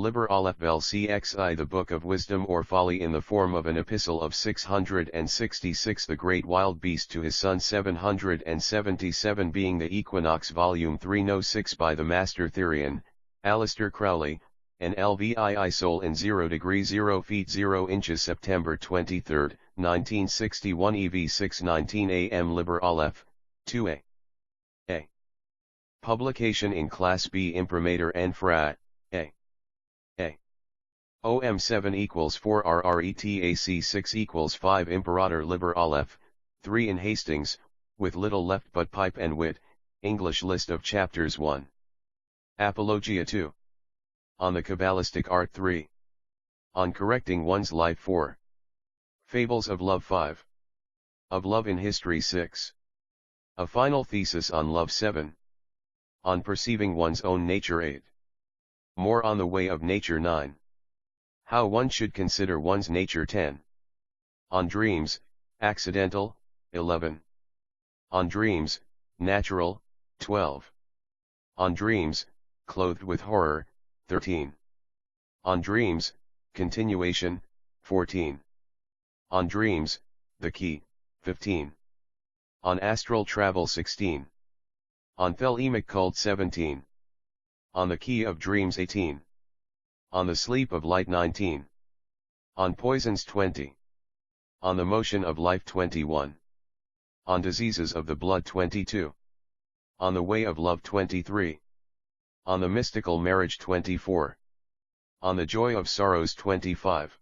Liber Aleph Vel Cxi, the Book of Wisdom or Folly, in the form of an epistle of 666, the Great Wild Beast to his son 777, being the Equinox, Volume 3, No. 6, by the Master Therian, Alistair Crowley, and LVII Sol in 0 degrees 0 feet 0 inches, September 23, 1961 EV 6:19 AM. Liber Aleph, 2a. A. Publication in Class B Imprimatur and Fra. A. OM7 equals 4 RRETAC 6 equals 5 Imperator. Liber Aleph, 3 in Hastings, with little left but pipe and wit. English list of chapters 1. Apologia 2. On the Kabbalistic art 3. On correcting one's life 4. Fables of love 5. Of love in history 6. A final thesis on love 7. On perceiving one's own nature 8. More on the way of nature 9. How one should consider one's nature 10. On dreams, accidental, 11. On dreams, natural, 12. On dreams, clothed with horror, 13. On dreams, continuation, 14. On dreams, the key, 15. On astral travel 16. On thelemic cult 17. On the key of dreams 18. On the sleep of light 19. On poisons 20. On the motion of life 21. On diseases of the blood 22. On the way of love 23. On the mystical marriage 24. On the joy of sorrows 25.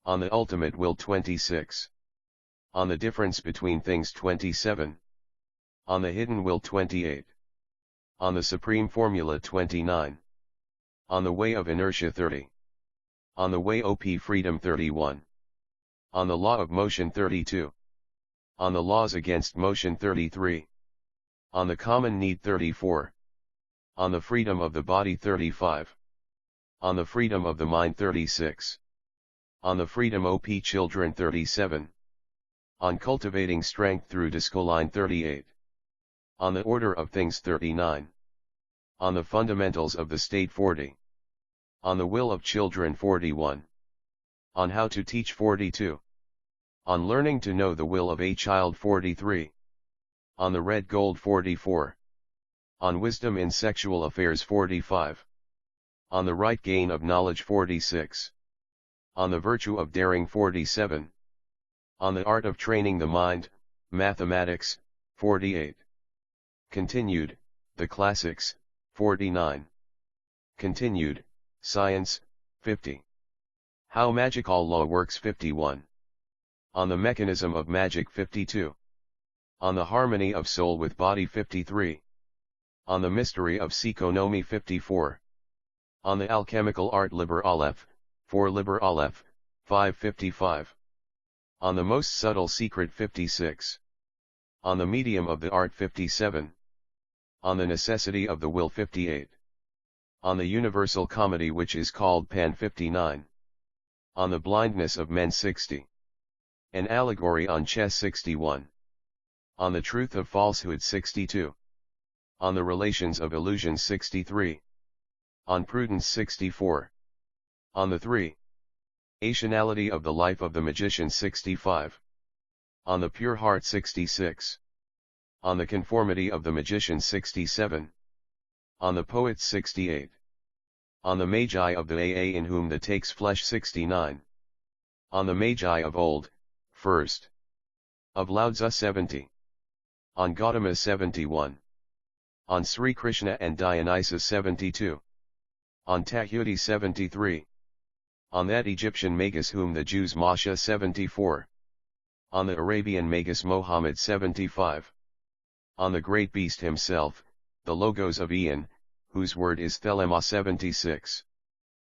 On the ultimate will 26. On the difference between things 27. On the hidden will 28. On the supreme formula 29. On the way of inertia 30. On the way op freedom 31. On the law of motion 32. On the laws against motion 33. On the common need 34. On the freedom of the body 35. On the freedom of the mind 36. On the freedom op children 37. On cultivating strength through discoline 38. On the order of things 39. On the fundamentals of the state 40. On the will of children 41. On how to teach 42. On learning to know the will of a child 43. On the red gold 44. On wisdom in sexual affairs 45. On the right gain of knowledge 46. On the virtue of daring 47. On the art of training the mind, mathematics, 48. Continued, the classics, 49. Continued, science, 50. How magical law works 51. On the mechanism of magic 52. On the harmony of soul with body 53. On the mystery of psychonomy 54. On the alchemical art Liber Aleph, 4 Liber Aleph, 555. On the most subtle secret 56. On the medium of the art 57. On the necessity of the will 58. On the universal comedy which is called Pan 59. On the blindness of men 60. An allegory on chess 61. On the truth of falsehood 62. On the relations of illusion 63. On prudence 64. On the three ationality of the life of the magician 65. On the pure heart 66. On the conformity of the magician 67. On the poets 68. On the magi of the AA in whom the takes flesh 69. On the magi of old, first. Of Lao-Tzu 70. On Gautama 71. On Sri Krishna and Dionysus 72. On Tahuti 73. On that Egyptian magus whom the Jews Masha 74. On the Arabian magus Mohammed 75. On the great beast himself, the Logos of Ian, whose word is Thelema 76.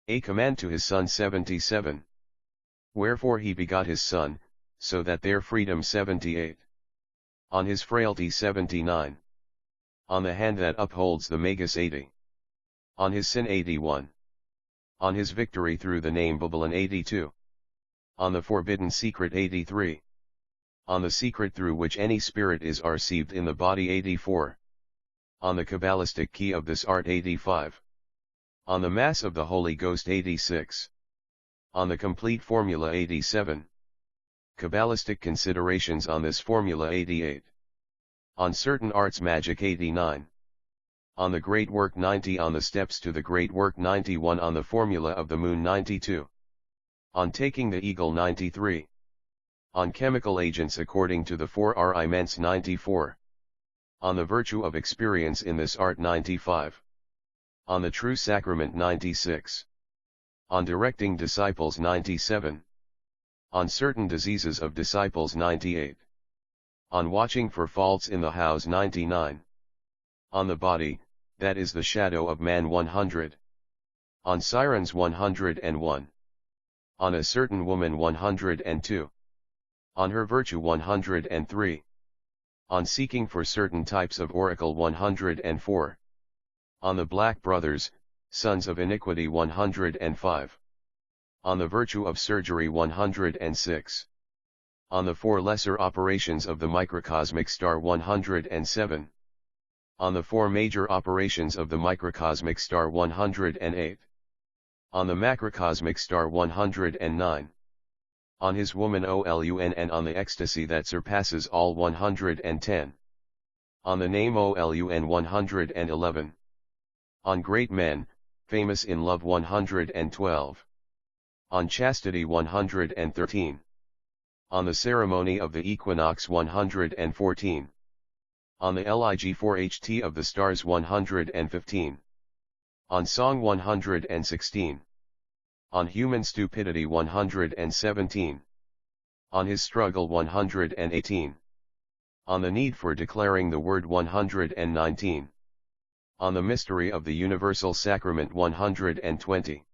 A command to his son 77. Wherefore he begot his son, so that their freedom 78. On his frailty 79. On the hand that upholds the magus 80. On his sin 81. On his victory through the name Babylon 82. On the forbidden secret 83. On the secret through which any spirit is received in the body 84. On the Kabbalistic key of this art 85. On the Mass of the Holy Ghost 86. On the complete formula 87. Kabbalistic considerations on this formula 88. On certain arts magic 89. On the great work 90. On the steps to the great work 91. On the formula of the moon 92. On taking the eagle 93. On chemical agents according to the 4 Ri 94. On the virtue of experience in this art 95. On the true sacrament 96. On directing disciples 97. On certain diseases of disciples 98. On watching for faults in the house 99. On the body, that is the shadow of man 100. On sirens 101. On a certain woman 102. On her virtue 103. On seeking for certain types of oracle 104. On the black brothers, sons of iniquity 105. On the virtue of surgery 106. On the 4 lesser operations of the microcosmic star 107. On the 4 major operations of the microcosmic star 108. On the macrocosmic star 109. On his woman Olun and on the ecstasy that surpasses all 110. On the name Olun 111. On great men, famous in love 112. On chastity 113. On the ceremony of the equinox 114. On the Lig4ht of the stars 115. On song 116. On human stupidity 117. On his struggle 118. On the need for declaring the word 119. On the mystery of the universal sacrament 120.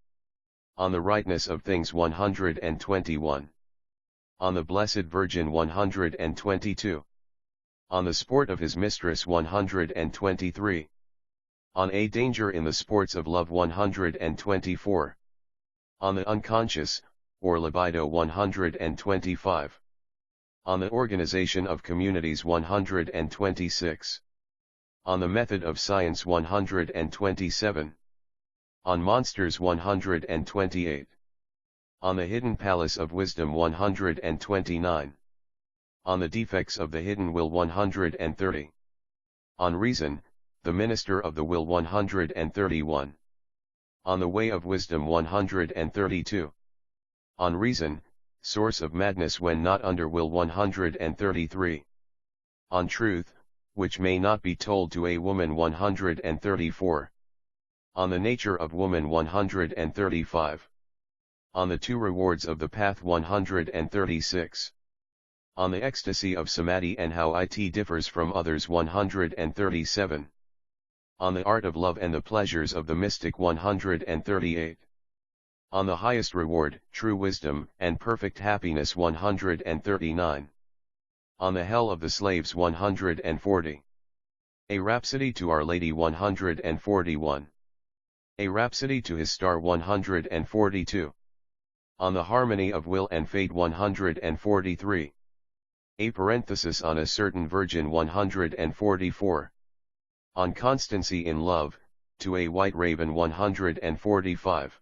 On the rightness of things 121. On the Blessed Virgin 122. On the sport of his mistress 123. On a danger in the sports of love 124. On the unconscious, or libido 125. On the organization of communities 126. On the method of science 127. On monsters 128. On the hidden palace of wisdom 129. On the defects of the hidden will 130. On reason, the minister of the will 131. On the way of wisdom 132. On reason, source of madness when not under will 133. On truth, which may not be told to a woman 134. On the nature of woman 135. On the 2 rewards of the path 136. On the ecstasy of samadhi and how it differs from others 137. On the art of love and the pleasures of the mystic 138. On the highest reward, true wisdom, and perfect happiness 139. On the hell of the slaves 140. A rhapsody to Our Lady 141. A rhapsody to his star 142. On the harmony of will and fate 143. A parenthesis on a certain virgin 144. On constancy in love, to a white raven 145.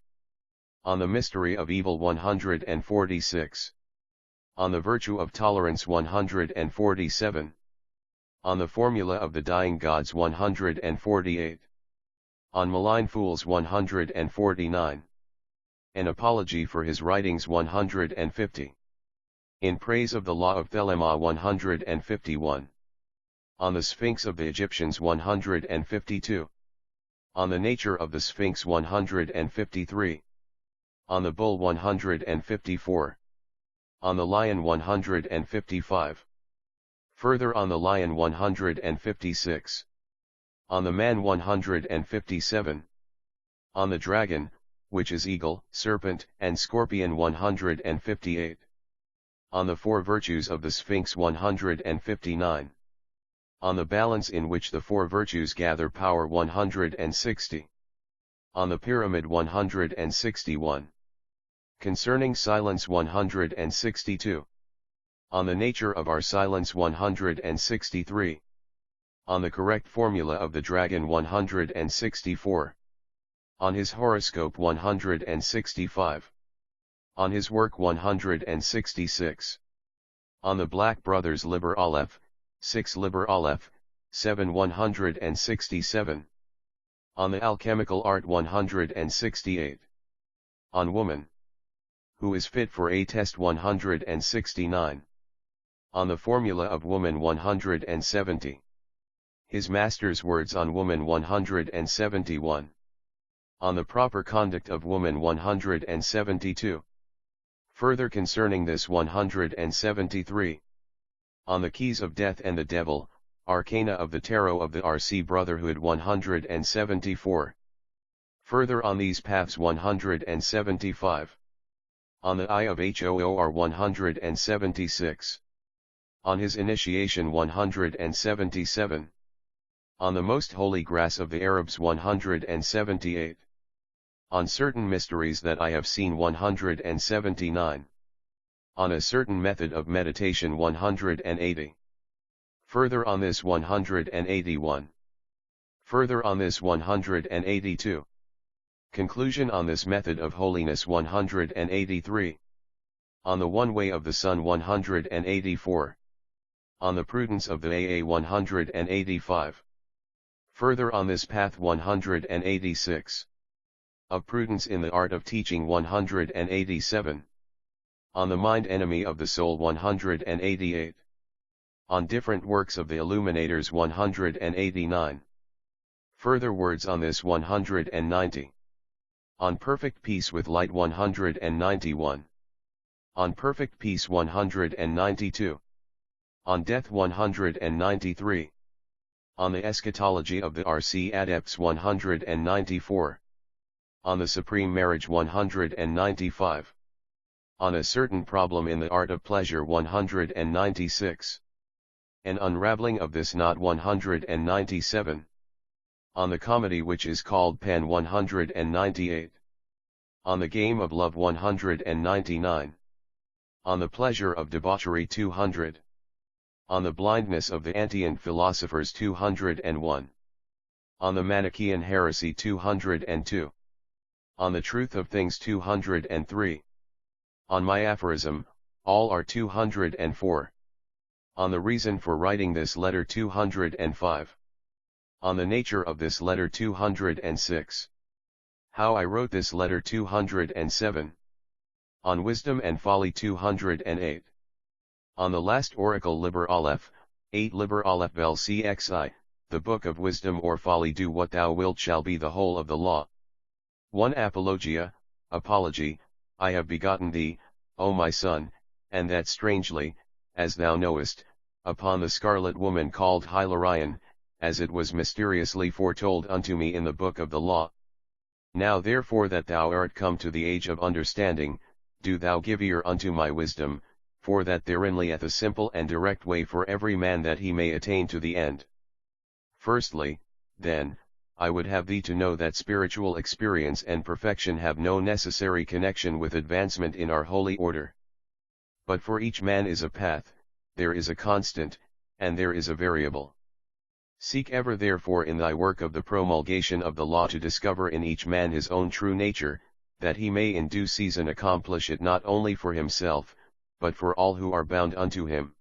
On the mystery of evil 146. On the virtue of tolerance 147. On the formula of the dying gods 148. On malign fools 149. An apology for his writings 150. In praise of the law of Thelema 151. On the Sphinx of the Egyptians 152. On the nature of the Sphinx 153. On the bull 154. On the lion 155. Further on the lion 156. On the man 157. On the dragon, which is eagle, serpent, and scorpion 158. On the 4 virtues of the Sphinx 159. On the balance in which the 4 virtues gather power 160. On the pyramid 161. Concerning silence 162. On the nature of our silence 163. On the correct formula of the dragon 164. On his horoscope 165. On his work 166. On the Black Brothers Liber Aleph, 6 Liber Aleph, 7 167. On the Alchemical Art 168. On Woman, who is fit for a test 169. On the Formula of Woman 170. His Master's Words on Woman 171. On the Proper Conduct of Woman 172. Further concerning this 173. On the Keys of Death and the Devil, Arcana of the Tarot of the RC Brotherhood 174. Further on these paths 175. On the Eye of Hoor 176. On his initiation 177. On the Most Holy Grass of the Arabs 178. On certain mysteries that I have seen 179. On a certain method of meditation 180. Further on this 181. Further on this 182. Conclusion on this method of holiness 183. On the one way of the sun 184. On the prudence of the AA 185. Further on this path 186. Of prudence in the art of teaching 187. On the mind enemy of the soul 188. On different works of the illuminators 189. Further words on this 190. On perfect peace with light 191. On perfect peace 192. On death 193. On the eschatology of the RC adepts 194. On the supreme marriage 195. On a certain problem in the art of pleasure 196. An unraveling of this knot 197. On the comedy which is called Pan 198. On the game of love 199. On the pleasure of debauchery 200. On the blindness of the Antean philosophers 201. On the Manichaean heresy 202. On the truth of things 203. On my aphorism, all are 204. On the reason for writing this letter 205. On the nature of this letter 206. How I wrote this letter 207. On wisdom and folly 208. On the last oracle Liber Aleph, 8 Liber Aleph Vel Cxi, the book of wisdom or folly, do what thou wilt shall be the whole of the law. 1 Apologia, apology, I have begotten thee, O my son, and that strangely, as thou knowest, upon the scarlet woman called Hilarion, as it was mysteriously foretold unto me in the book of the law. Now therefore that thou art come to the age of understanding, do thou give ear unto my wisdom, for that therein lieth a simple and direct way for every man that he may attain to the end. Firstly, then, I would have thee to know that spiritual experience and perfection have no necessary connection with advancement in our holy order. But for each man is a path, there is a constant, and there is a variable. Seek ever therefore in thy work of the promulgation of the law to discover in each man his own true nature, that he may in due season accomplish it not only for himself, but for all who are bound unto him.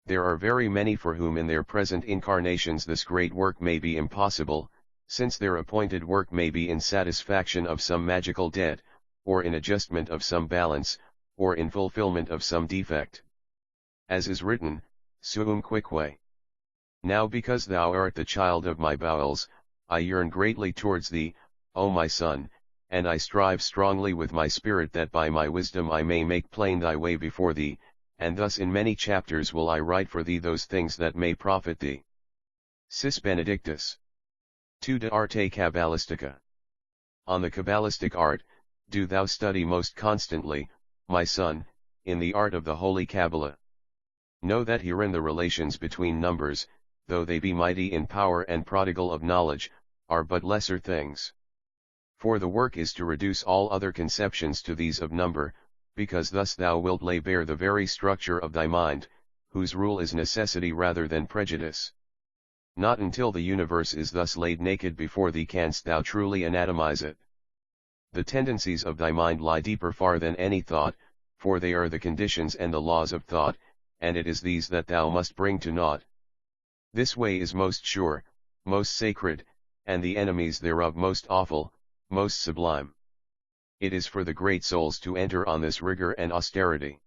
There are very many for whom in their present incarnations this great work may be impossible, since their appointed work may be in satisfaction of some magical debt, or in adjustment of some balance, or in fulfillment of some defect. As is written, suum quique. Now because thou art the child of my bowels, I yearn greatly towards thee, O my son, and I strive strongly with my spirit that by my wisdom I may make plain thy way before thee, and thus in many chapters will I write for thee those things that may profit thee. Sis Benedictus. 2 De Arte Cabalistica. On the Kabbalistic art, do thou study most constantly, my son, in the art of the Holy Kabbalah. Know that herein the relations between numbers, though they be mighty in power and prodigal of knowledge, are but lesser things. For the work is to reduce all other conceptions to these of number, because thus thou wilt lay bare the very structure of thy mind, whose rule is necessity rather than prejudice. Not until the universe is thus laid naked before thee canst thou truly anatomize it. The tendencies of thy mind lie deeper far than any thought, for they are the conditions and the laws of thought, and it is these that thou must bring to naught. This way is most sure, most sacred, and the enemies thereof most awful, most sublime. It is for the great souls to enter on this rigor and austerity.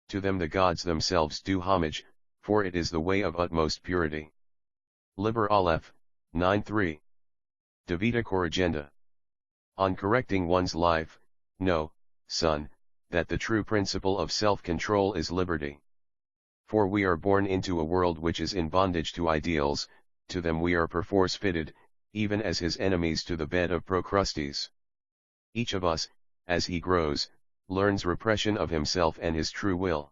To them the gods themselves do homage, for it is the way of utmost purity. Liber Aleph, 9.3. Devita Corrigenda. On correcting one's life, know, son, that the true principle of self-control is liberty. For we are born into a world which is in bondage to ideals, to them we are perforce fitted, even as his enemies to the bed of Procrustes. Each of us, as he grows, learns repression of himself and his true will.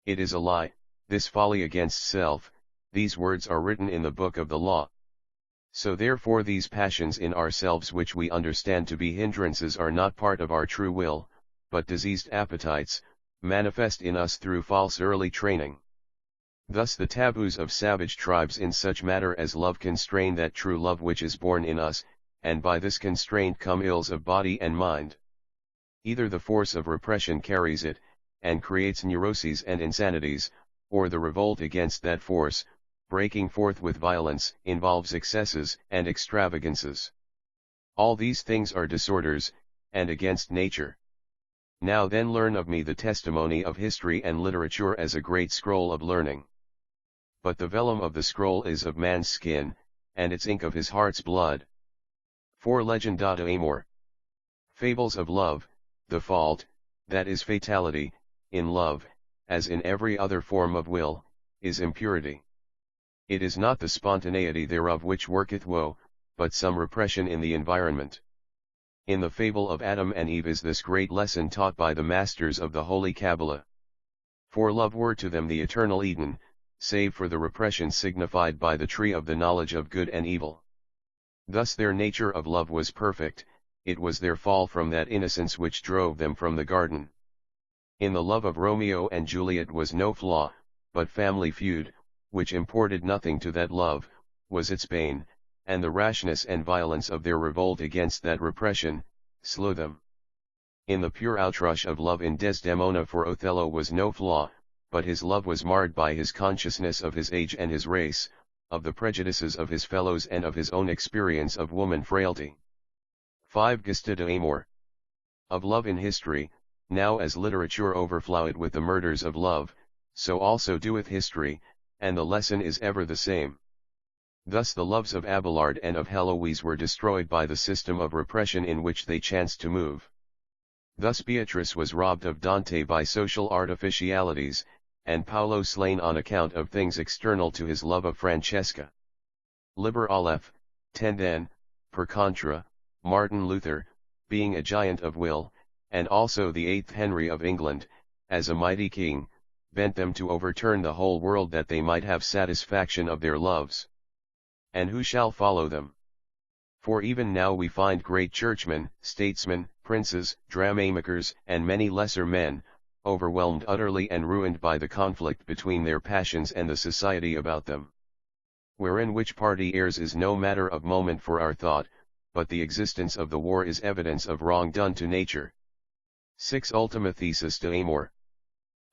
It is a lie, this folly against self, these words are written in the book of the law. So therefore these passions in ourselves which we understand to be hindrances are not part of our true will, but diseased appetites, manifest in us through false early training. Thus the taboos of savage tribes in such matter as love constrain that true love which is born in us, and by this constraint come ills of body and mind. Either the force of repression carries it, and creates neuroses and insanities, or the revolt against that force, breaking forth with violence, involves excesses and extravagances. All these things are disorders, and against nature. Now then learn of me the testimony of history and literature as a great scroll of learning. But the vellum of the scroll is of man's skin, and its ink of his heart's blood. For legendata amor. Fables of love, the fault, that is fatality, in love, as in every other form of will, is impurity. It is not the spontaneity thereof which worketh woe, but some repression in the environment. In the fable of Adam and Eve is this great lesson taught by the masters of the Holy Kabbalah. For love were to them the eternal Eden, save for the repression signified by the tree of the knowledge of good and evil. Thus their nature of love was perfect, it was their fall from that innocence which drove them from the garden. In the love of Romeo and Juliet was no flaw, but family feud, which imported nothing to that love, was its bane, and the rashness and violence of their revolt against that repression, slew them. In the pure outrush of love in Desdemona for Othello was no flaw, but his love was marred by his consciousness of his age and his race, of the prejudices of his fellows and of his own experience of woman frailty. 5. Gestata amor. Of love in history, now as literature overfloweth with the murders of love, so also doeth history, and the lesson is ever the same. Thus the loves of Abelard and of Heloise were destroyed by the system of repression in which they chanced to move. Thus Beatrice was robbed of Dante by social artificialities, and Paolo slain on account of things external to his love of Francesca. Liber Aleph, 10. Then, per contra, Martin Luther, being a giant of will, and also the 8th Henry of England, as a mighty king, bent them to overturn the whole world that they might have satisfaction of their loves. And who shall follow them? For even now we find great churchmen, statesmen, princes, dramamakers, and many lesser men, overwhelmed utterly and ruined by the conflict between their passions and the society about them. Wherein which party errs is no matter of moment for our thought, but the existence of the war is evidence of wrong done to nature. 6. Ultima thesis de amor.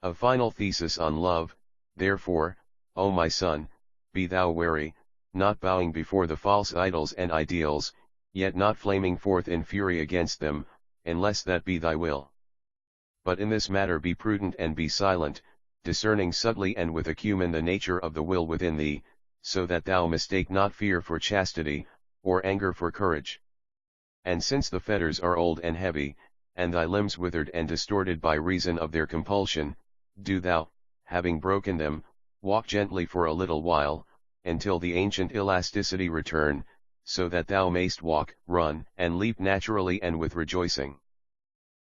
A final thesis on love, therefore, O my son, be thou wary, not bowing before the false idols and ideals, yet not flaming forth in fury against them, unless that be thy will. But in this matter be prudent and be silent, discerning subtly and with acumen the nature of the will within thee, so that thou mistake not fear for chastity, or anger for courage. And since the fetters are old and heavy, and thy limbs withered and distorted by reason of their compulsion, do thou, having broken them, walk gently for a little while, until the ancient elasticity return, so that thou mayst walk, run, and leap naturally and with rejoicing.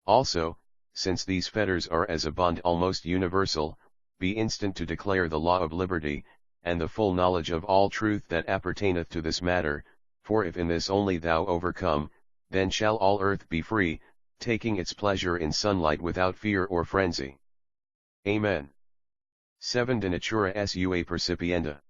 Also, since these fetters are as a bond almost universal, be instant to declare the law of liberty, and the full knowledge of all truth that appertaineth to this matter, for if in this only thou overcome, then shall all earth be free, taking its pleasure in sunlight without fear or frenzy. Amen. 7. De natura sua percipienda.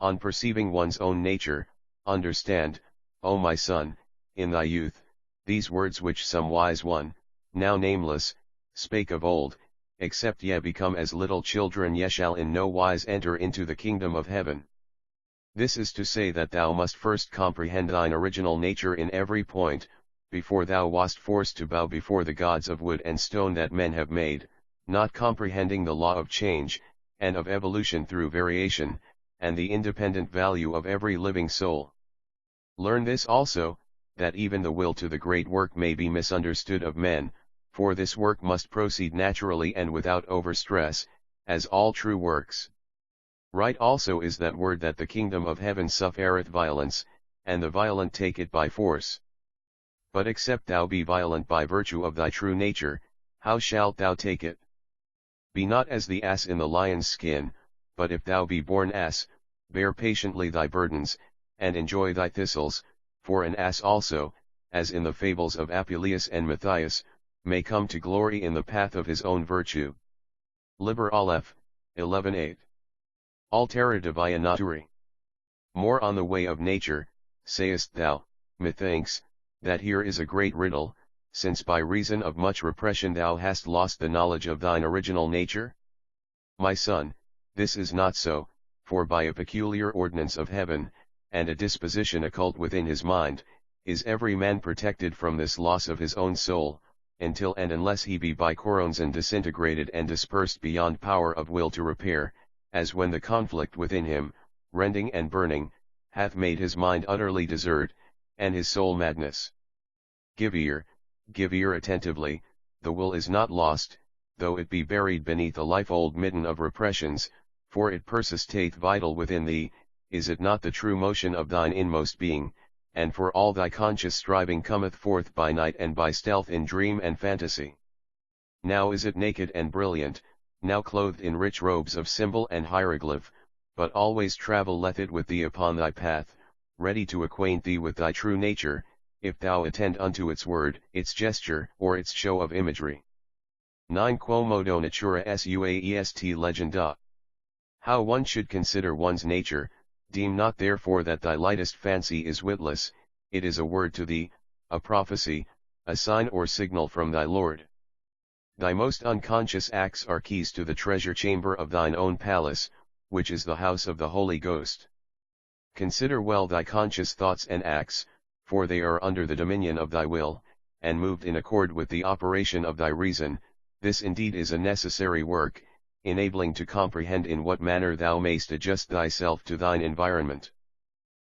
On perceiving one's own nature, understand, O my son, in thy youth, these words which some wise one, now nameless, spake of old, except ye become as little children ye shall in no wise enter into the kingdom of heaven. This is to say that thou must first comprehend thine original nature in every point, before thou wast forced to bow before the gods of wood and stone that men have made, not comprehending the law of change, and of evolution through variation, and the independent value of every living soul. Learn this also, that even the will to the great work may be misunderstood of men, for this work must proceed naturally and without overstress, as all true works. Right also is that word that the kingdom of heaven suffereth violence, and the violent take it by force. But except thou be violent by virtue of thy true nature, how shalt thou take it? Be not as the ass in the lion's skin, but if thou be born ass, bear patiently thy burdens, and enjoy thy thistles, for an ass also, as in the fables of Apuleius and Matthias, may come to glory in the path of his own virtue. Liber Aleph, 11:8. Altera divia naturae. More on the way of nature, sayest thou, methinks, that here is a great riddle, since by reason of much repression thou hast lost the knowledge of thine original nature? My son, this is not so, for by a peculiar ordinance of heaven, and a disposition occult within his mind, is every man protected from this loss of his own soul, until and unless he be by coronzon disintegrated and dispersed beyond power of will to repair, as when the conflict within him, rending and burning, hath made his mind utterly desert, and his soul madness. Give ear attentively, the will is not lost, though it be buried beneath a life-old midden of repressions, for it persistate vital within thee, is it not the true motion of thine inmost being, and for all thy conscious striving cometh forth by night and by stealth in dream and fantasy. Now is it naked and brilliant, now clothed in rich robes of symbol and hieroglyph, but always travelleth it with thee upon thy path, ready to acquaint thee with thy true nature, if thou attend unto its word, its gesture, or its show of imagery. 9 Quomodo natura suaest legenda. How one should consider one's nature. Deem not therefore that thy lightest fancy is witless, it is a word to thee, a prophecy, a sign or signal from thy Lord. Thy most unconscious acts are keys to the treasure chamber of thine own palace, which is the house of the Holy Ghost. Consider well thy conscious thoughts and acts, for they are under the dominion of thy will, and moved in accord with the operation of thy reason. This indeed is a necessary work, enabling to comprehend in what manner thou mayst adjust thyself to thine environment.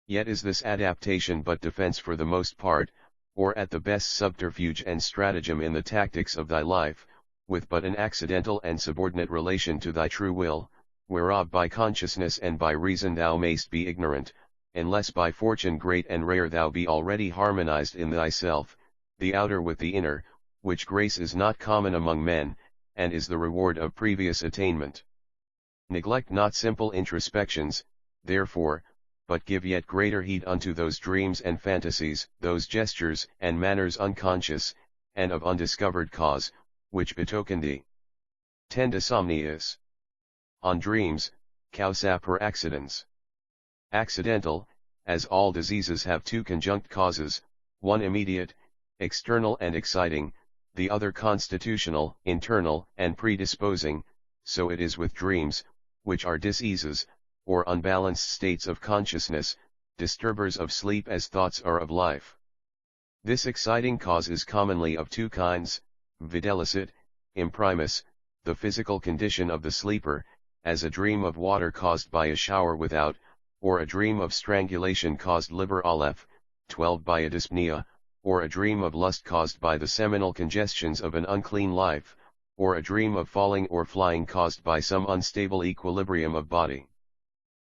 Yet is this adaptation but defense for the most part, or at the best subterfuge and stratagem in the tactics of thy life, with but an accidental and subordinate relation to thy true will, whereof by consciousness and by reason thou mayst be ignorant, unless by fortune great and rare thou be already harmonized in thyself, the outer with the inner, which grace is not common among men, and is the reward of previous attainment. Neglect not simple introspections, therefore, but give yet greater heed unto those dreams and fantasies, those gestures and manners unconscious, and of undiscovered cause, which betoken thee. 10 Somnius. On dreams, causa per accidens. Accidental, as all diseases have two conjunct causes, one immediate, external and exciting, the other constitutional, internal, and predisposing, so it is with dreams, which are diseases, or unbalanced states of consciousness, disturbers of sleep as thoughts are of life. This exciting cause is commonly of two kinds, videlicet, imprimis, the physical condition of the sleeper, as a dream of water caused by a shower without, or a dream of strangulation caused Liber Aleph, 12 by a dyspnea, or a dream of lust caused by the seminal congestions of an unclean life, or a dream of falling or flying caused by some unstable equilibrium of body.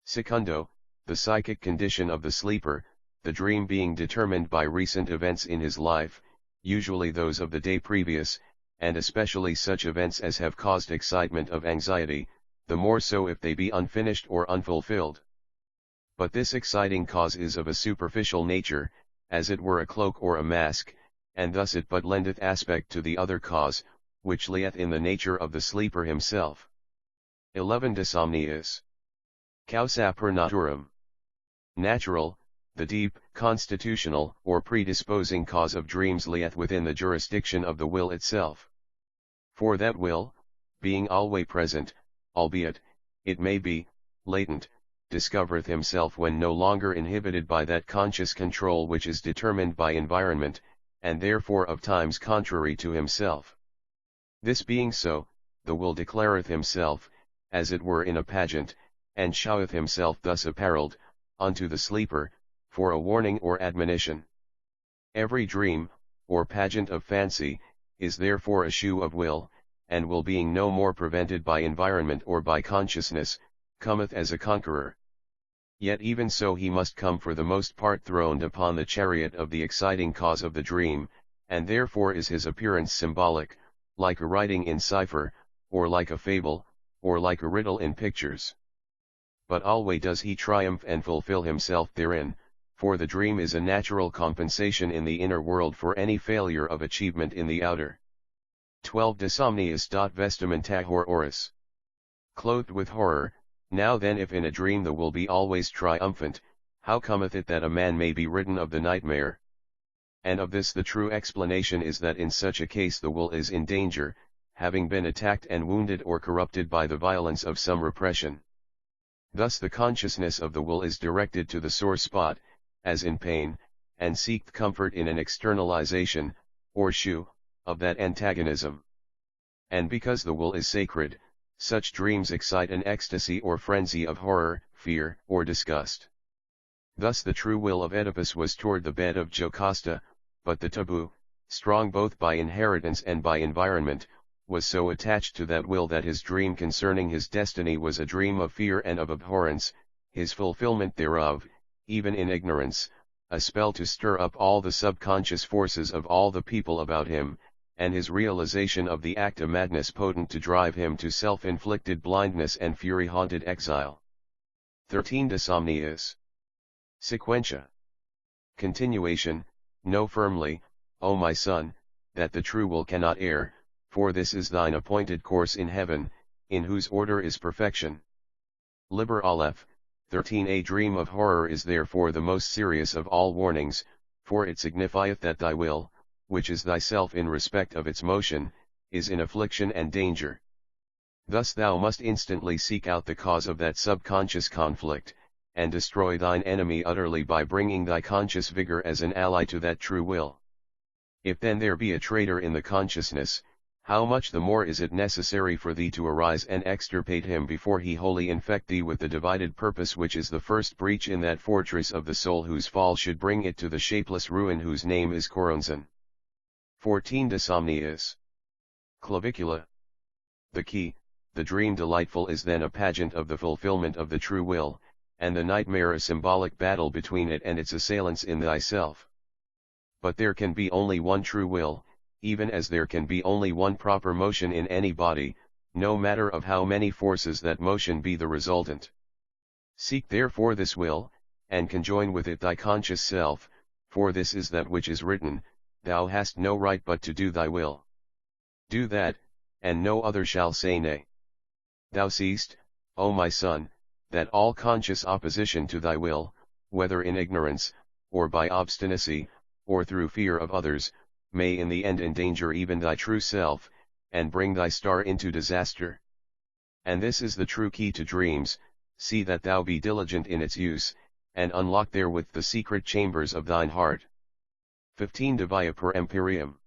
Secundo, the psychic condition of the sleeper, the dream being determined by recent events in his life, usually those of the day previous, and especially such events as have caused excitement of anxiety, the more so if they be unfinished or unfulfilled. But this exciting cause is of a superficial nature, as it were a cloak or a mask, and thus it but lendeth aspect to the other cause, which lieth in the nature of the sleeper himself. 11 Somnius. Causa per naturam. Natural, the deep, constitutional, or predisposing cause of dreams lieth within the jurisdiction of the will itself. For that will, being always present, albeit, it may be, latent, discovereth himself when no longer inhibited by that conscious control which is determined by environment, and therefore of times contrary to himself. This being so, the will declareth himself, as it were in a pageant, and showeth himself thus apparelled, unto the sleeper, for a warning or admonition. Every dream, or pageant of fancy, is therefore a shew of will, and will being no more prevented by environment or by consciousness, cometh as a conqueror. Yet even so he must come for the most part throned upon the chariot of the exciting cause of the dream, and therefore is his appearance symbolic, like a writing in cipher, or like a fable, or like a riddle in pictures. But always does he triumph and fulfill himself therein, for the dream is a natural compensation in the inner world for any failure of achievement in the outer. 12 De somniis vestimenta horroris. Clothed with horror, now then if in a dream the will be always triumphant, how cometh it that a man may be ridden of the nightmare? And of this the true explanation is that in such a case the will is in danger, having been attacked and wounded or corrupted by the violence of some repression. Thus the consciousness of the will is directed to the sore spot, as in pain, and seeketh comfort in an externalization, or shew, of that antagonism. And because the will is sacred, such dreams excite an ecstasy or frenzy of horror, fear, or disgust. Thus the true will of Oedipus was toward the bed of Jocasta, but the taboo, strong both by inheritance and by environment, was so attached to that will that his dream concerning his destiny was a dream of fear and of abhorrence, his fulfillment thereof, even in ignorance, a spell to stir up all the subconscious forces of all the people about him, and his realization of the act a madness potent to drive him to self-inflicted blindness and fury-haunted exile. 13 De somniis. Sequentia. Continuation. Know firmly, O my son, that the true will cannot err, for this is thine appointed course in heaven, in whose order is perfection. Liber Aleph, 13. A dream of horror is therefore the most serious of all warnings, for it signifieth that thy will, which is thyself in respect of its motion, is in affliction and danger. Thus thou must instantly seek out the cause of that subconscious conflict, and destroy thine enemy utterly by bringing thy conscious vigor as an ally to that true will. If then there be a traitor in the consciousness, how much the more is it necessary for thee to arise and extirpate him before he wholly infect thee with the divided purpose which is the first breach in that fortress of the soul whose fall should bring it to the shapeless ruin whose name is Coronzon. 14 De somniis. Clavicula. The key, the dream delightful is then a pageant of the fulfillment of the true will, and the nightmare a symbolic battle between it and its assailants in thyself. But there can be only one true will, even as there can be only one proper motion in any body, no matter of how many forces that motion be the resultant. Seek therefore this will, and conjoin with it thy conscious self, for this is that which is written, thou hast no right but to do thy will. Do that, and no other shall say nay. Thou seest, O my son, that all conscious opposition to thy will, whether in ignorance, or by obstinacy, or through fear of others, may in the end endanger even thy true self, and bring thy star into disaster. And this is the true key to dreams, see that thou be diligent in its use, and unlock therewith the secret chambers of thine heart. 15 De via per empyreum.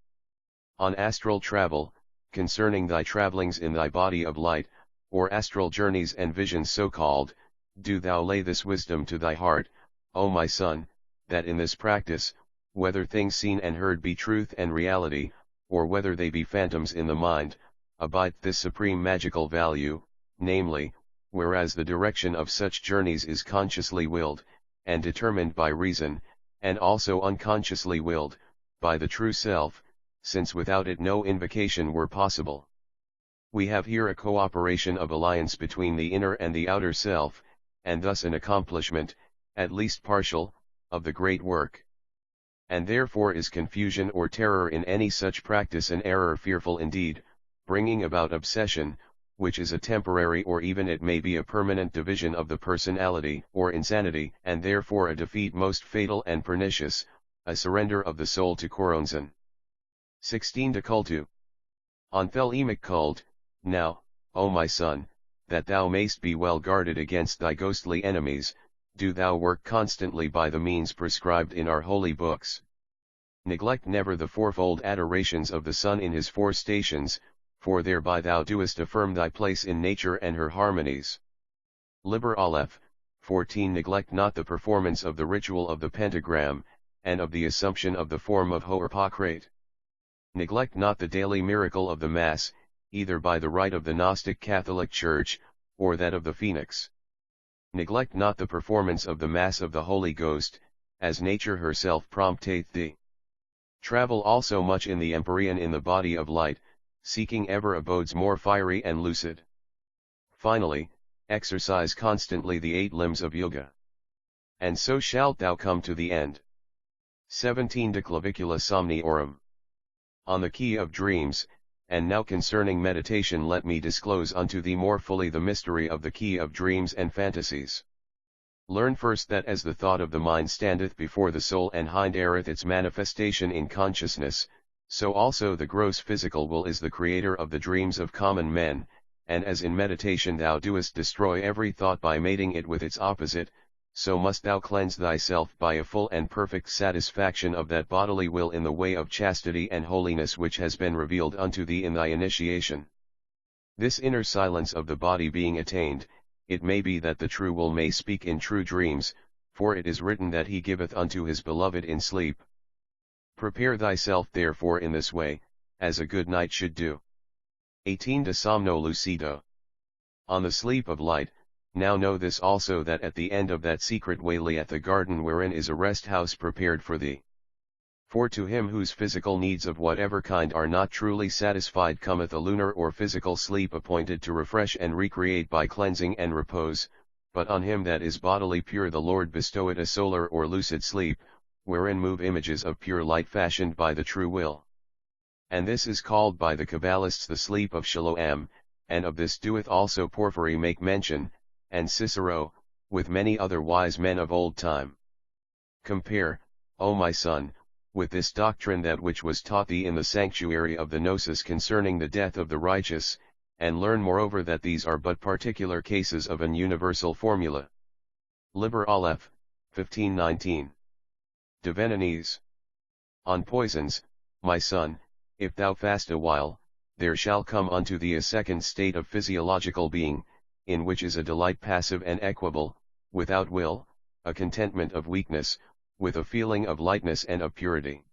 On astral travel, concerning thy travellings in thy body of light, or astral journeys and visions so called, do thou lay this wisdom to thy heart, O my son, that in this practice, whether things seen and heard be truth and reality, or whether they be phantoms in the mind, abide this supreme magical value, namely, whereas the direction of such journeys is consciously willed, and determined by reason, and also unconsciously willed, by the true self, since without it no invocation were possible. We have here a cooperation of alliance between the inner and the outer self, and thus an accomplishment, at least partial, of the great work. And therefore is confusion or terror in any such practice an error fearful indeed, bringing about obsession, which is a temporary or even it may be a permanent division of the personality or insanity, and therefore a defeat most fatal and pernicious, a surrender of the soul to Koronzon. 16 De cultu. On thelemic cult, now, O my son, that thou mayst be well guarded against thy ghostly enemies, do thou work constantly by the means prescribed in our holy books. Neglect never the fourfold adorations of the sun in his four stations, for thereby thou doest affirm thy place in nature and her harmonies. Liber Aleph, 14 Neglect not the performance of the ritual of the pentagram, and of the assumption of the form of Ho'erpokrate. Neglect not the daily miracle of the Mass, either by the rite of the Gnostic Catholic Church, or that of the Phoenix. Neglect not the performance of the Mass of the Holy Ghost, as nature herself prompteth thee. Travel also much in the empyrean in the body of light, seeking ever abodes more fiery and lucid. Finally, exercise constantly the 8 limbs of yoga. And so shalt thou come to the end. 17 De clavicula somniorum. On the key of dreams, and now concerning meditation let me disclose unto thee more fully the mystery of the key of dreams and fantasies. Learn first that as the thought of the mind standeth before the soul and hindereth its manifestation in consciousness, so also the gross physical will is the creator of the dreams of common men, and as in meditation thou doest destroy every thought by mating it with its opposite, so must thou cleanse thyself by a full and perfect satisfaction of that bodily will in the way of chastity and holiness which has been revealed unto thee in thy initiation. This inner silence of the body being attained, it may be that the true will may speak in true dreams, for it is written that he giveth unto his beloved in sleep. Prepare thyself therefore in this way, as a good knight should do. 18 De somno lucido. On the sleep of light, now know this also that at the end of that secret way lieth the garden wherein is a rest house prepared for thee. For to him whose physical needs of whatever kind are not truly satisfied cometh a lunar or physical sleep appointed to refresh and recreate by cleansing and repose, but on him that is bodily pure the Lord bestoweth a solar or lucid sleep, wherein move images of pure light fashioned by the true will. And this is called by the Kabbalists the sleep of Shalom, and of this doeth also Porphyry make mention, and Cicero, with many other wise men of old time. Compare, O my son, with this doctrine that which was taught thee in the sanctuary of the Gnosis concerning the death of the righteous, and learn moreover that these are but particular cases of an universal formula. Liber Aleph, 1519. De venenise. On poisons, my son, if thou fast a while, there shall come unto thee a second state of physiological being, in which is a delight passive and equable, without will, a contentment of weakness, with a feeling of lightness and of purity.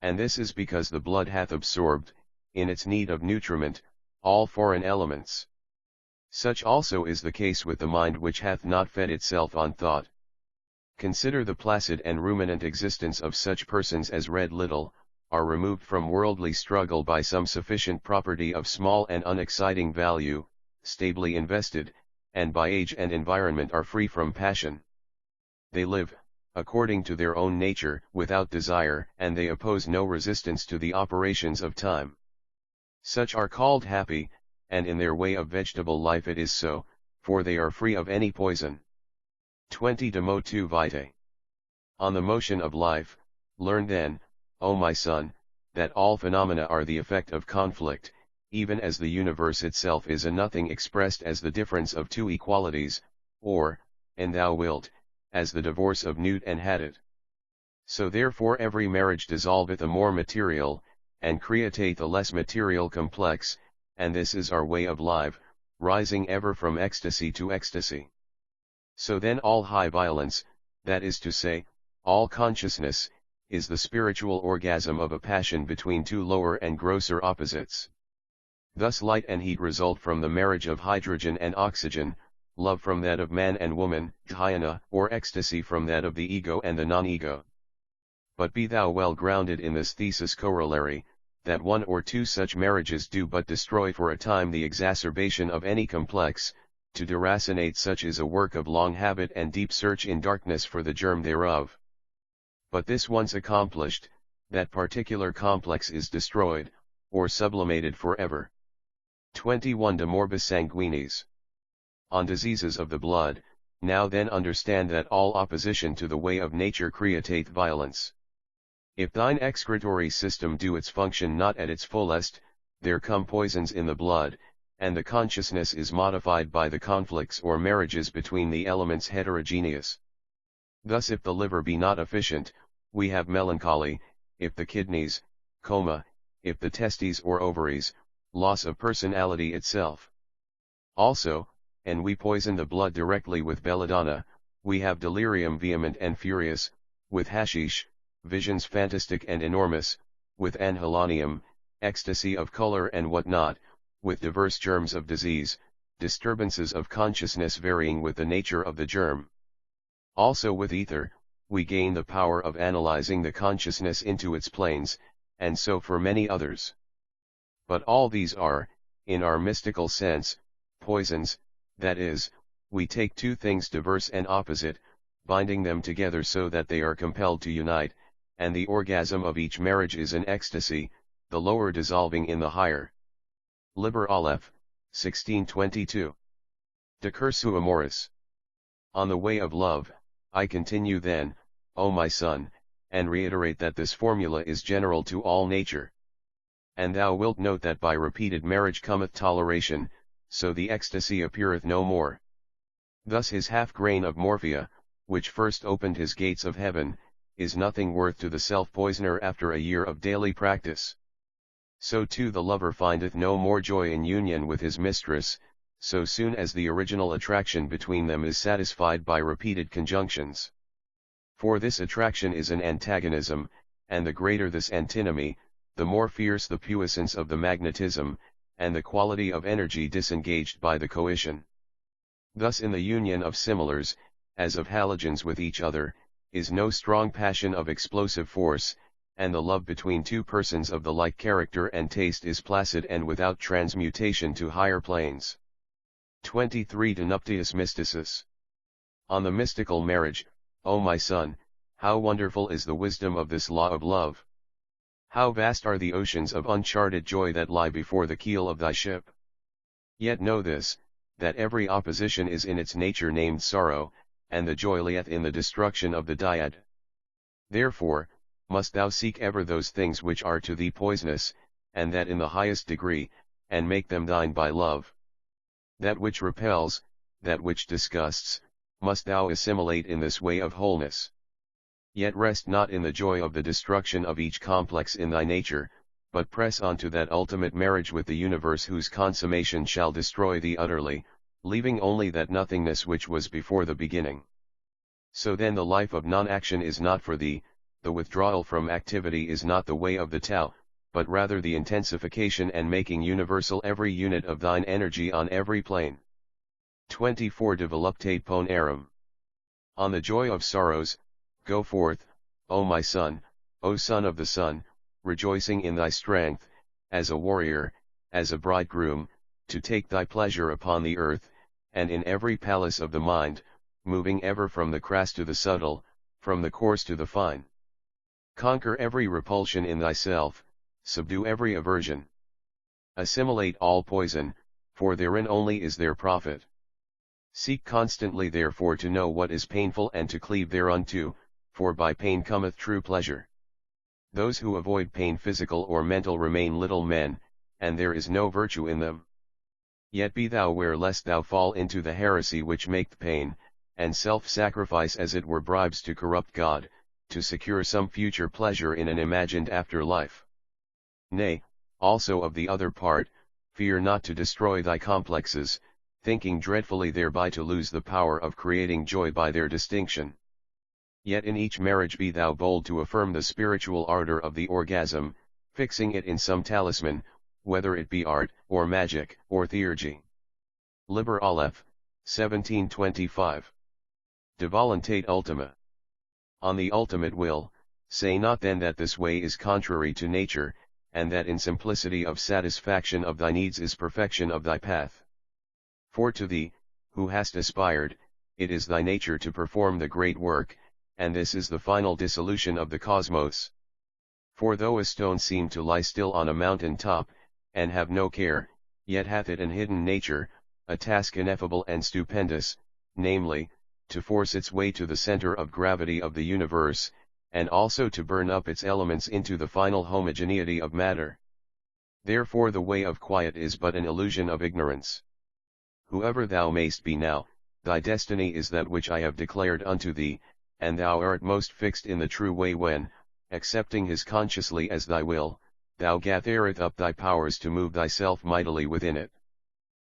And this is because the blood hath absorbed, in its need of nutriment, all foreign elements. Such also is the case with the mind which hath not fed itself on thought. Consider the placid and ruminant existence of such persons as read little, are removed from worldly struggle by some sufficient property of small and unexciting value, stably invested, and by age and environment are free from passion. They live, according to their own nature, without desire, and they oppose no resistance to the operations of time. Such are called happy, and in their way of vegetable life it is so, for they are free of any poison. 20 De motu vitae. On the motion of life, learn then, O my son, that all phenomena are the effect of conflict, even as the universe itself is a nothing expressed as the difference of two equalities, or, and thou wilt, as the divorce of Newt and Hadad. So therefore every marriage dissolveth a more material, and createth a less material complex, and this is our way of life, rising ever from ecstasy to ecstasy. So then all high violence, that is to say, all consciousness, is the spiritual orgasm of a passion between two lower and grosser opposites. Thus light and heat result from the marriage of hydrogen and oxygen, love from that of man and woman, dhyana, or ecstasy from that of the ego and the non-ego. But be thou well grounded in this thesis corollary, that one or two such marriages do but destroy for a time the exacerbation of any complex, to deracinate such is a work of long habit and deep search in darkness for the germ thereof. But this once accomplished, that particular complex is destroyed, or sublimated forever. 21 De morbis sanguinis. On diseases of the blood, now then understand that all opposition to the way of nature createth violence. If thine excretory system do its function not at its fullest, there come poisons in the blood, and the consciousness is modified by the conflicts or marriages between the elements heterogeneous. Thus if the liver be not efficient, we have melancholy; if the kidneys, coma; if the testes or ovaries, loss of personality itself. Also, and we poison the blood directly with belladonna, we have delirium vehement and furious; with hashish, visions fantastic and enormous; with anhelonium, ecstasy of color and what not; with diverse germs of disease, disturbances of consciousness varying with the nature of the germ. Also with ether, we gain the power of analyzing the consciousness into its planes, and so for many others. But all these are, in our mystical sense, poisons, that is, we take two things diverse and opposite, binding them together so that they are compelled to unite, and the orgasm of each marriage is an ecstasy, the lower dissolving in the higher. Liber Aleph, 1622. De cursu amoris. On the way of love, I continue then, O my son, and reiterate that this formula is general to all nature. And thou wilt note that by repeated marriage cometh toleration, so the ecstasy appeareth no more. Thus his half-grain of morphia, which first opened his gates of heaven, is nothing worth to the self-poisoner after a year of daily practice. So too the lover findeth no more joy in union with his mistress, so soon as the original attraction between them is satisfied by repeated conjunctions. For this attraction is an antagonism, and the greater this antinomy, the more fierce the puissance of the magnetism, and the quality of energy disengaged by the coition. Thus in the union of similars, as of halogens with each other, is no strong passion of explosive force, and the love between two persons of the like character and taste is placid and without transmutation to higher planes. 23 De nuptiis mysticis. On the mystical marriage, O my son, how wonderful is the wisdom of this law of love! How vast are the oceans of uncharted joy that lie before the keel of thy ship! Yet know this, that every opposition is in its nature named sorrow, and the joy lieth in the destruction of the dyad. Therefore, must thou seek ever those things which are to thee poisonous, and that in the highest degree, and make them thine by love. That which repels, that which disgusts, must thou assimilate in this way of wholeness. Yet rest not in the joy of the destruction of each complex in thy nature, but press on to that ultimate marriage with the universe whose consummation shall destroy thee utterly, leaving only that nothingness which was before the beginning. So then the life of non-action is not for thee, the withdrawal from activity is not the way of the Tao, but rather the intensification and making universal every unit of thine energy on every plane. 24 De voluptate ponerum. On the joy of sorrows, go forth, O my son, O son of the sun, rejoicing in thy strength, as a warrior, as a bridegroom, to take thy pleasure upon the earth, and in every palace of the mind, moving ever from the crass to the subtle, from the coarse to the fine. Conquer every repulsion in thyself, subdue every aversion. Assimilate all poison, for therein only is their profit. Seek constantly therefore to know what is painful and to cleave thereunto, for by pain cometh true pleasure. Those who avoid pain physical or mental remain little men, and there is no virtue in them. Yet be thou aware lest thou fall into the heresy which maketh pain, and self-sacrifice as it were bribes to corrupt God, to secure some future pleasure in an imagined afterlife. Nay, also of the other part, fear not to destroy thy complexes, thinking dreadfully thereby to lose the power of creating joy by their distinction. Yet in each marriage be thou bold to affirm the spiritual ardor of the orgasm, fixing it in some talisman, whether it be art, or magic, or theurgy. Liber Aleph, 1725. De voluntate ultima. On the ultimate will, say not then that this way is contrary to nature, and that in simplicity of satisfaction of thy needs is perfection of thy path. For to thee, who hast aspired, it is thy nature to perform the great work, and this is the final dissolution of the cosmos. For though a stone seem to lie still on a mountain top, and have no care, yet hath it an hidden nature, a task ineffable and stupendous, namely, to force its way to the center of gravity of the universe, and also to burn up its elements into the final homogeneity of matter. Therefore the way of quiet is but an illusion of ignorance. Whoever thou mayst be now, thy destiny is that which I have declared unto thee, and thou art most fixed in the true way when, accepting his consciously as thy will, thou gathereth up thy powers to move thyself mightily within it.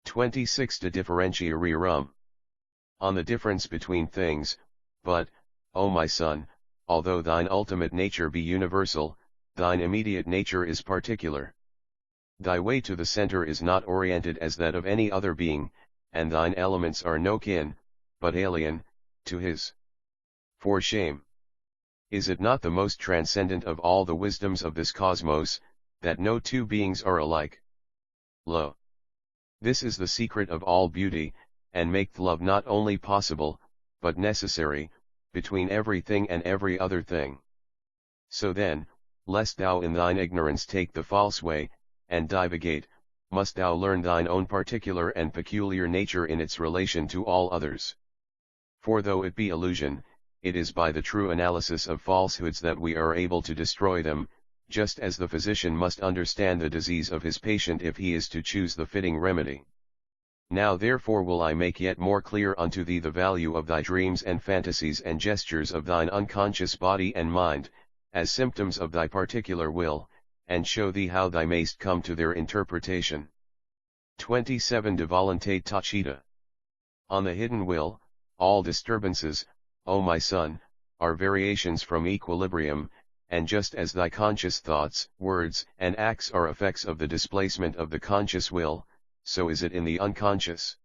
26 De differentiarum. On the difference between things, but, O my son, although thine ultimate nature be universal, thine immediate nature is particular. Thy way to the center is not oriented as that of any other being, and thine elements are no kin, but alien, to his. For shame. Is it not the most transcendent of all the wisdoms of this cosmos, that no two beings are alike? Lo! This is the secret of all beauty, and maketh love not only possible, but necessary, between everything and every other thing. So then, lest thou in thine ignorance take the false way, and divagate, must thou learn thine own particular and peculiar nature in its relation to all others. For though it be illusion, it is by the true analysis of falsehoods that we are able to destroy them, just as the physician must understand the disease of his patient if he is to choose the fitting remedy. Now therefore will I make yet more clear unto thee the value of thy dreams and fantasies and gestures of thine unconscious body and mind, as symptoms of thy particular will, and show thee how thou mayst come to their interpretation. 27 De voluntate tacita. On the hidden will, all disturbances, O my son, are variations from equilibrium, and just as thy conscious thoughts, words, and acts are effects of the displacement of the conscious will, so is it in the unconscious.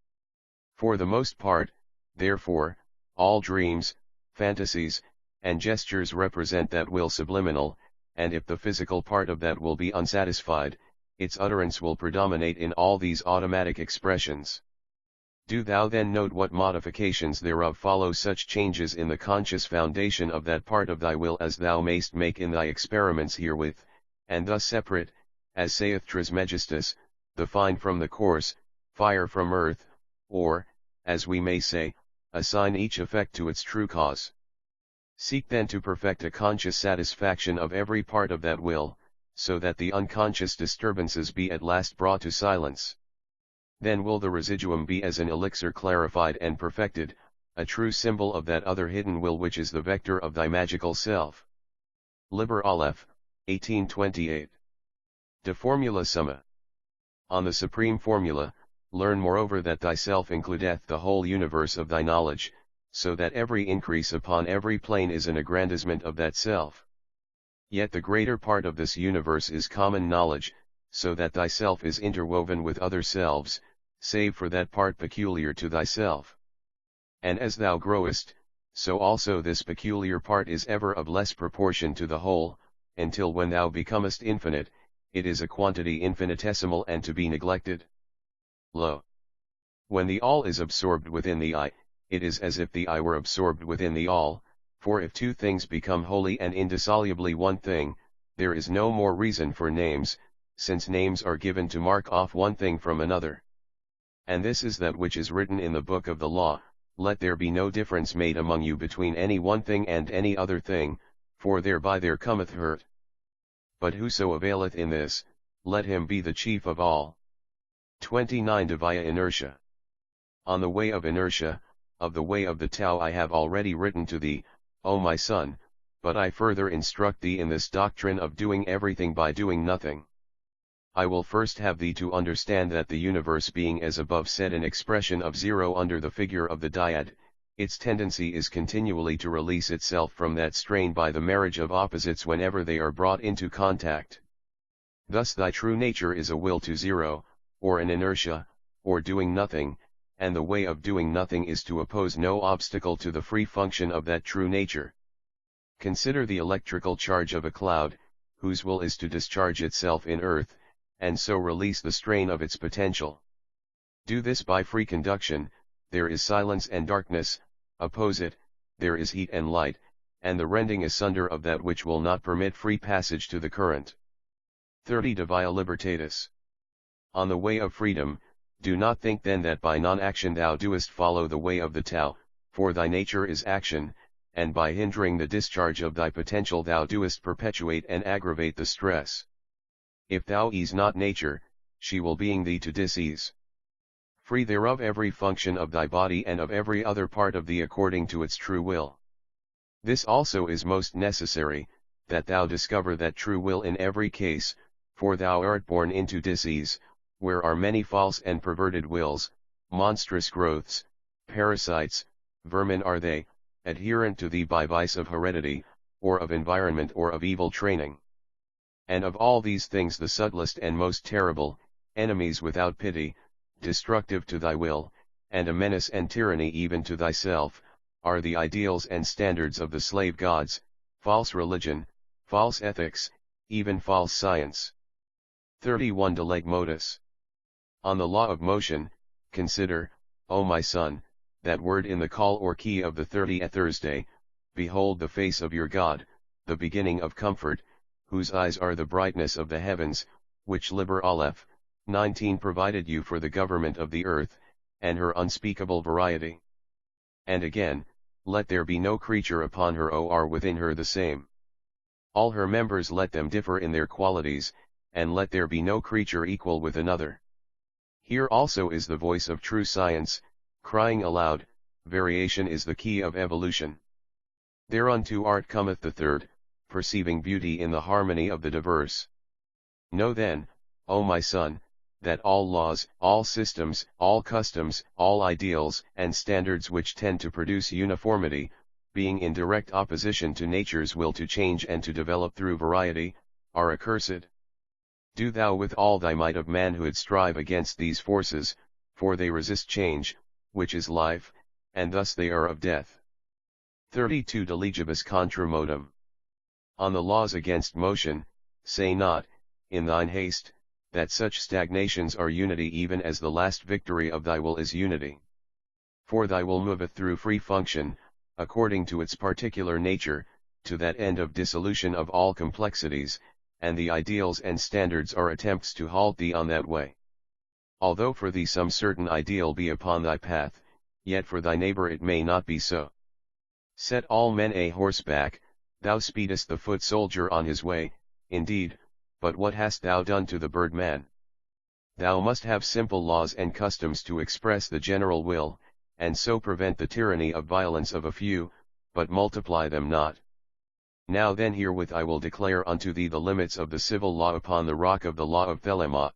For the most part, therefore, all dreams, fantasies, and gestures represent that will subliminal, and if the physical part of that will be unsatisfied, its utterance will predominate in all these automatic expressions. Do thou then note what modifications thereof follow such changes in the conscious foundation of that part of thy will as thou mayst make in thy experiments herewith, and thus separate, as saith Trismegistus, the fine from the coarse, fire from earth, or, as we may say, assign each effect to its true cause. Seek then to perfect a conscious satisfaction of every part of that will, so that the unconscious disturbances be at last brought to silence. Then will the residuum be as an elixir clarified and perfected, a true symbol of that other hidden will which is the vector of thy magical self. Liber Aleph, 1828. De Formula Summa. On the supreme formula, learn moreover that thyself includeth the whole universe of thy knowledge, so that every increase upon every plane is an aggrandizement of that self. Yet the greater part of this universe is common knowledge, so that thyself is interwoven with other selves, save for that part peculiar to thyself. And as thou growest, so also this peculiar part is ever of less proportion to the whole, until when thou becomest infinite, it is a quantity infinitesimal and to be neglected. Lo! When the all is absorbed within the I, it is as if the I were absorbed within the all, for if two things become wholly and indissolubly one thing, there is no more reason for names, since names are given to mark off one thing from another. And this is that which is written in the book of the law, let there be no difference made among you between any one thing and any other thing, for thereby there cometh hurt. But whoso availeth in this, let him be the chief of all. 29 De via inertia. On the way of inertia, of the way of the Tao I have already written to thee, O my son, but I further instruct thee in this doctrine of doing everything by doing nothing. I will first have thee to understand that the universe being as above said an expression of zero under the figure of the dyad, its tendency is continually to release itself from that strain by the marriage of opposites whenever they are brought into contact. Thus thy true nature is a will to zero, or an inertia, or doing nothing, and the way of doing nothing is to oppose no obstacle to the free function of that true nature. Consider the electrical charge of a cloud, whose will is to discharge itself in earth, and so release the strain of its potential. Do this by free conduction, there is silence and darkness, oppose it, there is heat and light, and the rending asunder of that which will not permit free passage to the current. 30 De via libertatis. On the way of freedom, do not think then that by non-action thou doest follow the way of the Tao, for thy nature is action, and by hindering the discharge of thy potential thou doest perpetuate and aggravate the stress. If thou ease not nature, she will being thee to disease. Free thereof every function of thy body and of every other part of thee according to its true will. This also is most necessary, that thou discover that true will in every case, for thou art born into disease, where are many false and perverted wills, monstrous growths, parasites, vermin are they, adherent to thee by vice of heredity, or of environment or of evil training. And of all these things the subtlest and most terrible, enemies without pity, destructive to thy will, and a menace and tyranny even to thyself, are the ideals and standards of the slave gods, false religion, false ethics, even false science. 31 De Leg Modus. On the law of motion, consider, O my son, that word in the call or key of the 30th Thursday, behold the face of your God, the beginning of comfort, whose eyes are the brightness of the heavens, which Liber Aleph, 19 provided you for the government of the earth, and her unspeakable variety. And again, let there be no creature upon her or within her the same. All her members let them differ in their qualities, and let there be no creature equal with another. Here also is the voice of true science, crying aloud, variation is the key of evolution. Thereunto art cometh the third, perceiving beauty in the harmony of the diverse. Know then, O my son, that all laws, all systems, all customs, all ideals and standards which tend to produce uniformity, being in direct opposition to nature's will to change and to develop through variety, are accursed. Do thou with all thy might of manhood strive against these forces, for they resist change, which is life, and thus they are of death. 32 De Legibus Contra Modum. On the laws against motion, say not, in thine haste, that such stagnations are unity even as the last victory of thy will is unity. For thy will moveth through free function, according to its particular nature, to that end of dissolution of all complexities, and the ideals and standards are attempts to halt thee on that way. Although for thee some certain ideal be upon thy path, yet for thy neighbor it may not be so. Set all men a horseback, thou speedest the foot soldier on his way, indeed, but what hast thou done to the birdman? Thou must have simple laws and customs to express the general will, and so prevent the tyranny of violence of a few, but multiply them not. Now then herewith I will declare unto thee the limits of the civil law upon the rock of the law of Thelema.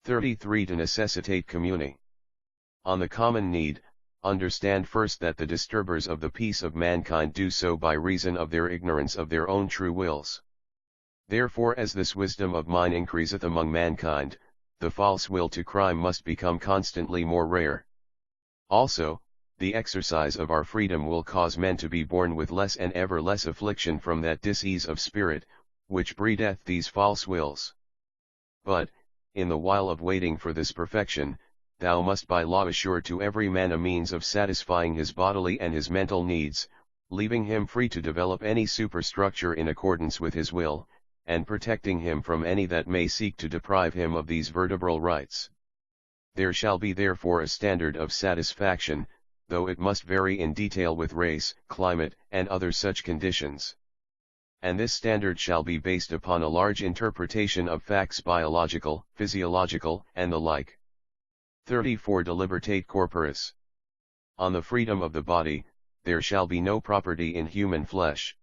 33 To necessitate communi. On the common need, understand first that the disturbers of the peace of mankind do so by reason of their ignorance of their own true wills. Therefore as this wisdom of mine increaseth among mankind, the false will to crime must become constantly more rare. Also, the exercise of our freedom will cause men to be born with less and ever less affliction from that disease of spirit, which breedeth these false wills. But, in the while of waiting for this perfection, thou must by law assure to every man a means of satisfying his bodily and his mental needs, leaving him free to develop any superstructure in accordance with his will, and protecting him from any that may seek to deprive him of these vertebral rights. There shall be therefore a standard of satisfaction, though it must vary in detail with race, climate, and other such conditions. And this standard shall be based upon a large interpretation of facts biological, physiological, and the like. 34 De Libertate Corporis. On the freedom of the body, there shall be no property in human flesh.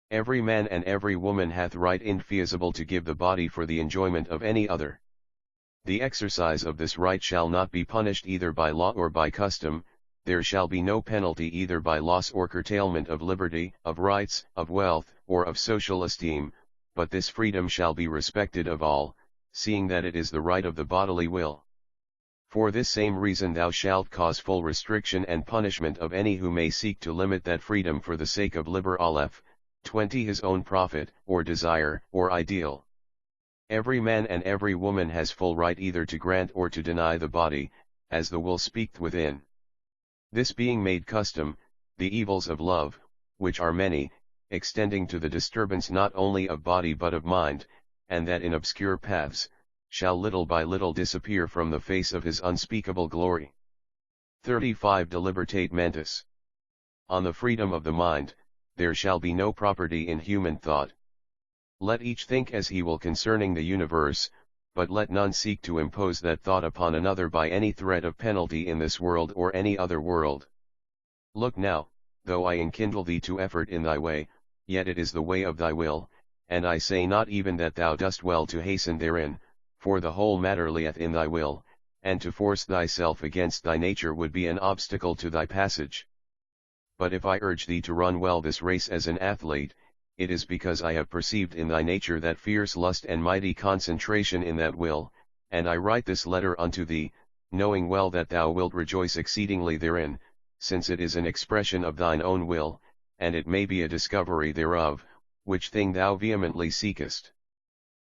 Every man and every woman hath right infeasible to give the body for the enjoyment of any other. The exercise of this right shall not be punished either by law or by custom, there shall be no penalty either by loss or curtailment of liberty, of rights, of wealth, or of social esteem, but this freedom shall be respected of all, seeing that it is the right of the bodily will. For this same reason thou shalt cause full restriction and punishment of any who may seek to limit that freedom for the sake of Liber Aleph, 20 his own profit, or desire, or ideal. Every man and every woman has full right either to grant or to deny the body, as the will speaketh within. This being made custom, the evils of love, which are many, extending to the disturbance not only of body but of mind, and that in obscure paths, shall little by little disappear from the face of his unspeakable glory. 35 De libertate mentis. On the freedom of the mind, there shall be no property in human thought. Let each think as he will concerning the universe, but let none seek to impose that thought upon another by any threat of penalty in this world or any other world. Look now, though I enkindle thee to effort in thy way, yet it is the way of thy will, and I say not even that thou dost well to hasten therein, for the whole matter lieth in thy will, and to force thyself against thy nature would be an obstacle to thy passage. But if I urge thee to run well this race as an athlete, it is because I have perceived in thy nature that fierce lust and mighty concentration in that will, and I write this letter unto thee, knowing well that thou wilt rejoice exceedingly therein, since it is an expression of thine own will, and it may be a discovery thereof, which thing thou vehemently seekest.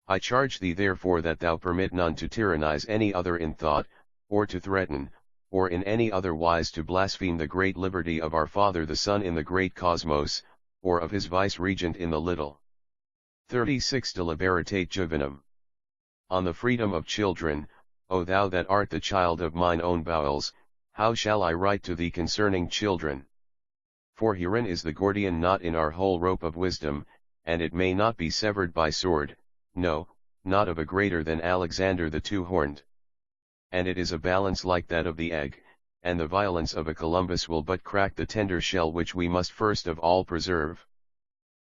I charge thee therefore that thou permit none to tyrannize any other in thought, or to threaten, or in any other wise to blaspheme the great liberty of our Father the Son in the great cosmos, or of his vice-regent in the little. 36 De libertate juvenum. On the freedom of children, O thou that art the child of mine own bowels, how shall I write to thee concerning children? For herein is the Gordian knot in our whole rope of wisdom, and it may not be severed by sword, no, not of a greater than Alexander the two-horned. And it is a balance like that of the egg, and the violence of a Columbus will but crack the tender shell which we must first of all preserve.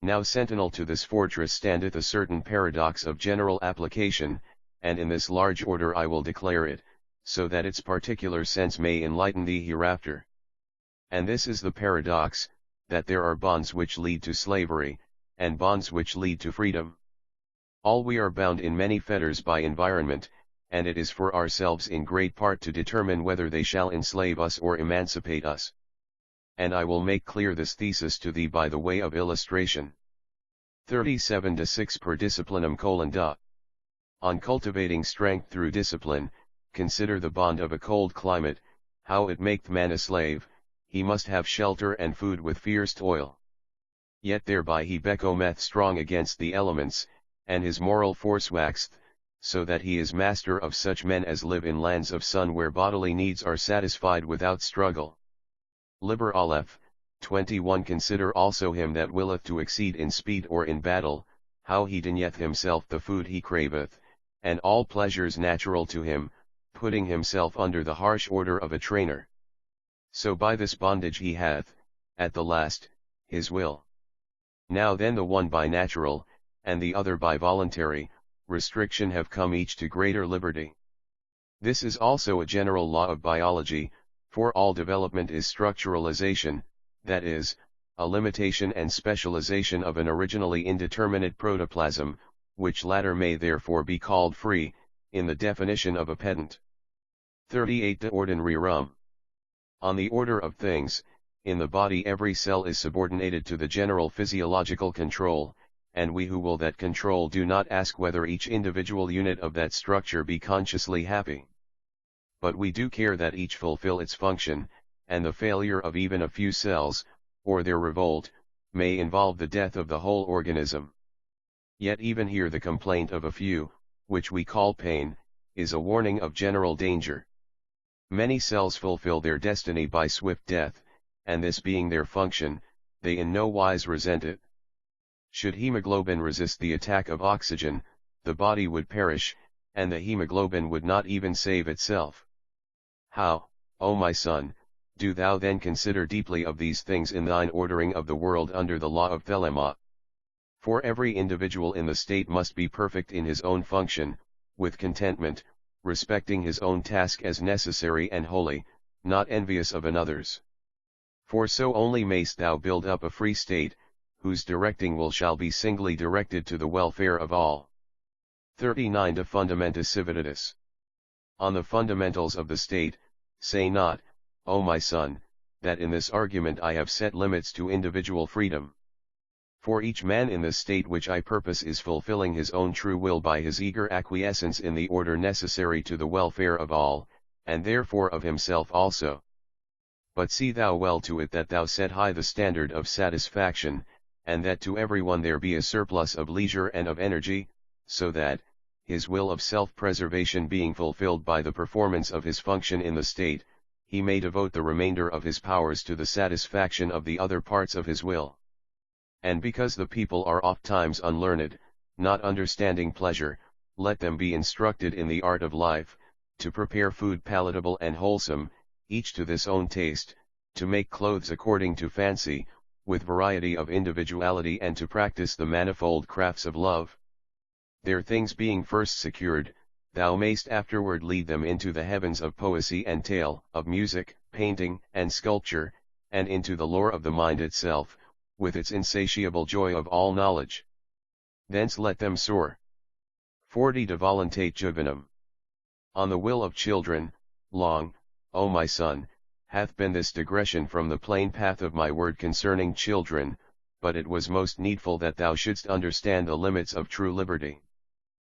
Now sentinel to this fortress standeth a certain paradox of general application, and in this large order I will declare it, so that its particular sense may enlighten thee hereafter. And this is the paradox, that there are bonds which lead to slavery, and bonds which lead to freedom. All we are bound in many fetters by environment, and it is for ourselves in great part to determine whether they shall enslave us or emancipate us. And I will make clear this thesis to thee by the way of illustration. 37 De 6 Per disciplinum da. On cultivating strength through discipline, consider the bond of a cold climate, how it maketh man a slave, he must have shelter and food with fierce toil. Yet thereby he becometh strong against the elements, and his moral force waxeth, so that he is master of such men as live in lands of sun where bodily needs are satisfied without struggle. Liber Aleph, 21 Consider also him that willeth to exceed in speed or in battle, how he denieth himself the food he craveth, and all pleasures natural to him, putting himself under the harsh order of a trainer. So by this bondage he hath, at the last, his will. Now then the one by natural, and the other by voluntary, restriction have come each to greater liberty. This is also a general law of biology, for all development is structuralization, that is, a limitation and specialization of an originally indeterminate protoplasm, which latter may therefore be called free, in the definition of a pedant. 38 De ordine rerum. On the order of things, in the body every cell is subordinated to the general physiological control, and we who will that control do not ask whether each individual unit of that structure be consciously happy. But we do care that each fulfill its function, and the failure of even a few cells, or their revolt, may involve the death of the whole organism. Yet even here the complaint of a few, which we call pain, is a warning of general danger. Many cells fulfill their destiny by swift death, and this being their function, they in no wise resent it. Should hemoglobin resist the attack of oxygen, the body would perish, and the hemoglobin would not even save itself. How, O my son, do thou then consider deeply of these things in thine ordering of the world under the law of Thelema. For every individual in the state must be perfect in his own function, with contentment, respecting his own task as necessary and holy, not envious of another's. For so only mayst thou build up a free state, whose directing will shall be singly directed to the welfare of all. 39 De Fundamenta Civitatis. On the fundamentals of the state, say not, O my son, that in this argument I have set limits to individual freedom. For each man in the state which I purpose is fulfilling his own true will by his eager acquiescence in the order necessary to the welfare of all, and therefore of himself also. But see thou well to it that thou set high the standard of satisfaction, and that to everyone there be a surplus of leisure and of energy, so that, his will of self-preservation being fulfilled by the performance of his function in the state, he may devote the remainder of his powers to the satisfaction of the other parts of his will. And because the people are ofttimes unlearned, not understanding pleasure, let them be instructed in the art of life, to prepare food palatable and wholesome, each to this own taste, to make clothes according to fancy, with variety of individuality, and to practice the manifold crafts of love. Their things being first secured, thou mayst afterward lead them into the heavens of poesy and tale, of music, painting, and sculpture, and into the lore of the mind itself, with its insatiable joy of all knowledge. Thence let them soar. 40 De voluntate juvenum. On the will of children, long, O my son, hath been this digression from the plain path of my word concerning children, but it was most needful that thou shouldst understand the limits of true liberty.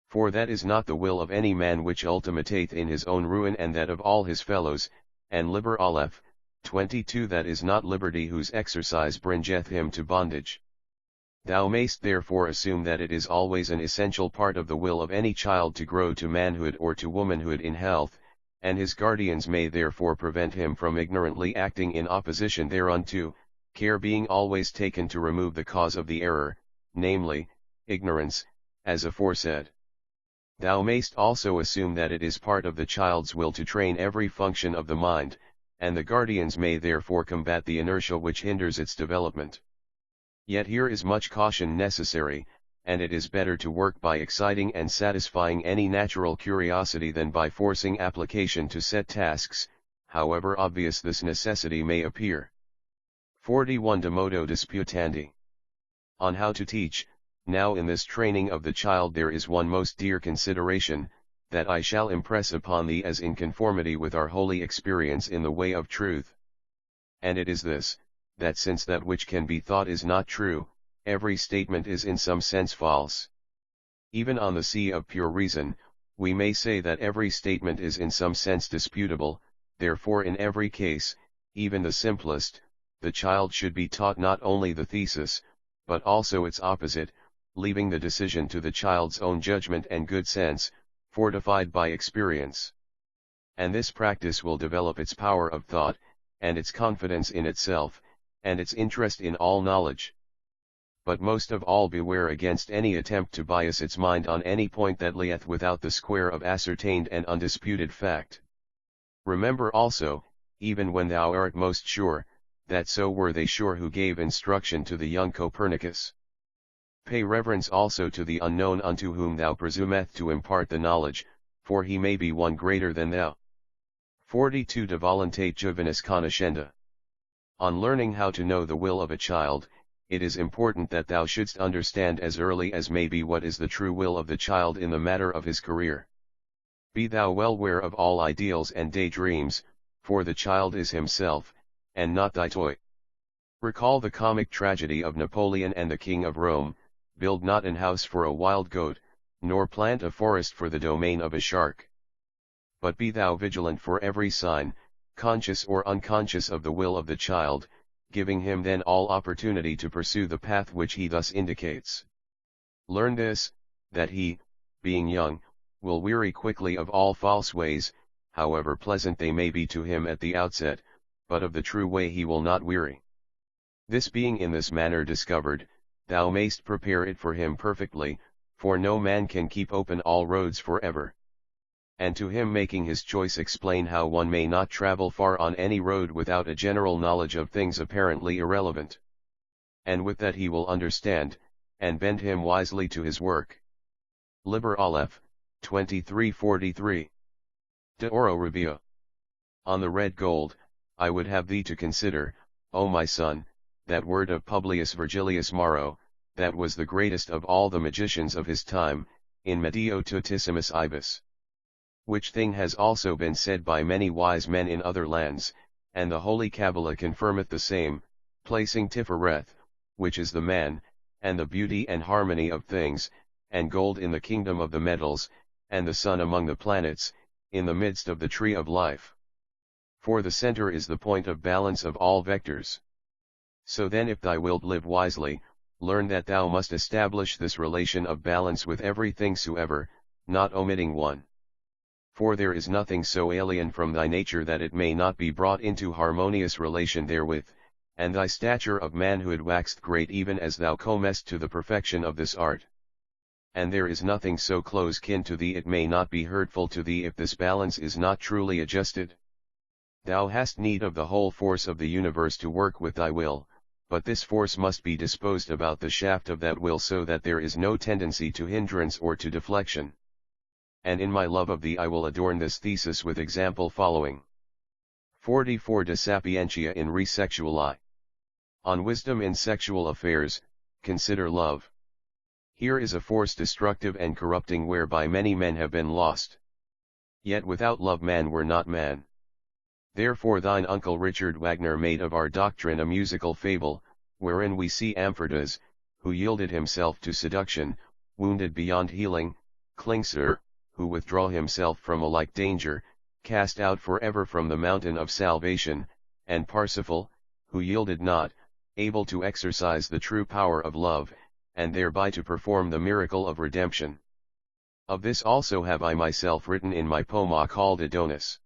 For that is not the will of any man which ultimateth in his own ruin and that of all his fellows, and Liber Aleph, 22 that is not liberty whose exercise bringeth him to bondage. Thou mayst therefore assume that it is always an essential part of the will of any child to grow to manhood or to womanhood in health, and his guardians may therefore prevent him from ignorantly acting in opposition thereunto, care being always taken to remove the cause of the error, namely, ignorance, as aforesaid. Thou mayst also assume that it is part of the child's will to train every function of the mind, and the guardians may therefore combat the inertia which hinders its development. Yet here is much caution necessary, and it is better to work by exciting and satisfying any natural curiosity than by forcing application to set tasks, however obvious this necessity may appear. 41 De modo disputandi. On how to teach. Now in this training of the child there is one most dear consideration, that I shall impress upon thee as in conformity with our holy experience in the way of truth. And it is this, that since that which can be thought is not true, every statement is in some sense false. Even on the sea of pure reason, we may say that every statement is in some sense disputable, therefore in every case, even the simplest, the child should be taught not only the thesis, but also its opposite, leaving the decision to the child's own judgment and good sense, fortified by experience. And this practice will develop its power of thought, and its confidence in itself, and its interest in all knowledge. But most of all beware against any attempt to bias its mind on any point that lieth without the square of ascertained and undisputed fact. Remember also, even when thou art most sure, that so were they sure who gave instruction to the young Copernicus. Pay reverence also to the unknown unto whom thou presumeth to impart the knowledge, for he may be one greater than thou. 42 De voluntate juvenis conoscenda. On learning how to know the will of a child, it is important that thou shouldst understand as early as may be what is the true will of the child in the matter of his career. Be thou well ware of all ideals and daydreams, for the child is himself, and not thy toy. Recall the comic tragedy of Napoleon and the King of Rome. Build not an house for a wild goat, nor plant a forest for the domain of a shark. But be thou vigilant for every sign, conscious or unconscious of the will of the child, giving him then all opportunity to pursue the path which he thus indicates. Learn this, that he, being young, will weary quickly of all false ways, however pleasant they may be to him at the outset, but of the true way he will not weary. This being in this manner discovered, thou mayst prepare it for him perfectly, for no man can keep open all roads forever. And to him making his choice explain how one may not travel far on any road without a general knowledge of things apparently irrelevant. And with that he will understand, and bend him wisely to his work. Liber Aleph, 2343. De oro rubio. On the red gold, I would have thee to consider, O my son, that word of Publius Virgilius Maro, that was the greatest of all the magicians of his time, in medio tutissimus ibis. Which thing has also been said by many wise men in other lands, and the holy Kabbalah confirmeth the same, placing Tifereth, which is the man, and the beauty and harmony of things, and gold in the kingdom of the metals, and the sun among the planets, in the midst of the tree of life. For the center is the point of balance of all vectors. So then if thou wilt live wisely, learn that thou must establish this relation of balance with everything soever, not omitting one. For there is nothing so alien from thy nature that it may not be brought into harmonious relation therewith, and thy stature of manhood waxed great even as thou comest to the perfection of this art. And there is nothing so close kin to thee it may not be hurtful to thee if this balance is not truly adjusted. Thou hast need of the whole force of the universe to work with thy will, but this force must be disposed about the shaft of that will so that there is no tendency to hindrance or to deflection. And in my love of thee I will adorn this thesis with example following. 44 De Sapientia in Re Sexuali. On wisdom in sexual affairs, consider love. Here is a force destructive and corrupting whereby many men have been lost. Yet without love man were not man. Therefore thine uncle Richard Wagner made of our doctrine a musical fable, wherein we see Amphirdas, who yielded himself to seduction, wounded beyond healing, Klingsor, who withdraw himself from a like danger, cast out forever from the mountain of salvation, and Parsifal, who yielded not, able to exercise the true power of love, and thereby to perform the miracle of redemption. Of this also have I myself written in my poem called Adonis.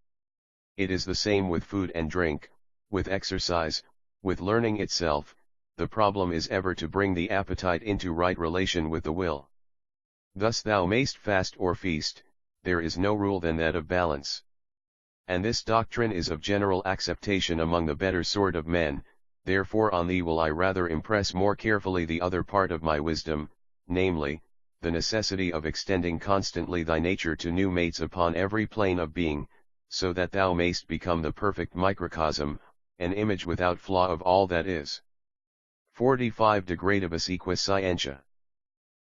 It is the same with food and drink, with exercise, with learning itself. The problem is ever to bring the appetite into right relation with the will. Thus thou mayst fast or feast, there is no rule than that of balance. And this doctrine is of general acceptation among the better sort of men, therefore on thee will I rather impress more carefully the other part of my wisdom, namely, the necessity of extending constantly thy nature to new mates upon every plane of being, so that thou mayst become the perfect microcosm, an image without flaw of all that is. 45 De Gradibus Equus Scientia.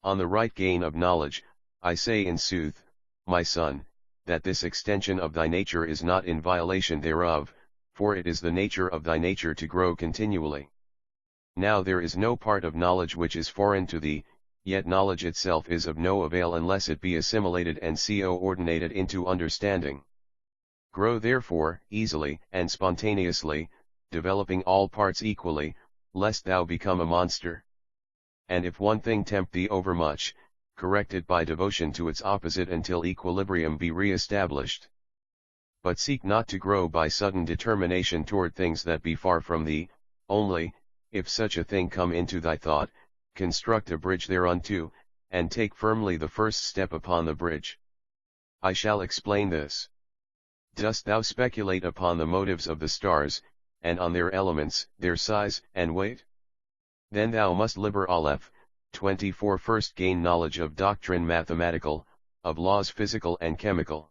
On the right gain of knowledge, I say in sooth, my son, that this extension of thy nature is not in violation thereof, for it is the nature of thy nature to grow continually. Now there is no part of knowledge which is foreign to thee, yet knowledge itself is of no avail unless it be assimilated and co-ordinated into understanding. Grow therefore, easily and spontaneously, developing all parts equally, lest thou become a monster. And if one thing tempt thee overmuch, correct it by devotion to its opposite until equilibrium be re-established. But seek not to grow by sudden determination toward things that be far from thee, only, if such a thing come into thy thought, construct a bridge thereunto, and take firmly the first step upon the bridge. I shall explain this. Dost thou speculate upon the motives of the stars, and on their elements, their size and weight? Then thou must Liber Aleph, 24 first gain knowledge of doctrine mathematical, of laws physical and chemical.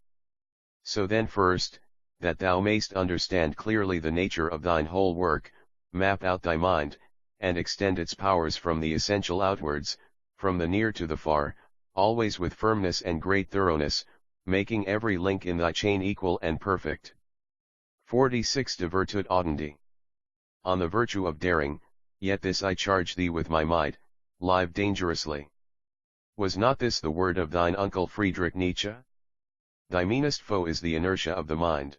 So then first, that thou mayst understand clearly the nature of thine whole work, map out thy mind, and extend its powers from the essential outwards, from the near to the far, always with firmness and great thoroughness, making every link in thy chain equal and perfect. 46 De Virtute Audendi. On the virtue of daring, yet this I charge thee with my might, live dangerously. Was not this the word of thine uncle Friedrich Nietzsche? Thy meanest foe is the inertia of the mind.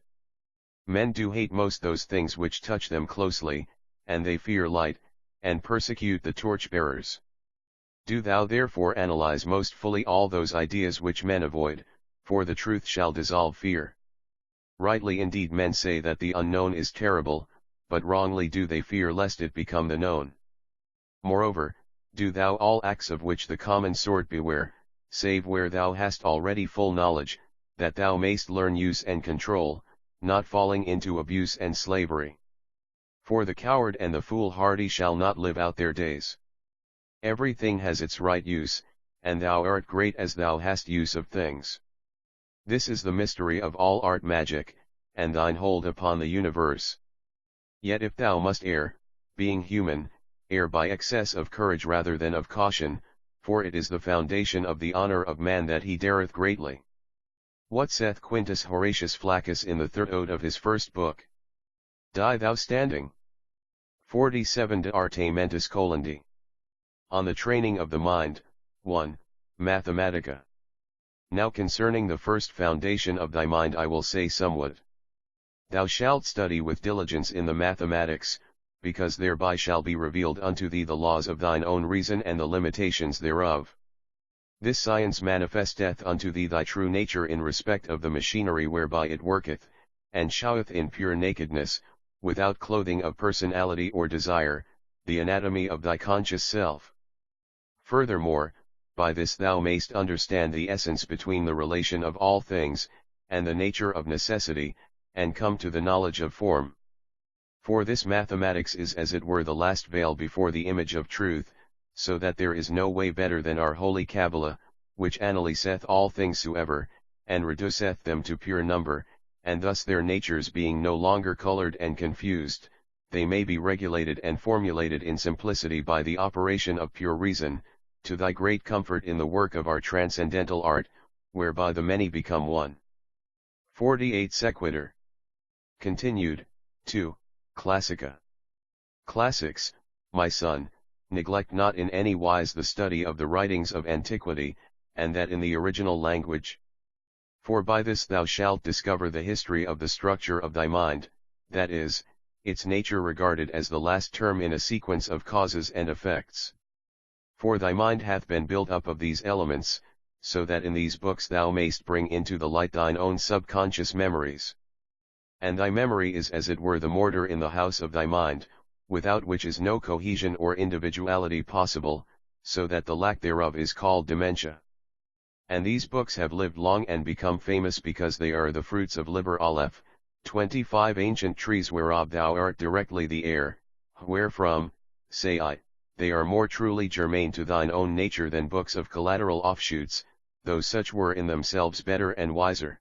Men do hate most those things which touch them closely, and they fear light, and persecute the torch-bearers. Do thou therefore analyze most fully all those ideas which men avoid, for the truth shall dissolve fear. Rightly indeed men say that the unknown is terrible, but wrongly do they fear lest it become the known. Moreover, do thou all acts of which the common sort beware, save where thou hast already full knowledge, that thou mayst learn use and control, not falling into abuse and slavery. For the coward and the foolhardy shall not live out their days. Everything has its right use, and thou art great as thou hast use of things. This is the mystery of all art magic, and thine hold upon the universe. Yet if thou must err, being human, err by excess of courage rather than of caution, for it is the foundation of the honor of man that he dareth greatly. What saith Quintus Horatius Flaccus in the third ode of his first book? Die thou standing. 47 De Arte Mentis Colendi. On the training of the mind, 1. Mathematica. Now concerning the first foundation of thy mind I will say somewhat. Thou shalt study with diligence in the mathematics, because thereby shall be revealed unto thee the laws of thine own reason and the limitations thereof. This science manifesteth unto thee thy true nature in respect of the machinery whereby it worketh, and showeth in pure nakedness, without clothing of personality or desire, the anatomy of thy conscious self. Furthermore, by this thou mayst understand the essence between the relation of all things, and the nature of necessity, and come to the knowledge of form. For this mathematics is as it were the last veil before the image of truth, so that there is no way better than our holy Kabbalah, which analyseth all things soever, and reduceth them to pure number, and thus their natures being no longer colored and confused, they may be regulated and formulated in simplicity by the operation of pure reason, to thy great comfort in the work of our transcendental art, whereby the many become one. 48 Sequitur. Continued, 2. Classica. Classics, my son, neglect not in any wise the study of the writings of antiquity, and that in the original language. For by this thou shalt discover the history of the structure of thy mind, that is, its nature regarded as the last term in a sequence of causes and effects. For thy mind hath been built up of these elements, so that in these books thou mayst bring into the light thine own subconscious memories. And thy memory is as it were the mortar in the house of thy mind, without which is no cohesion or individuality possible, so that the lack thereof is called dementia. And these books have lived long and become famous because they are the fruits of Liber Aleph, 25 ancient trees whereof thou art directly the heir, wherefrom, say I, they are more truly germane to thine own nature than books of collateral offshoots, though such were in themselves better and wiser.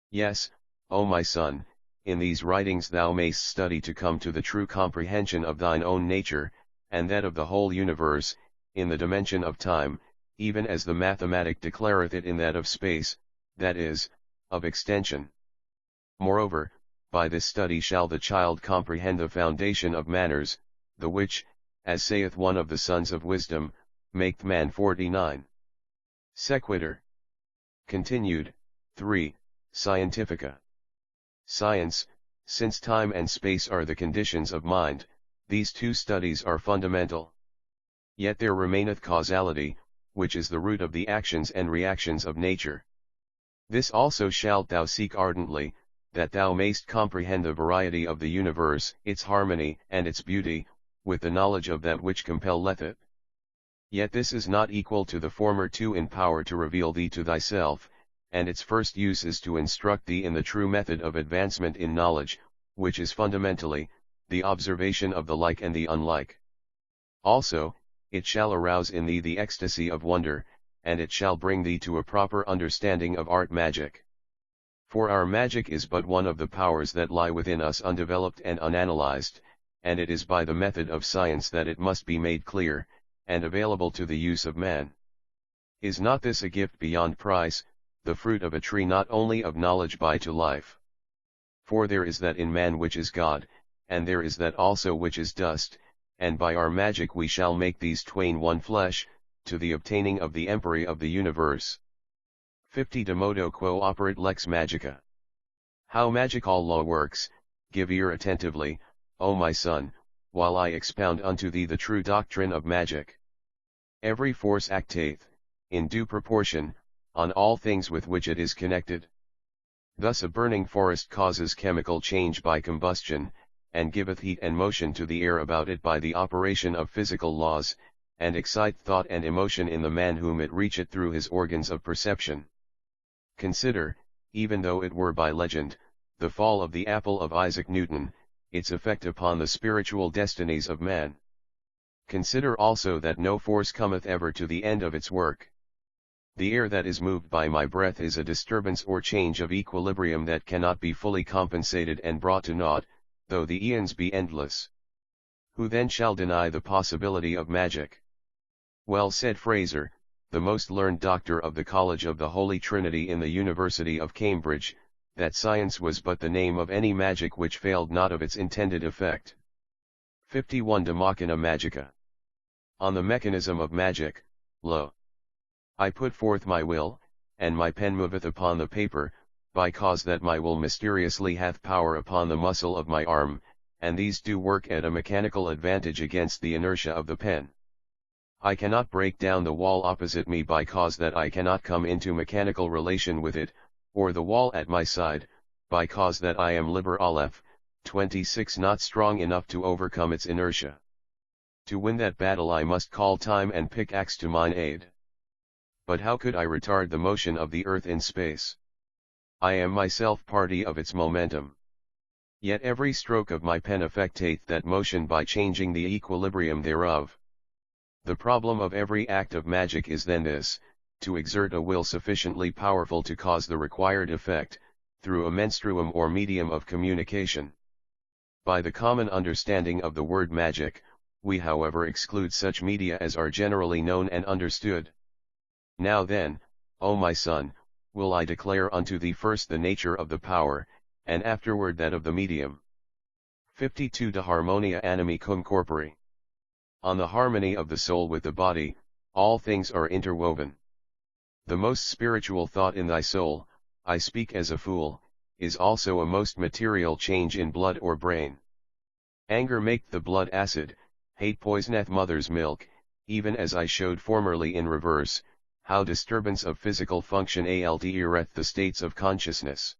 Yes, O my son, in these writings thou mayst study to come to the true comprehension of thine own nature, and that of the whole universe, in the dimension of time, even as the mathematic declareth it in that of space, that is, of extension. Moreover, by this study shall the child comprehend the foundation of manners, the which, as saith one of the sons of wisdom, maketh man. 49. Sequitur. Continued, 3. Scientifica. Science, since time and space are the conditions of mind, these two studies are fundamental. Yet there remaineth causality, which is the root of the actions and reactions of nature. This also shalt thou seek ardently, that thou mayst comprehend the variety of the universe, its harmony and its beauty, with the knowledge of that which compelleth it. Yet this is not equal to the former two in power to reveal thee to thyself, and its first use is to instruct thee in the true method of advancement in knowledge, which is fundamentally, the observation of the like and the unlike. Also, it shall arouse in thee the ecstasy of wonder, and it shall bring thee to a proper understanding of art magic. For our magic is but one of the powers that lie within us undeveloped and unanalyzed, and it is by the method of science that it must be made clear, and available to the use of man. Is not this a gift beyond price, the fruit of a tree not only of knowledge by to life? For there is that in man which is God, and there is that also which is dust, and by our magic we shall make these twain one flesh, to the obtaining of the empery of the universe. 50 De modo quo operat lex magica. How magical law works, give ear attentively, O my son, while I expound unto thee the true doctrine of magic. Every force acteth, in due proportion, on all things with which it is connected. Thus a burning forest causes chemical change by combustion, and giveth heat and motion to the air about it by the operation of physical laws, and excite thought and emotion in the man whom it reacheth through his organs of perception. Consider, even though it were by legend, the fall of the apple of Isaac Newton, its effect upon the spiritual destinies of man. Consider also that no force cometh ever to the end of its work. The air that is moved by my breath is a disturbance or change of equilibrium that cannot be fully compensated and brought to naught, though the eons be endless. Who then shall deny the possibility of magic? Well said Fraser, the most learned doctor of the College of the Holy Trinity in the University of Cambridge, that science was but the name of any magic which failed not of its intended effect. 51 De Machina Magica. On the mechanism of magic, lo. I put forth my will, and my pen moveth upon the paper, by cause that my will mysteriously hath power upon the muscle of my arm, and these do work at a mechanical advantage against the inertia of the pen. I cannot break down the wall opposite me by cause that I cannot come into mechanical relation with it, or the wall at my side, by cause that I am Liber Aleph, 26 not strong enough to overcome its inertia. To win that battle I must call time and pickaxe to mine aid. But how could I retard the motion of the earth in space? I am myself party of its momentum. Yet every stroke of my pen effecteth that motion by changing the equilibrium thereof. The problem of every act of magic is then this, to exert a will sufficiently powerful to cause the required effect, through a menstruum or medium of communication. By the common understanding of the word magic, we however exclude such media as are generally known and understood. Now then, O my son, will I declare unto thee first the nature of the power, and afterward that of the medium. 52 De harmonia animi cum corpore. On the harmony of the soul with the body, all things are interwoven. The most spiritual thought in thy soul, I speak as a fool, is also a most material change in blood or brain. Anger maketh the blood acid, hate poisoneth mother's milk, even as I showed formerly in reverse, how disturbance of physical function altereth the states of consciousness.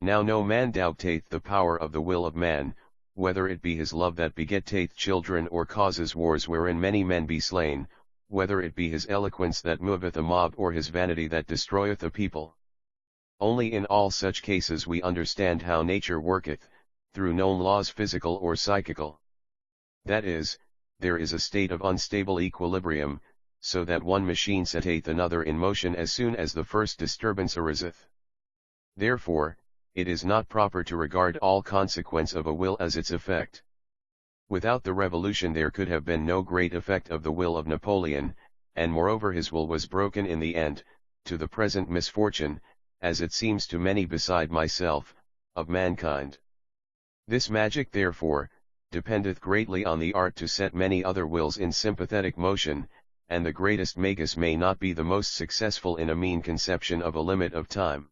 Now no man doubteth the power of the will of man, whether it be his love that begetteth children or causes wars wherein many men be slain, whether it be his eloquence that moveth a mob or his vanity that destroyeth a people. Only in all such cases we understand how nature worketh, through known laws physical or psychical. That is, there is a state of unstable equilibrium, so that one machine setteth another in motion as soon as the first disturbance ariseth. Therefore, it is not proper to regard all consequence of a will as its effect. Without the revolution there could have been no great effect of the will of Napoleon, and moreover his will was broken in the end, to the present misfortune, as it seems to many beside myself, of mankind. This magic therefore, dependeth greatly on the art to set many other wills in sympathetic motion, and the greatest magus may not be the most successful in a mean conception of a limit of time.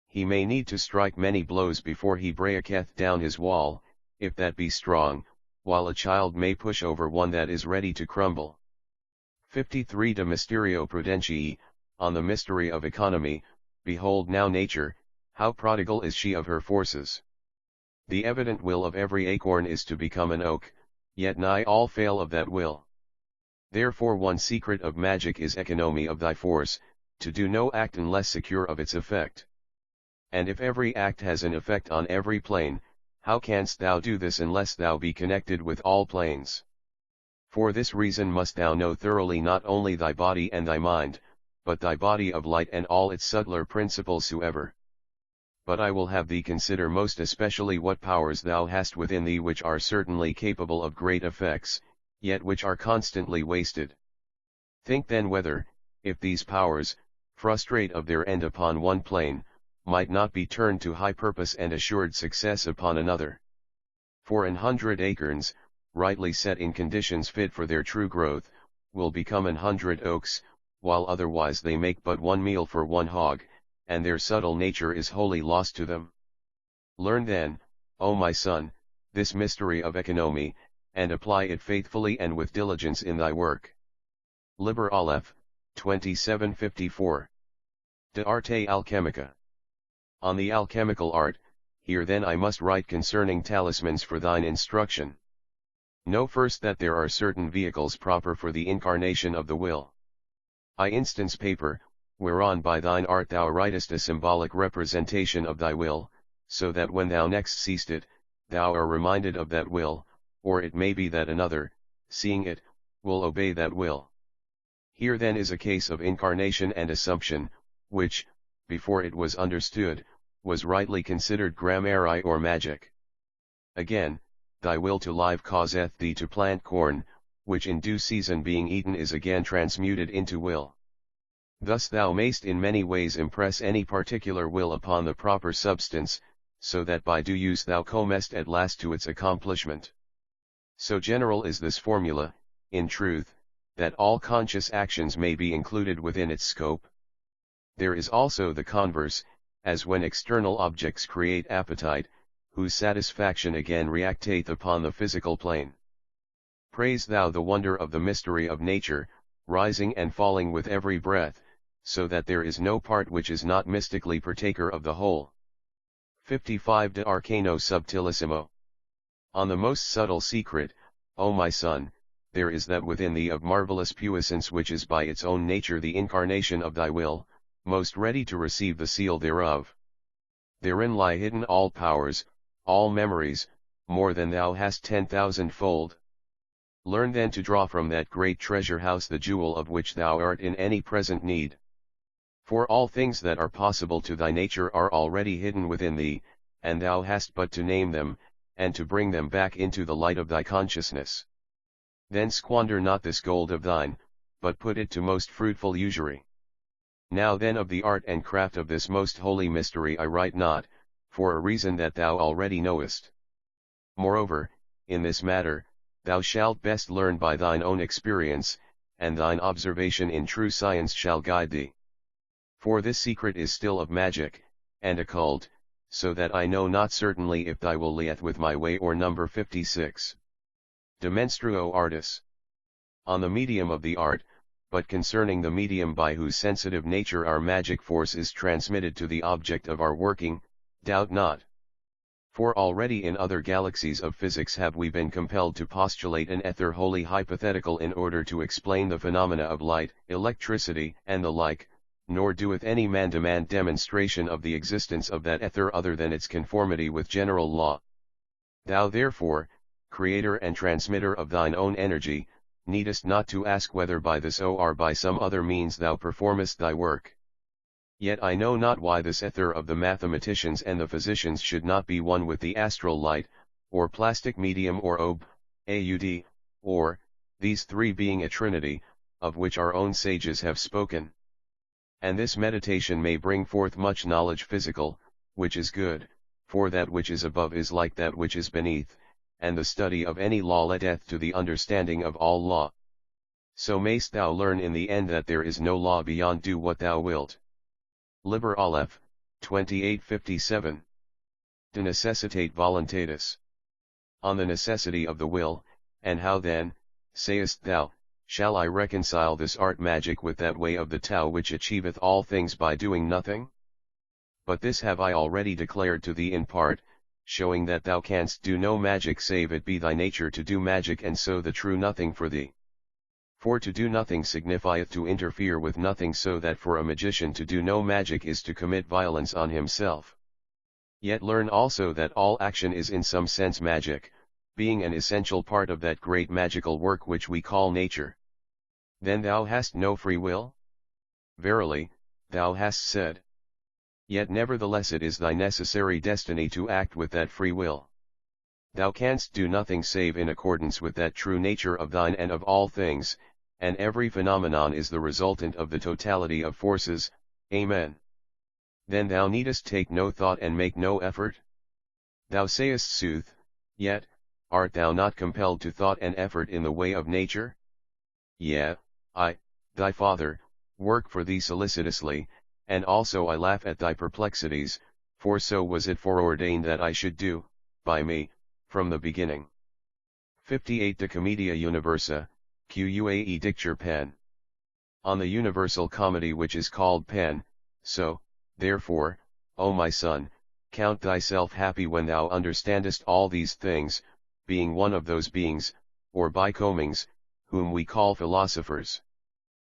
He may need to strike many blows before he breaketh down his wall, if that be strong, while a child may push over one that is ready to crumble. 53 De Mysterio Prudentii, on the mystery of economy. Behold now nature, how prodigal is she of her forces. The evident will of every acorn is to become an oak, yet nigh all fail of that will. Therefore one secret of magic is economy of thy force, to do no act unless secure of its effect. And if every act has an effect on every plane, how canst thou do this unless thou be connected with all planes? For this reason must thou know thoroughly not only thy body and thy mind, but thy body of light and all its subtler principles soever. But I will have thee consider most especially what powers thou hast within thee which are certainly capable of great effects, yet which are constantly wasted. Think then whether, if these powers, frustrate of their end upon one plane, might not be turned to high purpose and assured success upon another. For 100 acorns, rightly set in conditions fit for their true growth, will become 100 oaks, while otherwise they make but one meal for one hog, and their subtle nature is wholly lost to them. Learn then, O my son, this mystery of economy, and apply it faithfully and with diligence in thy work. Liber Aleph, 2754. De Arte Alchemica. On the alchemical art, here then I must write concerning talismans for thine instruction. Know first that there are certain vehicles proper for the incarnation of the will. I instance paper, whereon by thine art thou writest a symbolic representation of thy will, so that when thou next seest it, thou are reminded of that will, or it may be that another, seeing it, will obey that will. Here then is a case of incarnation and assumption, which, before it was understood, was rightly considered grammari or magic. Again, thy will to live causeth thee to plant corn, which in due season being eaten is again transmuted into will. Thus thou mayst in many ways impress any particular will upon the proper substance, so that by due use thou comest at last to its accomplishment. So general is this formula, in truth, that all conscious actions may be included within its scope. There is also the converse, as when external objects create appetite, whose satisfaction again reacteth upon the physical plane. Praise thou the wonder of the mystery of nature, rising and falling with every breath, so that there is no part which is not mystically partaker of the whole. 55 De Arcano Subtilissimo. On the most subtle secret, O my son, there is that within thee of marvelous puissance which is by its own nature the incarnation of thy will, most ready to receive the seal thereof. Therein lie hidden all powers, all memories, more than thou hast 10,000-fold. Learn then to draw from that great treasure house the jewel of which thou art in any present need. For all things that are possible to thy nature are already hidden within thee, and thou hast but to name them, and to bring them back into the light of thy consciousness. Then squander not this gold of thine, but put it to most fruitful usury. Now then of the art and craft of this most holy mystery I write not, for a reason that thou already knowest. Moreover, in this matter, thou shalt best learn by thine own experience, and thine observation in true science shall guide thee. For this secret is still of magic, and occult, so that I know not certainly if thy will lieth with my way or number 56. De Menstruo Artis. On the medium of the art, but concerning the medium by whose sensitive nature our magic force is transmitted to the object of our working, doubt not. For already in other galaxies of physics have we been compelled to postulate an ether wholly hypothetical in order to explain the phenomena of light, electricity, and the like, nor doeth any man demand demonstration of the existence of that ether other than its conformity with general law. Thou therefore, creator and transmitter of thine own energy, needest not to ask whether by this or by some other means thou performest thy work. Yet I know not why this ether of the mathematicians and the physicians should not be one with the astral light, or plastic medium or aud, or, these three being a trinity, of which our own sages have spoken. And this meditation may bring forth much knowledge physical, which is good, for that which is above is like that which is beneath, and the study of any law leadeth to the understanding of all law. So mayst thou learn in the end that there is no law beyond do what thou wilt. Liber Aleph, 2857. De necessitate voluntatis. On the necessity of the will, and how then, sayest thou, shall I reconcile this art magic with that way of the Tao which achieveth all things by doing nothing? But this have I already declared to thee in part, showing that thou canst do no magic save it be thy nature to do magic and so the true nothing for thee. For to do nothing signifieth to interfere with nothing, so that for a magician to do no magic is to commit violence on himself. Yet learn also that all action is in some sense magic, being an essential part of that great magical work which we call nature. Then thou hast no free will? Verily, thou hast said. Yet nevertheless it is thy necessary destiny to act with that free will. Thou canst do nothing save in accordance with that true nature of thine and of all things, and every phenomenon is the resultant of the totality of forces. Amen. Then thou needest take no thought and make no effort? Thou sayest sooth, yet, art thou not compelled to thought and effort in the way of nature? Yea, I, thy father, work for thee solicitously, and also I laugh at thy perplexities, for so was it foreordained that I should do, by me, from the beginning. 58 De Commedia Universa, Qae Dicture Pen. On the universal comedy which is called pen, so, therefore, O my son, count thyself happy when thou understandest all these things, being one of those beings, or bicomings, whom we call philosophers.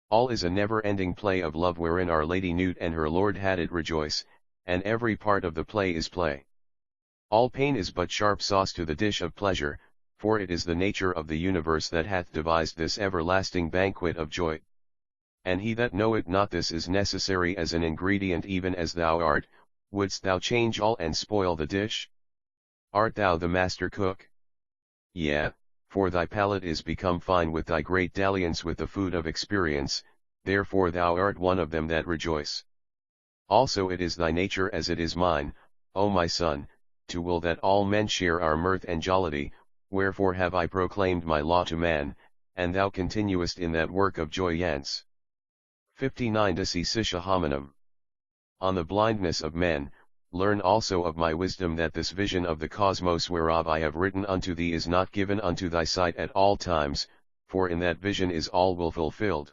All is a never-ending play of love wherein Our Lady Nut and her Lord had it rejoice, and every part of the play is play. All pain is but sharp sauce to the dish of pleasure, for it is the nature of the universe that hath devised this everlasting banquet of joy. And he that knoweth not this is necessary as an ingredient even as thou art. Wouldst thou change all and spoil the dish? Art thou the master cook? Yea, for thy palate is become fine with thy great dalliance with the food of experience, therefore thou art one of them that rejoice. Also it is thy nature as it is mine, O my son, to will that all men share our mirth and jollity, wherefore have I proclaimed my law to man, and thou continuest in that work of joyance. 59 De Caecistia Hominum. On the blindness of men, learn also of my wisdom that this vision of the cosmos whereof I have written unto thee is not given unto thy sight at all times, for in that vision is all will fulfilled.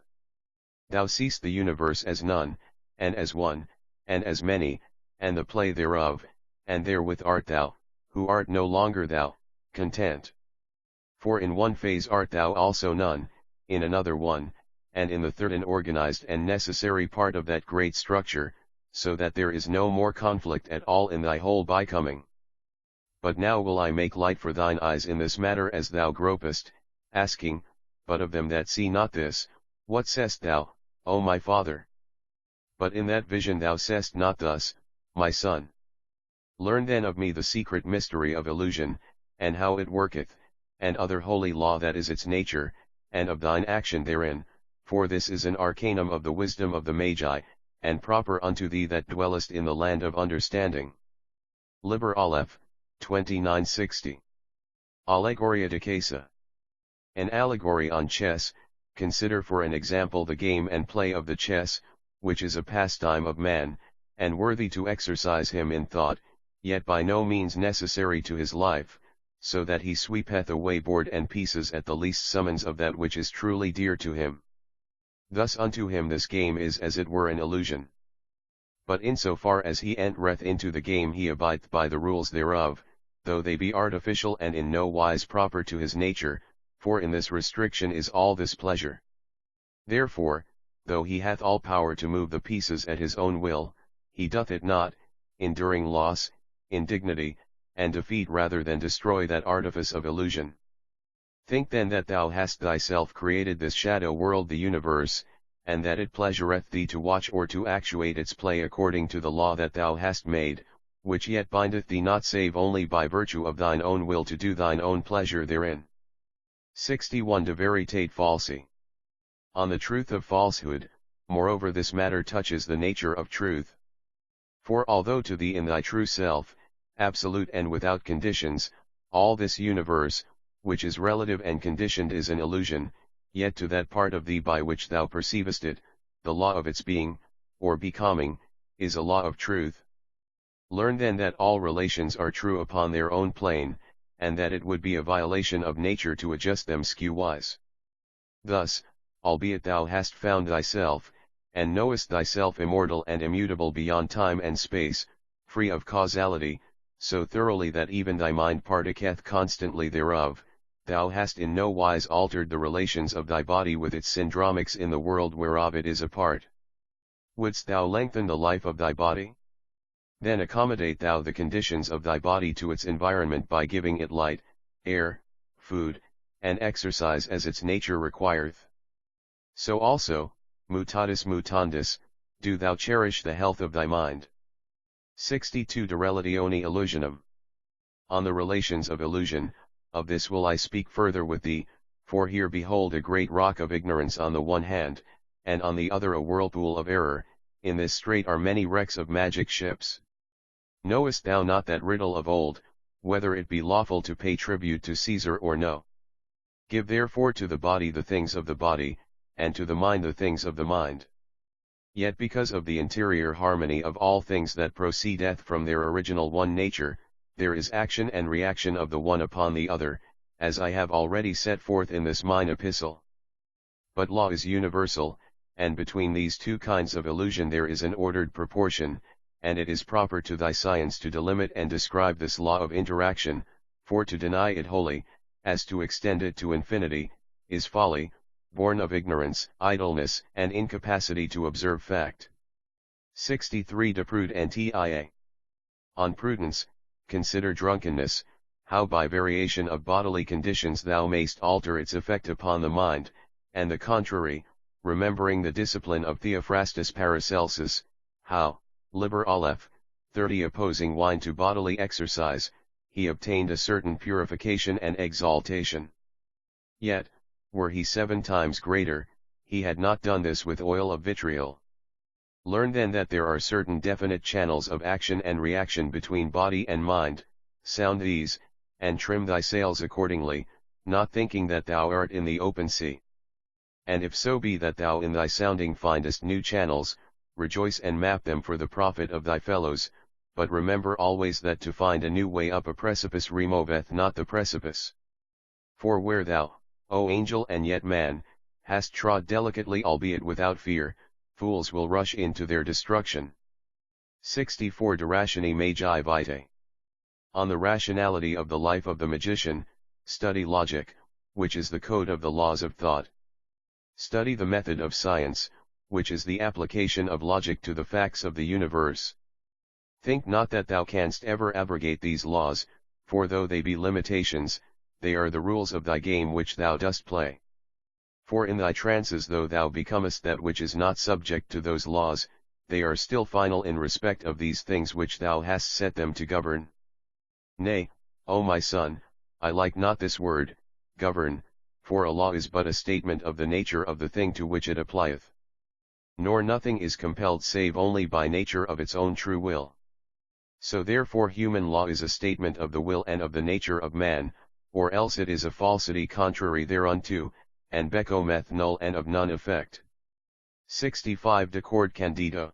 Thou seest the universe as none, and as one, and as many, and the play thereof, and therewith art thou, who art no longer thou, content. For in one phase art thou also none, in another one, and in the third an organized and necessary part of that great structure, so that there is no more conflict at all in thy whole becoming. But now will I make light for thine eyes in this matter as thou gropest, asking, but of them that see not this, what sayest thou, O my Father? But in that vision thou sayest not thus, my Son. Learn then of me the secret mystery of illusion, and how it worketh, and other holy law that is its nature, and of thine action therein, for this is an arcanum of the wisdom of the Magi, and proper unto thee that dwellest in the land of understanding. Liber Aleph, 2960. Allegoria de Casa. An allegory on chess. Consider for an example the game and play of the chess, which is a pastime of man, and worthy to exercise him in thought, yet by no means necessary to his life, so that he sweepeth away board and pieces at the least summons of that which is truly dear to him. Thus unto him this game is as it were an illusion. But in so far as he entereth into the game he abideth by the rules thereof, though they be artificial and in no wise proper to his nature, for in this restriction is all this pleasure. Therefore, though he hath all power to move the pieces at his own will, he doth it not, enduring loss, indignity, and defeat rather than destroy that artifice of illusion. Think then that thou hast thyself created this shadow world the universe, and that it pleasureth thee to watch or to actuate its play according to the law that thou hast made, which yet bindeth thee not save only by virtue of thine own will to do thine own pleasure therein. 61 De veritate falsi. On the truth of falsehood, moreover this matter touches the nature of truth. For although to thee in thy true self, absolute and without conditions, all this universe, which is relative and conditioned is an illusion, yet to that part of thee by which thou perceivest it, the law of its being, or becoming, is a law of truth. Learn then that all relations are true upon their own plane, and that it would be a violation of nature to adjust them skew-wise. Thus, albeit thou hast found thyself, and knowest thyself immortal and immutable beyond time and space, free of causality, so thoroughly that even thy mind partaketh constantly thereof, thou hast in no wise altered the relations of thy body with its syndromics in the world whereof it is a part. Wouldst thou lengthen the life of thy body? Then accommodate thou the conditions of thy body to its environment by giving it light, air, food, and exercise as its nature requireth. So also, mutatis mutandis, do thou cherish the health of thy mind. 62 De relatione illusionum. On the relations of illusion, of this will I speak further with thee, for here behold a great rock of ignorance on the one hand, and on the other a whirlpool of error, in this strait are many wrecks of magic ships. Knowest thou not that riddle of old, whether it be lawful to pay tribute to Caesar or no? Give therefore to the body the things of the body, and to the mind the things of the mind. Yet because of the interior harmony of all things that proceedeth from their original one nature, there is action and reaction of the one upon the other, as I have already set forth in this mine epistle. But law is universal, and between these two kinds of illusion there is an ordered proportion, and it is proper to thy science to delimit and describe this law of interaction, for to deny it wholly, as to extend it to infinity, is folly, born of ignorance, idleness, and incapacity to observe fact. 63 De prudentia. On prudence, consider drunkenness, how by variation of bodily conditions thou mayst alter its effect upon the mind, and the contrary, remembering the discipline of Theophrastus Paracelsus, how, Liber Aleph, 30 opposing wine to bodily exercise, he obtained a certain purification and exaltation. Yet, were he 7 times greater, he had not done this with oil of vitriol. Learn then that there are certain definite channels of action and reaction between body and mind, sound these, and trim thy sails accordingly, not thinking that thou art in the open sea. And if so be that thou in thy sounding findest new channels, rejoice and map them for the profit of thy fellows, but remember always that to find a new way up a precipice removeth not the precipice. For where thou, O angel and yet man, hast trod delicately albeit without fear, fools will rush into their destruction. 64 De Ratione Magii Vitae. On the rationality of the life of the magician, study logic, which is the code of the laws of thought. Study the method of science, which is the application of logic to the facts of the universe. Think not that thou canst ever abrogate these laws, for though they be limitations, they are the rules of thy game which thou dost play. For in thy trances though thou becomest that which is not subject to those laws, they are still final in respect of these things which thou hast set them to govern. Nay, O my son, I like not this word, govern, for a law is but a statement of the nature of the thing to which it applieth. Nor nothing is compelled save only by nature of its own true will. So therefore human law is a statement of the will and of the nature of man, or else it is a falsity contrary thereunto, and becometh null and of none effect. 65 De Corde Candida.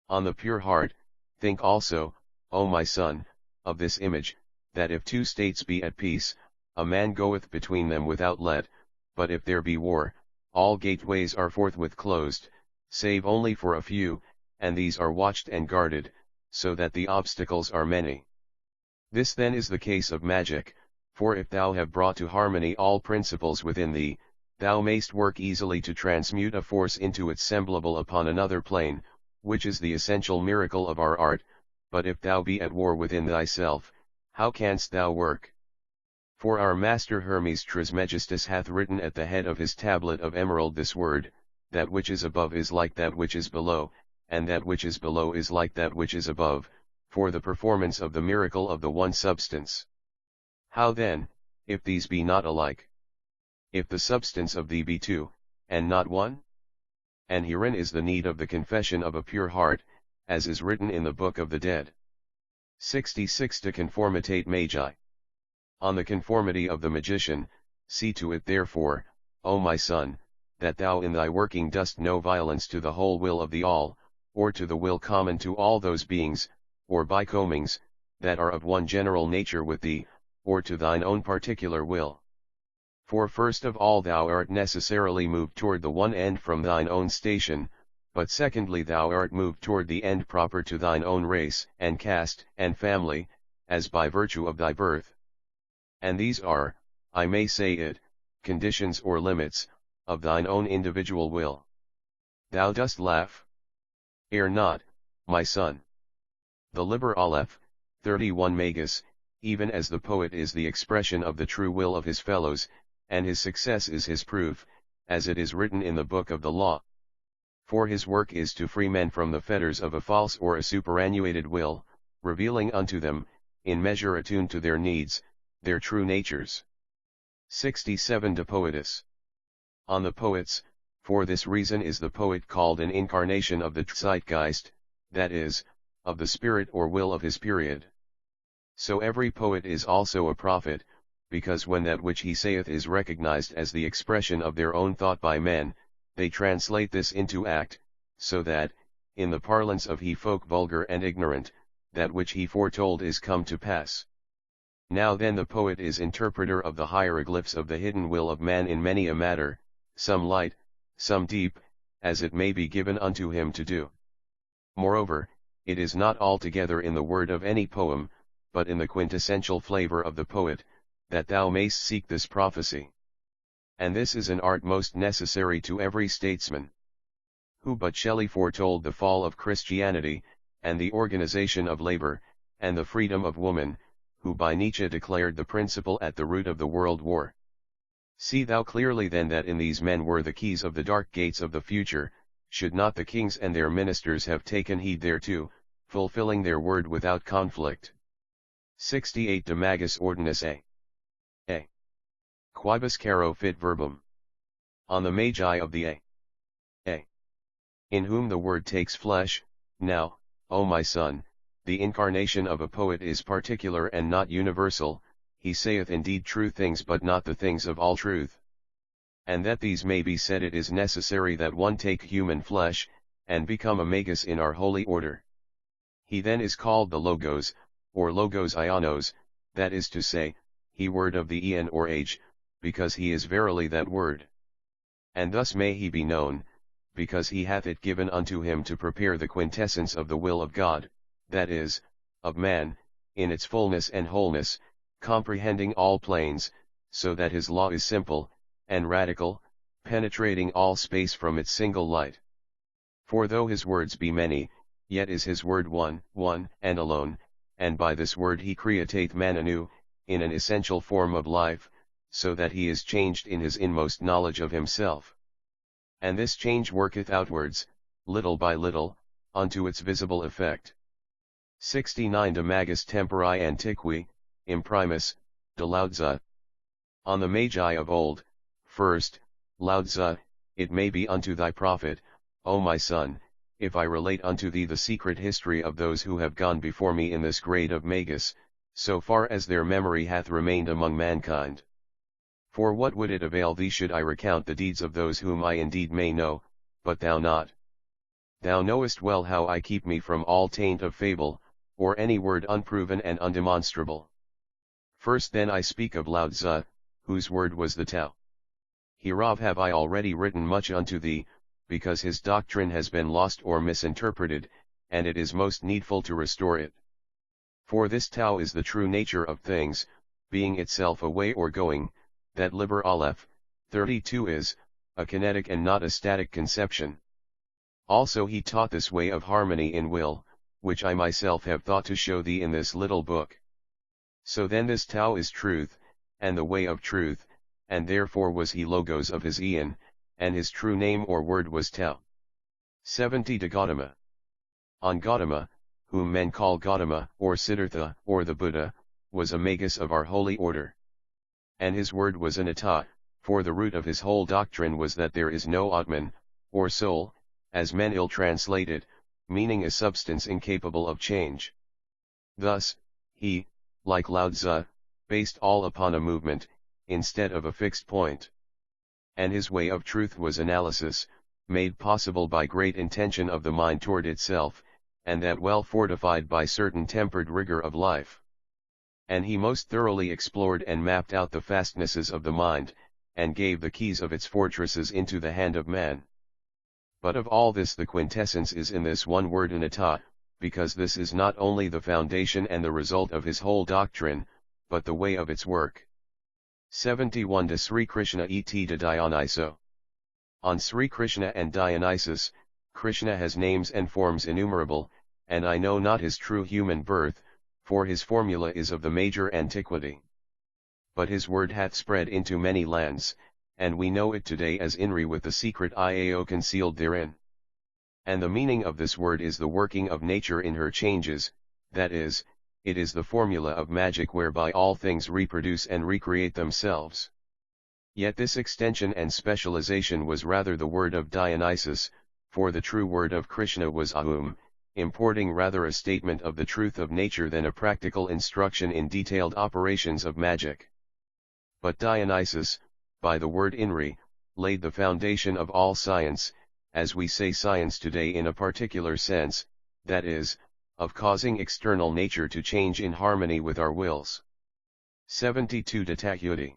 On the pure heart, think also, O my son, of this image, that if two states be at peace, a man goeth between them without let, but if there be war, all gateways are forthwith closed, save only for a few, and these are watched and guarded, so that the obstacles are many. This then is the case of magic, for if thou have brought to harmony all principles within thee, thou mayst work easily to transmute a force into its semblable upon another plane, which is the essential miracle of our art, but if thou be at war within thyself, how canst thou work? For our master Hermes Trismegistus hath written at the head of his tablet of emerald this word, that which is above is like that which is below, and that which is below is like that which is above, for the performance of the miracle of the one substance. How then, if these be not alike? If the substance of thee be two, and not one? And herein is the need of the confession of a pure heart, as is written in the Book of the Dead. 66 De Conformitate Magi. On the conformity of the magician, see to it therefore, O my son, that thou in thy working dost no violence to the whole will of the all, or to the will common to all those beings, or bicomings, that are of one general nature with thee, or to thine own particular will. For first of all thou art necessarily moved toward the one end from thine own station, but secondly thou art moved toward the end proper to thine own race, and caste, and family, as by virtue of thy birth. And these are, I may say it, conditions or limits, of thine own individual will. Thou dost laugh? Err not, my son. The Liber Aleph, 31 Magus, even as the poet is the expression of the true will of his fellows, and his success is his proof, as it is written in the Book of the Law. For his work is to free men from the fetters of a false or a superannuated will, revealing unto them, in measure attuned to their needs, their true natures. 67 De Poetis. On the poets, for this reason is the poet called an incarnation of the Zeitgeist, that is, of the spirit or will of his period. So every poet is also a prophet, because when that which he saith is recognized as the expression of their own thought by men, they translate this into act, so that, in the parlance of he folk vulgar and ignorant, that which he foretold is come to pass. Now then the poet is interpreter of the hieroglyphs of the hidden will of man in many a matter, some light, some deep, as it may be given unto him to do. Moreover, it is not altogether in the word of any poem, but in the quintessential flavor of the poet, that thou mayst seek this prophecy. And this is an art most necessary to every statesman. Who but Shelley foretold the fall of Christianity, and the organization of labor, and the freedom of woman, who by Nietzsche declared the principle at the root of the world war. See thou clearly then that in these men were the keys of the dark gates of the future, should not the kings and their ministers have taken heed thereto, fulfilling their word without conflict. 68 De Magis Ordinis A. Quibus caro fit verbum. On the Magi of the A. In whom the word takes flesh. Now, O my son, the incarnation of a poet is particular and not universal, he saith indeed true things but not the things of all truth. And that these may be said it is necessary that one take human flesh, and become a magus in our holy order. He then is called the Logos, or Logos Ionos, that is to say, he word of the eon or age, because he is verily that word. And thus may he be known, because he hath it given unto him to prepare the quintessence of the will of God, that is, of man, in its fullness and wholeness, comprehending all planes, so that his law is simple, and radical, penetrating all space from its single light. For though his words be many, yet is his word one, and alone, and by this word he createth man anew, in an essential form of life, so that he is changed in his inmost knowledge of himself. And this change worketh outwards, little by little, unto its visible effect. 69 De Magis Tempori Antiqui, Imprimis, de Lao-Tzu. On the Magi of old, first, Lao-Tzu, it may be unto thy profit, O my son, if I relate unto thee the secret history of those who have gone before me in this grade of Magus, so far as their memory hath remained among mankind. For what would it avail thee should I recount the deeds of those whom I indeed may know, but thou not? Thou knowest well how I keep me from all taint of fable, or any word unproven and undemonstrable. First then I speak of Lao-Tzu, whose word was the Tao. Hereof have I already written much unto thee, because his doctrine has been lost or misinterpreted, and it is most needful to restore it. For this Tao is the true nature of things, being itself a way or going, that Liber Aleph, 32 is, a kinetic and not a static conception. Also he taught this way of harmony in will, which I myself have thought to show thee in this little book. So then this Tao is truth, and the way of truth, and therefore was he Logos of his eon, and his true name or word was Tao. 70 De Gautama. On Gautama, whom men call Gautama or Siddhartha or the Buddha, was a Magus of our holy order. And his word was Anatta, for the root of his whole doctrine was that there is no Atman, or soul, as men ill translate it, meaning a substance incapable of change. Thus, he, like Lao-Tzu, based all upon a movement, instead of a fixed point. And his way of truth was analysis, made possible by great intention of the mind toward itself, and that well fortified by certain tempered rigor of life. And he most thoroughly explored and mapped out the fastnesses of the mind, and gave the keys of its fortresses into the hand of man. But of all this the quintessence is in this one word Anatta, because this is not only the foundation and the result of his whole doctrine, but the way of its work. 71 De Sri Krishna et de Dionyso. On Sri Krishna and Dionysus, Krishna has names and forms innumerable, and I know not his true human birth, for his formula is of the major antiquity. But his word hath spread into many lands, and we know it today as Inri with the secret Iao concealed therein. And the meaning of this word is the working of nature in her changes, that is, it is the formula of magic whereby all things reproduce and recreate themselves. Yet this extension and specialization was rather the word of Dionysus, for the true word of Krishna was Ahum, importing rather a statement of the truth of nature than a practical instruction in detailed operations of magic. But Dionysus, by the word Inri, laid the foundation of all science, as we say science today in a particular sense, that is, of causing external nature to change in harmony with our wills. 72 De Tahyuti.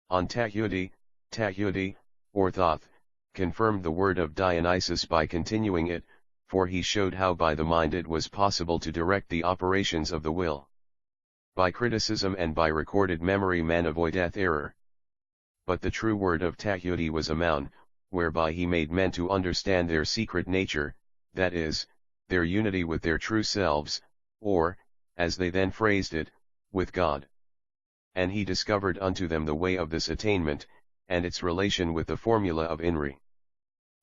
On Tahyuti, or Thoth, confirmed the word of Dionysus by continuing it, for he showed how by the mind it was possible to direct the operations of the will. By criticism and by recorded memory man avoideth error. But the true word of Tahyuti was Amaun, whereby he made men to understand their secret nature, that is, their unity with their true selves, or, as they then phrased it, with God. And he discovered unto them the way of this attainment, and its relation with the formula of Inri.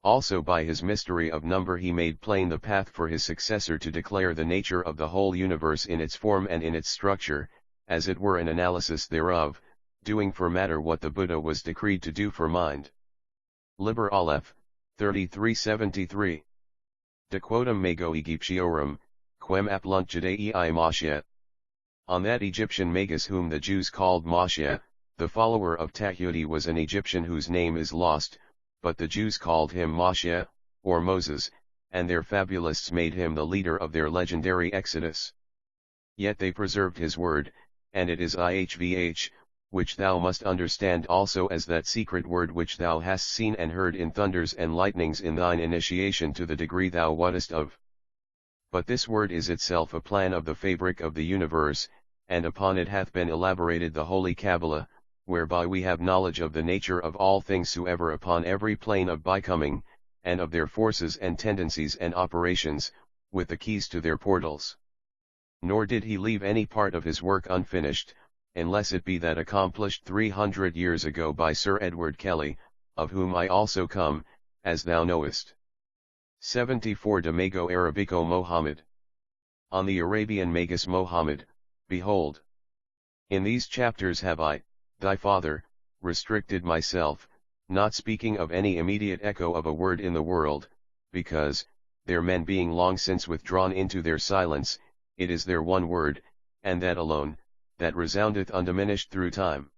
Also by his mystery of number he made plain the path for his successor to declare the nature of the whole universe in its form and in its structure, as it were an analysis thereof, doing for matter what the Buddha was decreed to do for mind. Liber Aleph, 3373. De quotum mago Egyptiorum, quem aplunt Judaei Moshe. On that Egyptian magus whom the Jews called Moshe, the follower of Tahyuti was an Egyptian whose name is lost, but the Jews called him Moshe, or Moses, and their fabulists made him the leader of their legendary exodus. Yet they preserved his word, and it is ihvh, which thou must understand also as that secret word which thou hast seen and heard in thunders and lightnings in thine initiation to the degree thou wottest of. But this word is itself a plan of the fabric of the universe, and upon it hath been elaborated the holy Kabbalah, whereby we have knowledge of the nature of all things soever upon every plane of becoming, and of their forces and tendencies and operations, with the keys to their portals. Nor did he leave any part of his work unfinished, unless it be that accomplished 300 years ago by Sir Edward Kelly, of whom I also come, as thou knowest. 74 De Mago Arabico Mohammed. On the Arabian Magus Mohammed, behold. In these chapters have I, thy father, restricted myself, not speaking of any immediate echo of a word in the world, because, their men being long since withdrawn into their silence, it is their one word, and that alone, that resoundeth undiminished through time.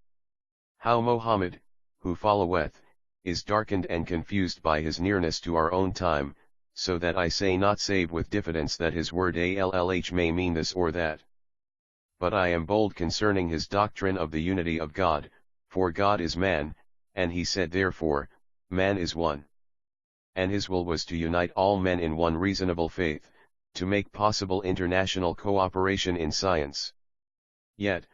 How Mohammed, who followeth, is darkened and confused by his nearness to our own time, so that I say not save with diffidence that his word allh may mean this or that. But I am bold concerning his doctrine of the unity of God, for God is man, and he said therefore, man is one. And his will was to unite all men in one reasonable faith, to make possible international cooperation in science. Yet,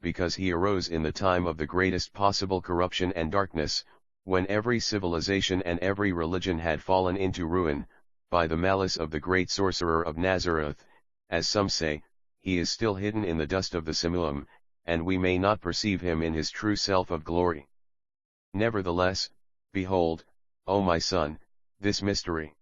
because he arose in the time of the greatest possible corruption and darkness, when every civilization and every religion had fallen into ruin, by the malice of the great sorcerer of Nazareth, as some say, he is still hidden in the dust of the Simuum, and we may not perceive him in his true self of glory. Nevertheless, behold, O my son, this mystery.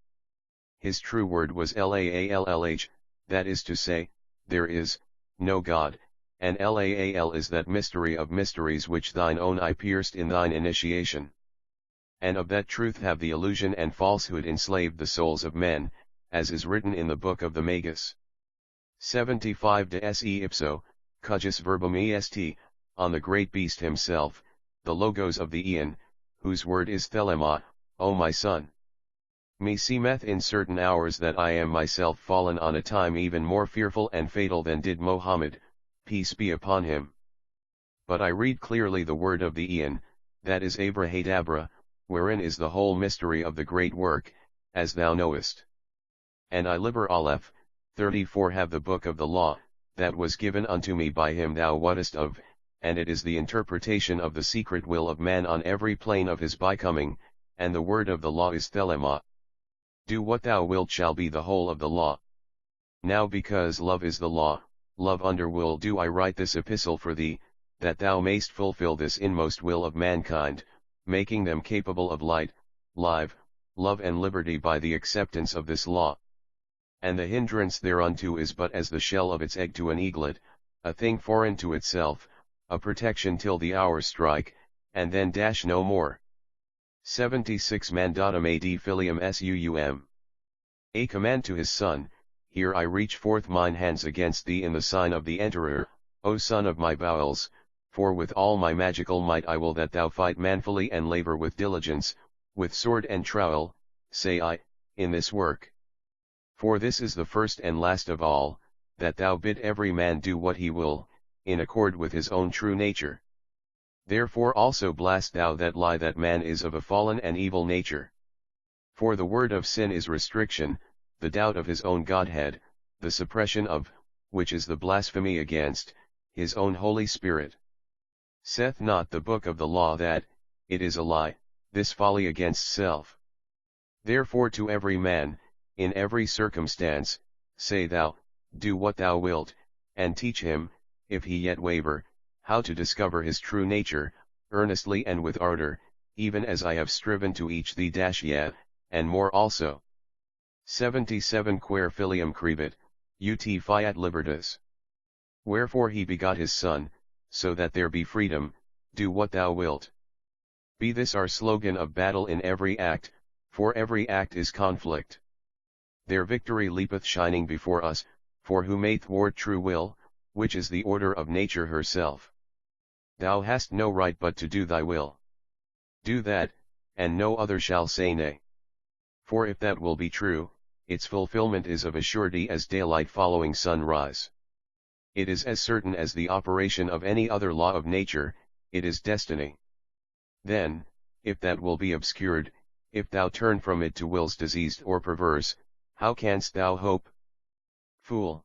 His true word was Laallh, that is to say, there is no God, and Laal is that mystery of mysteries which thine own eye pierced in thine initiation. And of that truth have the illusion and falsehood enslaved the souls of men, as is written in the book of the Magus. 75 De se ipso, cujus verbum est, on the great beast himself, the logos of the Aeon, whose word is thelema, O my son. Me seemeth in certain hours that I am myself fallen on a time even more fearful and fatal than did Mohammed, peace be upon him. But I read clearly the word of the Aeon, that is Abrahadabra, wherein is the whole mystery of the great work, as thou knowest. And I Liber Aleph, 34 have the book of the law, that was given unto me by him thou wottest of, and it is the interpretation of the secret will of man on every plane of his becoming, and the word of the law is thelema. Do what thou wilt shall be the whole of the law. Now because love is the law, love under will do I write this epistle for thee, that thou mayst fulfill this inmost will of mankind, making them capable of light, life, love and liberty by the acceptance of this law. And the hindrance thereunto is but as the shell of its egg to an eaglet, a thing foreign to itself, a protection till the hour strike, and then dash no more. 76 Mandatum ad filium suum. A command to his son, here I reach forth mine hands against thee in the sign of the Enterer, O son of my bowels, for with all my magical might I will that thou fight manfully and labor with diligence, with sword and trowel, say I, in this work. For this is the first and last of all, that thou bid every man do what he will, in accord with his own true nature. Therefore also blast thou that lie that man is of a fallen and evil nature. For the word of sin is restriction, the doubt of his own Godhead, the suppression of, which is the blasphemy against, his own Holy Spirit. Saith not the book of the law that, it is a lie, this folly against self? Therefore to every man, in every circumstance, say thou, do what thou wilt, and teach him, if he yet waver, how to discover his true nature, earnestly and with ardor, even as I have striven to each thee yet, and more also. 77 Quare filium crevit, ut fiat libertas. Wherefore he begot his son, so that there be freedom, do what thou wilt. Be this our slogan of battle in every act, for every act is conflict. Their victory leapeth shining before us, for who may thwart true will, which is the order of nature herself? Thou hast no right but to do thy will. Do that, and no other shall say nay. For if that will be true, its fulfillment is of a surety as daylight following sunrise. It is as certain as the operation of any other law of nature, it is destiny. Then, if that will be obscured, if thou turn from it to wills diseased or perverse, how canst thou hope? Fool!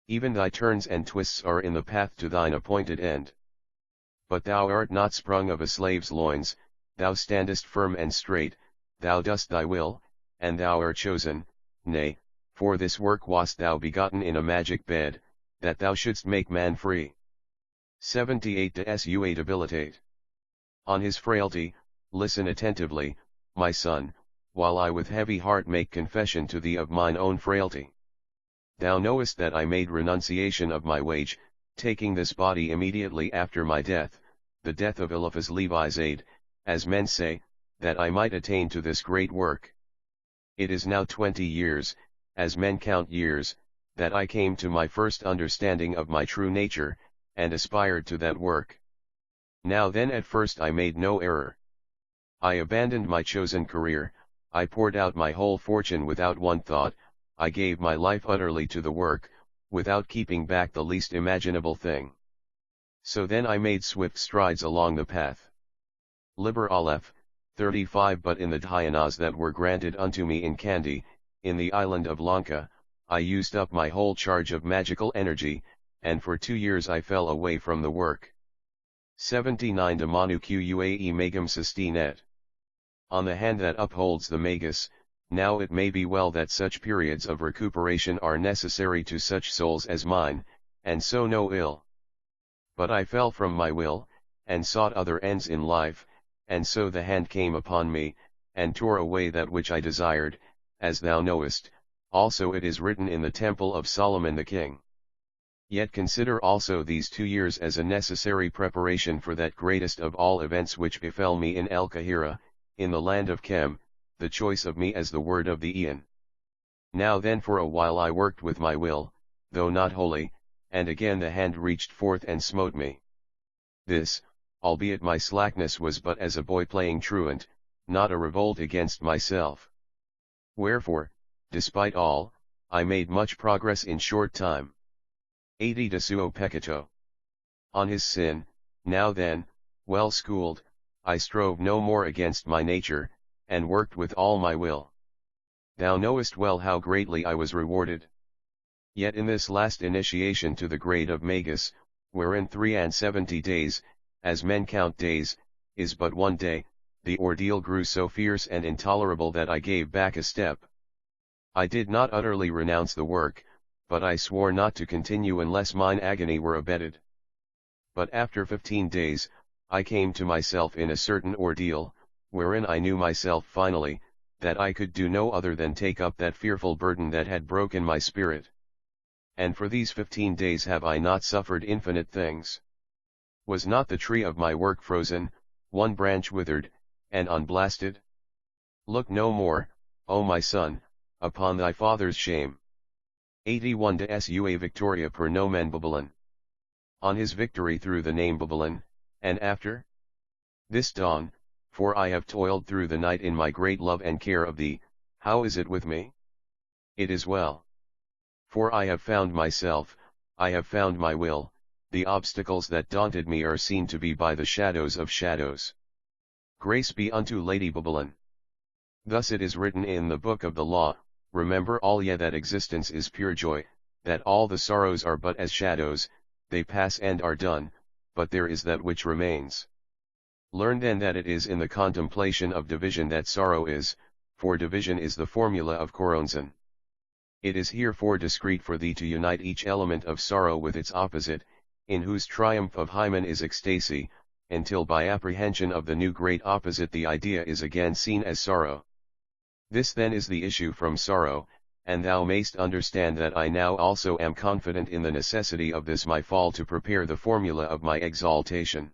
Even thy turns and twists are in the path to thine appointed end. But thou art not sprung of a slave's loins, thou standest firm and straight, thou dost thy will, and thou art chosen, nay, for this work wast thou begotten in a magic bed, that thou shouldst make man free. 78 de sua debilitate. On his frailty, listen attentively, my son, while I with heavy heart make confession to thee of mine own frailty. Thou knowest that I made renunciation of my wage, taking this body immediately after my death, the death of Eliphaz Levi's aid, as men say, that I might attain to this great work. It is now 20 years, as men count years, that I came to my first understanding of my true nature, and aspired to that work. Now then at first I made no error. I abandoned my chosen career, I poured out my whole fortune without one thought, I gave my life utterly to the work, without keeping back the least imaginable thing. So then I made swift strides along the path. Liber Aleph, 35 But in the dhyanas that were granted unto me in Kandy, in the island of Lanka, I used up my whole charge of magical energy, and for 2 years I fell away from the work. 79 De Manu Qae Magam Sustinet. On the hand that upholds the Magus, now it may be well that such periods of recuperation are necessary to such souls as mine, and so no ill. But I fell from my will, and sought other ends in life, and so the hand came upon me, and tore away that which I desired, as thou knowest, also it is written in the temple of Solomon the king. Yet consider also these 2 years as a necessary preparation for that greatest of all events which befell me in El Kahira, in the land of Chem, the choice of me as the word of the Eon. Now then for a while I worked with my will, though not wholly, and again the hand reached forth and smote me. This, albeit my slackness was but as a boy playing truant, not a revolt against myself. Wherefore, despite all, I made much progress in short time. 80 De suo peccato. On his sin, now then, well schooled, I strove no more against my nature, and worked with all my will. Thou knowest well how greatly I was rewarded. Yet in this last initiation to the grade of Magus, wherein 73 days, as men count days, is but one day, the ordeal grew so fierce and intolerable that I gave back a step. I did not utterly renounce the work, but I swore not to continue unless mine agony were abated. But after 15 days, I came to myself in a certain ordeal, wherein I knew myself finally, that I could do no other than take up that fearful burden that had broken my spirit. And for these 15 days have I not suffered infinite things? Was not the tree of my work frozen, one branch withered, and unblasted? Look no more, O my son, upon thy father's shame. 81 De sua victoria per nomen Babylon. On his victory through the name Babylon, and after? This dawn, for I have toiled through the night in my great love and care of thee, how is it with me? It is well. For I have found myself, I have found my will, the obstacles that daunted me are seen to be by the shadows of shadows. Grace be unto Lady Babylon. Thus it is written in the book of the law, remember all ye that existence is pure joy, that all the sorrows are but as shadows, they pass and are done, but there is that which remains. Learn then that it is in the contemplation of division that sorrow is, for division is the formula of Koronzon. It is herefore discreet for thee to unite each element of sorrow with its opposite, in whose triumph of hymen is ecstasy, until by apprehension of the new great opposite the idea is again seen as sorrow. This then is the issue from sorrow, and thou mayst understand that I now also am confident in the necessity of this my fall to prepare the formula of my exaltation.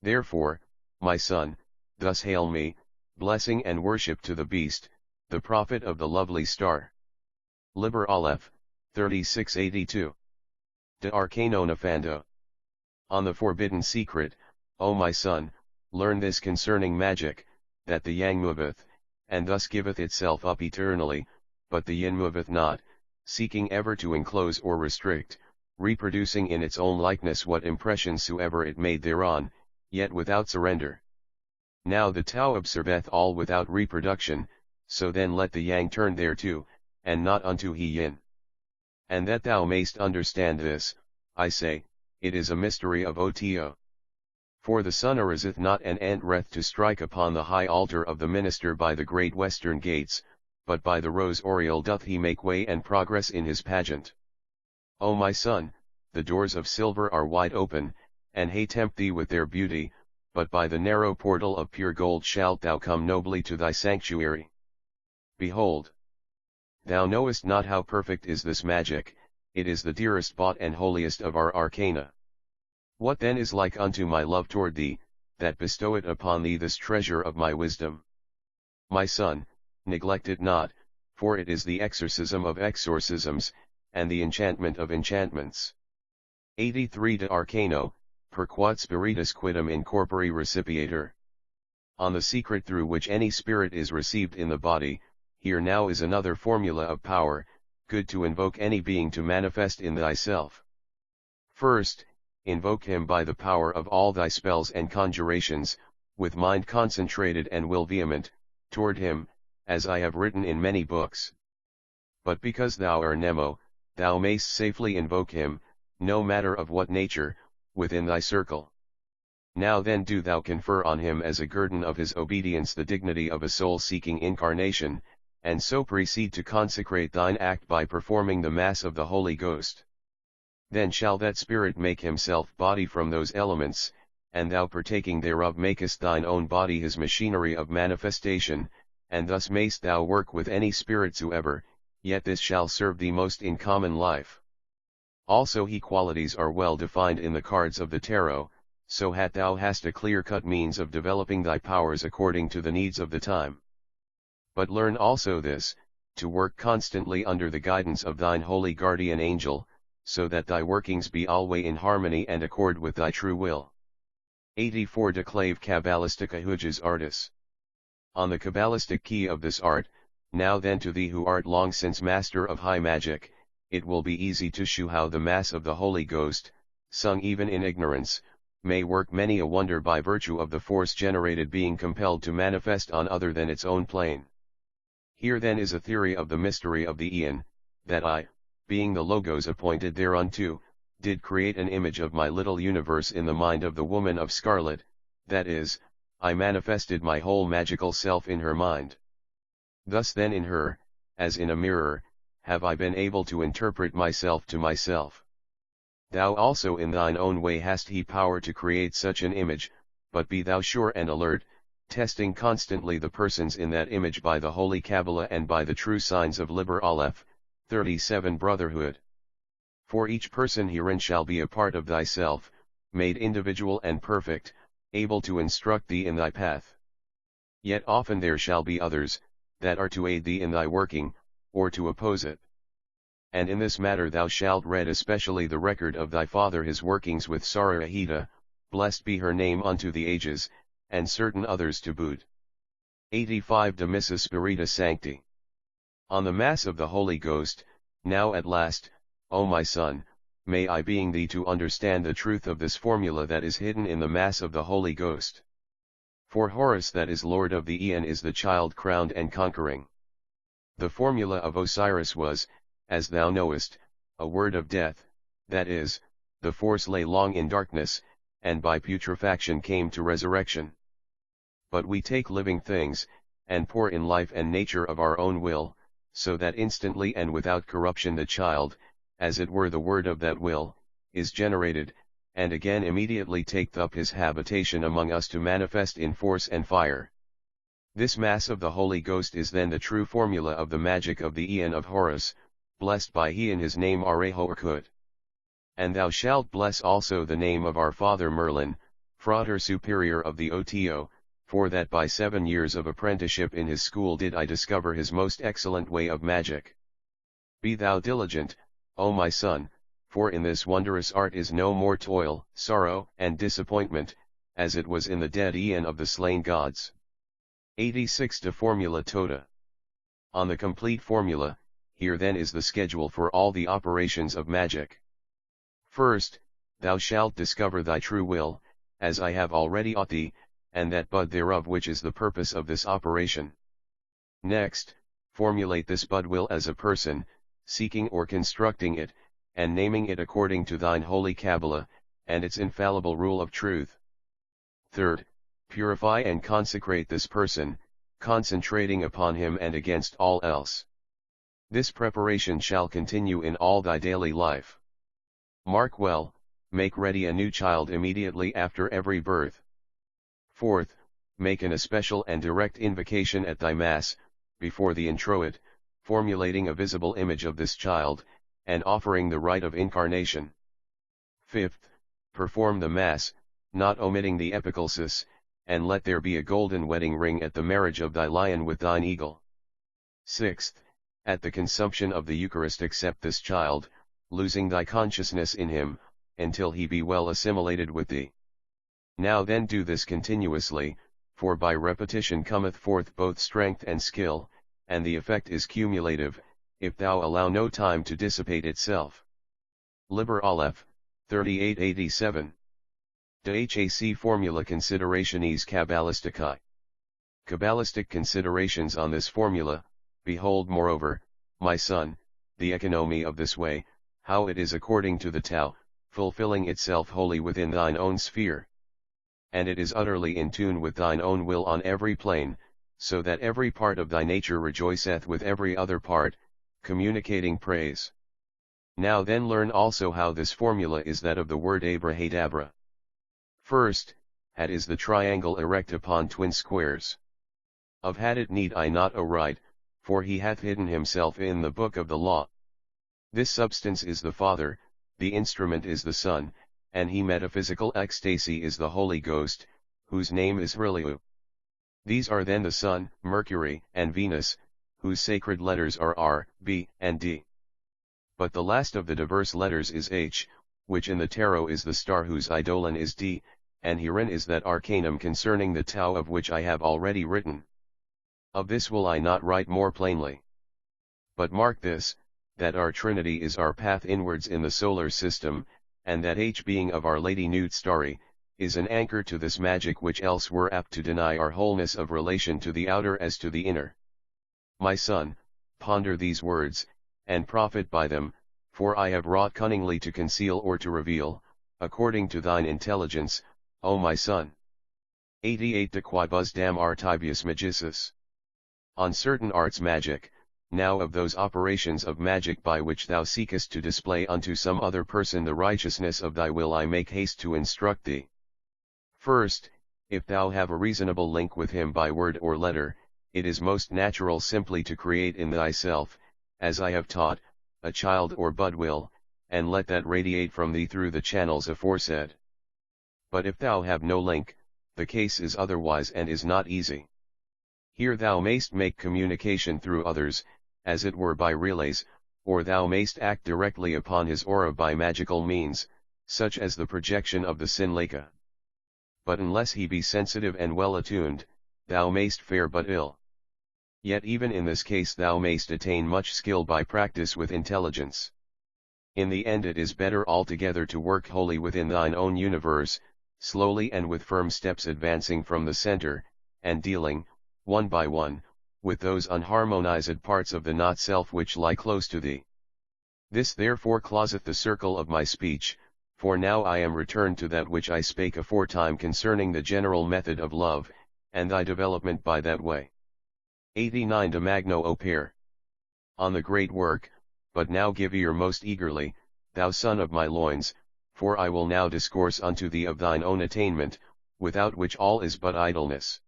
Therefore, my son, thus hail me, blessing and worship to the beast, the prophet of the lovely star. Liber Aleph, 3682. De Arcano Nefando. On the forbidden secret, O my son, learn this concerning magic, that the yang moveth, and thus giveth itself up eternally, but the yin moveth not, seeking ever to enclose or restrict, reproducing in its own likeness what impressions soever it made thereon, yet without surrender. Now the Tao observeth all without reproduction, so then let the yang turn thereto, and not unto he yin. And that thou mayst understand this, I say, it is a mystery of Oto. For the sun ariseth not and entereth to strike upon the high altar of the minister by the great western gates, but by the rose oriel doth he make way and progress in his pageant. O my son, the doors of silver are wide open, and they tempt thee with their beauty, but by the narrow portal of pure gold shalt thou come nobly to thy sanctuary. Behold! Thou knowest not how perfect is this magic, it is the dearest bought and holiest of our arcana. What then is like unto my love toward thee, that bestow it upon thee this treasure of my wisdom? My son, neglect it not, for it is the exorcism of exorcisms, and the enchantment of enchantments. 83 De Arcano, per quod spiritus quidem in corpore recipiator. On the secret through which any spirit is received in the body, here now is another formula of power, good to invoke any being to manifest in thyself. First, invoke him by the power of all thy spells and conjurations, with mind concentrated and will vehement, toward him, as I have written in many books. But because thou art Nemo, thou mayst safely invoke him, no matter of what nature, within thy circle. Now then do thou confer on him as a guerdon of his obedience the dignity of a soul-seeking incarnation, and so proceed to consecrate thine act by performing the Mass of the Holy Ghost. Then shall that spirit make himself body from those elements, and thou partaking thereof makest thine own body his machinery of manifestation, and thus mayst thou work with any spirit soever, yet this shall serve thee most in common life. Also he qualities are well defined in the cards of the tarot, so that thou hast a clear-cut means of developing thy powers according to the needs of the time. But learn also this, to work constantly under the guidance of thine holy guardian angel, so that thy workings be always in harmony and accord with thy true will. 84 De Clave Kabbalistica Hujjas Artis. On the Kabbalistic key of this art, now then to thee who art long since master of high magic, it will be easy to shew how the Mass of the Holy Ghost, sung even in ignorance, may work many a wonder by virtue of the force generated being compelled to manifest on other than its own plane. Here then is a theory of the mystery of the Aeon, that I, being the Logos appointed thereunto, did create an image of my little universe in the mind of the woman of scarlet, that is, I manifested my whole magical self in her mind. Thus then in her, as in a mirror, have I been able to interpret myself to myself. Thou also in thine own way hast he power to create such an image, but be thou sure and alert, testing constantly the persons in that image by the Holy Kabbalah and by the true signs of Liber Aleph, 37 Brotherhood. For each person herein shall be a part of thyself, made individual and perfect, able to instruct thee in thy path. Yet often there shall be others, that are to aid thee in thy working, or to oppose it. And in this matter thou shalt read especially the record of thy father his workings with Sarahita, blessed be her name unto the ages, and certain others to boot. 85 De Missa Spiritus Sancti. On the Mass of the Holy Ghost, now at last, O my son, may I being thee to understand the truth of this formula that is hidden in the Mass of the Holy Ghost. For Horus that is Lord of the Aeon is the child crowned and conquering. The formula of Osiris was, as thou knowest, a word of death, that is, the force lay long in darkness, and by putrefaction came to resurrection. But we take living things, and pour in life and nature of our own will, so that instantly and without corruption the child, as it were the word of that will, is generated, and again immediately taketh up his habitation among us to manifest in force and fire. This Mass of the Holy Ghost is then the true formula of the magic of the Aeon of Horus, blessed by he in his name Arehorkut. And thou shalt bless also the name of our father Merlin, Frater Superior of the Oto, for that by 7 years of apprenticeship in his school did I discover his most excellent way of magic. Be thou diligent, O my son, for in this wondrous art is no more toil, sorrow, and disappointment, as it was in the dead Aeon of the slain gods. 86 De Formula Tota. On the complete formula, Here then is the schedule for all the operations of magic. First, thou shalt discover thy true will, as I have already taught thee, and that bud thereof which is the purpose of this operation. Next, formulate this bud will as a person, seeking or constructing it, and naming it according to thine holy Kabbalah, and its infallible rule of truth. Third, purify and consecrate this person, concentrating upon him and against all else. This preparation shall continue in all thy daily life. Mark well, make ready a new child immediately after every birth. Fourth, make an especial and direct invocation at thy Mass, before the introit, formulating a visible image of this child, and offering the rite of incarnation. Fifth, perform the Mass, not omitting the epiclesis, and let there be a golden wedding ring at the marriage of thy lion with thine eagle. Sixth, at the consumption of the Eucharist accept this child, losing thy consciousness in him, until he be well assimilated with thee. Now then do this continuously, for by repetition cometh forth both strength and skill, and the effect is cumulative, if thou allow no time to dissipate itself. Liber Aleph, 3887. De Hac Formula Considerationes Kabbalisticae. Kabbalistic considerations on this formula. Behold moreover, my son, the economy of this way, how it is according to the Tao, fulfilling itself wholly within thine own sphere. And it is utterly in tune with thine own will on every plane, so that every part of thy nature rejoiceth with every other part, communicating praise. Now then learn also how this formula is that of the word abrahadabra. First, had is the triangle erect upon twin squares. Of had it need I not write, for he hath hidden himself in the book of the law. This substance is the Father, the instrument is the Son, and he metaphysical ecstasy is the Holy Ghost, whose name is Hriliu. These are then the Sun, Mercury, and Venus, whose sacred letters are R, B, and D. But the last of the diverse letters is H, which in the tarot is the star whose eidolon is D, and herein is that arcanum concerning the Tao of which I have already written. Of this will I not write more plainly. But mark this, that our Trinity is our path inwards in the solar system, and that H being of Our Lady Nut Starry, is an anchor to this magic which else were apt to deny our wholeness of relation to the outer as to the inner. My son, ponder these words, and profit by them, for I have wrought cunningly to conceal or to reveal, according to thine intelligence, O my son. 88 De quibus dam artibius magicis. On certain arts magic, now of those operations of magic by which thou seekest to display unto some other person the righteousness of thy will I make haste to instruct thee. First, if thou have a reasonable link with him by word or letter, it is most natural simply to create in thyself, as I have taught, a child or bud will, and let that radiate from thee through the channels aforesaid. But if thou have no link, the case is otherwise and is not easy. Here thou mayst make communication through others, as it were by relays, or thou mayst act directly upon his aura by magical means, such as the projection of the Sinlaka. But unless he be sensitive and well attuned, thou mayst fare but ill. Yet even in this case thou mayst attain much skill by practice with intelligence. In the end it is better altogether to work wholly within thine own universe, slowly and with firm steps advancing from the center, and dealing, one by one, with those unharmonized parts of the not-self which lie close to thee. This therefore closeth the circle of my speech, for now I am returned to that which I spake aforetime concerning the general method of love, and thy development by that way. 89 De Magno Opere. On the great work, but now give ear most eagerly, thou son of my loins, for I will now discourse unto thee of thine own attainment, without which all is but idleness.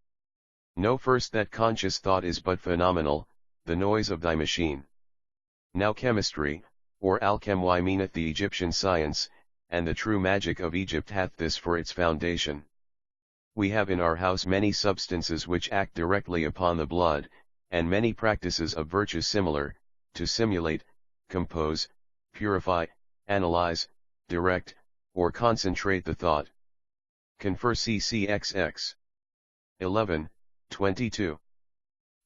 Know first that conscious thought is but phenomenal, the noise of thy machine. Now chemistry, or alchemy meaneth the Egyptian science, and the true magic of Egypt hath this for its foundation. We have in our house many substances which act directly upon the blood, and many practices of virtue similar, to simulate, compose, purify, analyze, direct, or concentrate the thought. Confer CCXX. 11, 22.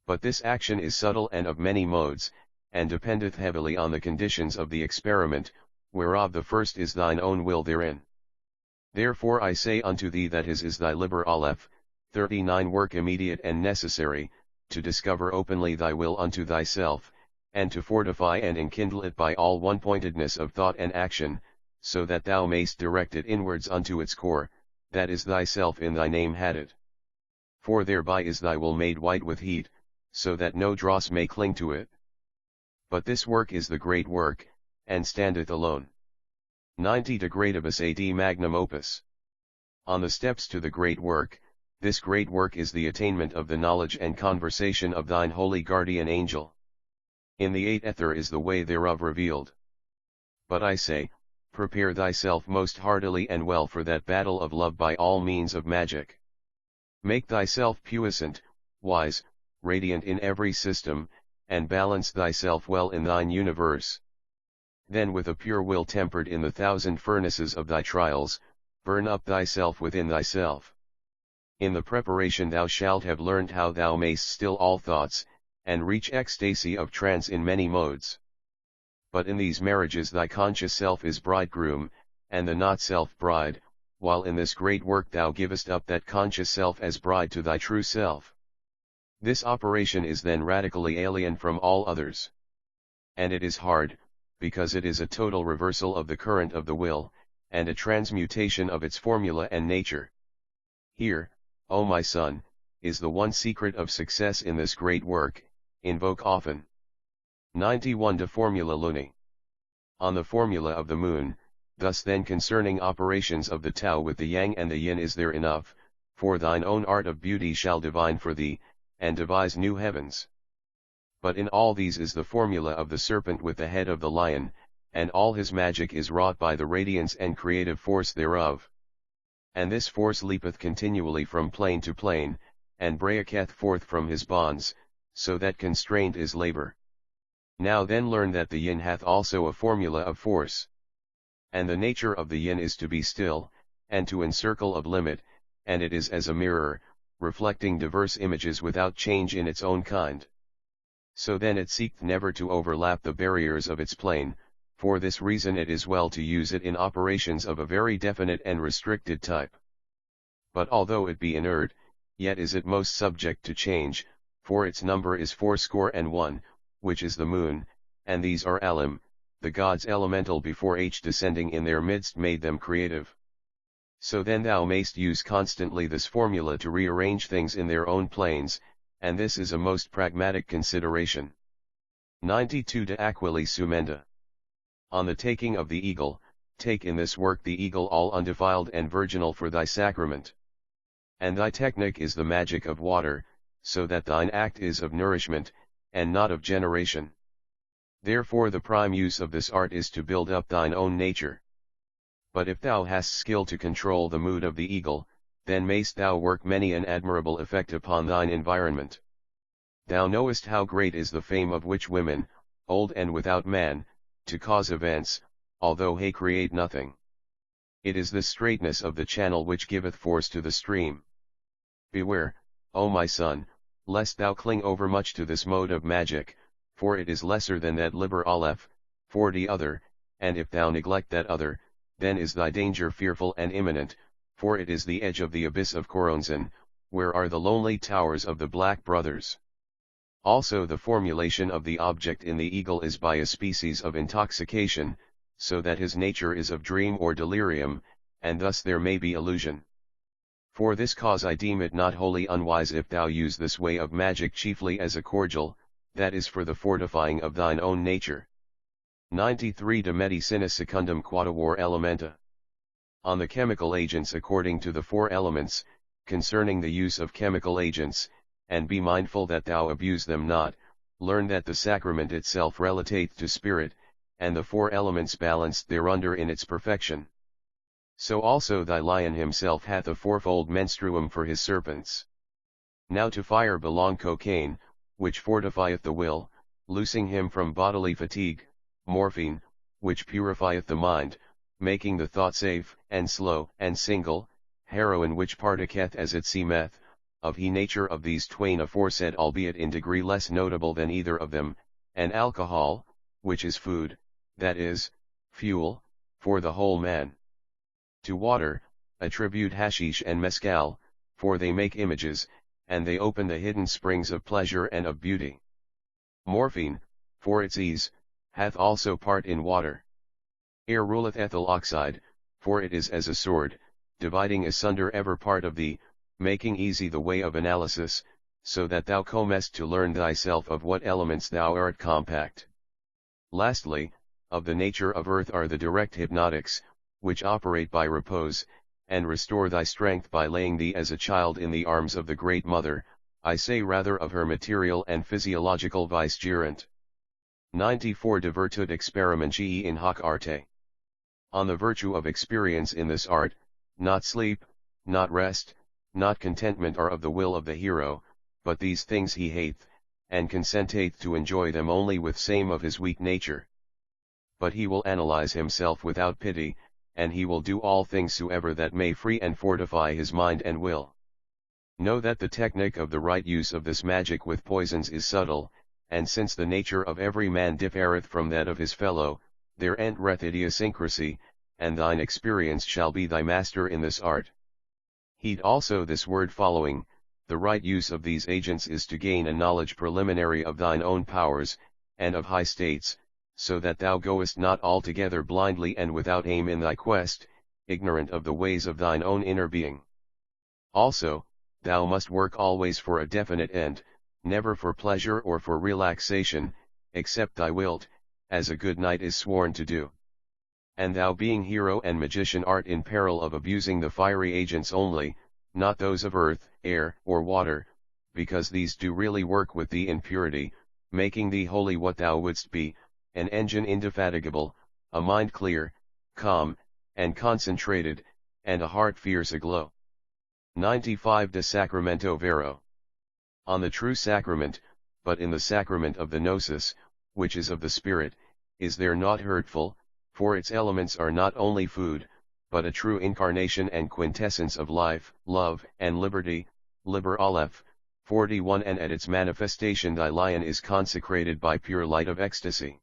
But this action is subtle and of many modes, and dependeth heavily on the conditions of the experiment, whereof the first is thine own will therein. Therefore I say unto thee that his is thy Liber Aleph, 39 work immediate and necessary, to discover openly thy will unto thyself, and to fortify and enkindle it by all one-pointedness of thought and action, so that thou mayst direct it inwards unto its core, that is thyself in thy name had it. For thereby is thy will made white with heat, so that no dross may cling to it. But this work is the great work, and standeth alone. 90 De Gradibus ad Magnum Opus. On the steps to the great work, this great work is the attainment of the knowledge and conversation of thine holy guardian angel. In the eighth ether is the way thereof revealed. But I say, prepare thyself most heartily and well for that battle of love by all means of magic. Make thyself puissant, wise, radiant in every system, and balance thyself well in thine universe. Then with a pure will tempered in the 1,000 furnaces of thy trials, burn up thyself within thyself. In the preparation thou shalt have learned how thou mayst still all thoughts, and reach ecstasy of trance in many modes. But in these marriages thy conscious self is bridegroom, and the not-self bride, while in this great work thou givest up that conscious self as bride to thy true self. This operation is then radically alien from all others. And it is hard, because it is a total reversal of the current of the will, and a transmutation of its formula and nature. Here, O my son, is the one secret of success in this great work, invoke often. 91 De Formula Luni. On the formula of the moon, thus then concerning operations of the Tao with the Yang and the Yin is there enough, for thine own art of beauty shall divine for thee, and devise new heavens. But in all these is the formula of the serpent with the head of the lion, and all his magic is wrought by the radiance and creative force thereof. And this force leapeth continually from plane to plane, and breaketh forth from his bonds, so that constraint is labor. Now then learn that the yin hath also a formula of force. And the nature of the yin is to be still, and to encircle of limit, and it is as a mirror, reflecting diverse images without change in its own kind. So then it seeketh never to overlap the barriers of its plane, for this reason it is well to use it in operations of a very definite and restricted type. But although it be inert, yet is it most subject to change, for its number is 81, which is the moon, and these are Alim, the gods elemental before H descending in their midst made them creative. So then thou mayst use constantly this formula to rearrange things in their own planes, and this is a most pragmatic consideration. 92 De Aquili Sumenda. On the taking of the eagle, take in this work the eagle all undefiled and virginal for thy sacrament. And thy technic is the magic of water, so that thine act is of nourishment, and not of generation. Therefore the prime use of this art is to build up thine own nature. But if thou hast skill to control the mood of the eagle, then mayst thou work many an admirable effect upon thine environment. Thou knowest how great is the fame of witch women, old and without man, to cause events, although they create nothing. It is the straightness of the channel which giveth force to the stream. Beware, O my son, lest thou cling overmuch to this mode of magic, for it is lesser than that Liber Aleph, 40 other, and if thou neglect that other, then is thy danger fearful and imminent, for it is the edge of the abyss of Koronzon, where are the lonely towers of the Black Brothers. Also the formulation of the object in the eagle is by a species of intoxication, so that his nature is of dream or delirium, and thus there may be illusion. For this cause I deem it not wholly unwise if thou use this way of magic chiefly as a cordial, that is for the fortifying of thine own nature. 93 De Medicina Secundum Quatuor Elementa. On the chemical agents according to the 4 elements, concerning the use of chemical agents, and be mindful that thou abuse them not, learn that the sacrament itself relateth to spirit, and the 4 elements balanced thereunder in its perfection. So also thy lion himself hath a 4-fold menstruum for his serpents. Now to fire belong cocaine, which fortifieth the will, loosing him from bodily fatigue, morphine, which purifieth the mind, making the thought safe, and slow, and single, heroin which partaketh as it seemeth, of he nature of these twain aforesaid albeit in degree less notable than either of them, and alcohol, which is food, that is, fuel, for the whole man. To water, attribute hashish and mescal, for they make images, and they open the hidden springs of pleasure and of beauty. Morphine, for its ease, hath also part in water. Air ruleth ethyl oxide, for it is as a sword, dividing asunder ever part of thee, making easy the way of analysis, so that thou comest to learn thyself of what elements thou art compact. Lastly, of the nature of earth are the direct hypnotics, which operate by repose, and restore thy strength by laying thee as a child in the arms of the Great Mother, I say rather of her material and physiological vicegerent. 94 De virtute experimentii in hoc arte. On the virtue of experience in this art, not sleep, not rest, not contentment are of the will of the hero, but these things he hateth, and consenteth to enjoy them only with same of his weak nature. But he will analyze himself without pity, and he will do all things soever that may free and fortify his mind and will. Know that the technique of the right use of this magic with poisons is subtle, and since the nature of every man differeth from that of his fellow, there entereth idiosyncrasy, and thine experience shall be thy master in this art. Heed also this word following: the right use of these agents is to gain a knowledge preliminary of thine own powers, and of high states, so that thou goest not altogether blindly and without aim in thy quest, ignorant of the ways of thine own inner being. Also, thou must work always for a definite end, never for pleasure or for relaxation, except thy wilt, as a good knight is sworn to do. And thou being hero and magician art in peril of abusing the fiery agents only, not those of earth, air, or water, because these do really work with thee in purity, making thee wholly what thou wouldst be, an engine indefatigable, a mind clear, calm, and concentrated, and a heart fierce aglow. 95 De Sacramento Vero. On the true sacrament, but in the sacrament of the gnosis, which is of the Spirit, is there naught hurtful, for its elements are not only food, but a true incarnation and quintessence of life, love, and liberty. Liber Aleph, 41. And at its manifestation thy lion is consecrated by pure light of ecstasy.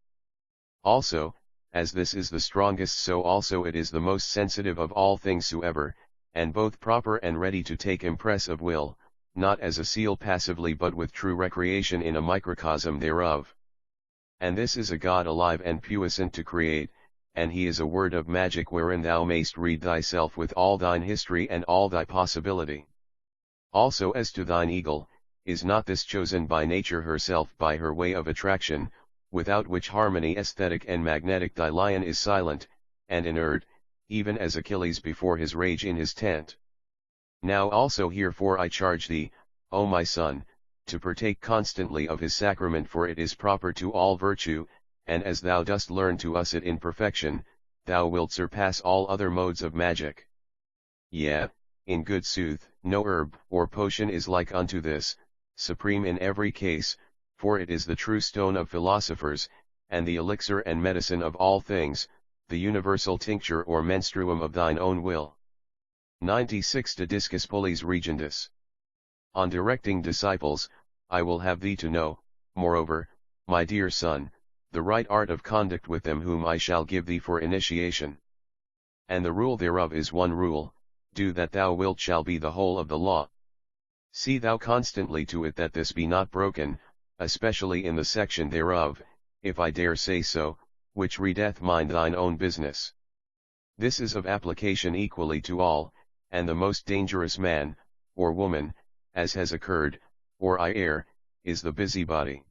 Also, as this is the strongest, so also it is the most sensitive of all things soever, and both proper and ready to take impress of will, not as a seal passively but with true recreation in a microcosm thereof. And this is a God alive and puissant to create, and he is a word of magic wherein thou mayst read thyself with all thine history and all thy possibility. Also as to thine eagle, is not this chosen by nature herself by her way of attraction, without which harmony aesthetic and magnetic thy lion is silent, and inert, even as Achilles before his rage in his tent. Now also herefore I charge thee, O my son, to partake constantly of his sacrament, for it is proper to all virtue, and as thou dost learn to us it in perfection, thou wilt surpass all other modes of magic. Yea, in good sooth, no herb or potion is like unto this, supreme in every case, for it is the true stone of philosophers, and the elixir and medicine of all things, the universal tincture or menstruum of thine own will. 96 De Discus Pullis Regendus. On directing disciples, I will have thee to know, moreover, my dear son, the right art of conduct with them whom I shall give thee for initiation. And the rule thereof is one rule: do that thou wilt shall be the whole of the law. See thou constantly to it that this be not broken, especially in the section thereof, if I dare say so, which readeth mind thine own business. This is of application equally to all, and the most dangerous man, or woman, as has occurred, or I err, is the busybody.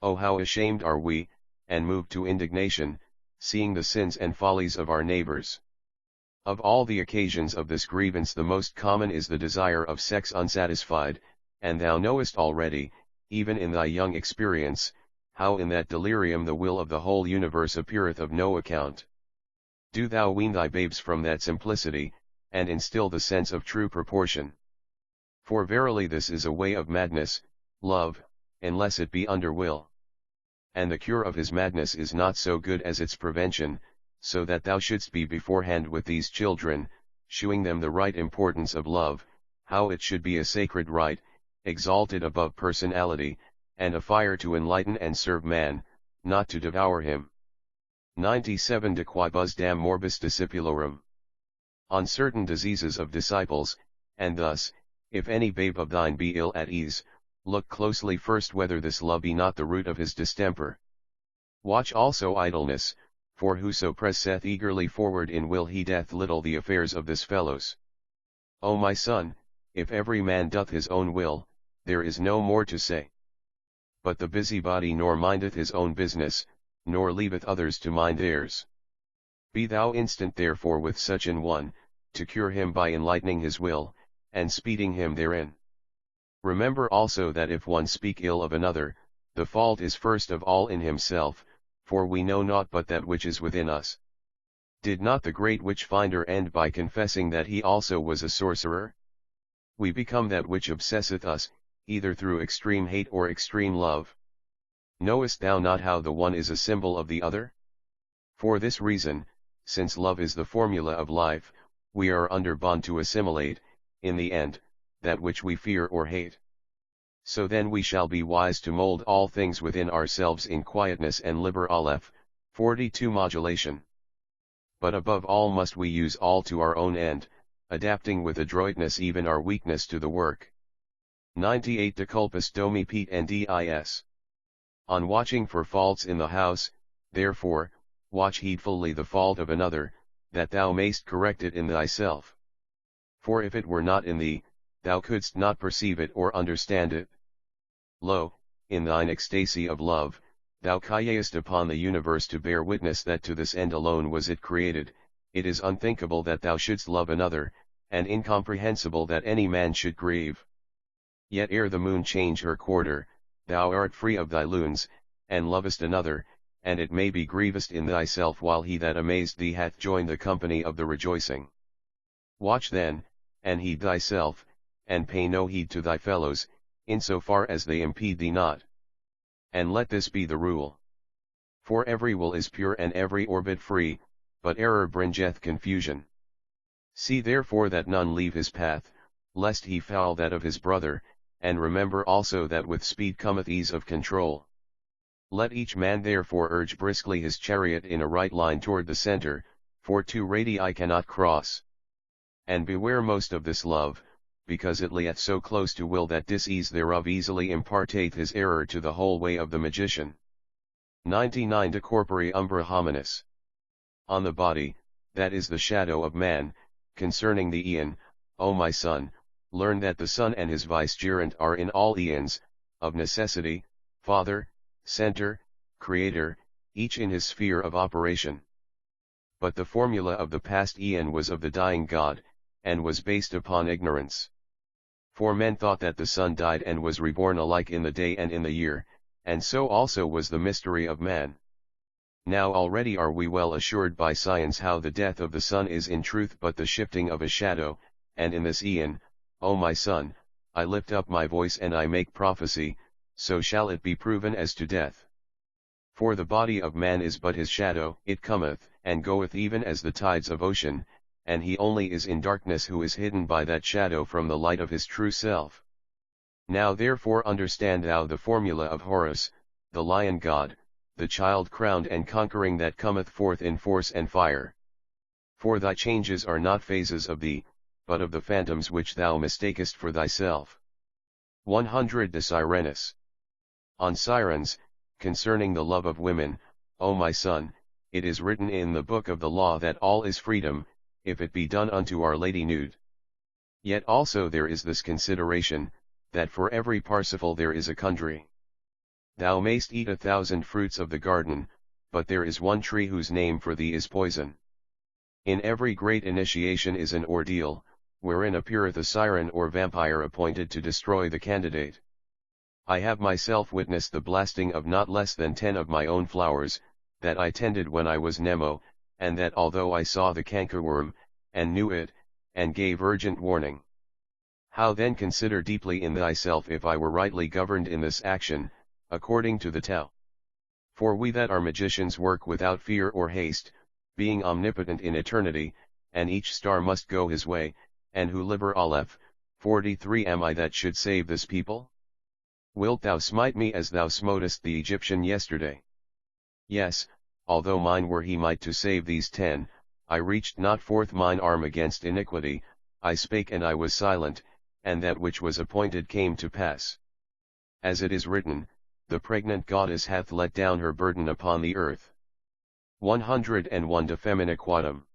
Oh, how ashamed are we, and moved to indignation, seeing the sins and follies of our neighbors. Of all the occasions of this grievance the most common is the desire of sex unsatisfied, and thou knowest already, even in thy young experience, how in that delirium the will of the whole universe appeareth of no account. Do thou wean thy babes from that simplicity, and instill the sense of true proportion. For verily this is a way of madness, love, unless it be under will. And the cure of his madness is not so good as its prevention, so that thou shouldst be beforehand with these children, shewing them the right importance of love, how it should be a sacred right, exalted above personality, and a fire to enlighten and serve man, not to devour him. 97 De quibus dam morbis discipulorum. On certain diseases of disciples, and thus, if any babe of thine be ill at ease, look closely first whether this love be not the root of his distemper. Watch also idleness, for whoso presseth eagerly forward in will he doth little the affairs of this fellows. O my son, if every man doth his own will, there is no more to say. But the busybody nor mindeth his own business, nor leaveth others to mind theirs. Be thou instant therefore with such an one, to cure him by enlightening his will, and speeding him therein. Remember also that if one speak ill of another, the fault is first of all in himself, for we know not but that which is within us. Did not the great witch-finder end by confessing that he also was a sorcerer? We become that which obsesseth us, either through extreme hate or extreme love. Knowest thou not how the one is a symbol of the other? For this reason, since love is the formula of life, we are under bond to assimilate, in the end, that which we fear or hate. So then we shall be wise to mold all things within ourselves in quietness and Liber Aleph, 42 modulation. But above all must we use all to our own end, adapting with adroitness even our weakness to the work. 98 De culpis domi pete and dis. On watching for faults in the house, therefore, watch heedfully the fault of another, that thou mayst correct it in thyself. For if it were not in thee, thou couldst not perceive it or understand it. Lo, in thine ecstasy of love, thou callest upon the universe to bear witness that to this end alone was it created. It is unthinkable that thou shouldst love another, and incomprehensible that any man should grieve. Yet ere the moon change her quarter, thou art free of thy lunes, and lovest another, and it may be grievest in thyself while he that amazed thee hath joined the company of the rejoicing. Watch then, and heed thyself, and pay no heed to thy fellows, in so far as they impede thee not. And let this be the rule. For every will is pure and every orbit free, but error bringeth confusion. See therefore that none leave his path, lest he foul that of his brother, and remember also that with speed cometh ease of control. Let each man therefore urge briskly his chariot in a right line toward the center, for two radii cannot cross. And beware most of this love, because it lieth so close to will that dis-ease thereof easily imparteth his error to the whole way of the magician. 99 De corpore umbra hominis. On the body, that is the shadow of man, concerning the aeon, O my son, learn that the sun and his vicegerent are in all aeons, of necessity, father, center, creator, each in his sphere of operation. But the formula of the past aeon was of the dying God, and was based upon ignorance. For men thought that the sun died and was reborn alike in the day and in the year, and so also was the mystery of man. Now already are we well assured by science how the death of the sun is in truth but the shifting of a shadow, and in this aeon, O my son, I lift up my voice and I make prophecy, so shall it be proven as to death. For the body of man is but his shadow, it cometh and goeth even as the tides of ocean, and he only is in darkness who is hidden by that shadow from the light of his true self. Now therefore understand thou the formula of Horus, the lion god, the child crowned and conquering that cometh forth in force and fire. For thy changes are not phases of thee, but of the phantoms which thou mistakest for thyself. 100 De Sirenis. On sirens, concerning the love of women, O my son, it is written in the book of the law that all is freedom, if it be done unto Our Lady nude. Yet also there is this consideration, that for every Parsifal there is a kundry. Thou mayst eat 1,000 fruits of the garden, but there is one tree whose name for thee is poison. In every great initiation is an ordeal, wherein appeareth a siren or vampire appointed to destroy the candidate. I have myself witnessed the blasting of not less than 10 of my own flowers, that I tended when I was Nemo, and that although I saw the cankerworm, and knew it, and gave urgent warning. How then consider deeply in thyself if I were rightly governed in this action, according to the Tao. For we that are magicians work without fear or haste, being omnipotent in eternity, and each star must go his way, and who Liber Aleph, 43 am I that should save this people? Wilt thou smite me as thou smotest the Egyptian yesterday? Yes, although mine were he might to save these 10, I reached not forth mine arm against iniquity, I spake and I was silent, and that which was appointed came to pass. As it is written, the pregnant goddess hath let down her burden upon the earth. 101 De Femina Quadam.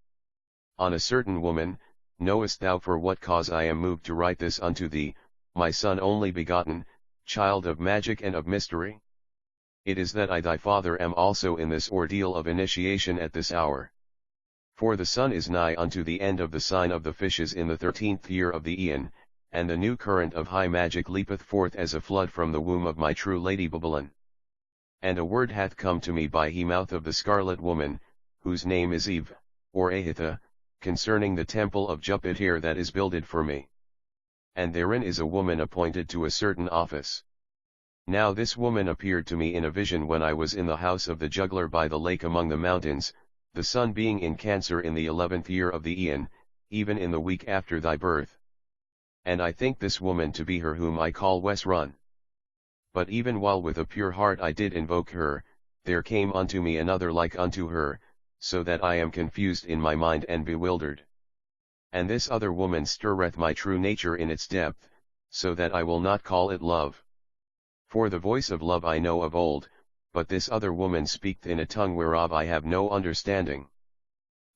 On a certain woman, knowest thou for what cause I am moved to write this unto thee, my son only begotten, child of magic and of mystery? It is that I thy father am also in this ordeal of initiation at this hour. For the sun is nigh unto the end of the sign of the fishes in the 13th year of the Aeon, and the new current of high magic leapeth forth as a flood from the womb of my true lady Babylon. And a word hath come to me by he mouth of the scarlet woman, whose name is Eve, or Ahitha, concerning the temple of Jupiter that is builded for me. And therein is a woman appointed to a certain office. Now this woman appeared to me in a vision when I was in the house of the juggler by the lake among the mountains, the sun being in Cancer in the 11th year of the Aeon, even in the week after thy birth. And I think this woman to be her whom I call Wesrun. But even while with a pure heart I did invoke her, there came unto me another like unto her, so that I am confused in my mind and bewildered. And this other woman stirreth my true nature in its depth, so that I will not call it love. For the voice of love I know of old, but this other woman speaketh in a tongue whereof I have no understanding.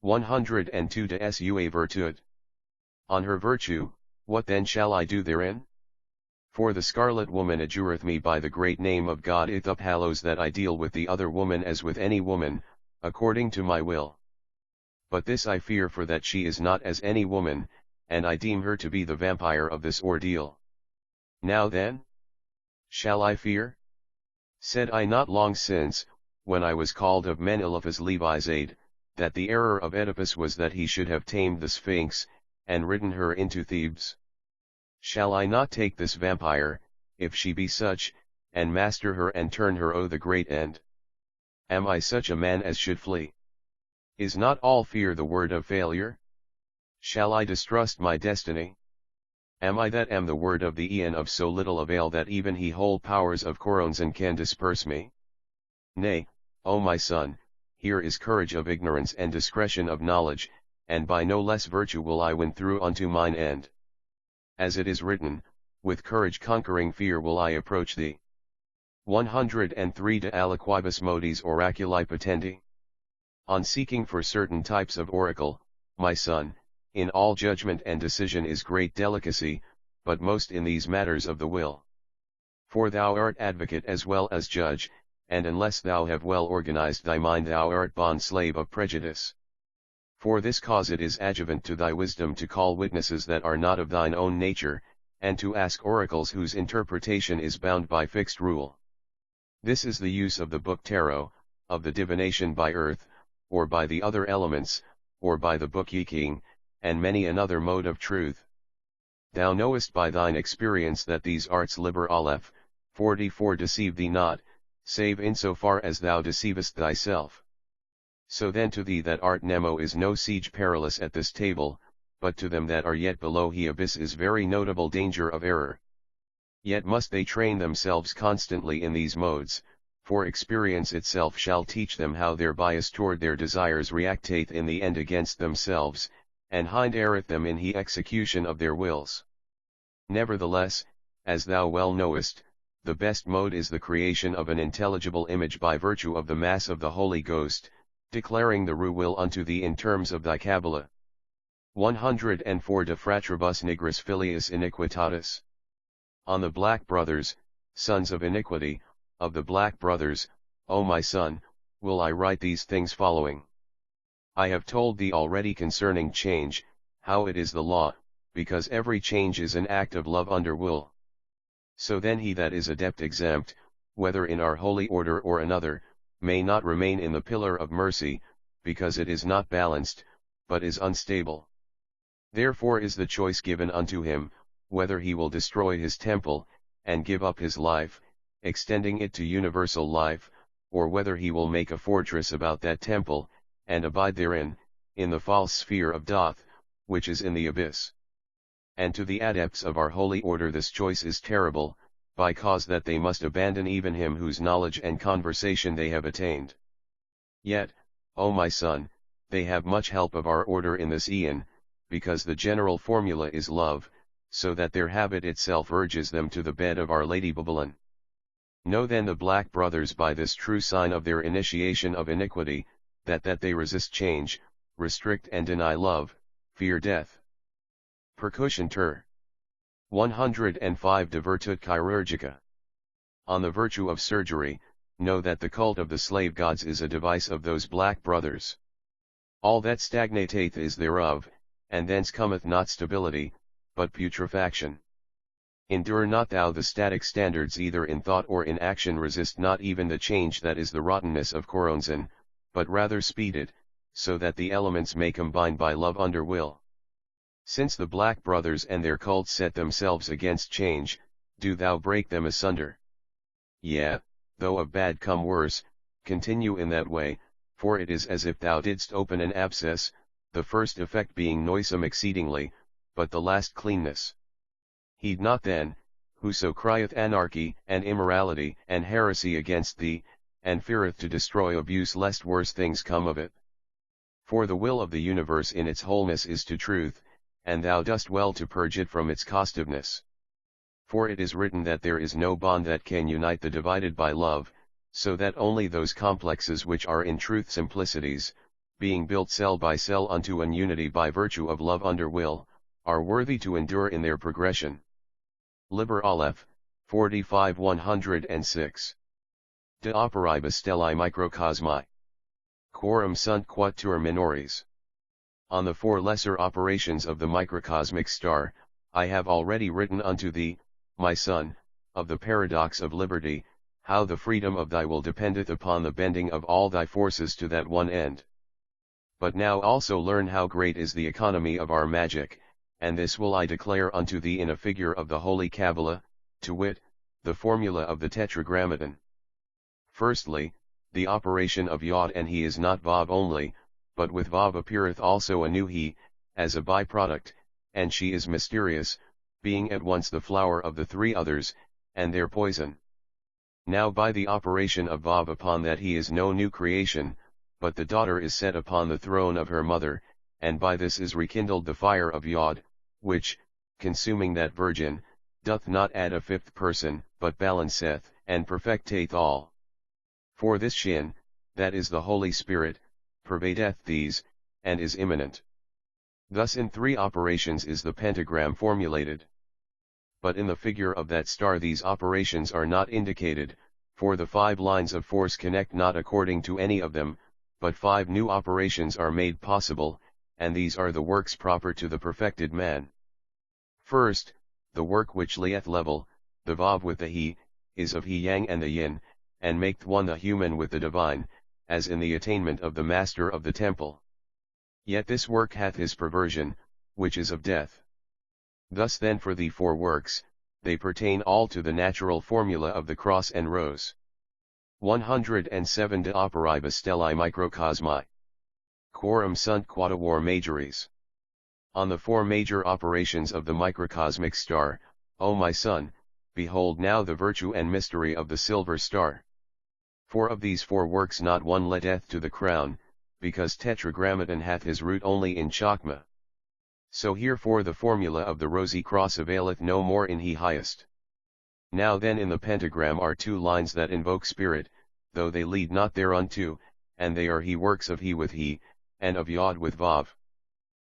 102 De Sua Virtude. On her virtue, what then shall I do therein? For the scarlet woman adjureth me by the great name of God it uphallows that I deal with the other woman as with any woman, according to my will. But this I fear for that she is not as any woman, and I deem her to be the vampire of this ordeal. Now then? Shall I fear? Said I not long since, when I was called of Menelaus Levi's aid, that the error of Oedipus was that he should have tamed the Sphinx, and ridden her into Thebes? Shall I not take this vampire, if she be such, and master her and turn her o' the great end? Am I such a man as should flee? Is not all fear the word of failure? Shall I distrust my destiny? Am I that am the word of the Aeon of so little avail that even he hold powers of Coronzon can disperse me? Nay, O my son, here is courage of ignorance and discretion of knowledge, and by no less virtue will I win through unto mine end. As it is written, with courage conquering fear will I approach thee. 103 De Aliquibus Modis Oraculi Patendi. On seeking for certain types of oracle, my son, in all judgment and decision is great delicacy, but most in these matters of the will. For thou art advocate as well as judge, and unless thou have well organized thy mind thou art bond slave of prejudice. For this cause it is adjuvant to thy wisdom to call witnesses that are not of thine own nature, and to ask oracles whose interpretation is bound by fixed rule. This is the use of the book Tarot, of the divination by earth, or by the other elements, or by the book Yiking, and many another mode of truth. Thou knowest by thine experience that these arts Liber Aleph, 44 deceive thee not, save in so far as thou deceivest thyself. So then to thee that art Nemo is no siege perilous at this table, but to them that are yet below the abyss is very notable danger of error. Yet must they train themselves constantly in these modes, for experience itself shall teach them how their bias toward their desires reacteth in the end against themselves, and hind erreth them in the execution of their wills. Nevertheless, as thou well knowest, the best mode is the creation of an intelligible image by virtue of the mass of the Holy Ghost, declaring the rue will unto thee in terms of thy Kabbalah. 104 De Fratribus Nigris Filius Iniquitatis. On the black brothers, sons of iniquity, of the black brothers, O my son, will I write these things following. I have told thee already concerning change, how it is the law, because every change is an act of love under will. So then he that is adept exempt, whether in our holy order or another, may not remain in the pillar of mercy, because it is not balanced, but is unstable. Therefore is the choice given unto him, whether he will destroy his temple, and give up his life, extending it to universal life, or whether he will make a fortress about that temple, and abide therein, in the false sphere of Thoth, which is in the abyss. And to the adepts of our holy order this choice is terrible, by cause that they must abandon even him whose knowledge and conversation they have attained. Yet, O my son, they have much help of our order in this aeon, because the general formula is love, so that their habit itself urges them to the bed of Our Lady Babylon. Know then the black brothers by this true sign of their initiation of iniquity, that they resist change, restrict and deny love, fear death. Percussion ter. 105 De Virtute Chirurgica. On the virtue of surgery, know that the cult of the slave gods is a device of those black brothers. All that stagnateth is thereof, and thence cometh not stability, but putrefaction. Endure not thou the static standards either in thought or in action, resist not even the change that is the rottenness of Choronzon, but rather speed it, so that the elements may combine by love under will. Since the black brothers and their cult set themselves against change, do thou break them asunder. Yea, though of bad come worse, continue in that way, for it is as if thou didst open an abscess, the first effect being noisome exceedingly, but the last cleanness. Heed not then, whoso crieth anarchy and immorality and heresy against thee, and feareth to destroy abuse lest worse things come of it. For the will of the universe in its wholeness is to truth, and thou dost well to purge it from its costiveness. For it is written that there is no bond that can unite the divided by love, so that only those complexes which are in truth simplicities, being built cell by cell unto an unity by virtue of love under will, are worthy to endure in their progression. Liber Aleph, 45 106. De operibus stellae microcosmi. Quorum sunt quatuor minores. On the four lesser operations of the microcosmic star, I have already written unto thee, my son, of the paradox of liberty, how the freedom of thy will dependeth upon the bending of all thy forces to that one end. But now also learn how great is the economy of our magic, and this will I declare unto thee in a figure of the Holy Kabbalah, to wit, the formula of the Tetragrammaton. Firstly, the operation of Yod, and he is not Vav only, but with Vav appeareth also a new he, as a byproduct, and she is mysterious, being at once the flower of the three others, and their poison. Now by the operation of Vav upon that he is no new creation, but the daughter is set upon the throne of her mother, and by this is rekindled the fire of Yod, which, consuming that virgin, doth not add a fifth person, but balanceth, and perfecteth all. For this Shin, that is the Holy Spirit, pervadeth these, and is immanent. Thus in three operations is the pentagram formulated. But in the figure of that star these operations are not indicated, for the 5 lines of force connect not according to any of them, but 5 new operations are made possible, and these are the works proper to the perfected man. First, the work which layeth level, the Vav with the He, is of He Yang and the Yin, and maketh one the human with the divine, as in the attainment of the Master of the Temple. Yet this work hath his perversion, which is of death. Thus then for the 4 works, they pertain all to the natural formula of the cross and rose. 107 De operibus stellae microcosmi. Quorum sunt quatuor majores. On the 4 major operations of the microcosmic star, O my son, behold now the virtue and mystery of the silver star. For of these 4 works not one letteth to the crown, because Tetragrammaton hath his root only in Chokmah. So herefore the formula of the rosy cross availeth no more in He highest. Now then in the pentagram are 2 lines that invoke spirit, though they lead not thereunto, and they are He works of He with He, and of Yod with Vav.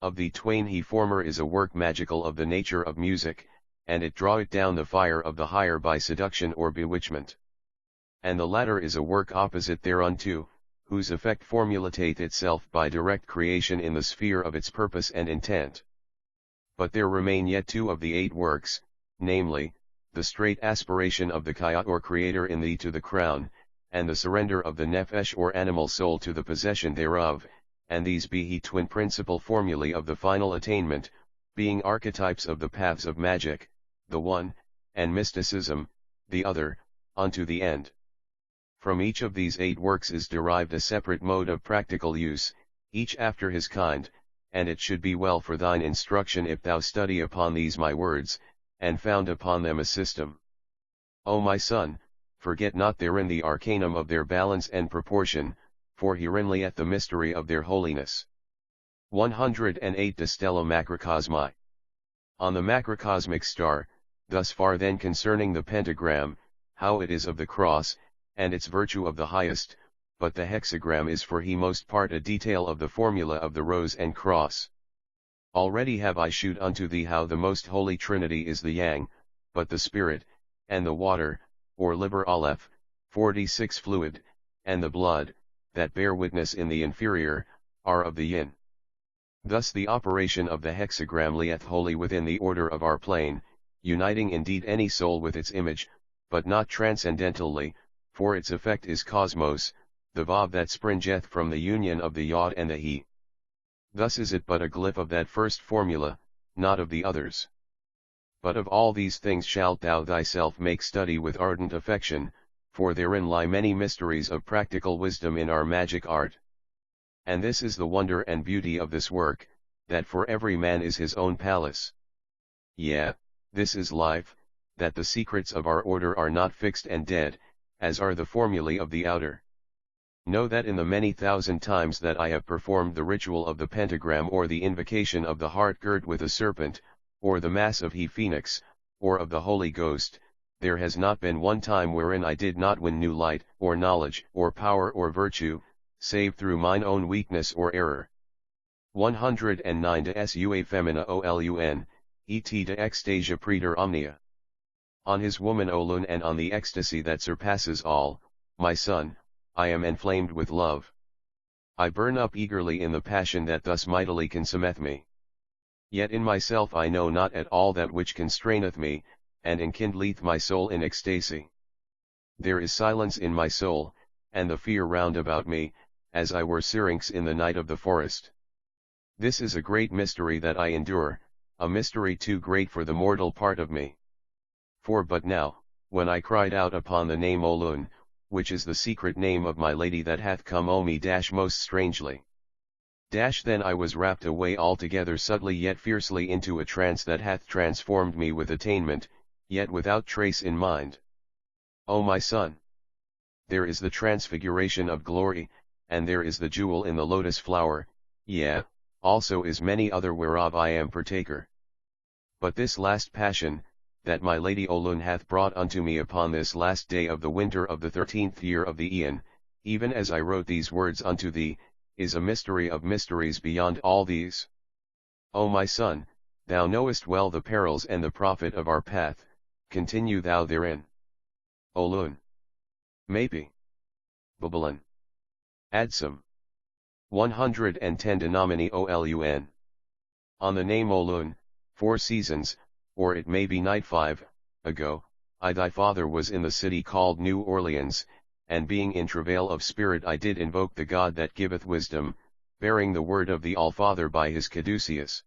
Of the twain He former is a work magical of the nature of music, and it draweth down the fire of the higher by seduction or bewitchment. And the latter is a work opposite thereunto, whose effect formulateth itself by direct creation in the sphere of its purpose and intent. But there remain yet 2 of the 8 works, namely, the straight aspiration of the Kayat or Creator in thee to the crown, and the surrender of the Nefesh or animal soul to the possession thereof, and these be He twin principal formulae of the final attainment, being archetypes of the paths of magic, the one, and mysticism, the other, unto the end. From each of these 8 works is derived a separate mode of practical use, each after his kind, and it should be well for thine instruction if thou study upon these my words, and found upon them a system. O my son, forget not therein the arcanum of their balance and proportion, for herein lieth the mystery of their holiness. 108 De Stella Macrocosmi. On the macrocosmic star, thus far then concerning the pentagram, how it is of the cross, and its virtue of the highest, but the hexagram is for he most part a detail of the formula of the rose and cross. Already have I shewed unto thee how the most holy Trinity is the yang, but the spirit, and the water, or Liber Aleph, 46 fluid, and the blood, that bear witness in the inferior, are of the yin. Thus the operation of the hexagram lieth wholly within the order of our plane, uniting indeed any soul with its image, but not transcendentally, for its effect is cosmos, the vav that springeth from the union of the yod and the he. Thus is it but a glyph of that first formula, not of the others. But of all these things shalt thou thyself make study with ardent affection, for therein lie many mysteries of practical wisdom in our magic art. And this is the wonder and beauty of this work, that for every man is his own palace. Yea, this is life, that the secrets of our order are not fixed and dead, as are the formulae of the outer. Know that in the many thousand times that I have performed the ritual of the pentagram or the invocation of the heart girt with a serpent, or the mass of he phoenix, or of the Holy Ghost, there has not been one time wherein I did not win new light, or knowledge, or power or virtue, save through mine own weakness or error. 109 De Sua Femina Olun, et de extasia praeter omnia. On his woman Olun and on the ecstasy that surpasses all, my son, I am enflamed with love. I burn up eagerly in the passion that thus mightily consumeth me. Yet in myself I know not at all that which constraineth me, and enkindleth my soul in ecstasy. There is silence in my soul, and the fear round about me, as I were syrinx in the night of the forest. This is a great mystery that I endure, a mystery too great for the mortal part of me. For but now, when I cried out upon the name Olun, which is the secret name of my lady that hath come o me most strangely. Then I was rapt away altogether subtly yet fiercely into a trance that hath transformed me with attainment, yet without trace in mind. O my son! There is the transfiguration of glory, and there is the jewel in the lotus flower, yea, also is many other whereof I am partaker. But this last passion, that my lady Olun hath brought unto me upon this last day of the winter of the 13th year of the Aeon, even as I wrote these words unto thee, is a mystery of mysteries beyond all these. O my son, thou knowest well the perils and the profit of our path, continue thou therein. Olun. Maybe. Babylon. Adsum. 110 De Nomini Olun. On the name Olun, 4 seasons, or it may be night 5, ago, I thy father was in the city called New Orleans, and being in travail of spirit I did invoke the God that giveth wisdom, bearing the word of the All-Father by his caduceus.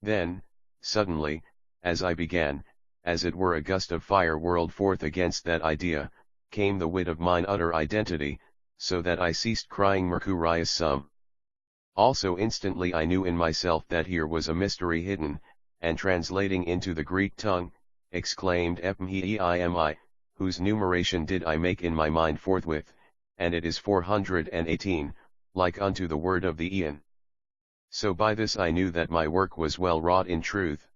Then, suddenly, as I began, as it were a gust of fire whirled forth against that idea, came the wit of mine utter identity, so that I ceased crying Mercurius sum. Also instantly I knew in myself that here was a mystery hidden, and translating into the Greek tongue, exclaimed Epmheimi, whose numeration did I make in my mind forthwith, and it is 418, like unto the word of the Aeon. So by this I knew that my work was well wrought in truth.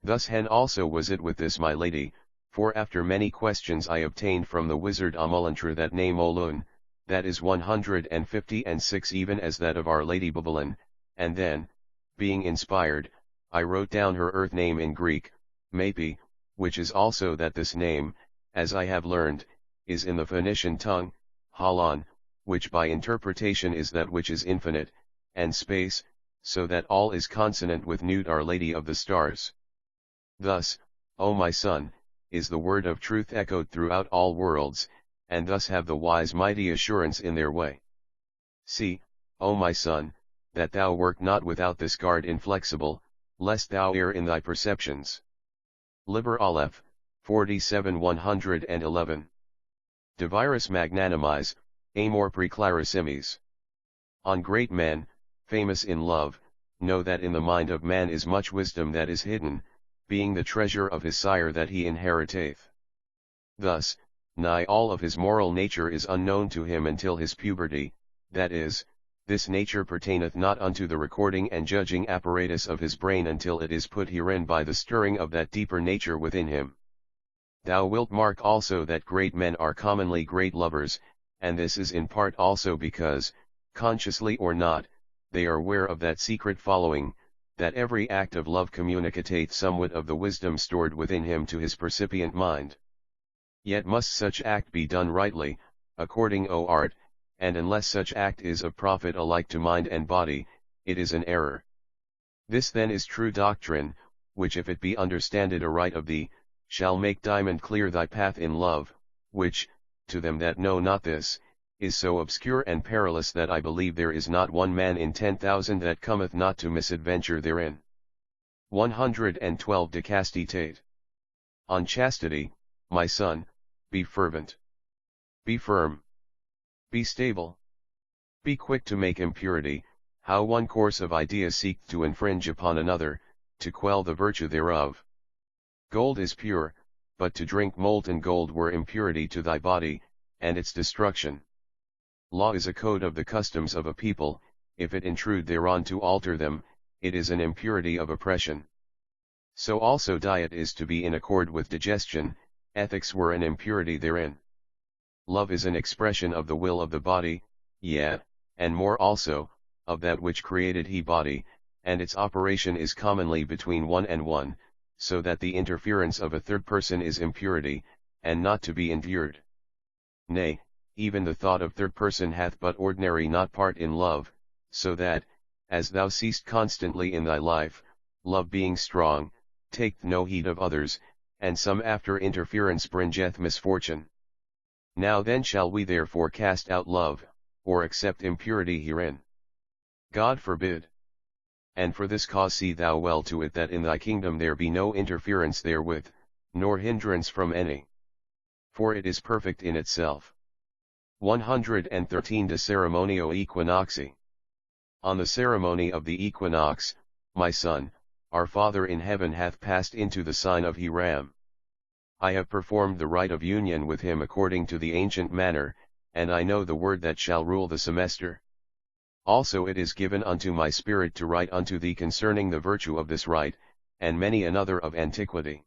Thus hen also was it with this my lady, for after many questions I obtained from the wizard Amulantra that name Olun, that is 156 even as that of Our Lady Babylon, and then, being inspired, I wrote down her earth name in Greek, Maypi, which is also that this name, as I have learned, is in the Phoenician tongue, Halon, which by interpretation is that which is infinite, and space, so that all is consonant with Nut Our Lady of the Stars. Thus, O my son, is the word of truth echoed throughout all worlds, and thus have the wise mighty assurance in their way. See, O my son, that thou work not without this guard inflexible, lest thou err in thy perceptions. Liber Aleph, 47 111. De virus magnanimis, amor preclarissimis. On great men, famous in love, know that in the mind of man is much wisdom that is hidden, being the treasure of his sire that he inheriteth. Thus, nigh all of his moral nature is unknown to him until his puberty, that is, this nature pertaineth not unto the recording and judging apparatus of his brain until it is put herein by the stirring of that deeper nature within him. Thou wilt mark also that great men are commonly great lovers, and this is in part also because, consciously or not, they are aware of that secret following, that every act of love communicateth somewhat of the wisdom stored within him to his percipient mind. Yet must such act be done rightly, according to art, and unless such act is of profit alike to mind and body, it is an error. This then is true doctrine, which if it be understanded aright of thee, shall make diamond clear thy path in love, which, to them that know not this, is so obscure and perilous that I believe there is not one man in 10,000 that cometh not to misadventure therein. 112 De Castitate. On chastity, my son, be fervent. Be firm. Be stable. Be quick to make impurity, how one course of ideas seek to infringe upon another, to quell the virtue thereof. Gold is pure, but to drink molten gold were impurity to thy body, and its destruction. Law is a code of the customs of a people, if it intrude thereon to alter them, it is an impurity of oppression. So also diet is to be in accord with digestion, ethics were an impurity therein. Love is an expression of the will of the body, yea, and more also, of that which created he body, and its operation is commonly between one and one, so that the interference of a third person is impurity, and not to be endured. Nay, even the thought of third person hath but ordinary not part in love, so that, as thou seest constantly in thy life, love being strong, taketh no heed of others, and some after interference bringeth misfortune. Now then shall we therefore cast out love, or accept impurity herein? God forbid. And for this cause see thou well to it that in thy kingdom there be no interference therewith, nor hindrance from any. For it is perfect in itself. 113 De Ceremonio Equinoxi. On the ceremony of the equinox, my son, our Father in heaven hath passed into the sign of Hiram. I have performed the rite of union with him according to the ancient manner, and I know the word that shall rule the semester. Also it is given unto my spirit to write unto thee concerning the virtue of this rite, and many another of antiquity.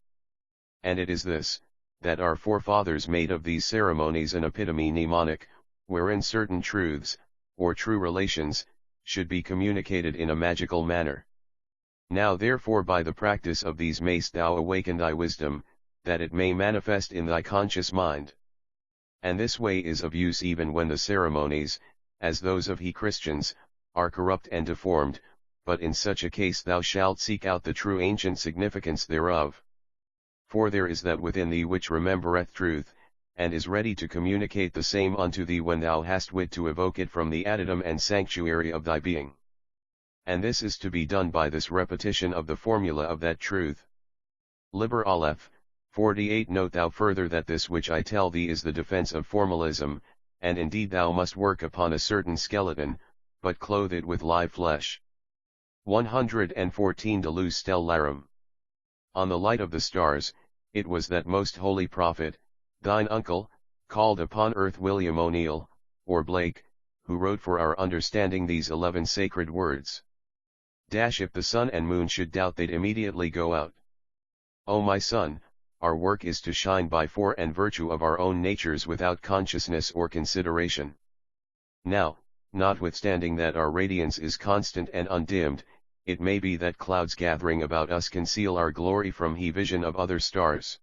And it is this, that our forefathers made of these ceremonies an epitome mnemonic, wherein certain truths, or true relations, should be communicated in a magical manner. Now therefore by the practice of these mayst thou awaken thy wisdom, that it may manifest in thy conscious mind. And this way is of use even when the ceremonies, as those of he Christians, are corrupt and deformed, but in such a case thou shalt seek out the true ancient significance thereof. For there is that within thee which remembereth truth, and is ready to communicate the same unto thee when thou hast wit to evoke it from the adytum and sanctuary of thy being. And this is to be done by this repetition of the formula of that truth. Liber Aleph, 48. Note thou further that this which I tell thee is the defense of formalism, and indeed thou must work upon a certain skeleton, but clothe it with live flesh. 114 De Luz Stellarum. On the light of the stars, it was that most holy prophet, thine uncle, called upon earth William O'Neill, or Blake, who wrote for our understanding these 11 sacred words. If the sun and moon should doubt they'd immediately go out. O my son, our work is to shine by force and virtue of our own natures without consciousness or consideration. Now, notwithstanding that our radiance is constant and undimmed, it may be that clouds gathering about us conceal our glory from he vision of other stars.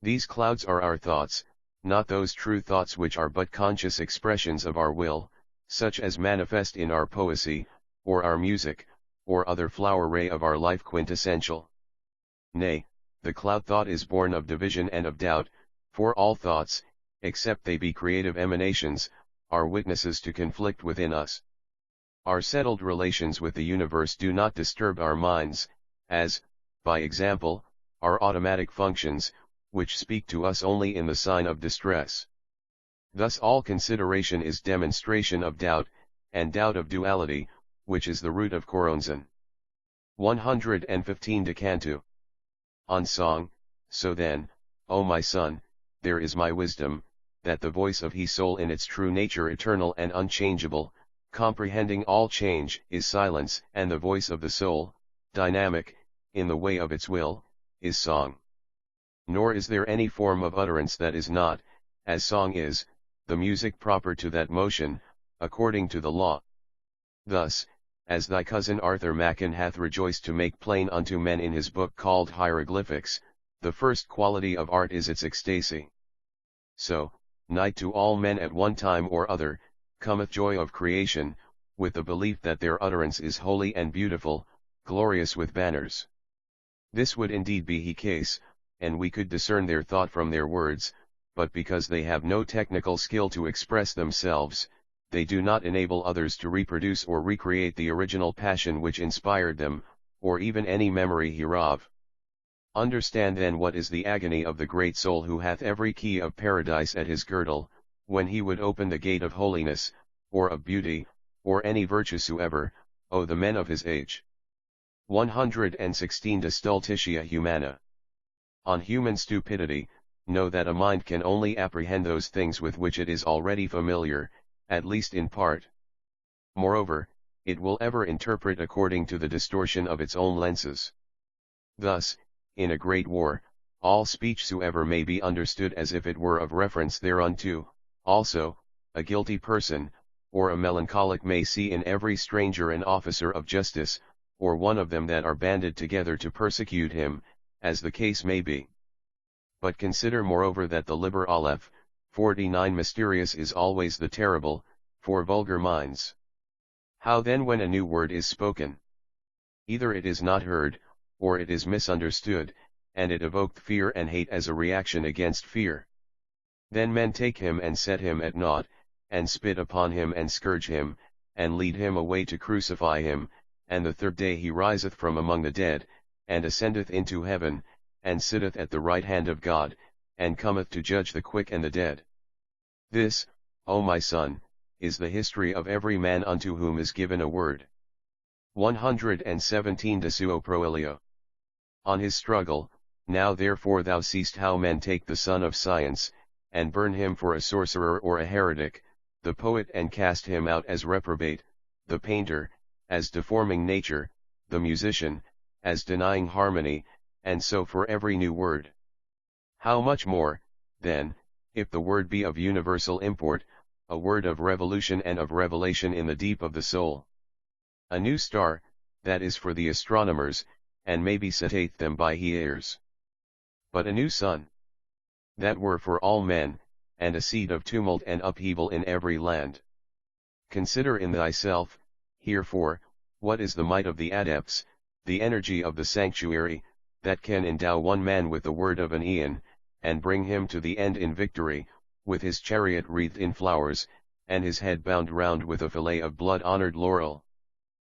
These clouds are our thoughts, not those true thoughts which are but conscious expressions of our will, such as manifest in our poesy, or our music, or other flower ray of our life quintessential. Nay, the cloud thought is born of division and of doubt, for all thoughts, except they be creative emanations, are witnesses to conflict within us. Our settled relations with the universe do not disturb our minds, as, by example, our automatic functions, which speak to us only in the sign of distress. Thus all consideration is demonstration of doubt, and doubt of duality, which is the root of Koronzon. 115 De Cantu. On song, so then, O my son, there is my wisdom, that the voice of his soul in its true nature eternal and unchangeable, comprehending all change, is silence, and the voice of the soul, dynamic, in the way of its will, is song. Nor is there any form of utterance that is not, as song is, the music proper to that motion, according to the law. Thus, as thy cousin Arthur Machen hath rejoiced to make plain unto men in his book called Hieroglyphics, the first quality of art is its ecstasy. So, nigh to all men at one time or other, cometh joy of creation, with the belief that their utterance is holy and beautiful, glorious with banners. This would indeed be he case, and we could discern their thought from their words, but because they have no technical skill to express themselves, they do not enable others to reproduce or recreate the original passion which inspired them, or even any memory hereof. Understand then what is the agony of the great soul who hath every key of paradise at his girdle, when he would open the gate of holiness, or of beauty, or any virtue soever, O the men of his age. 116 De Stultitia Humana. On human stupidity, know that a mind can only apprehend those things with which it is already familiar, at least in part. Moreover, it will ever interpret according to the distortion of its own lenses. Thus, in a great war, all speech soever may be understood as if it were of reference thereunto. Also, a guilty person, or a melancholic may see in every stranger an officer of justice, or one of them that are banded together to persecute him, as the case may be. But consider moreover that the Liber Aleph, 49 mysterious is always the terrible, for vulgar minds. How then when a new word is spoken? Either it is not heard, or it is misunderstood, and it evoked fear and hate as a reaction against fear. Then men take him and set him at naught, and spit upon him and scourge him, and lead him away to crucify him, and the third day he riseth from among the dead, and ascendeth into heaven, and sitteth at the right hand of God, and cometh to judge the quick and the dead. This, O my son, is the history of every man unto whom is given a word. 117 De Suo Proelio. On his struggle, now therefore thou seest how men take the son of science, and burn him for a sorcerer or a heretic, the poet and cast him out as reprobate, the painter, as deforming nature, the musician, as denying harmony, and so for every new word. How much more, then, if the word be of universal import, a word of revolution and of revelation in the deep of the soul. A new star, that is for the astronomers, and maybe seteth them by he ears. But a new sun, that were for all men, and a seed of tumult and upheaval in every land. Consider in thyself, herefore, what is the might of the adepts, the energy of the sanctuary, that can endow one man with the word of an aeon, and bring him to the end in victory, with his chariot wreathed in flowers, and his head bound round with a fillet of blood-honored laurel.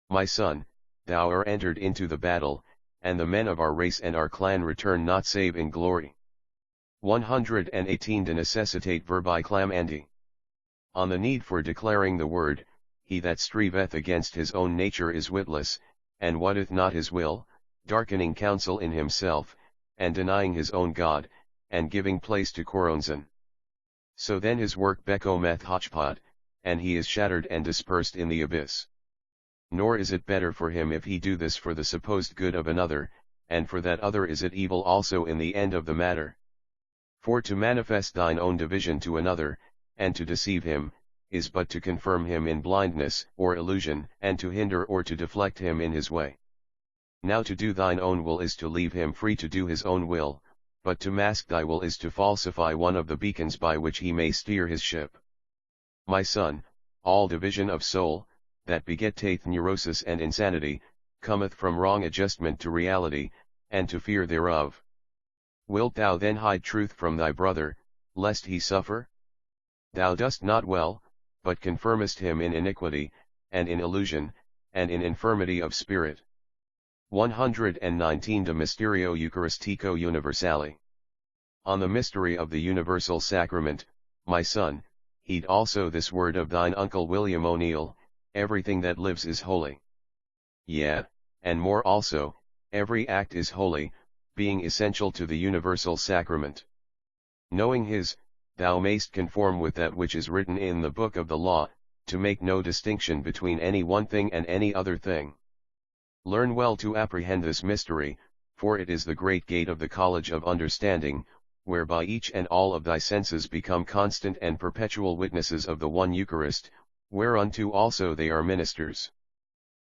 My son, thou art entered into the battle, and the men of our race and our clan return not save in glory. 118 De Necessitate Verbi Clamandi. On the need for declaring the word, he that striveth against his own nature is witless, and wotteth not his will, darkening counsel in himself, and denying his own God, and giving place to Coronzon. So then his work becometh hodgepodge, and he is shattered and dispersed in the abyss. Nor is it better for him if he do this for the supposed good of another, and for that other is it evil also in the end of the matter. For to manifest thine own division to another, and to deceive him, is but to confirm him in blindness or illusion, and to hinder or to deflect him in his way. Now to do thine own will is to leave him free to do his own will, but to mask thy will is to falsify one of the beacons by which he may steer his ship. My son, all division of soul, that begetteth neurosis and insanity, cometh from wrong adjustment to reality, and to fear thereof. Wilt thou then hide truth from thy brother, lest he suffer? Thou dost not well, but confirmest him in iniquity, and in illusion, and in infirmity of spirit. 119 De Mysterio Eucharistico Universale. On the mystery of the universal sacrament, my son, heed also this word of thine uncle William O'Neill, everything that lives is holy. Yea, and more also, every act is holy, being essential to the universal sacrament. Knowing his, thou mayst conform with that which is written in the book of the law, to make no distinction between any one thing and any other thing. Learn well to apprehend this mystery, for it is the great gate of the college of understanding, whereby each and all of thy senses become constant and perpetual witnesses of the one Eucharist, whereunto also they are ministers.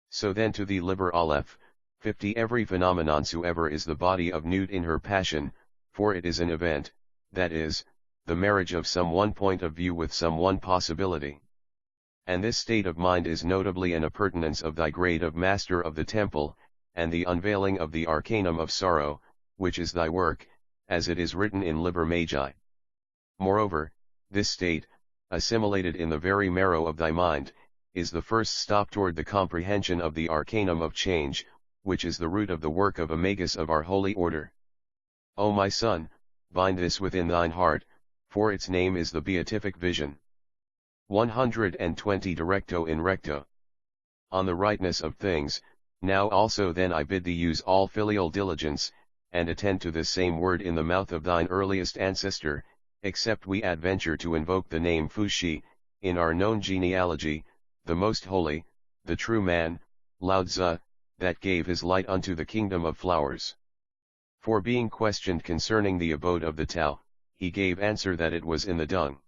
So then to the Liber Aleph, 50 every phenomenon soever is the body of nude in her passion, for it is an event, that is, the marriage of some one point of view with some one possibility. And this state of mind is notably an appurtenance of thy grade of Master of the Temple, and the unveiling of the arcanum of sorrow, which is thy work, as it is written in Liber Magi. Moreover, this state, assimilated in the very marrow of thy mind, is the first stop toward the comprehension of the arcanum of change, which is the root of the work of a magus of our holy order. O my son, bind this within thine heart, for its name is the beatific vision. 120 Directo in recto. On the rightness of things, now also then I bid thee use all filial diligence, and attend to this same word in the mouth of thine earliest ancestor, except we adventure to invoke the name Fushi, in our known genealogy, the most holy, the true man, Lao Tzu, that gave his light unto the kingdom of flowers. For being questioned concerning the abode of the Tao, he gave answer that it was in the dung.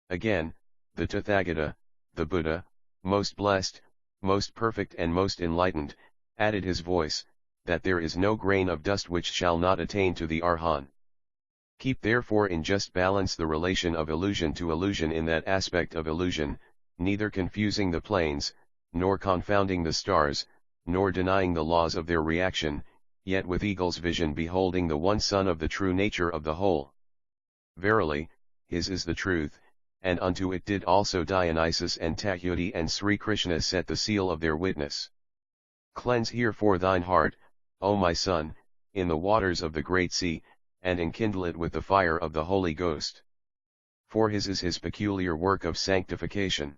Again, the Tathagata, the Buddha, most blessed, most perfect and most enlightened, added his voice, that there is no grain of dust which shall not attain to the Arhan. Keep therefore in just balance the relation of illusion to illusion in that aspect of illusion, neither confusing the planes, nor confounding the stars, nor denying the laws of their reaction, yet with eagle's vision beholding the one Son of the true nature of the whole. Verily, his is the truth, and unto it did also Dionysus and Tahuti and Sri Krishna set the seal of their witness. Cleanse herefore thine heart, O my son, in the waters of the great sea, and enkindle it with the fire of the Holy Ghost. For his is his peculiar work of sanctification.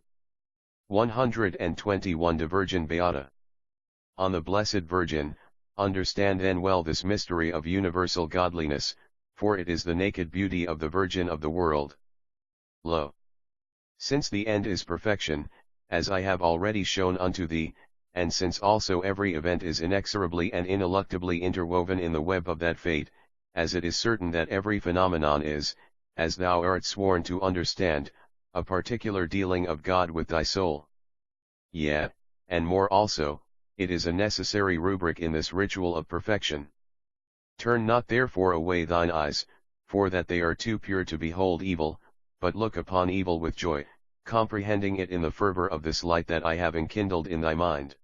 121 De Virgin Beata. On the Blessed Virgin, understand then well this mystery of universal godliness, for it is the naked beauty of the Virgin of the world. Lo! Since the end is perfection, as I have already shown unto thee, and since also every event is inexorably and ineluctably interwoven in the web of that fate, as it is certain that every phenomenon is, as thou art sworn to understand, a particular dealing of God with thy soul. Yea, and more also, it is a necessary rubric in this ritual of perfection. Turn not therefore away thine eyes, for that they are too pure to behold evil, but look upon evil with joy, comprehending it in the fervor of this light that I have enkindled in thy mind.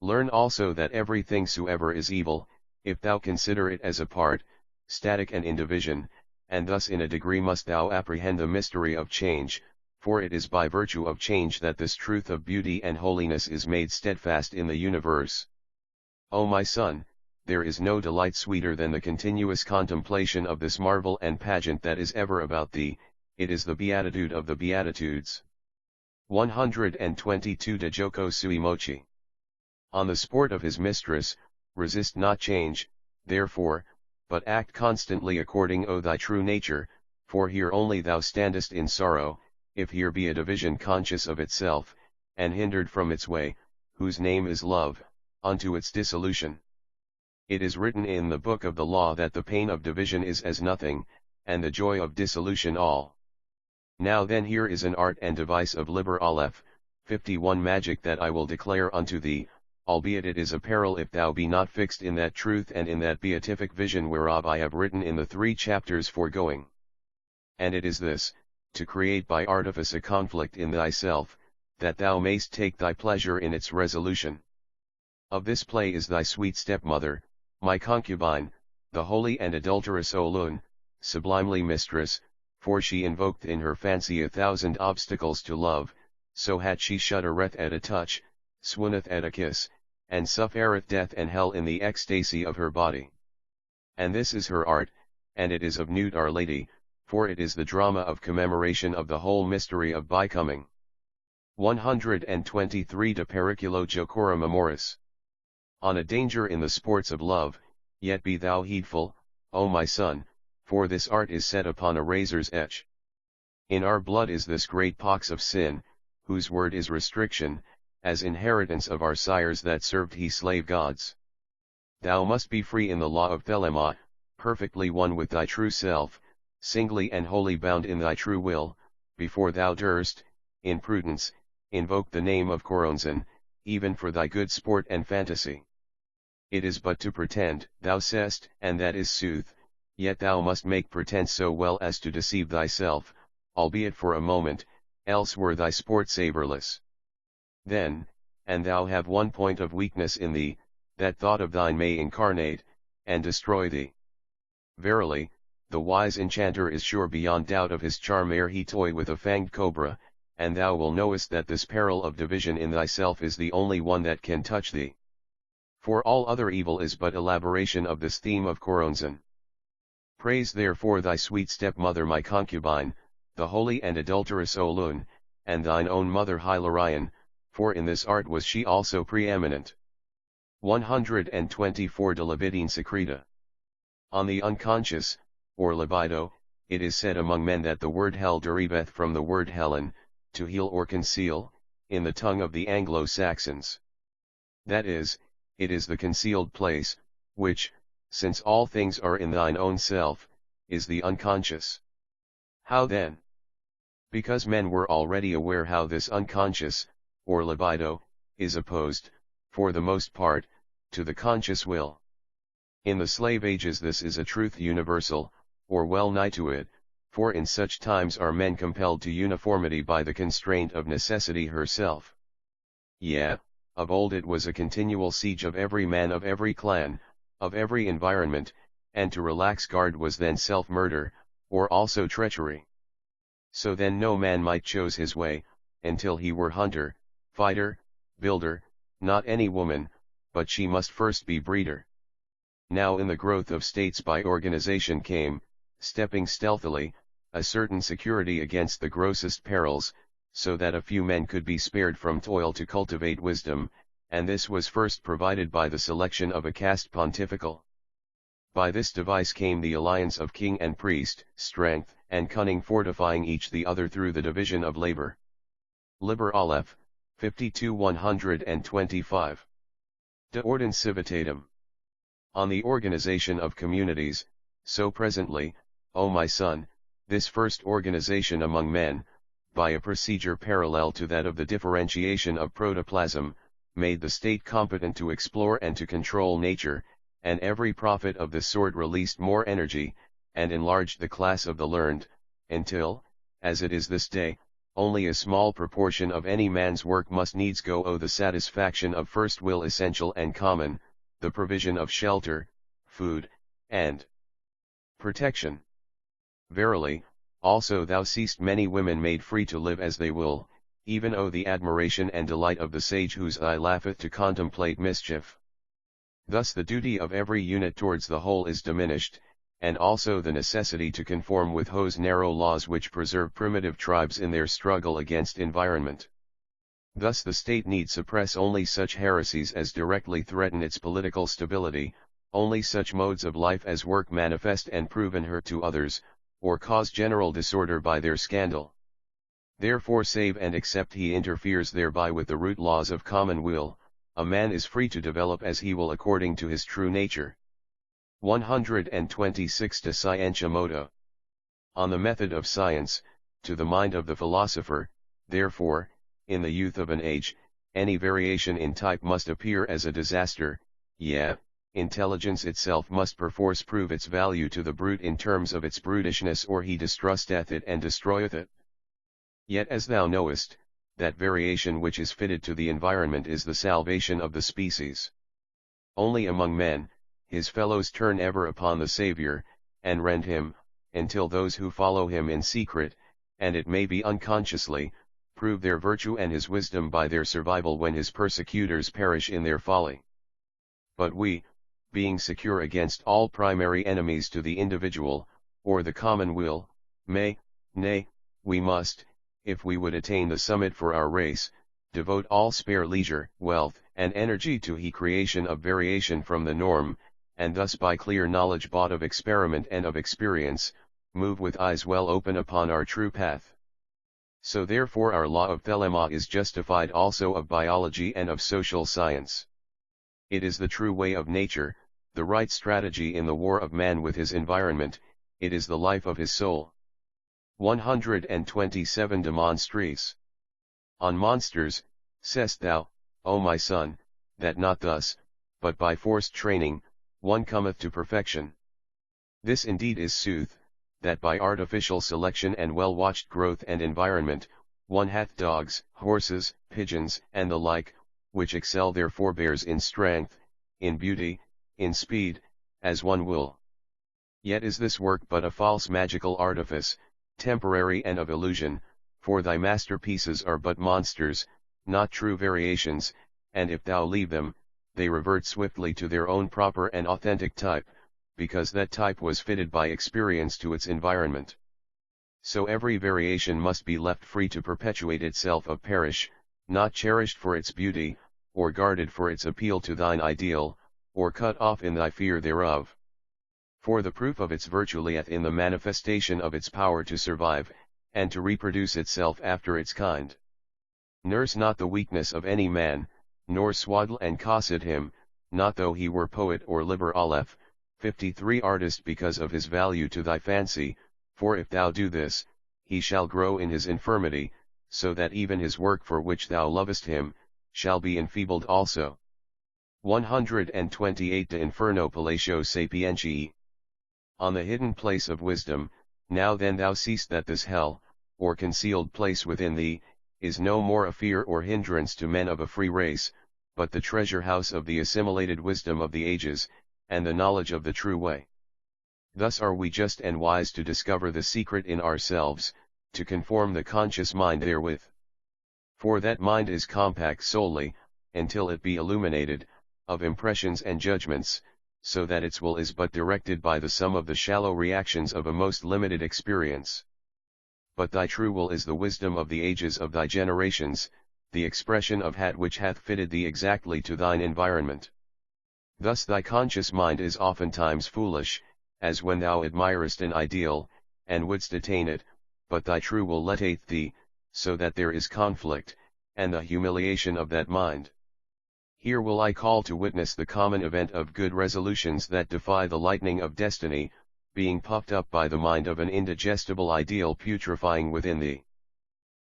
Learn also that everything soever is evil, if thou consider it as a part, static and in division, and thus in a degree must thou apprehend the mystery of change, for it is by virtue of change that this truth of beauty and holiness is made steadfast in the universe. O my son, there is no delight sweeter than the continuous contemplation of this marvel and pageant that is ever about thee, it is the beatitude of the beatitudes. 122 De Joko Sui Mochi. On the sport of his mistress, resist not change, therefore, but act constantly according to thy true nature, for here only thou standest in sorrow, if here be a division conscious of itself, and hindered from its way, whose name is love, unto its dissolution. It is written in the book of the law that the pain of division is as nothing, and the joy of dissolution all. Now then here is an art and device of Liber Aleph, 51 magic that I will declare unto thee, albeit it is a peril if thou be not fixed in that truth and in that beatific vision whereof I have written in the 3 chapters foregoing. And it is this, to create by artifice a conflict in thyself, that thou mayst take thy pleasure in its resolution. Of this play is thy sweet stepmother, my concubine, the holy and adulterous Olun, sublimely mistress, for she invoked in her fancy 1,000 obstacles to love, so had she shuddereth at a touch, swooneth at a kiss, and suffereth death and hell in the ecstasy of her body. And this is her art, and it is of nude Our Lady, for it is the drama of commemoration of the whole mystery of becoming. 123 De Periculo Jocorum Amoris. On a danger in the sports of love, yet be thou heedful, O my son, for this art is set upon a razor's edge. In our blood is this great pox of sin, whose word is restriction, as inheritance of our sires that served he slave gods. Thou must be free in the law of Thelema, perfectly one with thy true self, singly and wholly bound in thy true will, before thou durst, in prudence, invoke the name of Choronzon, even for thy good sport and fantasy. It is but to pretend, thou sayest, and that is sooth, yet thou must make pretence so well as to deceive thyself, albeit for a moment, else were thy sport savourless. Then, and thou have one point of weakness in thee, that thought of thine may incarnate, and destroy thee. Verily, the wise enchanter is sure beyond doubt of his charm ere he toy with a fanged cobra, and thou will knowest that this peril of division in thyself is the only one that can touch thee. For all other evil is but elaboration of this theme of Choronzon. Praise therefore thy sweet stepmother my concubine, the holy and adulterous Olun, and thine own mother Hilarion, for in this art was she also preeminent. 124 De libidine secreta. On the unconscious, or libido, it is said among men that the word hell deriveth from the word helen, to heal or conceal, in the tongue of the Anglo-Saxons. That is, it is the concealed place, which, since all things are in thine own self, is the unconscious. How then? Because men were already aware how this unconscious, or libido, is opposed, for the most part, to the conscious will. In the slave ages this is a truth universal, or well nigh to it, for in such times are men compelled to uniformity by the constraint of necessity herself. Yea, of old it was a continual siege of every man of every clan, of every environment, and to relax guard was then self-murder, or also treachery. So then no man might choose his way, until he were hunter, fighter, builder, not any woman, but she must first be breeder. Now in the growth of states by organization came, stepping stealthily, a certain security against the grossest perils, so that a few men could be spared from toil to cultivate wisdom, and this was first provided by the selection of a caste pontifical. By this device came the alliance of king and priest, strength and cunning fortifying each the other through the division of labor. Liber Aleph, 52-125. De Ordine Civitatem. On the organization of communities, so presently, O my son, this first organization among men, by a procedure parallel to that of the differentiation of protoplasm, made the state competent to explore and to control nature, and every prophet of this sort released more energy, and enlarged the class of the learned, until, as it is this day, only a small proportion of any man's work must needs go owe the satisfaction of first will essential and common, the provision of shelter, food, and protection. Verily, also thou seest many women made free to live as they will, even o the admiration and delight of the sage whose eye laugheth to contemplate mischief. Thus the duty of every unit towards the whole is diminished, and also the necessity to conform with those narrow laws which preserve primitive tribes in their struggle against environment. Thus the state need suppress only such heresies as directly threaten its political stability, only such modes of life as work manifest and proven hurt to others, or cause general disorder by their scandal. Therefore save and except he interferes thereby with the root laws of common will, a man is free to develop as he will according to his true nature. 126 De Scientia Modo. On the method of science, to the mind of the philosopher, therefore, in the youth of an age, any variation in type must appear as a disaster, yea, intelligence itself must perforce prove its value to the brute in terms of its brutishness or he distrusteth it and destroyeth it. Yet as thou knowest, that variation which is fitted to the environment is the salvation of the species. Only among men, his fellows turn ever upon the Saviour, and rend him, until those who follow him in secret, and it may be unconsciously, prove their virtue and his wisdom by their survival when his persecutors perish in their folly. But we, being secure against all primary enemies to the individual, or the common will, may, nay, we must, if we would attain the summit for our race, devote all spare leisure, wealth, and energy to the creation of variation from the norm, and thus by clear knowledge bought of experiment and of experience, move with eyes well open upon our true path. So therefore our law of thelema is justified also of biology and of social science. It is the true way of nature, the right strategy in the war of man with his environment, it is the life of his soul. 127 De Monstris. On monsters, sayest thou, O my son, that not thus, but by forced training, one cometh to perfection. This indeed is sooth, that by artificial selection and well-watched growth and environment, one hath dogs, horses, pigeons, and the like, which excel their forebears in strength, in beauty, in speed, as one will. Yet is this work but a false magical artifice, temporary and of illusion, for thy masterpieces are but monsters, not true variations, and if thou leave them, they revert swiftly to their own proper and authentic type, because that type was fitted by experience to its environment. So every variation must be left free to perpetuate itself or perish, not cherished for its beauty, or guarded for its appeal to thine ideal, or cut off in thy fear thereof. For the proof of its virtue lieth in the manifestation of its power to survive, and to reproduce itself after its kind. Nurse not the weakness of any man, nor swaddle and cosset him, not though he were poet or Liber Aleph, 53 artist because of his value to thy fancy, for if thou do this, he shall grow in his infirmity, so that even his work for which thou lovest him, shall be enfeebled also. 128 De Inferno Pallatio Sapientiae. On the hidden place of wisdom, now then thou seest that this hell, or concealed place within thee, is no more a fear or hindrance to men of a free race, but the treasure house of the assimilated wisdom of the ages, and the knowledge of the true way. Thus are we just and wise to discover the secret in ourselves, to conform the conscious mind therewith. For that mind is compact solely, until it be illuminated, of impressions and judgments, so that its will is but directed by the sum of the shallow reactions of a most limited experience. But thy true will is the wisdom of the ages of thy generations, the expression of that which hath fitted thee exactly to thine environment. Thus thy conscious mind is oftentimes foolish, as when thou admirest an ideal, and wouldst attain it, but thy true will letteth thee, so that there is conflict, and the humiliation of that mind. Here will I call to witness the common event of good resolutions that defy the lightning of destiny, being puffed up by the mind of an indigestible ideal putrefying within thee.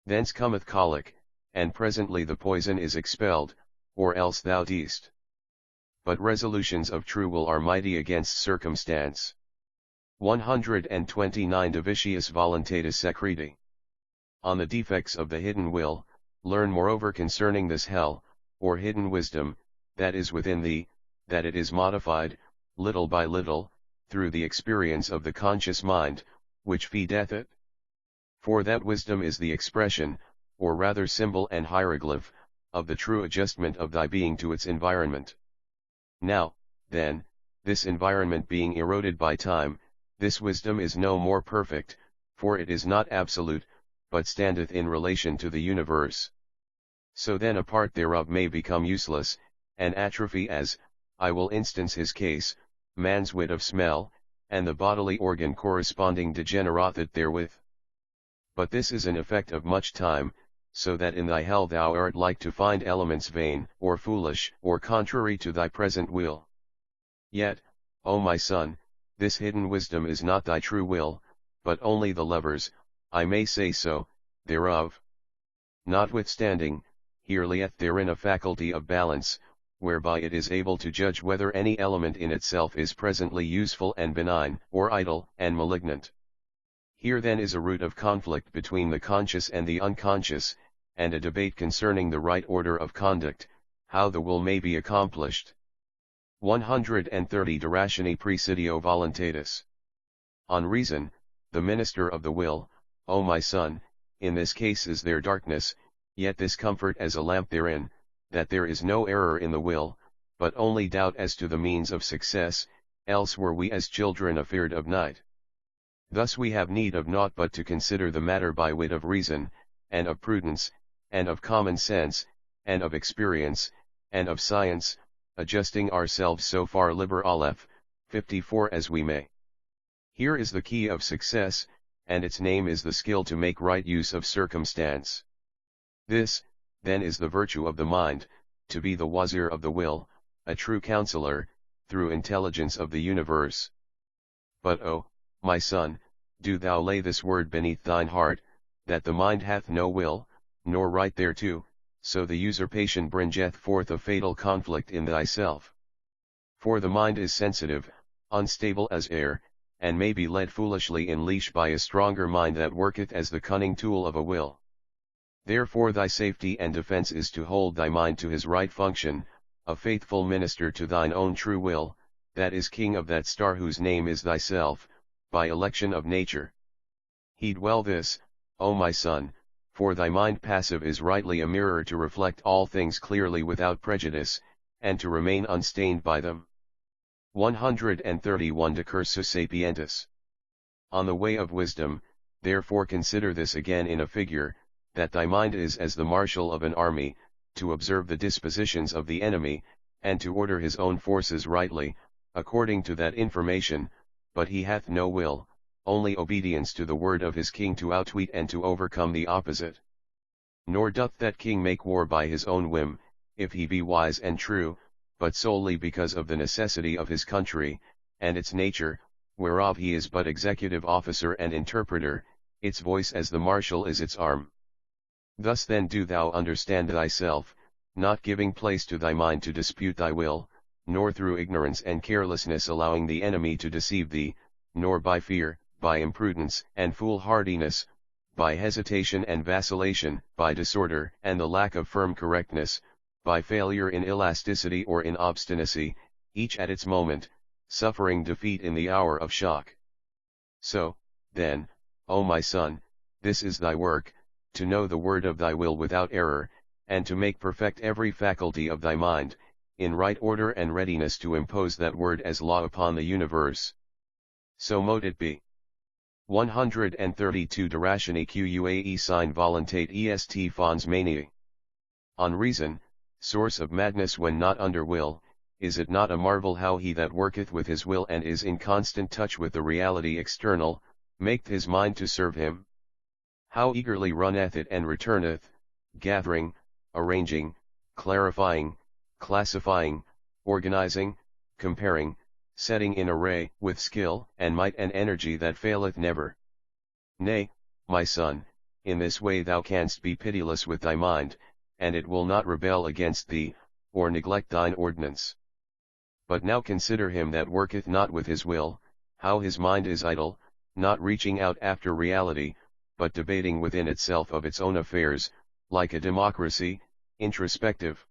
Thence cometh colic, and presently the poison is expelled, or else thou deest. But resolutions of true will are mighty against circumstance. 129 De Vitiis Voluntatis Secreti. On the defects of the hidden will, learn moreover concerning this hell, or hidden wisdom, that is within thee, that it is modified, little by little, through the experience of the conscious mind, which feedeth it. For that wisdom is the expression, or rather symbol and hieroglyph, of the true adjustment of thy being to its environment. Now, then, this environment being eroded by time, this wisdom is no more perfect, for it is not absolute, but standeth in relation to the universe. So then a part thereof may become useless, and atrophy as, I will instance his case, man's wit of smell, and the bodily organ corresponding degenerateth therewith. But this is an effect of much time, so that in thy hell thou art like to find elements vain, or foolish, or contrary to thy present will. Yet, O my son, this hidden wisdom is not thy true will, but only the levers, I may say so, thereof. Notwithstanding, here lieth therein a faculty of balance, whereby it is able to judge whether any element in itself is presently useful and benign, or idle and malignant. Here then is a root of conflict between the conscious and the unconscious, and a debate concerning the right order of conduct, how the will may be accomplished. 130 De Ratione Praesidio Voluntatis. On reason, the minister of the will, O my son, in this case is there darkness, yet this comfort as a lamp therein, that there is no error in the will, but only doubt as to the means of success, else were we as children afeard of night. Thus we have need of naught but to consider the matter by wit of reason, and of prudence, and of common sense, and of experience, and of science, adjusting ourselves so far Liber Aleph, 54 As we may. Here is the key of success, and its name is the skill to make right use of circumstance. This, then, is the virtue of the mind, to be the wazir of the will, a true counselor, through intelligence of the universe. But O, my son, do thou lay this word beneath thine heart, that the mind hath no will, nor right thereto, so the usurpation bringeth forth a fatal conflict in thyself. For the mind is sensitive, unstable as air, and may be led foolishly in leash by a stronger mind that worketh as the cunning tool of a will. Therefore thy safety and defense is to hold thy mind to his right function, a faithful minister to thine own true will, that is king of that star whose name is thyself, by election of nature. Heed well this, O my son, for thy mind passive is rightly a mirror to reflect all things clearly without prejudice, and to remain unstained by them. 131 De Cursus Sapientis. On the way of wisdom, therefore consider this again in a figure, that thy mind is as the marshal of an army, to observe the dispositions of the enemy, and to order his own forces rightly, according to that information, but he hath no will, only obedience to the word of his king to outwit and to overcome the opposite. Nor doth that king make war by his own whim, if he be wise and true, but solely because of the necessity of his country, and its nature, whereof he is but executive officer and interpreter, its voice as the marshal is its arm. Thus then do thou understand thyself, not giving place to thy mind to dispute thy will, nor through ignorance and carelessness allowing the enemy to deceive thee, nor by fear, by imprudence and foolhardiness, by hesitation and vacillation, by disorder and the lack of firm correctness, by failure in elasticity or in obstinacy, each at its moment, suffering defeat in the hour of shock. So, then, O my son, this is thy work, to know the word of thy will without error, and to make perfect every faculty of thy mind, in right order and readiness to impose that word as law upon the universe. So mote it be. 132 De Ratione Quae Sine Voluntate Est Fons Maniae. On reason, source of madness when not under will, is it not a marvel how he that worketh with his will and is in constant touch with the reality external, maketh his mind to serve him? How eagerly runneth it and returneth, gathering, arranging, clarifying, classifying, organizing, comparing, setting in array, with skill and might and energy that faileth never. Nay, my son, in this way thou canst be pitiless with thy mind, and it will not rebel against thee, or neglect thine ordinance. But now consider him that worketh not with his will, how his mind is idle, not reaching out after reality, but debating within itself of its own affairs, like a democracy, introspective.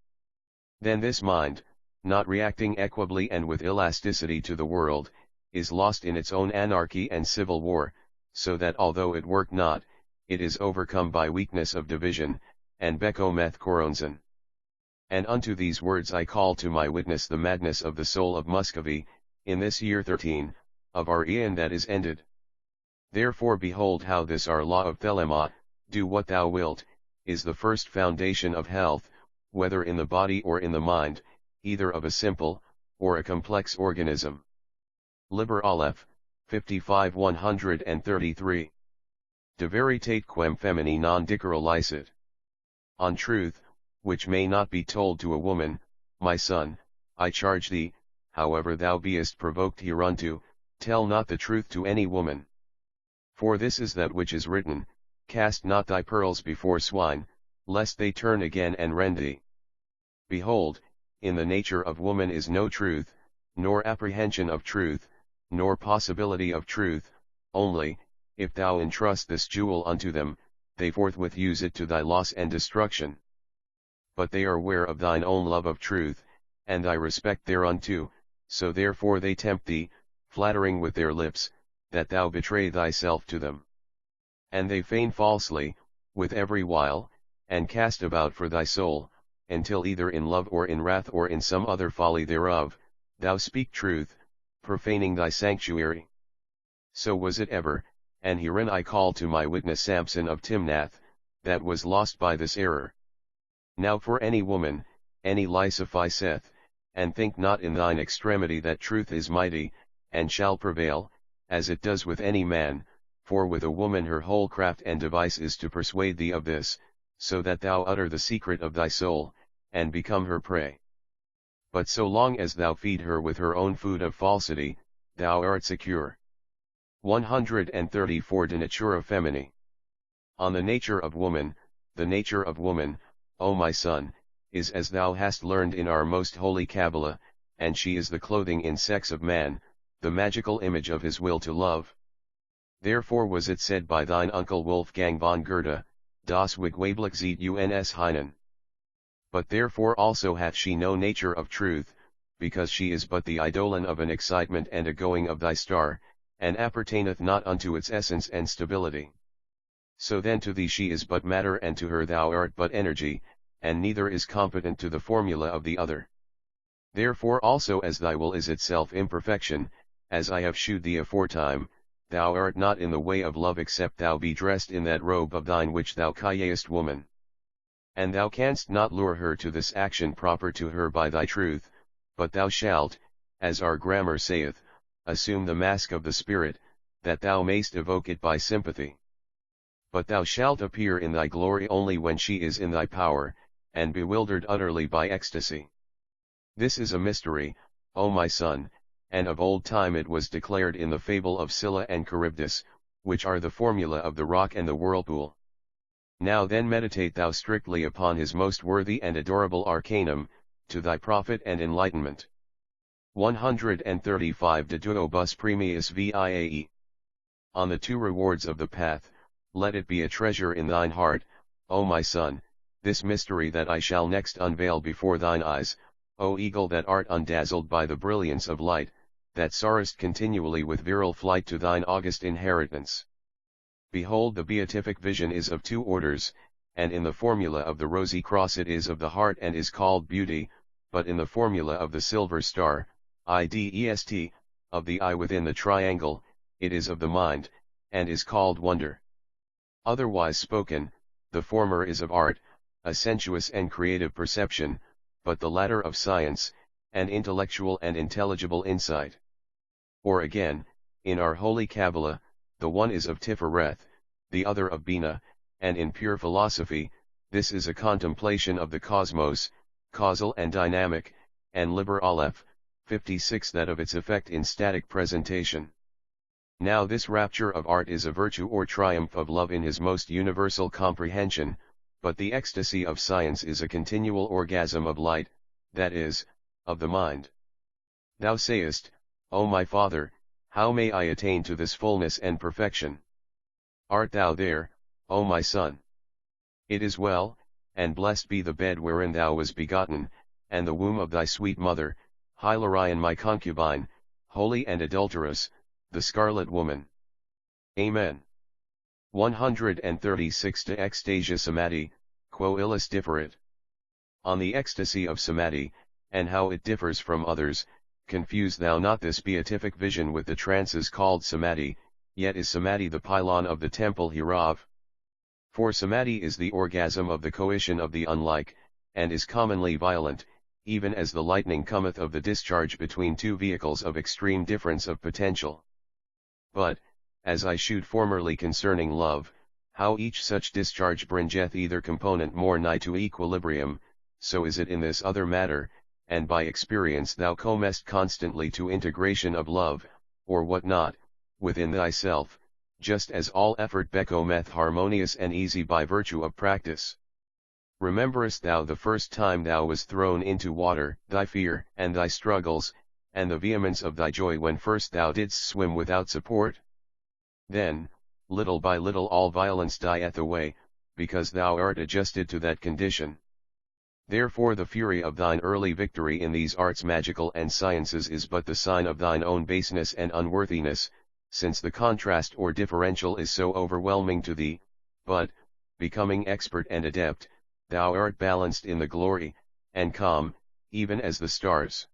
Then this mind, not reacting equably and with elasticity to the world, is lost in its own anarchy and civil war, so that although it work not, it is overcome by weakness of division, and becometh coronzen. And unto these words I call to my witness the madness of the soul of Muscovy, in this year 13, of our eon that is ended. Therefore behold how this our law of Thelema, do what thou wilt, is the first foundation of health, whether in the body or in the mind, either of a simple, or a complex organism. Liber Aleph, 55 133. De veritate quem femini non dicere licet. On truth, which may not be told to a woman, my son, I charge thee, however thou beest provoked hereunto, tell not the truth to any woman. For this is that which is written, cast not thy pearls before swine, lest they turn again and rend thee. Behold, in the nature of woman is no truth, nor apprehension of truth, nor possibility of truth, only, if thou entrust this jewel unto them, they forthwith use it to thy loss and destruction. But they are ware of thine own love of truth, and thy respect thereunto, so therefore they tempt thee, flattering with their lips, that thou betray thyself to them. And they feign falsely, with every wile, and cast about for thy soul, until either in love or in wrath or in some other folly thereof, thou speak truth, profaning thy sanctuary. So was it ever, and herein I call to my witness Samson of Timnath, that was lost by this error. Now for any woman, any lie sufficeth, and think not in thine extremity that truth is mighty, and shall prevail, as it does with any man, for with a woman her whole craft and device is to persuade thee of this, so that thou utter the secret of thy soul, and become her prey. But so long as thou feed her with her own food of falsity, thou art secure. 134 De Natura Femini. On the nature of woman, the nature of woman, O my son, is as thou hast learned in our most holy Kabbalah, and she is the clothing in sex of man, the magical image of his will to love. Therefore was it said by thine uncle Wolfgang von Goethe, das Wigweiblich zieht uns hinein. But therefore also hath she no nature of truth, because she is but the eidolon of an excitement and a going of thy star, and appertaineth not unto its essence and stability. So then to thee she is but matter, and to her thou art but energy, and neither is competent to the formula of the other. Therefore also as thy will is itself imperfection, as I have shewed thee aforetime, thou art not in the way of love except thou be dressed in that robe of thine which thou callest woman. And thou canst not lure her to this action proper to her by thy truth, but thou shalt, as our grammar saith, assume the mask of the spirit, that thou mayst evoke it by sympathy. But thou shalt appear in thy glory only when she is in thy power, and bewildered utterly by ecstasy. This is a mystery, O my son, and of old time it was declared in the fable of Scylla and Charybdis, which are the formula of the rock and the whirlpool. Now then meditate thou strictly upon his most worthy and adorable arcanum, to thy profit and enlightenment. 135 De duobus premius viae. On the two rewards of the path, let it be a treasure in thine heart, O my son, this mystery that I shall next unveil before thine eyes, O eagle that art undazzled by the brilliance of light, that soarest continually with virile flight to thine august inheritance. Behold, the beatific vision is of two orders, and in the formula of the rosy cross it is of the heart and is called beauty, but in the formula of the silver star, idest, of the eye within the triangle, it is of the mind, and is called wonder. Otherwise spoken, the former is of art, a sensuous and creative perception, but the latter of science, an intellectual and intelligible insight. Or again, in our holy Kabbalah, the one is of Tifereth, the other of Bina, and in pure philosophy, this is a contemplation of the cosmos, causal and dynamic, and Liber Aleph, 56 that of its effect in static presentation. Now this rapture of art is a virtue or triumph of love in his most universal comprehension, but the ecstasy of science is a continual orgasm of light, that is, of the mind. Thou sayest, O my father, how may I attain to this fullness and perfection? Art thou there, O my son? It is well, and blessed be the bed wherein thou was begotten, and the womb of thy sweet mother, Hilarion my concubine, holy and adulterous, the scarlet woman. Amen. 136 De Ecstasia Samadhi, quo illis differit. On the ecstasy of Samadhi, and how it differs from others, confuse thou not this beatific vision with the trances called Samadhi, yet is Samadhi the pylon of the temple hereof. For Samadhi is the orgasm of the coition of the unlike, and is commonly violent, even as the lightning cometh of the discharge between two vehicles of extreme difference of potential. But, as I shewed formerly concerning love, how each such discharge bringeth either component more nigh to equilibrium, so is it in this other matter, and by experience thou comest constantly to integration of love, or what not, within thyself, just as all effort becometh harmonious and easy by virtue of practice. Rememberest thou the first time thou was thrown into water, thy fear, and thy struggles, and the vehemence of thy joy when first thou didst swim without support? Then, little by little all violence dieth away, because thou art adjusted to that condition. Therefore the fury of thine early victory in these arts magical and sciences is but the sign of thine own baseness and unworthiness, since the contrast or differential is so overwhelming to thee, but, becoming expert and adept, thou art balanced in the glory, and calm, even as the stars.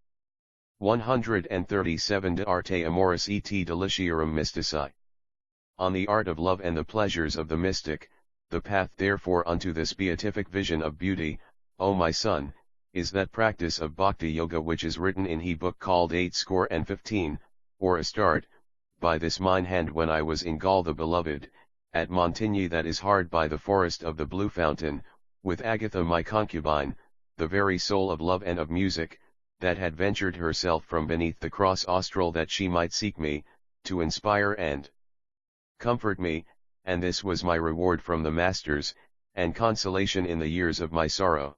137 De Arte Amoris et Deliciarum Mystici. On the art of love and the pleasures of the mystic, the path therefore unto this beatific vision of beauty, O my son, is that practice of Bhakti Yoga which is written in he book called 8 score and 15, or Astarte, by this mine hand when I was in Gaul the beloved, at Montigny that is hard by the forest of the Blue Fountain, with Agatha my concubine, the very soul of love and of music, that had ventured herself from beneath the cross austral that she might seek me, to inspire and comfort me, and this was my reward from the masters, and consolation in the years of my sorrow.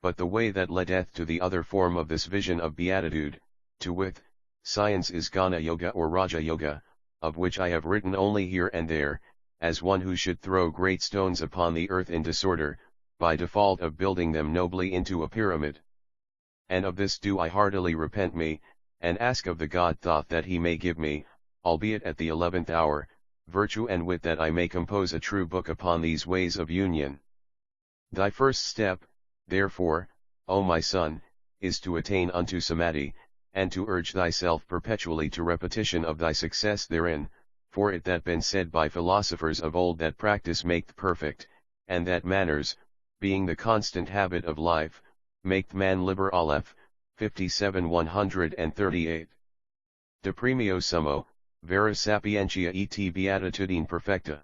But the way that leadeth to the other form of this vision of beatitude, to wit, science is Gnana Yoga or Raja Yoga, of which I have written only here and there, as one who should throw great stones upon the earth in disorder, by default of building them nobly into a pyramid. And of this do I heartily repent me, and ask of the God Thoth that he may give me, albeit at the 11th hour, virtue and wit that I may compose a true book upon these ways of union. Thy first step, therefore, O my son, is to attain unto samadhi, and to urge thyself perpetually to repetition of thy success therein, for it that been said by philosophers of old that practice maketh perfect, and that manners, being the constant habit of life, maketh man Liber Aleph, 57 138. De premio summo, vera sapientia et beatitudine perfecta.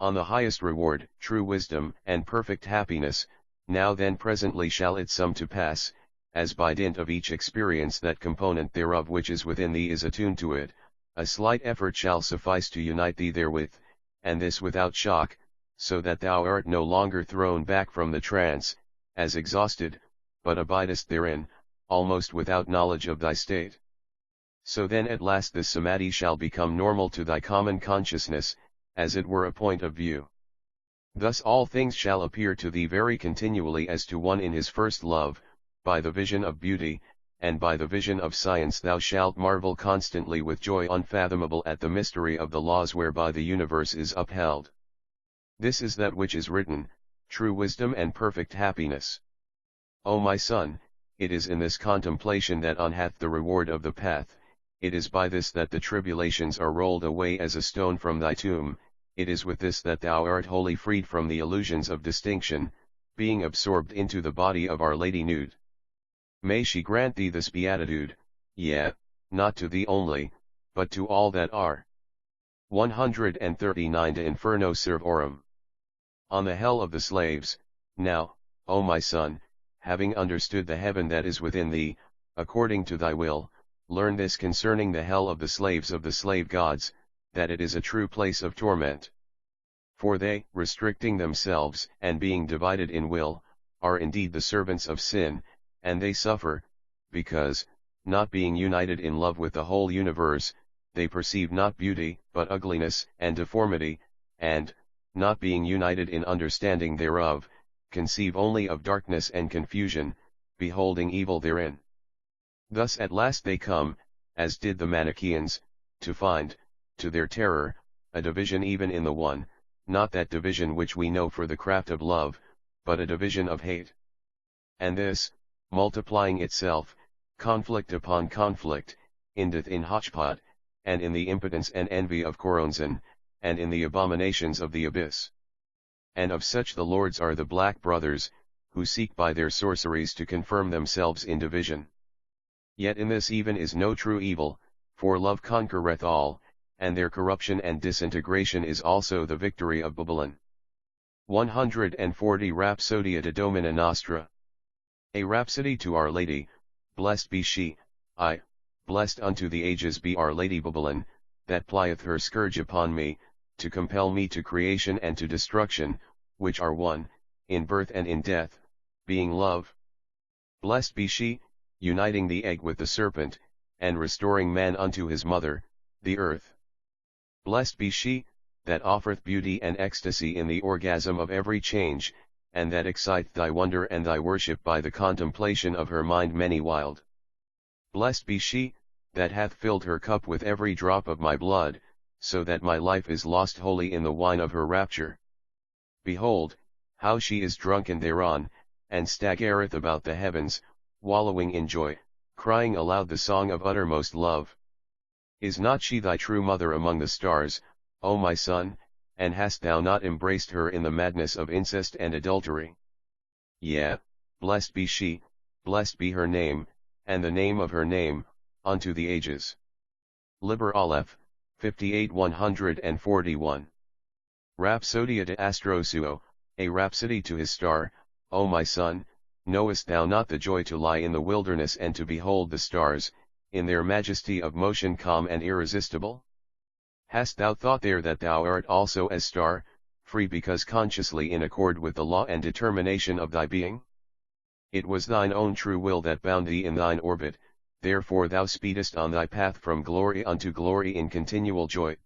On the highest reward, true wisdom, and perfect happiness, now then presently shall it come to pass, as by dint of each experience that component thereof which is within thee is attuned to it, a slight effort shall suffice to unite thee therewith, and this without shock, so that thou art no longer thrown back from the trance, as exhausted, but abidest therein, almost without knowledge of thy state. So then at last this samadhi shall become normal to thy common consciousness, as it were a point of view. Thus all things shall appear to thee very continually as to one in his first love, by the vision of beauty, and by the vision of science thou shalt marvel constantly with joy unfathomable at the mystery of the laws whereby the universe is upheld. This is that which is written, true wisdom and perfect happiness. O my son, it is in this contemplation that one hath the reward of the path, it is by this that the tribulations are rolled away as a stone from thy tomb, it is with this that thou art wholly freed from the illusions of distinction, being absorbed into the body of Our Lady nude. May she grant thee this beatitude, yea, not to thee only, but to all that are. 139 De Inferno Servorum. On the hell of the slaves, now, O my son, having understood the heaven that is within thee, according to thy will, learn this concerning the hell of the slaves of the slave gods, that it is a true place of torment. For they, restricting themselves, and being divided in will, are indeed the servants of sin, and they suffer, because, not being united in love with the whole universe, they perceive not beauty, but ugliness and deformity, and, not being united in understanding thereof, conceive only of darkness and confusion, beholding evil therein. Thus at last they come, as did the Manichaeans, to find, to their terror, a division even in the one, not that division which we know for the craft of love, but a division of hate. And this, multiplying itself, conflict upon conflict, endeth in hotchpot, and in the impotence and envy of Choronzon, and in the abominations of the abyss. And of such the lords are the Black Brothers, who seek by their sorceries to confirm themselves in division. Yet in this even is no true evil, for love conquereth all, and their corruption and disintegration is also the victory of Babylon. 140 Rhapsodia de Domina Nostra. A rhapsody to Our Lady, blessed be she, blessed unto the ages be Our Lady Babylon, that plieth her scourge upon me, to compel me to creation and to destruction, which are one, in birth and in death, being love. Blessed be she, uniting the egg with the serpent, and restoring man unto his mother, the earth. Blessed be she, that offereth beauty and ecstasy in the orgasm of every change, and that exciteth thy wonder and thy worship by the contemplation of her mind many wild. Blessed be she, that hath filled her cup with every drop of my blood, so that my life is lost wholly in the wine of her rapture. Behold, how she is drunken thereon, and staggereth about the heavens, wallowing in joy, crying aloud the song of uttermost love. Is not she thy true mother among the stars, O my son, and hast thou not embraced her in the madness of incest and adultery? Yea, blessed be she, blessed be her name, and the name of her name, unto the ages. Liber Aleph, 58 141. Rhapsodia de astro suo, a rhapsody to his star. O my son, knowest thou not the joy to lie in the wilderness and to behold the stars, in their majesty of motion calm and irresistible? Hast thou thought there that thou art also as star, free because consciously in accord with the law and determination of thy being? It was thine own true will that bound thee in thine orbit, therefore thou speedest on thy path from glory unto glory in continual joy.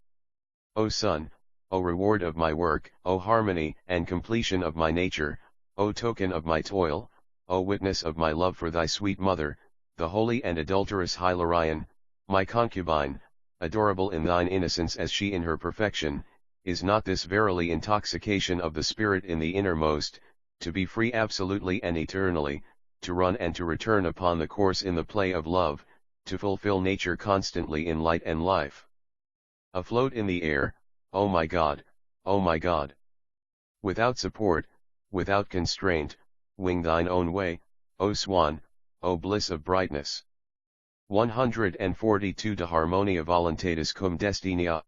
O Son, O reward of my work, O harmony and completion of my nature, O token of my toil, O witness of my love for thy sweet mother, the holy and adulterous Hilarion, my concubine, adorable in thine innocence as she in her perfection, is not this verily intoxication of the spirit in the innermost, to be free absolutely and eternally, to run and to return upon the course in the play of love, to fulfill nature constantly in light and life? Afloat in the air, O my God, O my God! Without support, without constraint, wing thine own way, O swan, O bliss of brightness. 142 De harmonia voluntatis cum destinia.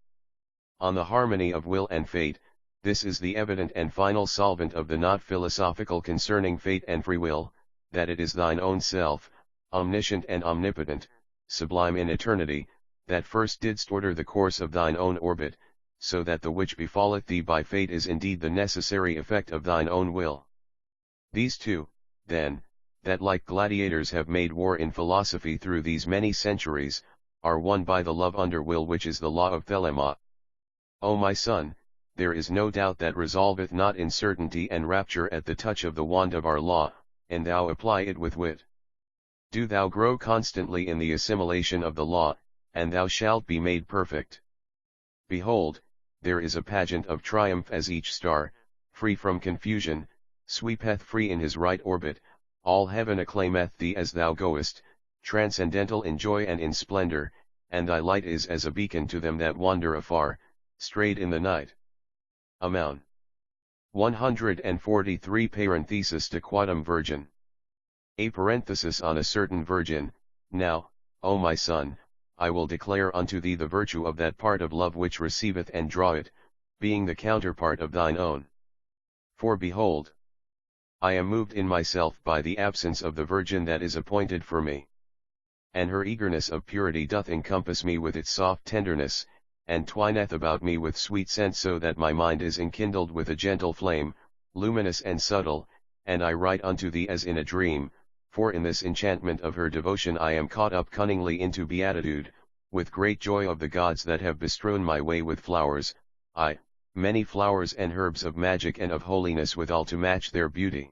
On the harmony of will and fate, this is the evident and final solvent of the not philosophical concerning fate and free will, that it is thine own self, omniscient and omnipotent, sublime in eternity, that first didst order the course of thine own orbit, so that the which befalleth thee by fate is indeed the necessary effect of thine own will. These two, then, that like gladiators have made war in philosophy through these many centuries, are won by the love under will which is the law of Thelema. O my son, there is no doubt that resolveth not in certainty and rapture at the touch of the wand of our law, and thou apply it with wit. Do thou grow constantly in the assimilation of the law, and thou shalt be made perfect. Behold, there is a pageant of triumph as each star, free from confusion, sweepeth free in his right orbit, all heaven acclaimeth thee as thou goest, transcendental in joy and in splendor, and thy light is as a beacon to them that wander afar, strayed in the night. Amoun. 143 Parenthesis de quadam virgin. A parenthesis on a certain virgin. Now, O my son, I will declare unto thee the virtue of that part of love which receiveth and draweth, being the counterpart of thine own. For behold, I am moved in myself by the absence of the virgin that is appointed for me. And her eagerness of purity doth encompass me with its soft tenderness, and twineth about me with sweet scent, so that my mind is enkindled with a gentle flame, luminous and subtle, and I write unto thee as in a dream, for in this enchantment of her devotion I am caught up cunningly into beatitude, with great joy of the gods that have bestrewn my way with flowers, aye, many flowers and herbs of magic and of holiness withal to match their beauty.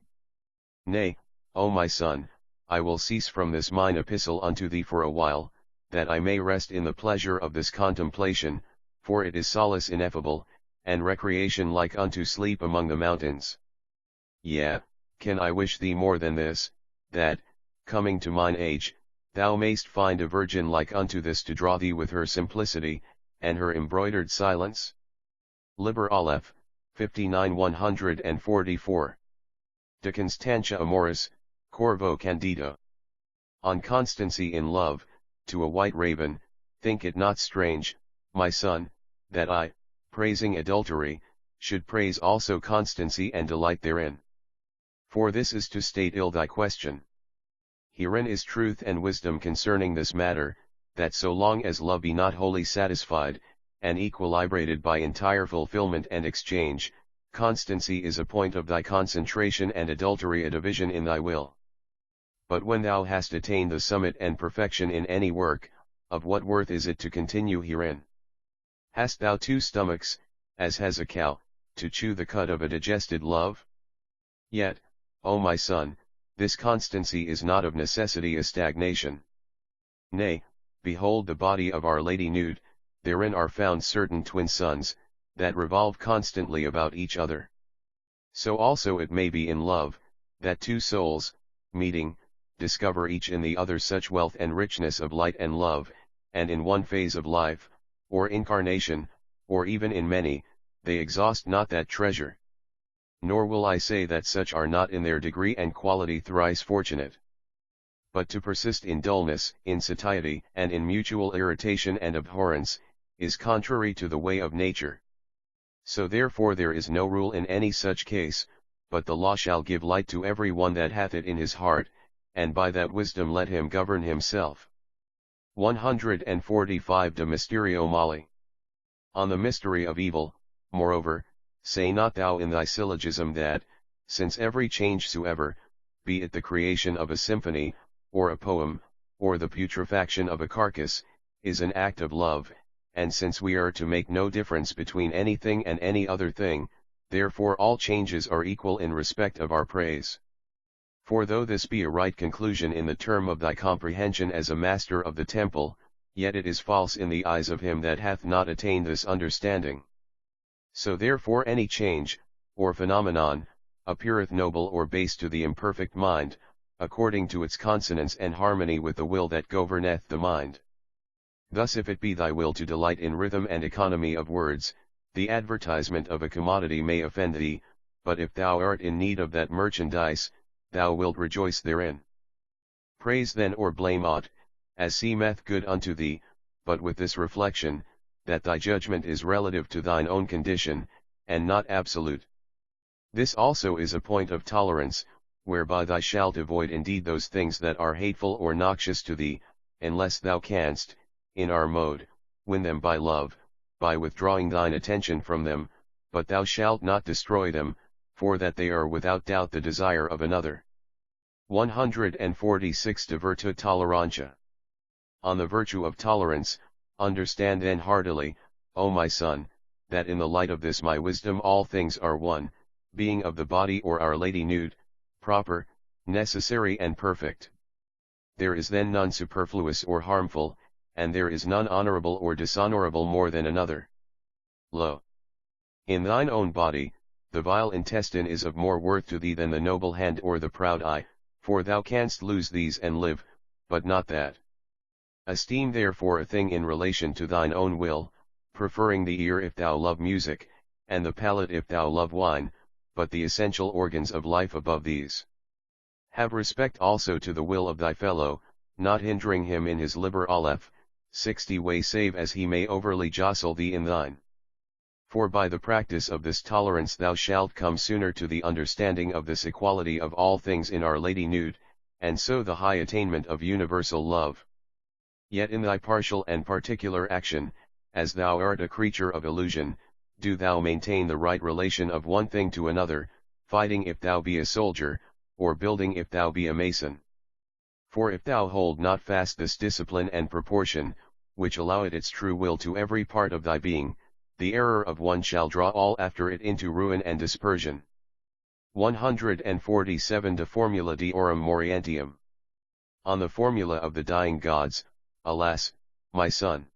Nay, O my son, I will cease from this mine epistle unto thee for a while, that I may rest in the pleasure of this contemplation, for it is solace ineffable, and recreation like unto sleep among the mountains. Yea, can I wish thee more than this, that, coming to mine age, thou mayst find a virgin like unto this to draw thee with her simplicity, and her embroidered silence? Liber Aleph, 59 144. De Constantia Amoris, Corvo Candido. On constancy in love, to a white raven, think it not strange, my son, that I, praising adultery, should praise also constancy and delight therein. For this is to state ill thy question. Herein is truth and wisdom concerning this matter, that so long as love be not wholly satisfied, and equilibrated by entire fulfillment and exchange, constancy is a point of thy concentration and adultery a division in thy will. But when thou hast attained the summit and perfection in any work, of what worth is it to continue herein? Hast thou two stomachs, as has a cow, to chew the cud of a digested love? Yet, O my son, this constancy is not of necessity a stagnation. Nay, behold the body of Our Lady nude, therein are found certain twin suns, that revolve constantly about each other. So also it may be in love, that two souls, meeting, discover each in the other such wealth and richness of light and love, and in one phase of life, or incarnation, or even in many, they exhaust not that treasure. Nor will I say that such are not in their degree and quality thrice fortunate. but to persist in dullness, in satiety, and in mutual irritation and abhorrence, is contrary to the way of nature. So therefore there is no rule in any such case, but the law shall give light to every one that hath it in his heart, and by that wisdom let him govern himself. 145 De Mysterio Mali. On the mystery of evil, moreover, say not thou in thy syllogism that, since every change soever, be it the creation of a symphony, or a poem, or the putrefaction of a carcass, is an act of love, and since we are to make no difference between anything and any other thing, therefore all changes are equal in respect of our praise. For though this be a right conclusion in the term of thy comprehension as a master of the temple, yet it is false in the eyes of him that hath not attained this understanding. So therefore any change, or phenomenon, appeareth noble or base to the imperfect mind, according to its consonance and harmony with the will that governeth the mind. Thus if it be thy will to delight in rhythm and economy of words, the advertisement of a commodity may offend thee, but if thou art in need of that merchandise, thou wilt rejoice therein. Praise then or blame aught, as seemeth good unto thee, but with this reflection, that thy judgment is relative to thine own condition, and not absolute. This also is a point of tolerance, whereby thou shalt avoid indeed those things that are hateful or noxious to thee, unless thou canst, in our mode, win them by love, by withdrawing thine attention from them, but thou shalt not destroy them, for that they are without doubt the desire of another. 146 De Virtu Tolerantia. On the virtue of tolerance, understand then heartily, O my son, that in the light of this my wisdom all things are one, being of the body or Our Lady nude, proper, necessary and perfect. There is then none superfluous or harmful, and there is none honorable or dishonorable more than another. Lo! In thine own body, the vile intestine is of more worth to thee than the noble hand or the proud eye, for thou canst lose these and live, but not that. Esteem therefore a thing in relation to thine own will, preferring the ear if thou love music, and the palate if thou love wine, but the essential organs of life above these. Have respect also to the will of thy fellow, not hindering him in his Liber Aleph, 60 way save as he may overly jostle thee in thine. For by the practice of this tolerance thou shalt come sooner to the understanding of this equality of all things in Our Lady nude, and so the high attainment of universal love. Yet in thy partial and particular action, as thou art a creature of illusion, do thou maintain the right relation of one thing to another, fighting if thou be a soldier, or building if thou be a mason. For if thou hold not fast this discipline and proportion, which allow it its true will to every part of thy being, the error of one shall draw all after it into ruin and dispersion. 147 De Formula Deorum Morientium. On the formula of the dying gods, alas, my son!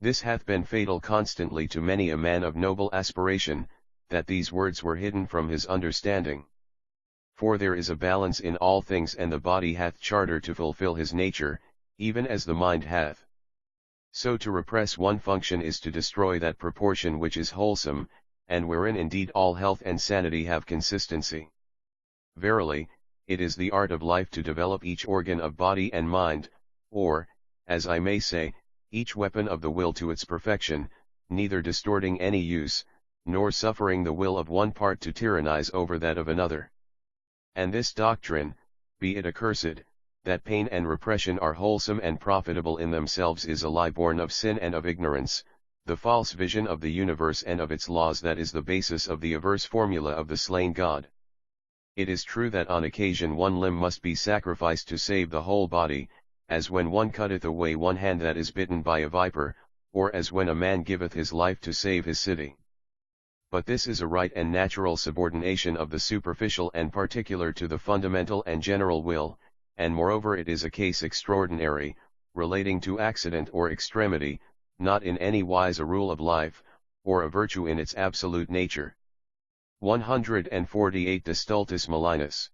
This hath been fatal constantly to many a man of noble aspiration, that these words were hidden from his understanding. For there is a balance in all things, and the body hath charter to fulfill his nature, even as the mind hath. So to repress one function is to destroy that proportion which is wholesome, and wherein indeed all health and sanity have consistency. Verily, it is the art of life to develop each organ of body and mind, or, as I may say, each weapon of the will to its perfection, neither distorting any use, nor suffering the will of one part to tyrannize over that of another. And this doctrine, be it accursed, that pain and repression are wholesome and profitable in themselves, is a lie born of sin and of ignorance, the false vision of the universe and of its laws that is the basis of the averse formula of the slain God. It is true that on occasion one limb must be sacrificed to save the whole body, as when one cutteth away one hand that is bitten by a viper, or as when a man giveth his life to save his city. But this is a right and natural subordination of the superficial and particular to the fundamental and general will, and moreover it is a case extraordinary, relating to accident or extremity, not in any wise a rule of life, or a virtue in its absolute nature. 148 De Stultus Malignis.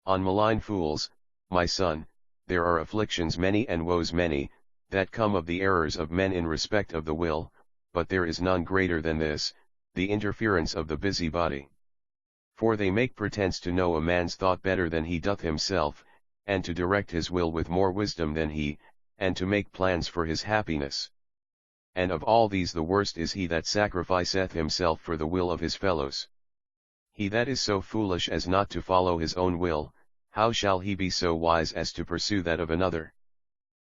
On malign fools, my son, there are afflictions many and woes many, that come of the errors of men in respect of the will, but there is none greater than this, the interference of the busybody. For they make pretence to know a man's thought better than he doth himself, and to direct his will with more wisdom than he, and to make plans for his happiness. And of all these the worst is he that sacrificeth himself for the will of his fellows. He that is so foolish as not to follow his own will, how shall he be so wise as to pursue that of another?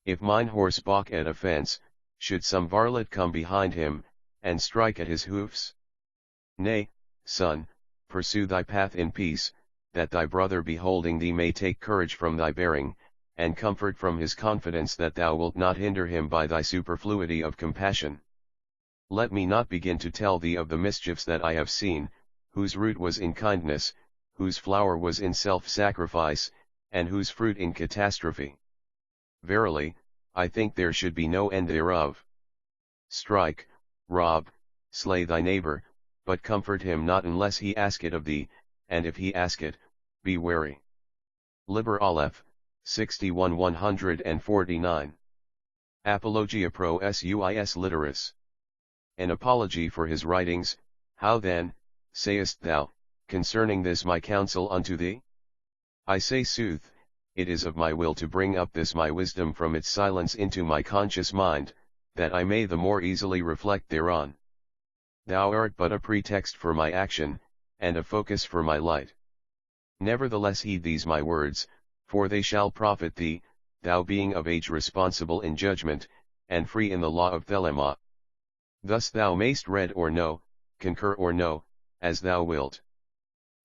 If mine horse balk at a fence, should some varlet come behind him, and strike at his hoofs? Nay, son, pursue thy path in peace, that thy brother beholding thee may take courage from thy bearing, and comfort from his confidence that thou wilt not hinder him by thy superfluity of compassion. Let me not begin to tell thee of the mischiefs that I have seen, whose root was in kindness, whose flower was in self-sacrifice, and whose fruit in catastrophe. Verily, I think there should be no end thereof. Strike, rob, slay thy neighbor, but comfort him not unless he ask it of thee, and if he ask it, be wary. Liber Aleph, 61 149. Apologia pro suis literis. An apology for his writings. How then, sayest thou, concerning this my counsel unto thee? I say sooth, it is of my will to bring up this my wisdom from its silence into my conscious mind, that I may the more easily reflect thereon. Thou art but a pretext for my action, and a focus for my light. Nevertheless heed these my words, for they shall profit thee, thou being of age responsible in judgment, and free in the law of Thelema. Thus thou mayst read or know, concur or no, as thou wilt.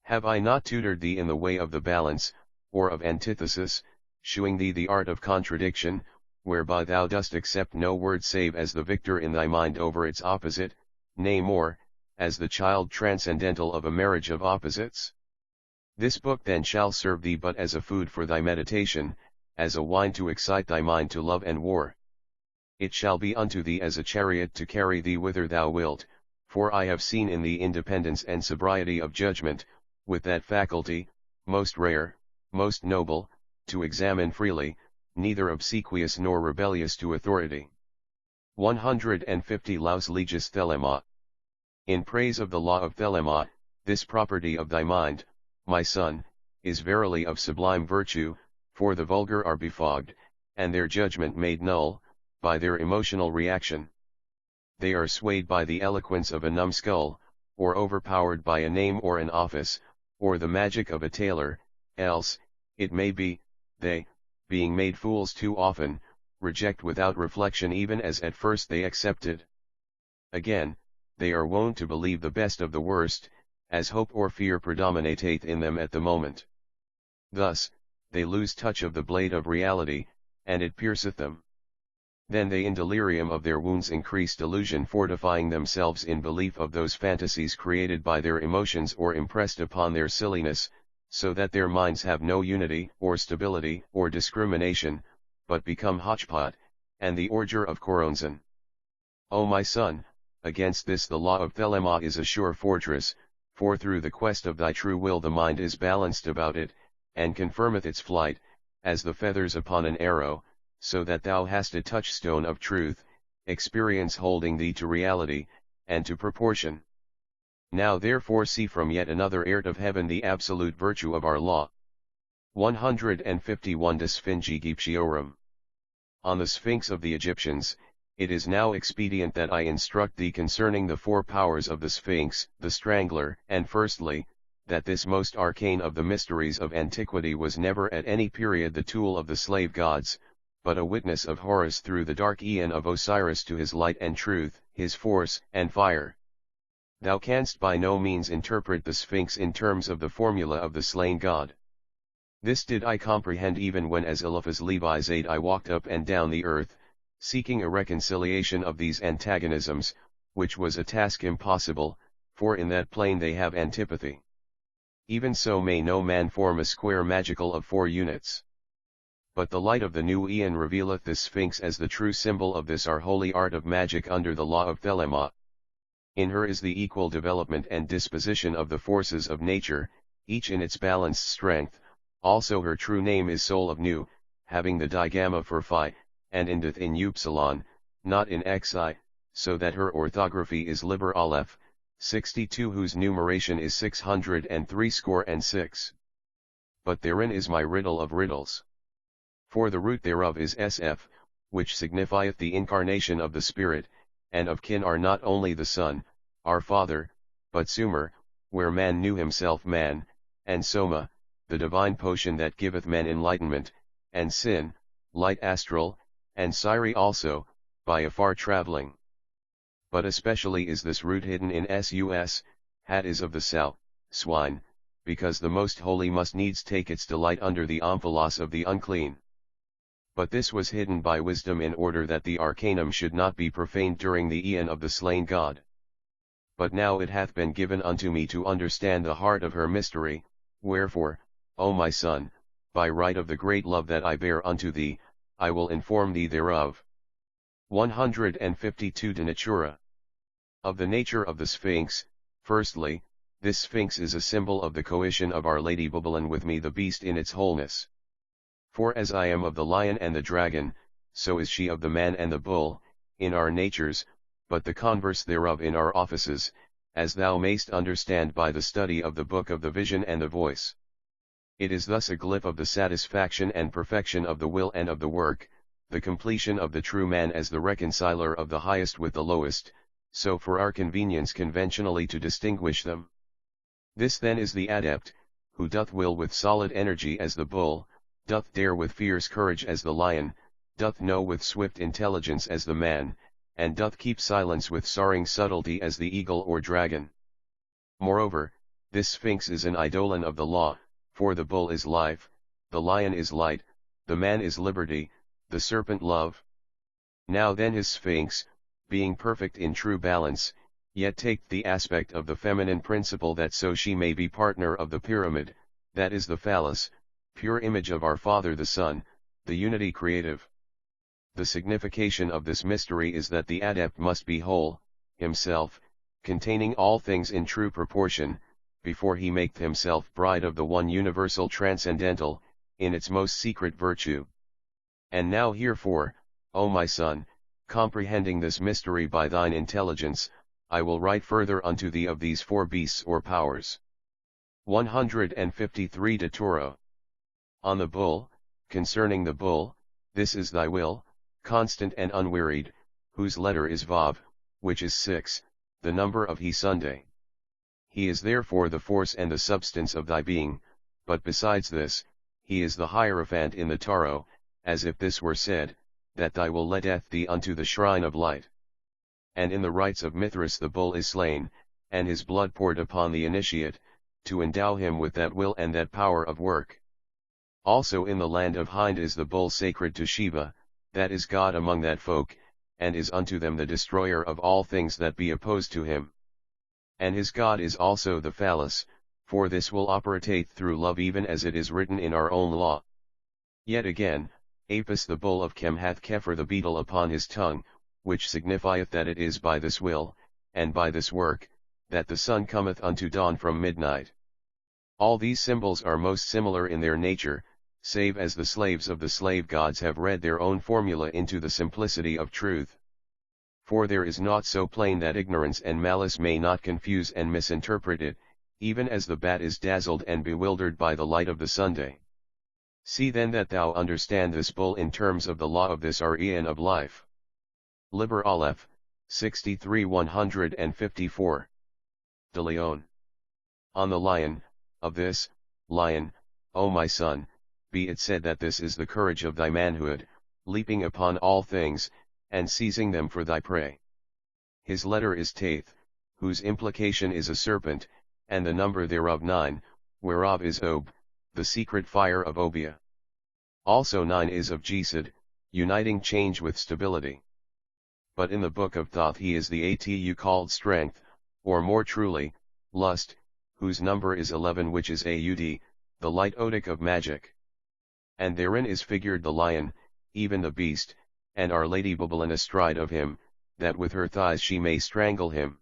Have I not tutored thee in the way of the balance, or of antithesis, shewing thee the art of contradiction, whereby thou dost accept no word save as the victor in thy mind over its opposite, nay more, as the child transcendental of a marriage of opposites? This book then shall serve thee but as a food for thy meditation, as a wine to excite thy mind to love and war. It shall be unto thee as a chariot to carry thee whither thou wilt, for I have seen in thee independence and sobriety of judgment, with that faculty, most rare, most noble, to examine freely, neither obsequious nor rebellious to authority. 150 Laus Legis Thelema. In praise of the law of Thelema, this property of thy mind, my son, is verily of sublime virtue, for the vulgar are befogged, and their judgment made null, by their emotional reaction. They are swayed by the eloquence of a numbskull, or overpowered by a name or an office, or the magic of a tailor, else, it may be, they, being made fools too often, reject without reflection even as at first they accepted. Again, they are wont to believe the best of the worst, as hope or fear predominateth in them at the moment. Thus, they lose touch of the blade of reality, and it pierceth them. Then they in delirium of their wounds increase delusion, fortifying themselves in belief of those fantasies created by their emotions or impressed upon their silliness, so that their minds have no unity or stability or discrimination, but become hotchpot, and the ordure of Choronzon. O my son, against this the law of Thelema is a sure fortress, for through the quest of thy true will the mind is balanced about it, and confirmeth its flight, as the feathers upon an arrow, so that thou hast a touchstone of truth, experience holding thee to reality, and to proportion. Now therefore see from yet another art of heaven the absolute virtue of our law. 151 De Sphingi Egyptiorum. On the Sphinx of the Egyptians, it is now expedient that I instruct thee concerning the four powers of the Sphinx, the Strangler, and firstly, that this most arcane of the mysteries of antiquity was never at any period the tool of the slave gods, but a witness of Horus through the dark aeon of Osiris to his light and truth, his force and fire. Thou canst by no means interpret the Sphinx in terms of the formula of the slain god. This did I comprehend even when as Eliphaz Levi's aid I walked up and down the earth, seeking a reconciliation of these antagonisms, which was a task impossible, for in that plane they have antipathy. Even so may no man form a square magical of 4 units. But the light of the new aeon revealeth the Sphinx as the true symbol of this our holy art of magic under the law of Thelema. In her is the equal development and disposition of the forces of nature, each in its balanced strength. Also her true name is Soul of Nu, having the digamma for Phi, and endeth in Upsilon, not in Xi, so that her orthography is Liber Aleph, 62, whose numeration is 636. But therein is my riddle of riddles. For the root thereof is sf, which signifieth the incarnation of the Spirit, and of kin are not only the Son, our Father, but Sumer, where man knew himself man, and Soma, the divine potion that giveth men enlightenment, and Sin, light astral, and Syri also, by afar travelling. But especially is this root hidden in Sus, hat is of the sow, swine, because the Most Holy must needs take its delight under the omphalos of the unclean. But this was hidden by wisdom in order that the arcanum should not be profaned during the aeon of the slain God. But now it hath been given unto me to understand the heart of her mystery, wherefore, O my son, by right of the great love that I bear unto thee, I will inform thee thereof. 152 De Natura. Of the nature of the Sphinx. Firstly, this Sphinx is a symbol of the coition of Our Lady Babylon with me the beast in its wholeness. For as I am of the lion and the dragon, so is she of the man and the bull, in our natures, but the converse thereof in our offices, as thou mayst understand by the study of the book of the vision and the voice. It is thus a glyph of the satisfaction and perfection of the will and of the work, the completion of the true man as the reconciler of the highest with the lowest, so for our convenience conventionally to distinguish them. This then is the adept, who doth will with solid energy as the bull, doth dare with fierce courage as the lion, doth know with swift intelligence as the man, and doth keep silence with soaring subtlety as the eagle or dragon. Moreover, this Sphinx is an eidolon of the law, for the bull is life, the lion is light, the man is liberty, the serpent love. Now then his Sphinx, being perfect in true balance, yet take the aspect of the feminine principle that so she may be partner of the pyramid, that is the phallus, pure image of our Father the Son, the unity creative. The signification of this mystery is that the adept must be whole, himself, containing all things in true proportion, before he make himself bride of the one universal transcendental, in its most secret virtue. And now herefore, O my son, comprehending this mystery by thine intelligence, I will write further unto thee of these four beasts or powers. 153 De Toro. On the bull, concerning the bull, this is thy will, constant and unwearied, whose letter is Vav, which is 6, the number of He Sunday. He is therefore the force and the substance of thy being, but besides this, he is the Hierophant in the Taro, as if this were said, that thy will leadeth thee unto the shrine of light. And in the rites of Mithras the bull is slain, and his blood poured upon the initiate, to endow him with that will and that power of work. Also in the land of Hind is the bull sacred to Shiva, that is God among that folk, and is unto them the destroyer of all things that be opposed to him. And his God is also the phallus, for this will operate through love even as it is written in our own law. Yet again, Apis the bull of Chem hath Kepher the beetle upon his tongue, which signifieth that it is by this will, and by this work, that the sun cometh unto dawn from midnight. All these symbols are most similar in their nature, save as the slaves of the slave gods have read their own formula into the simplicity of truth. For there is naught so plain that ignorance and malice may not confuse and misinterpret it, even as the bat is dazzled and bewildered by the light of the Sunday. See then that thou understand this bull in terms of the law of this our aeon of life. Liber Aleph, 63 154. De Leon. On the lion, of this, lion, O my son, be it said that this is the courage of thy manhood, leaping upon all things, and seizing them for thy prey. His letter is Taith, whose implication is a serpent, and the number thereof 9, whereof is Ob, the secret fire of Obia. Also 9 is of Jesed, uniting change with stability. But in the book of Thoth he is the Atu called strength, or more truly, lust, whose number is 11 which is Aud, the light odic of magic. And therein is figured the lion, even the beast, and Our Lady Babylon astride of him, that with her thighs she may strangle him.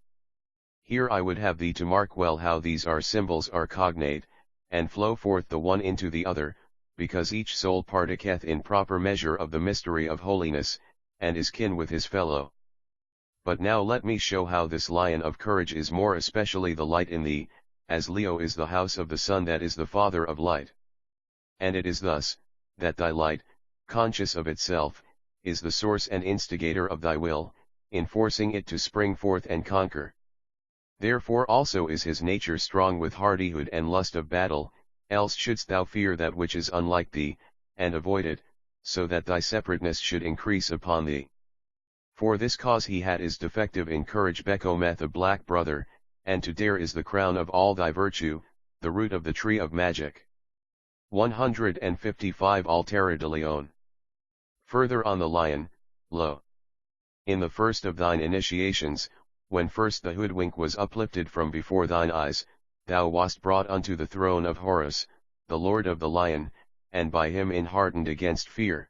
Here I would have thee to mark well how these our symbols are cognate, and flow forth the one into the other, because each soul partaketh in proper measure of the mystery of holiness, and is kin with his fellow. But now let me show how this lion of courage is more especially the light in thee, as Leo is the house of the sun that is the father of light. And it is thus, that thy light, conscious of itself, is the source and instigator of thy will, enforcing it to spring forth and conquer. Therefore also is his nature strong with hardihood and lust of battle, else shouldst thou fear that which is unlike thee, and avoid it, so that thy separateness should increase upon thee. For this cause he had is defective in courage becometh a black brother, and to dare is the crown of all thy virtue, the root of the tree of magic. 155 Altera de Leon. Further on the lion, lo. In the first of thine initiations, when first the hoodwink was uplifted from before thine eyes, thou wast brought unto the throne of Horus, the lord of the lion, and by him enhardened against fear.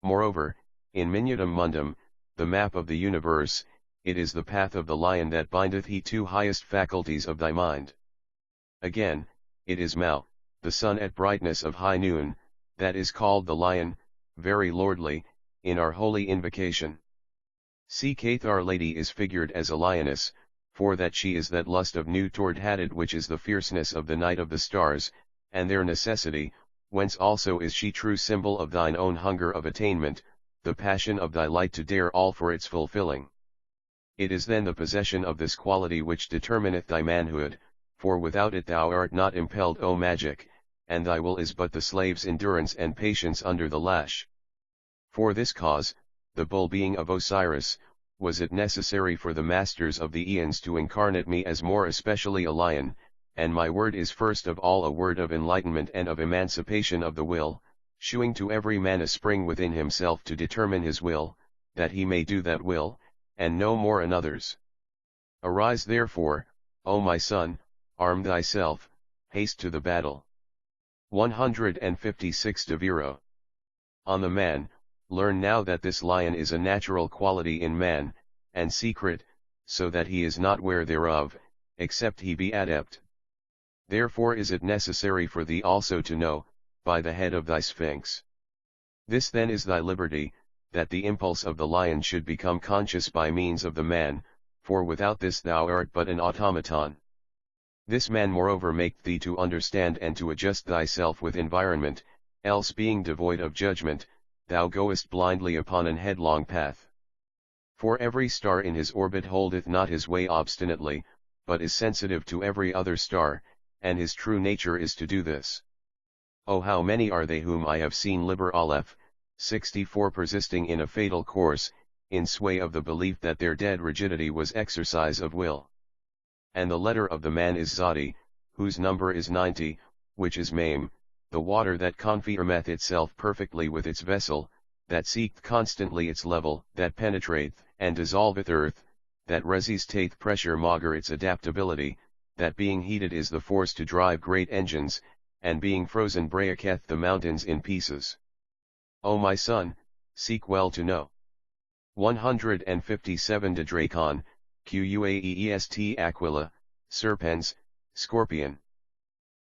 Moreover, in minutum mundum, the map of the universe, it is the path of the lion that bindeth he two highest faculties of thy mind. Again, it is Mao, the sun at brightness of high noon, that is called the lion, very lordly, in our holy invocation. See Our Lady is figured as a lioness, for that she is that lust of new toward Hadad which is the fierceness of the night of the stars, and their necessity, whence also is she true symbol of thine own hunger of attainment, the passion of thy light to dare all for its fulfilling. It is then the possession of this quality which determineth thy manhood, for without it thou art not impelled O magic, and thy will is but the slave's endurance and patience under the lash. For this cause, the bull being of Osiris, was it necessary for the masters of the eons to incarnate me as more especially a lion, and my word is first of all a word of enlightenment and of emancipation of the will, shewing to every man a spring within himself to determine his will, that he may do that will, and no more another's. Arise therefore, O my son, arm thyself, haste to the battle. 156 De Viro. On the man, learn now that this lion is a natural quality in man, and secret, so that he is not ware thereof, except he be adept. Therefore is it necessary for thee also to know, by the head of thy sphinx. This then is thy liberty, that the impulse of the lion should become conscious by means of the man, for without this thou art but an automaton. This man moreover maketh thee to understand and to adjust thyself with environment, else being devoid of judgment, thou goest blindly upon an headlong path. For every star in his orbit holdeth not his way obstinately, but is sensitive to every other star, and his true nature is to do this. Oh, how many are they whom I have seen Liber Aleph, 64 persisting in a fatal course, in sway of the belief that their dead rigidity was exercise of will. And the letter of the man is Zadi, whose number is 90, which is Mame, the water that confirmeth itself perfectly with its vessel, that seeketh constantly its level, that penetrateth and dissolveth earth, that resisteth pressure maugre its adaptability, that being heated is the force to drive great engines, and being frozen breaketh the mountains in pieces. O my son, seek well to know. 157 De Dracon, Quaeest Aquila, Serpens, Scorpion.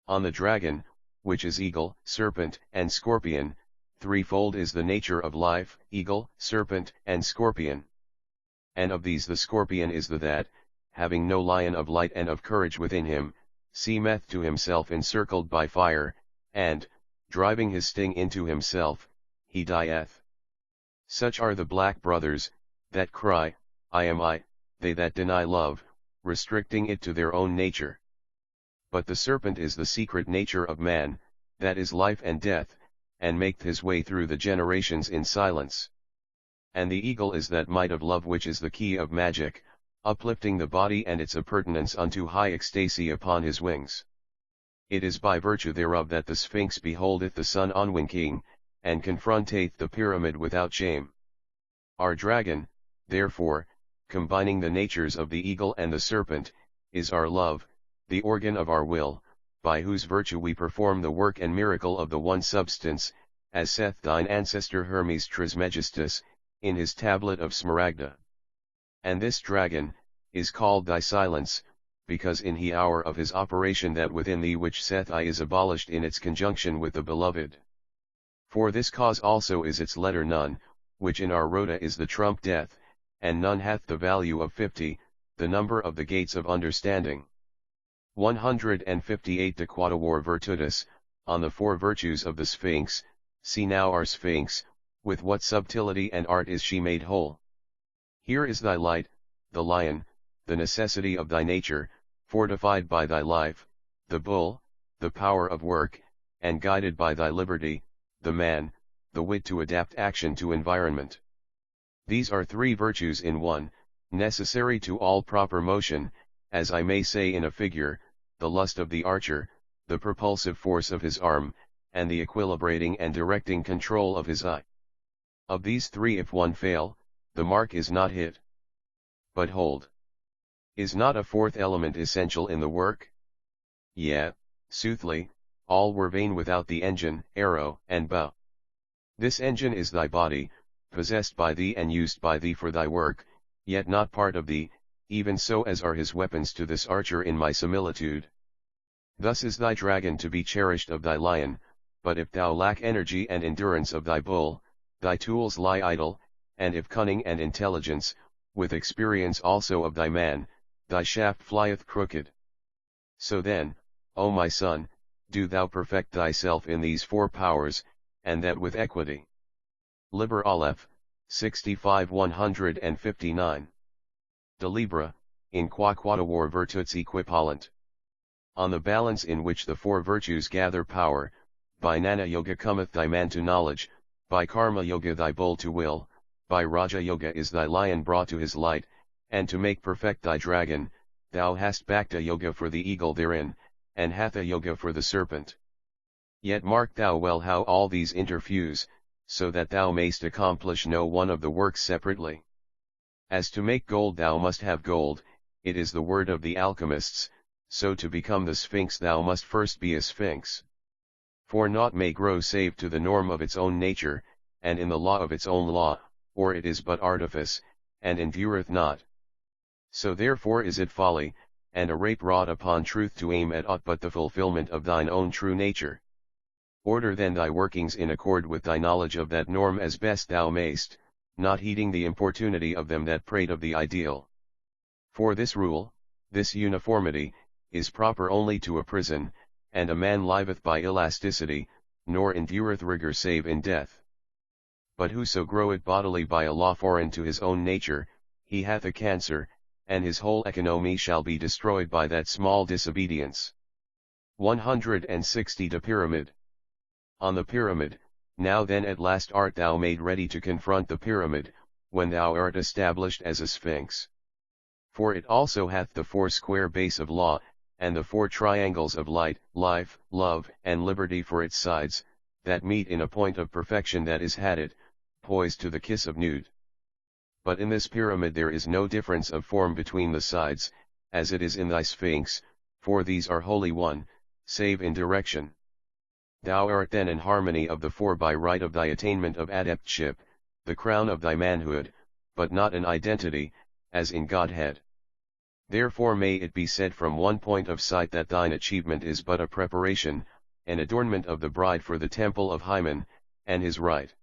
On the dragon, which is eagle, serpent, and scorpion, threefold is the nature of life, eagle, serpent, and scorpion. And of these the scorpion is the that, having no lion of light and of courage within him, seemeth to himself encircled by fire, and, driving his sting into himself, he dieth. Such are the black brothers, that cry, I am I, they that deny love, restricting it to their own nature. But the serpent is the secret nature of man, that is life and death, and maketh his way through the generations in silence. And the eagle is that might of love which is the key of magic, uplifting the body and its appurtenance unto high ecstasy upon his wings. It is by virtue thereof that the Sphinx beholdeth the sun onwinking, and confronteth the pyramid without shame. Our dragon, therefore, combining the natures of the eagle and the serpent, is our love, the organ of our will, by whose virtue we perform the work and miracle of the one substance, as saith thine ancestor Hermes Trismegistus, in his tablet of Smaragda. And this dragon, is called thy silence, because in he hour of his operation that within thee which saith I is abolished in its conjunction with the beloved. For this cause also is its letter Nun, which in our rota is the trump death, and Nun hath the value of 50, the number of the gates of understanding. 158 De Quattuor Virtutis, on the four virtues of the Sphinx, See now our Sphinx, with what subtlety and art is she made whole. Here is thy light, the lion, the necessity of thy nature, fortified by thy life, the bull, the power of work, and guided by thy liberty, the man, the wit to adapt action to environment. These are three virtues in one, necessary to all proper motion, as I may say in a figure, the lust of the archer, the propulsive force of his arm, and the equilibrating and directing control of his eye. Of these three if one fail, the mark is not hit. But hold. Is not a fourth element essential in the work? Yea, soothly, all were vain without the engine, arrow, and bow. This engine is thy body, possessed by thee and used by thee for thy work, yet not part of thee, even so as are his weapons to this archer in my similitude. Thus is thy dragon to be cherished of thy lion, but if thou lack energy and endurance of thy bull, thy tools lie idle, and if cunning and intelligence, with experience also of thy man, thy shaft flieth crooked. So then, O my son, do thou perfect thyself in these four powers, and that with equity. Liber Aleph, 65 159. De Libra, in qua quatuor virtuts equipollent. On the balance in which the four virtues gather power, by Jnana Yoga cometh thy man to knowledge, by Karma Yoga thy bull to will, by Raja Yoga is thy lion brought to his light, and to make perfect thy dragon, thou hast Bhakta Yoga for the eagle therein, and Hatha Yoga for the serpent. Yet mark thou well how all these interfuse, so that thou mayst accomplish no one of the works separately. As to make gold thou must have gold, it is the word of the alchemists, so to become the Sphinx thou must first be a Sphinx. For naught may grow save to the norm of its own nature, and in the law of its own law, or it is but artifice, and endureth not. So therefore is it folly, and a rape wrought upon truth to aim at aught but the fulfillment of thine own true nature. Order then thy workings in accord with thy knowledge of that norm as best thou mayst, not heeding the importunity of them that prate of the ideal. For this rule, this uniformity, is proper only to a prison, and a man liveth by elasticity, nor endureth rigor save in death. But whoso groweth bodily by a law foreign to his own nature, he hath a cancer, and his whole economy shall be destroyed by that small disobedience. 160 De Pyramid. On the pyramid, now then at last art thou made ready to confront the pyramid, when thou art established as a Sphinx. For it also hath the four square base of law, and the four triangles of light, life, love, and liberty for its sides, that meet in a point of perfection that is hatted, poised to the kiss of nude. But in this pyramid there is no difference of form between the sides, as it is in thy Sphinx, for these are wholly one, save in direction. Thou art then in harmony of the four by right of thy attainment of adeptship, the crown of thy manhood, but not an identity, as in Godhead. Therefore may it be said from one point of sight that thine achievement is but a preparation, an adornment of the bride for the temple of Hymen, and his rite.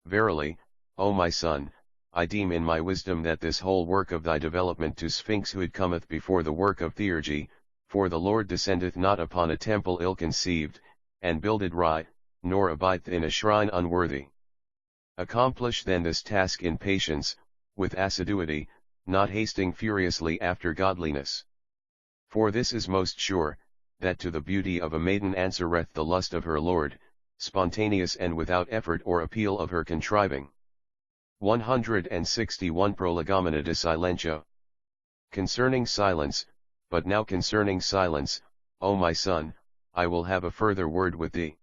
Verily, O my son, I deem in my wisdom that this whole work of thy development to sphinxhood cometh before the work of theurgy, for the Lord descendeth not upon a temple ill-conceived, and builded right, nor abideth in a shrine unworthy. Accomplish then this task in patience, with assiduity, not hasting furiously after godliness. For this is most sure, that to the beauty of a maiden answereth the lust of her lord, spontaneous and without effort or appeal of her contriving. 161 Prolegomena de Silentio. Concerning silence, but now concerning silence, O my son, I will have a further word with thee.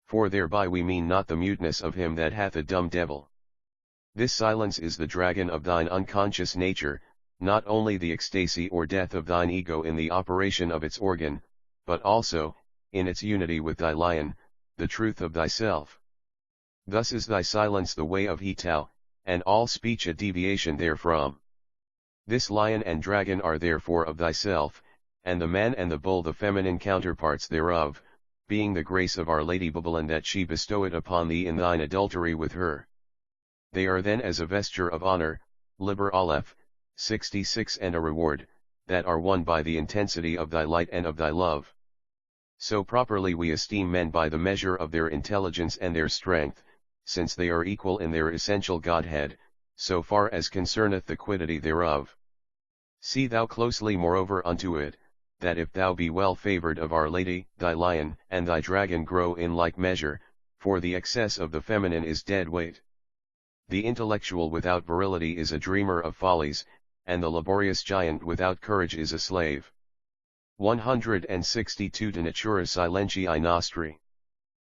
For thereby we mean not the muteness of him that hath a dumb devil. This silence is the dragon of thine unconscious nature, not only the ecstasy or death of thine ego in the operation of its organ, but also, in its unity with thy lion, the truth of thyself. Thus is thy silence the way of He-Tao, and all speech a deviation therefrom. This lion and dragon are therefore of thyself, and the man and the bull the feminine counterparts thereof, being the grace of Our Lady Babylon that she bestow it upon thee in thine adultery with her. They are then as a vesture of honor, Liber Aleph, 66 and a reward, that are won by the intensity of thy light and of thy love. So properly we esteem men by the measure of their intelligence and their strength, since they are equal in their essential Godhead, so far as concerneth the quiddity thereof. See thou closely moreover unto it, that if thou be well favoured of Our Lady, thy lion and thy dragon grow in like measure, for the excess of the feminine is dead weight. The intellectual without virility is a dreamer of follies, and the laborious giant without courage is a slave. 162 De natura silentiae nostri.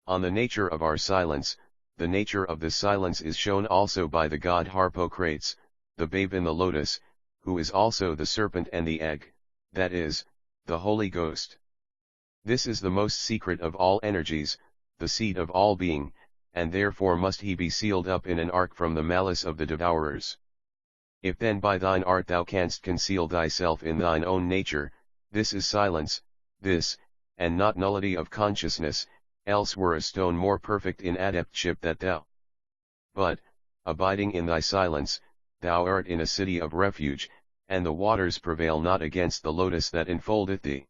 On the nature of our silence, the nature of this silence is shown also by the god Harpocrates, the babe in the lotus, who is also the serpent and the egg, that is, the Holy Ghost. This is the most secret of all energies, the seed of all being, and therefore must he be sealed up in an ark from the malice of the devourers. If then by thine art thou canst conceal thyself in thine own nature, this is silence, this, and not nullity of consciousness, else were a stone more perfect in adeptship than thou. But, abiding in thy silence, thou art in a city of refuge, and the waters prevail not against the lotus that enfoldeth thee.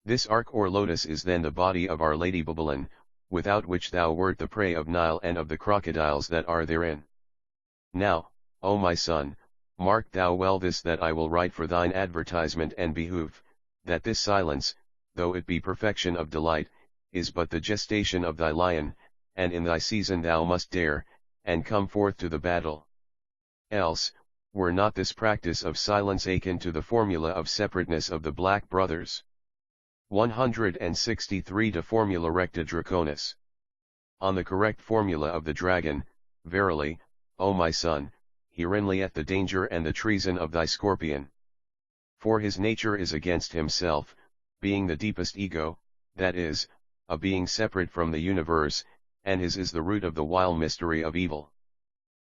This ark or lotus is then the body of Our Lady Babylon, without which thou wert the prey of Nile and of the crocodiles that are therein. Now, O my son, mark thou well this that I will write for thine advertisement and behoof, that this silence, though it be perfection of delight, is but the gestation of thy lion, and in thy season thou must dare, and come forth to the battle. Else, were not this practice of silence akin to the formula of separateness of the black brothers. 163 De formula recta draconis. On the correct formula of the dragon, verily, O my son, herein lieth the danger and the treason of thy scorpion. For his nature is against himself, being the deepest ego, that is, a being separate from the universe, and his is the root of the vile mystery of evil.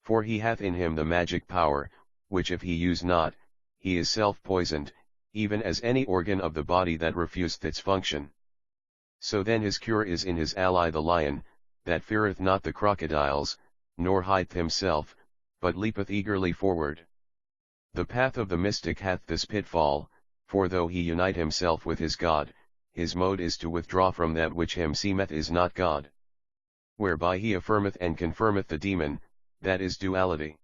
For he hath in him the magic power, which if he use not, he is self-poisoned, even as any organ of the body that refuseth its function. So then his cure is in his ally the lion, that feareth not the crocodiles, nor hideth himself, but leapeth eagerly forward. The path of the mystic hath this pitfall, for though he unite himself with his God, his mode is to withdraw from that which him seemeth is not God. Whereby he affirmeth and confirmeth the demon, that is duality.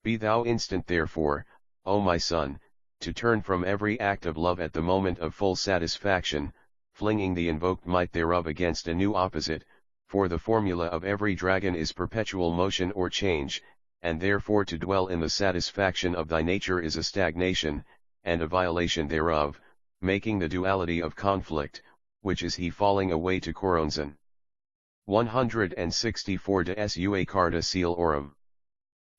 Be thou instant therefore, O my son, to turn from every act of love at the moment of full satisfaction, flinging the invoked might thereof against a new opposite, for the formula of every dragon is perpetual motion or change, and therefore to dwell in the satisfaction of thy nature is a stagnation, and a violation thereof, making the duality of conflict, which is he falling away to Coronzon. 164 De sua carta coelorum.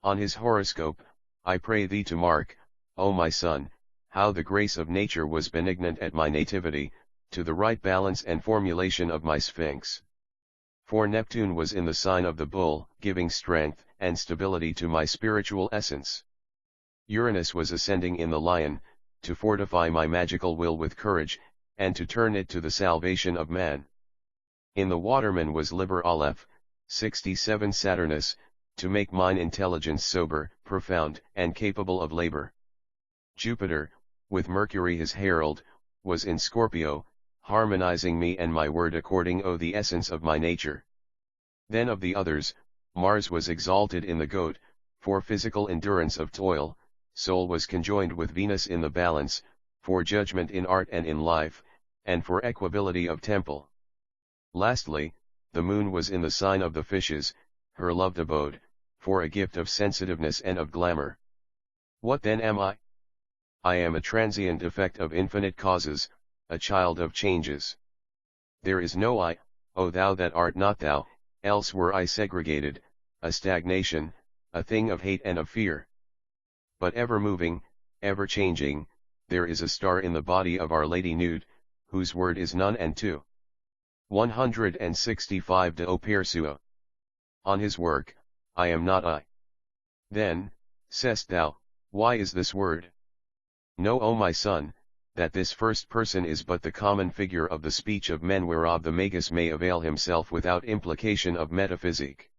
On his horoscope, I pray thee to mark, O my son, how the grace of nature was benignant at my nativity, to the right balance and formulation of my sphinx. For Neptune was in the sign of the bull, giving strength and stability to my spiritual essence. Uranus was ascending in the lion, to fortify my magical will with courage, and to turn it to the salvation of man. In the waterman was Liber Aleph, 67 Saturnus, to make mine intelligence sober, profound, and capable of labor. Jupiter, with Mercury his herald, was in Scorpio, harmonizing me and my word according to the essence of my nature. Then of the others, Mars was exalted in the goat, for physical endurance of toil, Sol was conjoined with Venus in the balance, for judgment in art and in life, and for equability of temple. Lastly, the moon was in the sign of the fishes, her loved abode, for a gift of sensitiveness and of glamour. What then am I? I am a transient effect of infinite causes, a child of changes. There is no I, O thou that art not thou, else were I segregated, a stagnation, a thing of hate and of fear. But ever moving, ever changing, there is a star in the body of Our Lady Nude, whose word is none and two. 165 De opere sua. On his work, I am not I. Then, sayest thou, why is this word? Know, O my son, that this first person is but the common figure of the speech of men whereof the magus may avail himself without implication of metaphysic.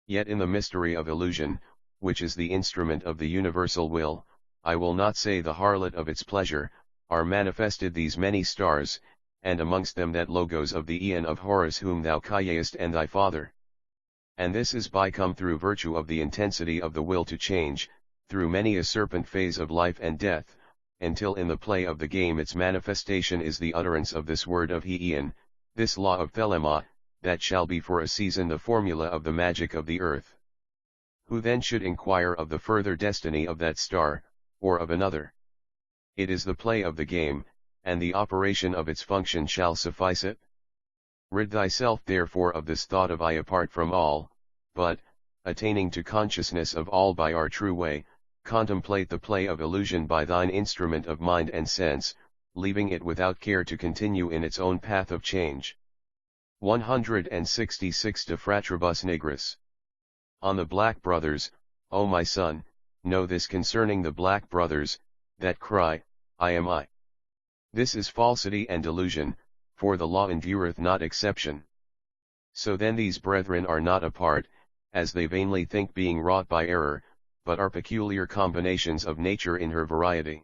Yet in the mystery of illusion, which is the instrument of the universal will, I will not say the harlot of its pleasure, are manifested these many stars, and amongst them that Logos of the Aeon of Horus whom thou callest and thy father. And this is by come through virtue of the intensity of the will to change, through many a serpent phase of life and death, until in the play of the game its manifestation is the utterance of this word of Aeon, this law of Thelema, that shall be for a season the formula of the magic of the earth. Who then should inquire of the further destiny of that star, or of another? It is the play of the game, and the operation of its function shall suffice it. Rid thyself therefore of this thought of I apart from all, but, attaining to consciousness of all by our true way, contemplate the play of illusion by thine instrument of mind and sense, leaving it without care to continue in its own path of change. 166 De Fratribus Nigris. On the black brothers, O my son, know this concerning the black brothers, that cry, I am I. This is falsity and delusion, for the law endureth not exception. So then these brethren are not apart, as they vainly think being wrought by error, but are peculiar combinations of nature in her variety.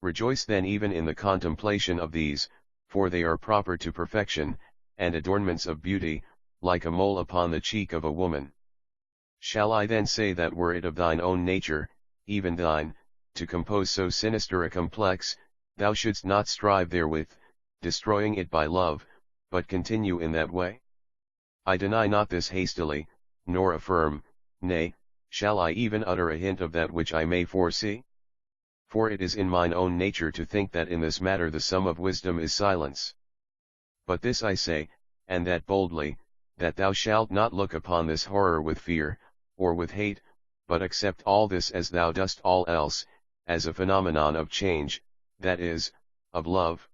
Rejoice then even in the contemplation of these, for they are proper to perfection, and adornments of beauty, like a mole upon the cheek of a woman. Shall I then say that were it of thine own nature, even thine, to compose so sinister a complex, thou shouldst not strive therewith, destroying it by love, but continue in that way? I deny not this hastily, nor affirm, nay, shall I even utter a hint of that which I may foresee? For it is in mine own nature to think that in this matter the sum of wisdom is silence. But this I say, and that boldly, that thou shalt not look upon this horror with fear, or with hate, but accept all this as thou dost all else, as a phenomenon of change, that is, of love.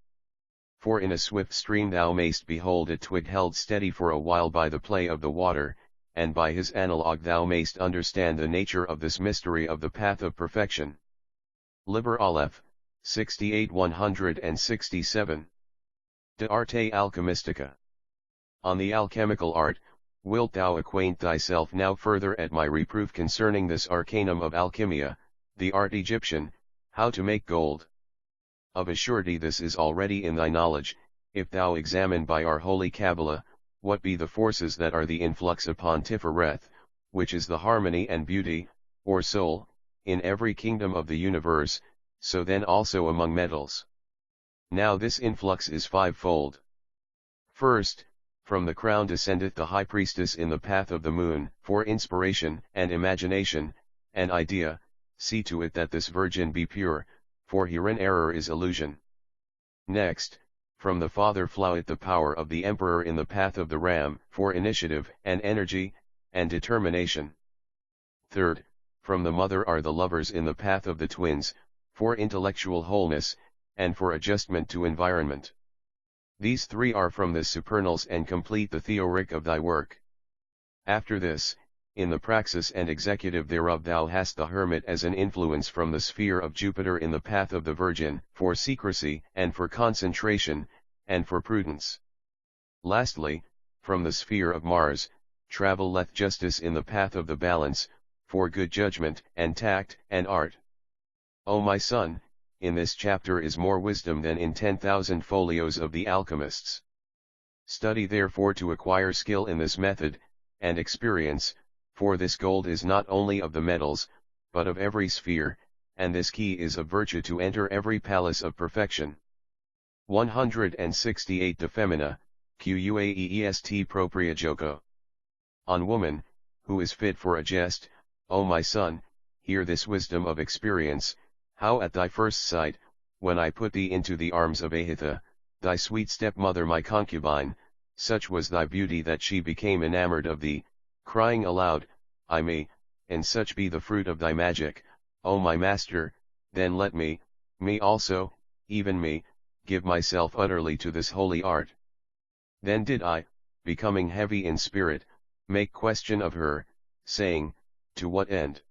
For in a swift stream thou mayst behold a twig held steady for a while by the play of the water, and by his analogue thou mayst understand the nature of this mystery of the path of perfection. Liber Aleph, 68 167. De Arte Alchemistica. On the alchemical art, wilt thou acquaint thyself now further at my reproof concerning this arcanum of alchemia, the art Egyptian, how to make gold? Of a surety this is already in thy knowledge, if thou examine by our holy Kabbalah, what be the forces that are the influx upon Tifereth, which is the harmony and beauty, or soul, in every kingdom of the universe, so then also among metals. Now this influx is fivefold. First, from the crown descendeth the high priestess in the path of the moon, for inspiration and imagination, and idea. See to it that this virgin be pure, for herein error is illusion. Next, from the father floweth the power of the emperor in the path of the ram, for initiative and energy, and determination. Third, from the mother are the lovers in the path of the twins, for intellectual wholeness, and for adjustment to environment. These three are from the supernals and complete the theoric of thy work. After this, in the praxis and executive thereof thou hast the hermit as an influence from the sphere of Jupiter in the path of the Virgin, for secrecy and for concentration, and for prudence. Lastly, from the sphere of Mars, travelleth justice in the path of the balance, for good judgment and tact and art. O my son, in this chapter is more wisdom than in 10,000 folios of the alchemists. Study therefore to acquire skill in this method, and experience, for this gold is not only of the metals, but of every sphere, and this key is of virtue to enter every palace of perfection. 168 De Femina, Quaeest propria joco. On woman, who is fit for a jest, O my son, hear this wisdom of experience, how at thy first sight, when I put thee into the arms of Ahitha, thy sweet stepmother my concubine, such was thy beauty that she became enamored of thee, crying aloud, I me, and such be the fruit of thy magic, O my master, then let me also, even me, give myself utterly to this holy art. Then did I, becoming heavy in spirit, make question of her, saying, to what end?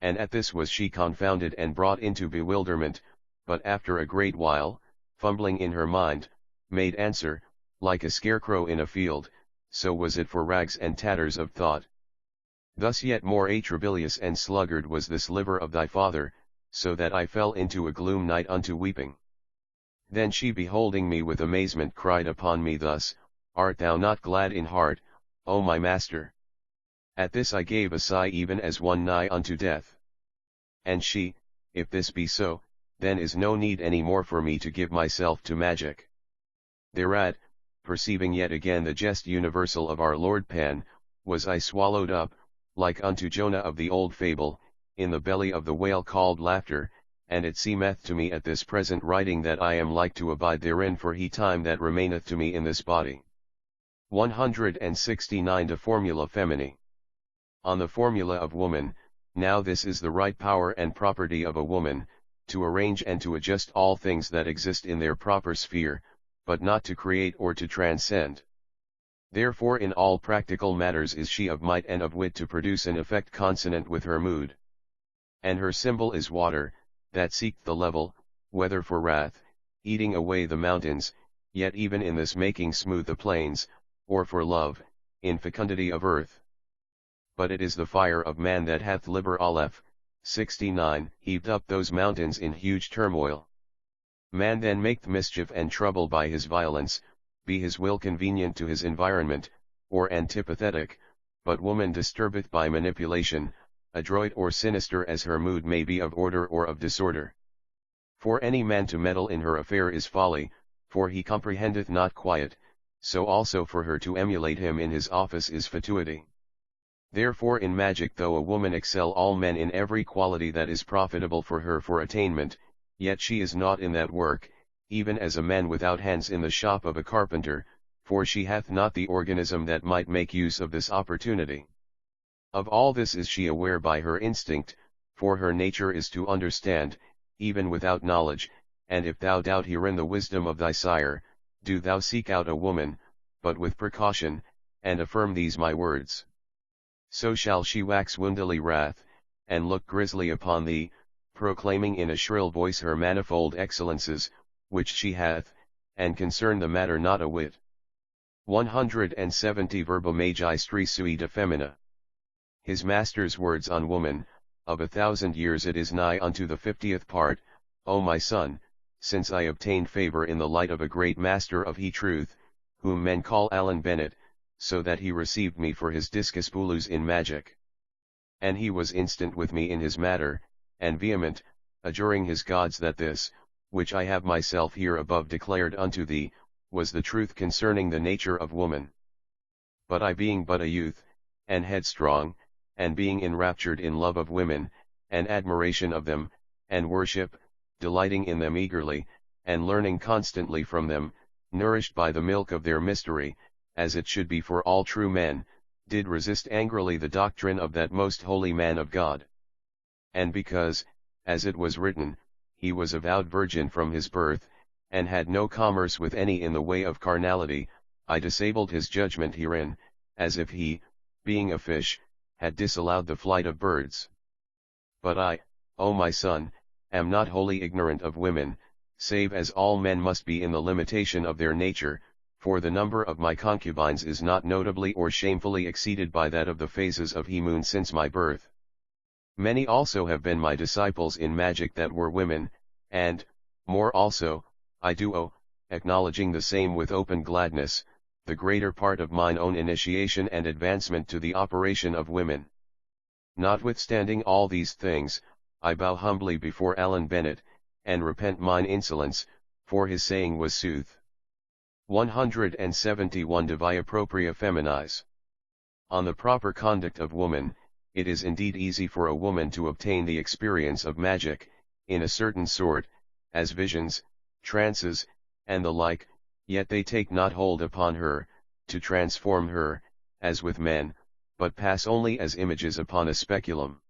And at this was she confounded and brought into bewilderment, but after a great while, fumbling in her mind, made answer, like a scarecrow in a field, so was it for rags and tatters of thought. Thus yet more atrabilious and sluggard was this liver of thy father, so that I fell into a gloom night unto weeping. Then she beholding me with amazement cried upon me thus, Art thou not glad in heart, O my master? At this I gave a sigh even as one nigh unto death. And she, If this be so, then is no need any more for me to give myself to magic. Thereat, perceiving yet again the jest universal of our Lord Pan, was I swallowed up, like unto Jonah of the old fable, in the belly of the whale called laughter, and it seemeth to me at this present writing that I am like to abide therein for he time that remaineth to me in this body. 169 De Formula Femini. On the formula of woman. Now this is the right power and property of a woman, to arrange and to adjust all things that exist in their proper sphere, but not to create or to transcend. Therefore in all practical matters is she of might and of wit to produce an effect consonant with her mood. And her symbol is water, that seeketh the level, whether for wrath, eating away the mountains, yet even in this making smooth the plains, or for love, in fecundity of earth. But it is the fire of man that hath Liber Aleph, 69, heaved up those mountains in huge turmoil. Man then maketh mischief and trouble by his violence, be his will convenient to his environment, or antipathetic, but woman disturbeth by manipulation, adroit or sinister as her mood may be of order or of disorder. For any man to meddle in her affair is folly, for he comprehendeth not quiet, so also for her to emulate him in his office is fatuity. Therefore in magic though a woman excel all men in every quality that is profitable for her for attainment, yet she is not in that work, even as a man without hands in the shop of a carpenter, for she hath not the organism that might make use of this opportunity. Of all this is she aware by her instinct, for her nature is to understand, even without knowledge, and if thou doubt herein the wisdom of thy sire, do thou seek out a woman, but with precaution, and affirm these my words. So shall she wax woundily wrath, and look grisly upon thee, proclaiming in a shrill voice her manifold excellences, which she hath, and concern the matter not a whit. 170 Verba Magistri Sui de Femina. His master's words on woman, of 1,000 years it is nigh unto the 50th part, O my son, since I obtained favor in the light of a great master of he truth, whom men call Alan Bennett, so that he received me for his discus bulus in magic. And he was instant with me in his matter, and vehement, adjuring his gods that this, which I have myself here above declared unto thee, was the truth concerning the nature of woman. But I being but a youth, and headstrong, and being enraptured in love of women, and admiration of them, and worship, delighting in them eagerly, and learning constantly from them, nourished by the milk of their mystery, as it should be for all true men, did resist angrily the doctrine of that most holy man of God. And because, as it was written, he was a vowed virgin from his birth, and had no commerce with any in the way of carnality, I disabled his judgment herein, as if he, being a fish, had disallowed the flight of birds. But I, O my son, am not wholly ignorant of women, save as all men must be in the limitation of their nature, for the number of my concubines is not notably or shamefully exceeded by that of the phases of he moon since my birth. Many also have been my disciples in magic that were women, and, more also, I do acknowledging the same with open gladness, the greater part of mine own initiation and advancement to the operation of women. Notwithstanding all these things, I bow humbly before Alan Bennett, and repent mine insolence, for his saying was sooth. 171 De Via Propria Feminis. On the proper conduct of woman, it is indeed easy for a woman to obtain the experience of magic, in a certain sort, as visions, trances, and the like, yet they take not hold upon her, to transform her, as with men, but pass only as images upon a speculum.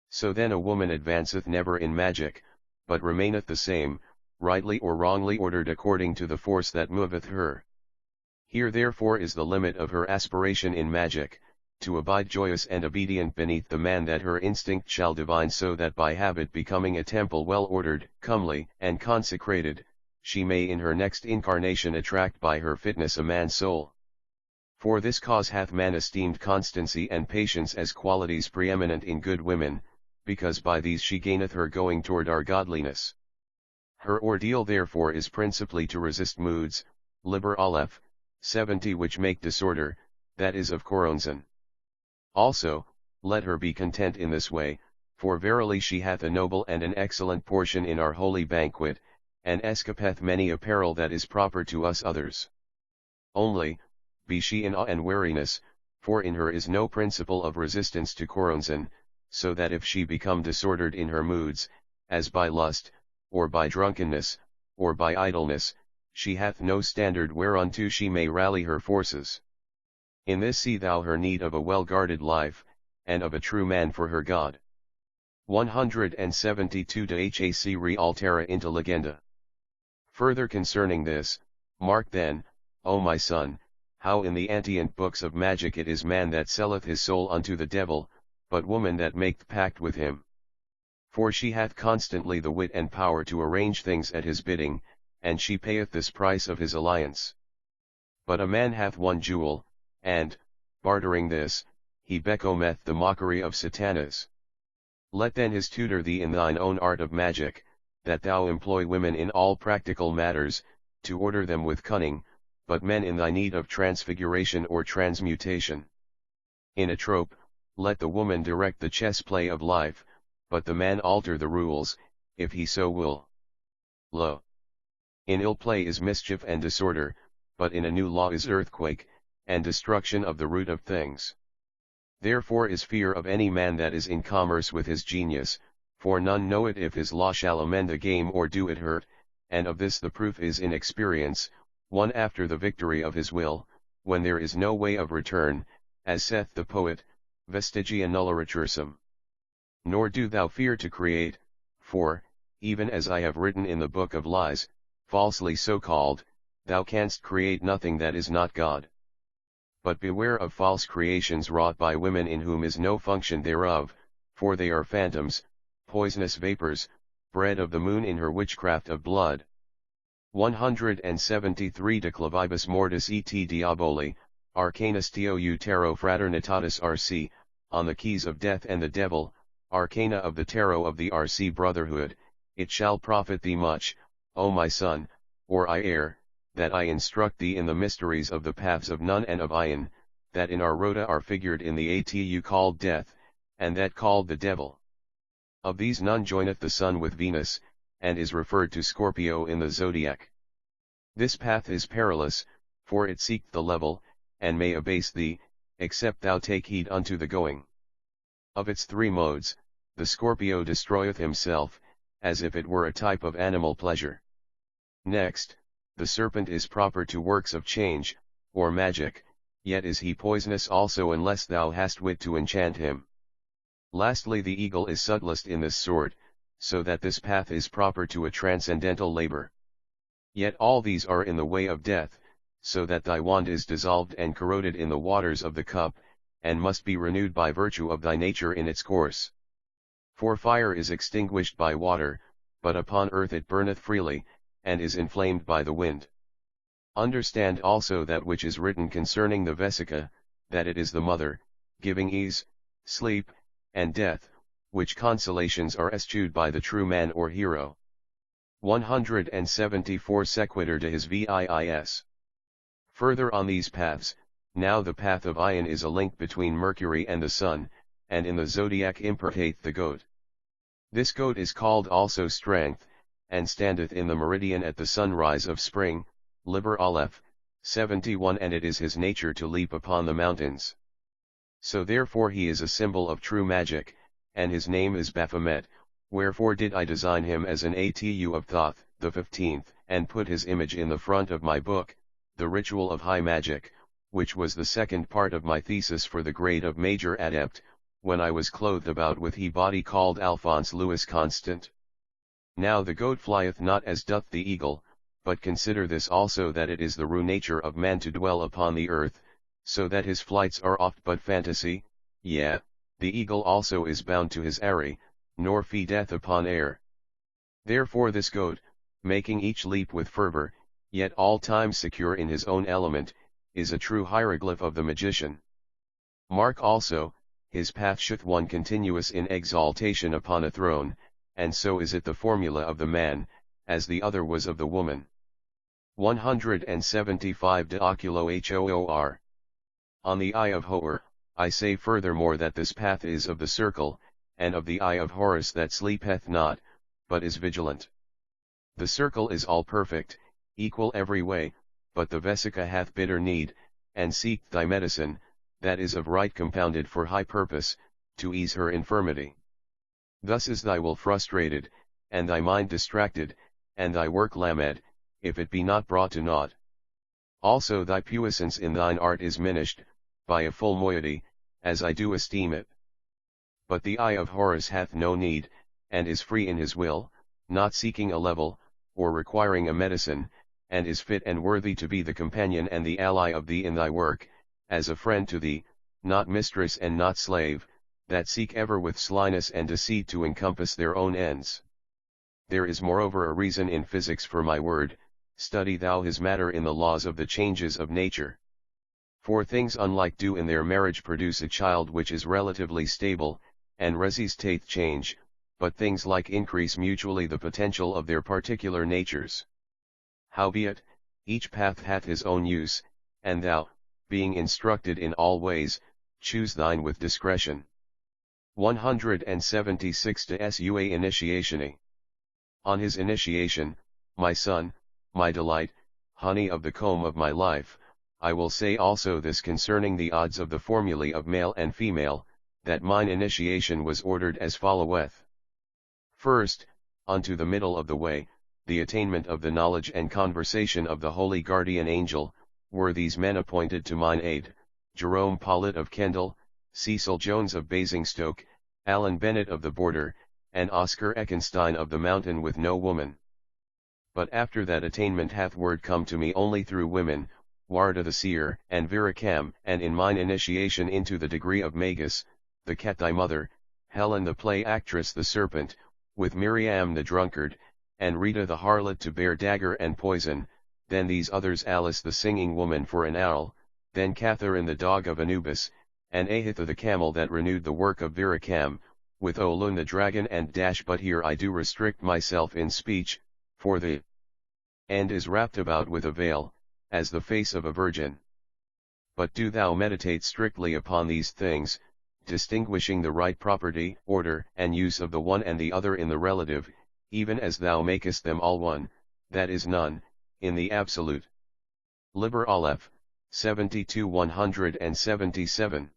So then a woman advanceth never in magic, but remaineth the same, rightly or wrongly ordered according to the force that moveth her. Here therefore is the limit of her aspiration in magic, to abide joyous and obedient beneath the man that her instinct shall divine, so that by habit becoming a temple well ordered, comely, and consecrated, she may in her next incarnation attract by her fitness a man's soul. For this cause hath man esteemed constancy and patience as qualities preeminent in good women, because by these she gaineth her going toward our godliness. Her ordeal therefore is principally to resist moods, Liber Aleph, 70 which make disorder, that is of Choronzon. Also, let her be content in this way, for verily she hath a noble and an excellent portion in our holy banquet, and escapeth many a peril that is proper to us others. Only, be she in awe and weariness, for in her is no principle of resistance to Choronzon, so that if she become disordered in her moods, as by lust, or by drunkenness, or by idleness, she hath no standard whereunto she may rally her forces. In this see thou her need of a well-guarded life, and of a true man for her God. 172 De Hac re altera intelligenda. Further concerning this, mark then, O my son, how in the antient books of magic it is man that selleth his soul unto the devil, but woman that maketh pact with him. For she hath constantly the wit and power to arrange things at his bidding, and she payeth this price of his alliance. But a man hath one jewel, and, bartering this, he becometh the mockery of Satanas. Let then his tutor thee in thine own art of magic, that thou employ women in all practical matters, to order them with cunning, but men in thy need of transfiguration or transmutation. In a trope, let the woman direct the chess play of life, but the man alter the rules, if he so will. Lo! In ill play is mischief and disorder, but in a new law is earthquake, and destruction of the root of things. Therefore is fear of any man that is in commerce with his genius, for none know it if his law shall amend a game or do it hurt, and of this the proof is in experience, one after the victory of his will, when there is no way of return, as saith the poet, vestigia nulla recursum. Nor do thou fear to create, for, even as I have written in the book of lies, falsely so called, thou canst create nothing that is not God. But beware of false creations wrought by women in whom is no function thereof, for they are phantoms, poisonous vapors, bred of the moon in her witchcraft of blood. 173 De clavibus mortis et diaboli, arcanis tou tarot fraternitatis RC, on the keys of death and the devil, arcana of the tarot of the RC brotherhood, it shall profit thee much, O my son, or I heir, that I instruct thee in the mysteries of the paths of Nun and of Ion, that in our rota are figured in the atu called death, and that called the devil. Of these Nun joineth the sun with Venus, and is referred to Scorpio in the zodiac. This path is perilous, for it seeketh the level, and may abase thee, except thou take heed unto the going. Of its three modes, the Scorpio destroyeth himself, as if it were a type of animal pleasure. Next, the serpent is proper to works of change, or magic, yet is he poisonous also unless thou hast wit to enchant him. Lastly the eagle is subtlest in this sort, so that this path is proper to a transcendental labor. Yet all these are in the way of death, so that thy wand is dissolved and corroded in the waters of the cup, and must be renewed by virtue of thy nature in its course. For fire is extinguished by water, but upon earth it burneth freely, and is inflamed by the wind. Understand also that which is written concerning the vesica, that it is the mother, giving ease, sleep, and death, which consolations are eschewed by the true man or hero. 174 Sequitur to his viis. Further on these paths, now the path of Ion is a link between Mercury and the Sun, and in the zodiac impertate the goat. This goat is called also strength, and standeth in the meridian at the sunrise of spring, Liber Aleph, 71 and it is his nature to leap upon the mountains. So therefore he is a symbol of true magic, and his name is Baphomet, wherefore did I design him as an atu of Thoth, the 15th, and put his image in the front of my book, The Ritual of High Magic, which was the second part of my thesis for the grade of Major Adept, when I was clothed about with he body called Alphonse Louis Constant. Now the goat flieth not as doth the eagle, but consider this also that it is the rue nature of man to dwell upon the earth, so that his flights are oft but fantasy, yea, the eagle also is bound to his eyrie, nor feedeth upon air. Therefore this goat, making each leap with fervor, yet all times secure in his own element, is a true hieroglyph of the magician. Mark also, his path shouth one continuous in exaltation upon a throne, and so is it the formula of the man, as the other was of the woman. 175 De oculo Hoor. On the eye of Hoor, I say furthermore that this path is of the circle, and of the eye of Horus that sleepeth not, but is vigilant. The circle is all perfect, equal every way, but the vesica hath bitter need, and seeketh thy medicine, that is of right compounded for high purpose, to ease her infirmity. Thus is thy will frustrated, and thy mind distracted, and thy work lamed, if it be not brought to naught. Also thy puissance in thine art is minished, by a full moiety, as I do esteem it. But the eye of Horus hath no need, and is free in his will, not seeking a level, or requiring a medicine, and is fit and worthy to be the companion and the ally of thee in thy work, as a friend to thee, not mistress and not slave, that seek ever with slyness and deceit to encompass their own ends. There is moreover a reason in physics for my word, study thou his matter in the laws of the changes of nature. For things unlike do in their marriage produce a child which is relatively stable, and resistate change, but things like increase mutually the potential of their particular natures. Howbeit, each path hath his own use, and thou, being instructed in all ways, choose thine with discretion. 176 De Sua Initiatione. On his initiation, my son, my delight, honey of the comb of my life, I will say also this concerning the odds of the formulae of male and female, that mine initiation was ordered as followeth. First, unto the middle of the way, the attainment of the knowledge and conversation of the holy guardian angel, were these men appointed to mine aid: Jerome Pollitt of Kendal, Cecil Jones of Basingstoke, Alan Bennett of the Border, and Oscar Eckenstein of the Mountain with no woman. But after that attainment hath word come to me only through women, Warda the seer and Viracam, and in mine initiation into the degree of Magus, the cat thy mother, Helen the play actress the serpent, with Miriam the drunkard, and Rita the harlot to bear dagger and poison, then these others Alice the singing woman for an owl, then Catherine the dog of Anubis, and Ahitha the camel that renewed the work of Viracam, with Olun the dragon and dash. But here I do restrict myself in speech, for the end is wrapped about with a veil, as the face of a virgin. But do thou meditate strictly upon these things, distinguishing the right property, order, and use of the one and the other in the relative, even as thou makest them all one, that is none, in the absolute. Liber Aleph, 72-177.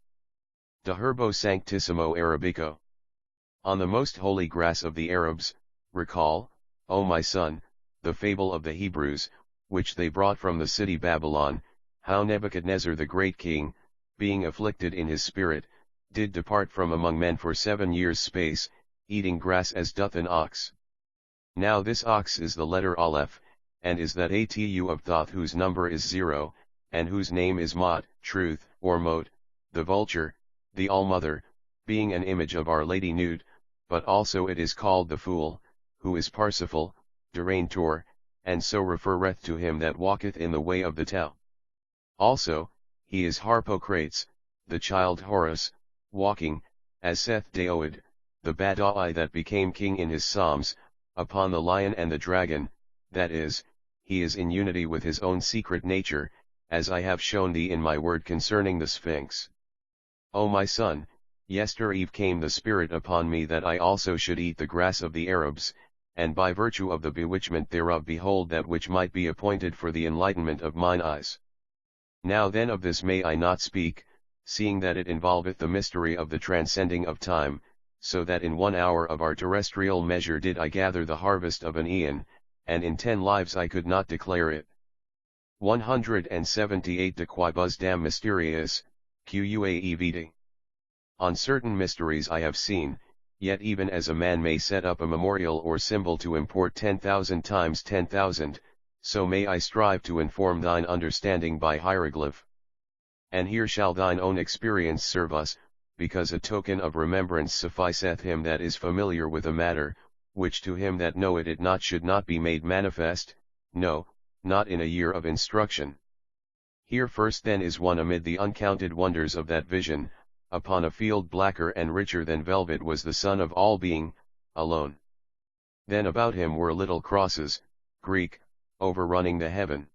De Herbo Sanctissimo Arabico. On the most holy grass of the Arabs, recall, O my son, the fable of the Hebrews, which they brought from the city Babylon, how Nebuchadnezzar the great king, being afflicted in his spirit, did depart from among men for 7 years' space, eating grass as doth an ox. Now this ox is the letter Aleph, and is that Atu of Thoth whose number is 0, and whose name is Mot, truth, or Mot, the vulture, the All-Mother, being an image of Our Lady Nut, but also it is called the Fool, who is Parsifal, Deraintor, and so referreth to him that walketh in the way of the Tau. Also, he is Harpocrates, the child Horus, walking, as saith Daoud, the Badai that became king in his Psalms, upon the lion and the dragon, that is, he is in unity with his own secret nature, as I have shown thee in my word concerning the Sphinx. O my son, yestereve came the Spirit upon me that I also should eat the grass of the Arabs, and by virtue of the bewitchment thereof behold that which might be appointed for the enlightenment of mine eyes. Now then of this may I not speak, seeing that it involveth the mystery of the transcending of time, so that in 1 hour of our terrestrial measure did I gather the harvest of an aeon, and in 10 lives I could not declare it. 178 De quibus dam mysteriis, quaevd. On certain mysteries I have seen, yet even as a man may set up a memorial or symbol to import 10,000 times 10,000, so may I strive to inform thine understanding by hieroglyph. And here shall thine own experience serve us, because a token of remembrance sufficeth him that is familiar with a matter, which to him that knoweth it not should not be made manifest, no, not in a year of instruction. Here first then is one amid the uncounted wonders of that vision, upon a field blacker and richer than velvet was the Son of all being, alone. Then about him were little crosses, Greek, overrunning the heaven.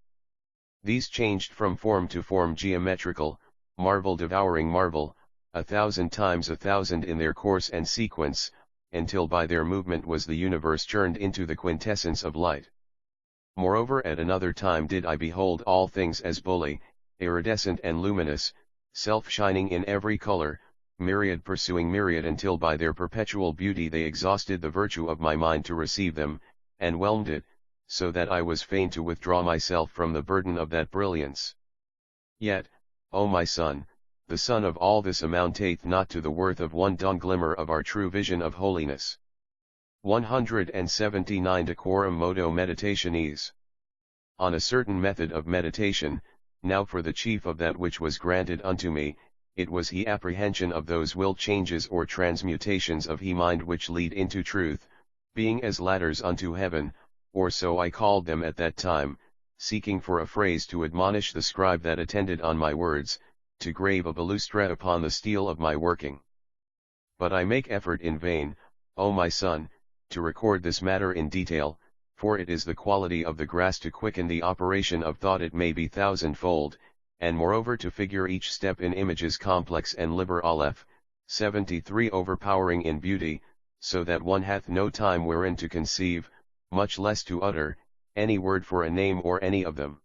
These changed from form to form geometrical, marvel devouring marvel, 1,000 times 1,000 in their course and sequence, until by their movement was the universe churned into the quintessence of light. Moreover at another time did I behold all things as bully, iridescent and luminous, self-shining in every color, myriad pursuing myriad until by their perpetual beauty they exhausted the virtue of my mind to receive them, and whelmed it, so that I was fain to withdraw myself from the burden of that brilliance. Yet, O my son, the sum of all this amounteth not to the worth of one dawn glimmer of our true vision of holiness. 179 Decorum modo meditationis. On a certain method of meditation, now for the chief of that which was granted unto me, it was he apprehension of those will changes or transmutations of he mind which lead into truth, being as ladders unto heaven, or so I called them at that time, seeking for a phrase to admonish the scribe that attended on my words, to grave a balustra upon the steel of my working. But I make effort in vain, O my son, to record this matter in detail, for it is the quality of the grass to quicken the operation of thought it may be thousandfold, and moreover to figure each step in images complex and Liber Aleph, 73 overpowering in beauty, so that one hath no time wherein to conceive, much less to utter, any word for a name or any of them.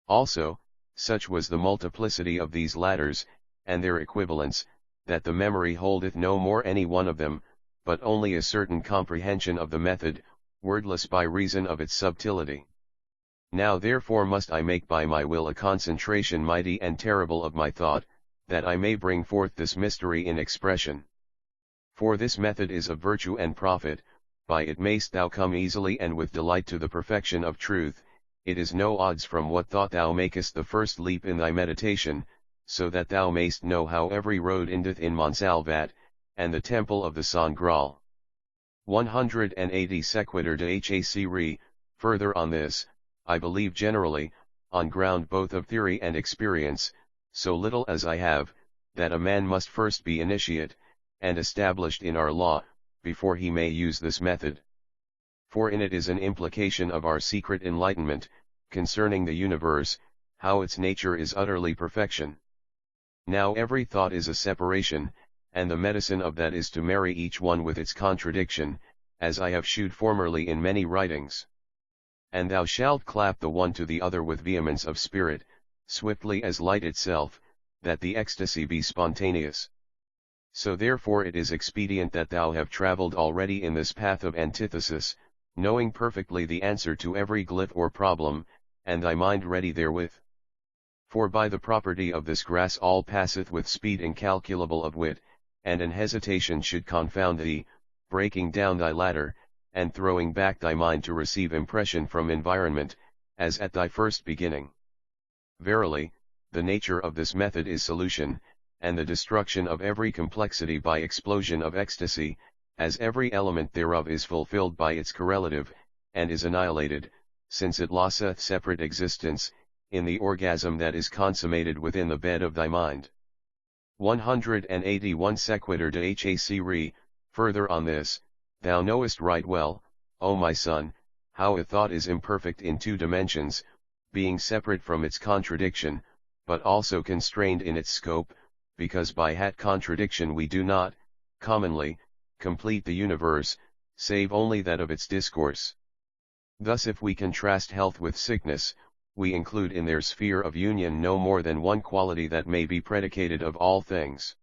Also, such was the multiplicity of these ladders, and their equivalents, that the memory holdeth no more any one of them, but only a certain comprehension of the method, wordless by reason of its subtility. Now therefore must I make by my will a concentration mighty and terrible of my thought, that I may bring forth this mystery in expression. For this method is of virtue and profit, by it mayst thou come easily and with delight to the perfection of truth, it is no odds from what thought thou makest the first leap in thy meditation, so that thou mayst know how every road endeth in Monsalvat, and the temple of the San Graal. 180 Sequitur de Hac Re. Further on this, I believe generally, on ground both of theory and experience, so little as I have, that a man must first be initiate, and established in our law, before he may use this method. For in it is an implication of our secret enlightenment, concerning the universe, how its nature is utterly perfection. Now every thought is a separation, and the medicine of that is to marry each one with its contradiction, as I have shewed formerly in many writings. And thou shalt clap the one to the other with vehemence of spirit, swiftly as light itself, that the ecstasy be spontaneous. So therefore it is expedient that thou have travelled already in this path of antithesis, knowing perfectly the answer to every glyph or problem, and thy mind ready therewith. For by the property of this grass all passeth with speed incalculable of wit, and an hesitation should confound thee, breaking down thy ladder, and throwing back thy mind to receive impression from environment, as at thy first beginning. Verily, the nature of this method is solution, and the destruction of every complexity by explosion of ecstasy, as every element thereof is fulfilled by its correlative, and is annihilated, since it losseth separate existence, in the orgasm that is consummated within the bed of thy mind. 181 Sequitur de Hac Re. Further on this, thou knowest right well, O my son, how a thought is imperfect in two dimensions, being separate from its contradiction, but also constrained in its scope, because by that contradiction we do not, commonly, complete the universe, save only that of its discourse. Thus if we contrast health with sickness, we include in their sphere of union no more than one quality that may be predicated of all things.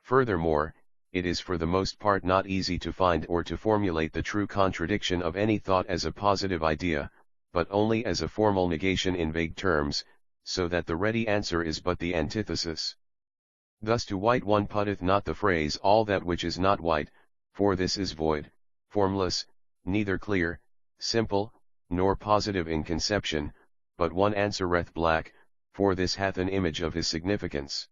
Furthermore, it is for the most part not easy to find or to formulate the true contradiction of any thought as a positive idea, but only as a formal negation in vague terms, so that the ready answer is but the antithesis. Thus to white one putteth not the phrase all that which is not white, for this is void, formless, neither clear, simple, nor positive in conception, but one answereth black, for this hath an image of his significance.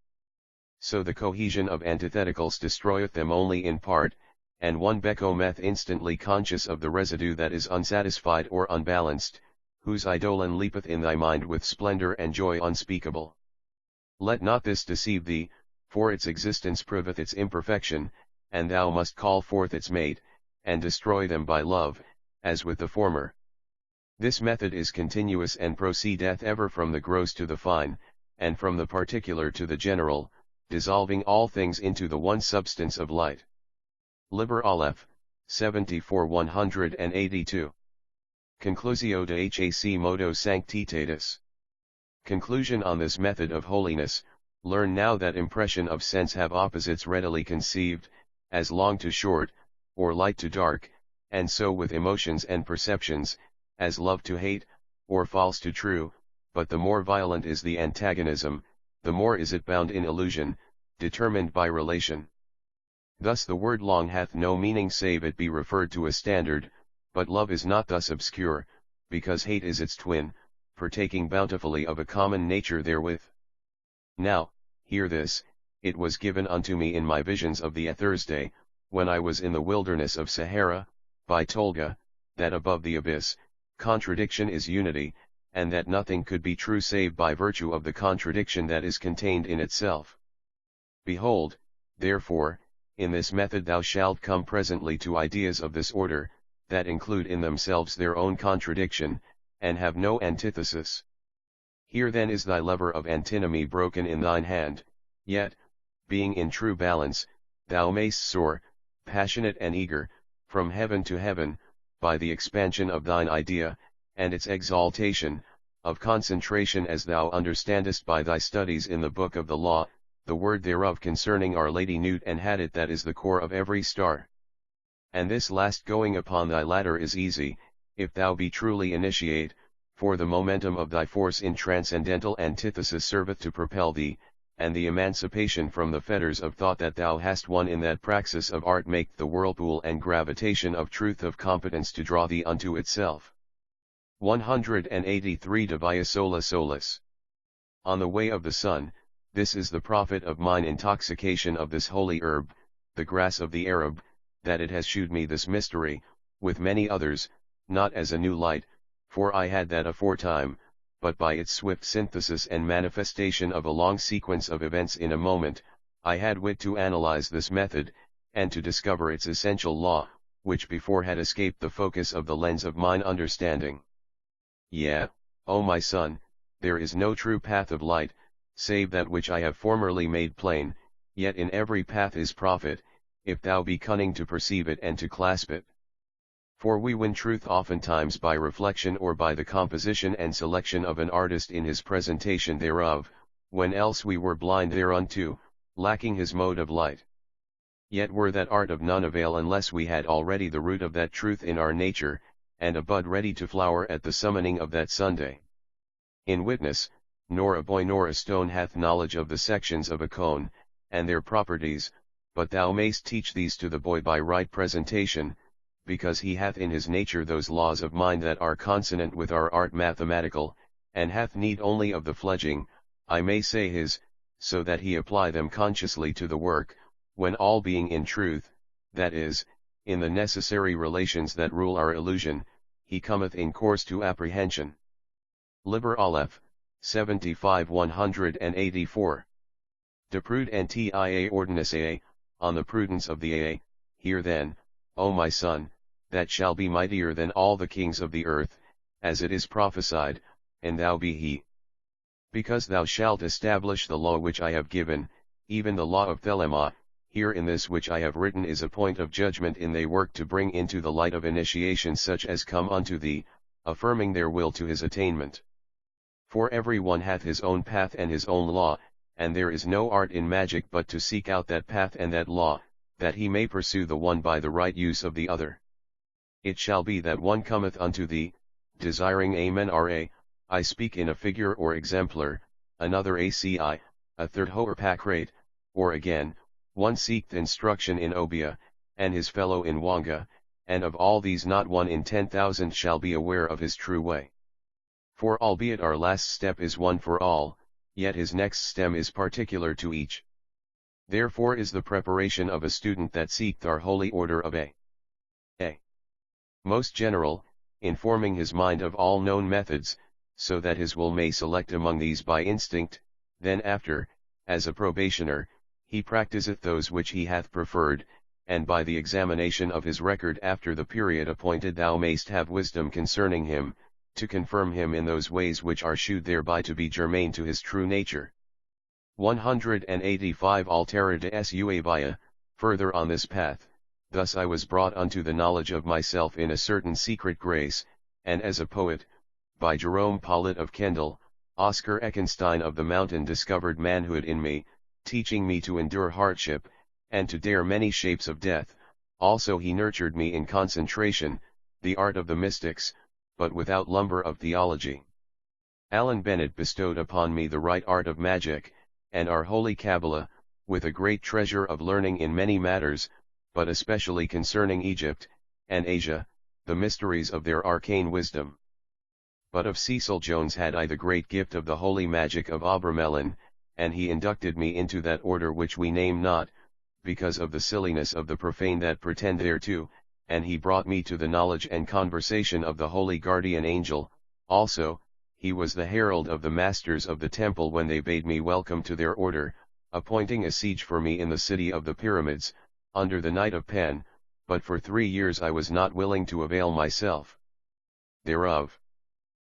So the cohesion of antitheticals destroyeth them only in part, and one becometh instantly conscious of the residue that is unsatisfied or unbalanced, whose eidolon leapeth in thy mind with splendor and joy unspeakable. Let not this deceive thee, for its existence proveth its imperfection, and thou must call forth its mate, and destroy them by love, as with the former. This method is continuous and proceedeth ever from the gross to the fine, and from the particular to the general, dissolving all things into the one substance of light. Liber Aleph, 74-182. Conclusio de hac modo sanctitatis. Conclusion on this method of holiness. Learn now that impression of sense have opposites readily conceived, as long to short, or light to dark, and so with emotions and perceptions, as love to hate, or false to true, but the more violent is the antagonism, the more is it bound in illusion, determined by relation. Thus the word long hath no meaning save it be referred to a standard, but love is not thus obscure, because hate is its twin, partaking bountifully of a common nature therewith. Now, hear this, it was given unto me in my visions of the Thursday, when I was in the wilderness of Sahara, by Tolga, that above the abyss, contradiction is unity, and that nothing could be true save by virtue of the contradiction that is contained in itself. Behold, therefore, in this method thou shalt come presently to ideas of this order, that include in themselves their own contradiction, and have no antithesis. Here then is thy lever of antinomy broken in thine hand, yet, being in true balance, thou mayst soar, passionate and eager, from heaven to heaven, by the expansion of thine idea, and its exaltation, of concentration as thou understandest by thy studies in the book of the law, the word thereof concerning Our Lady Nut and Hadit that is the core of every star. And this last going upon thy ladder is easy, if thou be truly initiate, for the momentum of thy force in transcendental antithesis serveth to propel thee, and the emancipation from the fetters of thought that thou hast won in that praxis of art make the whirlpool and gravitation of truth of competence to draw thee unto itself. 183 De Via Sola Solis. On the way of the sun, this is the profit of mine intoxication of this holy herb, the grass of the Arab, that it has shewed me this mystery, with many others, not as a new light, for I had that aforetime, but by its swift synthesis and manifestation of a long sequence of events in a moment, I had wit to analyze this method, and to discover its essential law, which before had escaped the focus of the lens of mine understanding. Yea, O my son, there is no true path of light, save that which I have formerly made plain, yet in every path is profit, if thou be cunning to perceive it and to clasp it. For we win truth oftentimes by reflection or by the composition and selection of an artist in his presentation thereof, when else we were blind thereunto, lacking his mode of light. Yet were that art of none avail unless we had already the root of that truth in our nature, and a bud ready to flower at the summoning of that Sunday. In witness, nor a boy nor a stone hath knowledge of the sections of a cone, and their properties, but thou mayst teach these to the boy by right presentation, because he hath in his nature those laws of mind that are consonant with our art mathematical, and hath need only of the fledging, I may say his, so that he apply them consciously to the work, when all being in truth, that is, in the necessary relations that rule our illusion, he cometh in course to apprehension. Liber Aleph, 75-184. De Prudentia Ordinaceae, on the prudence of the A. Hear then, O my son, that shall be mightier than all the kings of the earth, as it is prophesied, and thou be he. Because thou shalt establish the law which I have given, even the law of Thelema, here in this which I have written is a point of judgment in they work to bring into the light of initiation such as come unto thee, affirming their will to his attainment. For every one hath his own path and his own law, and there is no art in magic but to seek out that path and that law, that he may pursue the one by the right use of the other. It shall be that one cometh unto thee, desiring Amen Ra, I speak in a figure or exemplar, another ACI, a third Hoer Pakrate, or again, one seeketh instruction in Obia, and his fellow in Wanga, and of all these not one in 10,000 shall be aware of his true way. For albeit our last step is one for all, yet his next stem is particular to each. Therefore is the preparation of a student that seeketh our holy order of a most general, informing his mind of all known methods, so that his will may select among these by instinct, then after, as a probationer, he practiseth those which he hath preferred, and by the examination of his record after the period appointed thou mayst have wisdom concerning him, to confirm him in those ways which are shewed thereby to be germane to his true nature. 185 Altera de Suabia. Further on this path, thus I was brought unto the knowledge of myself in a certain secret grace, and as a poet, by Jerome Paulet of Kendal, Oscar Eckenstein of the Mountain discovered manhood in me, teaching me to endure hardship, and to dare many shapes of death. Also he nurtured me in concentration, the art of the mystics, but without lumber of theology. Alan Bennett bestowed upon me the right art of magic, and our holy Kabbalah, with a great treasure of learning in many matters, but especially concerning Egypt, and Asia, the mysteries of their arcane wisdom. But of Cecil Jones had I the great gift of the holy magic of Abramelin, and he inducted me into that order which we name not, because of the silliness of the profane that pretend thereto, and he brought me to the knowledge and conversation of the holy guardian angel. Also, he was the herald of the masters of the temple when they bade me welcome to their order, appointing a siege for me in the city of the pyramids, under the night of Pen, but for 3 years I was not willing to avail myself thereof.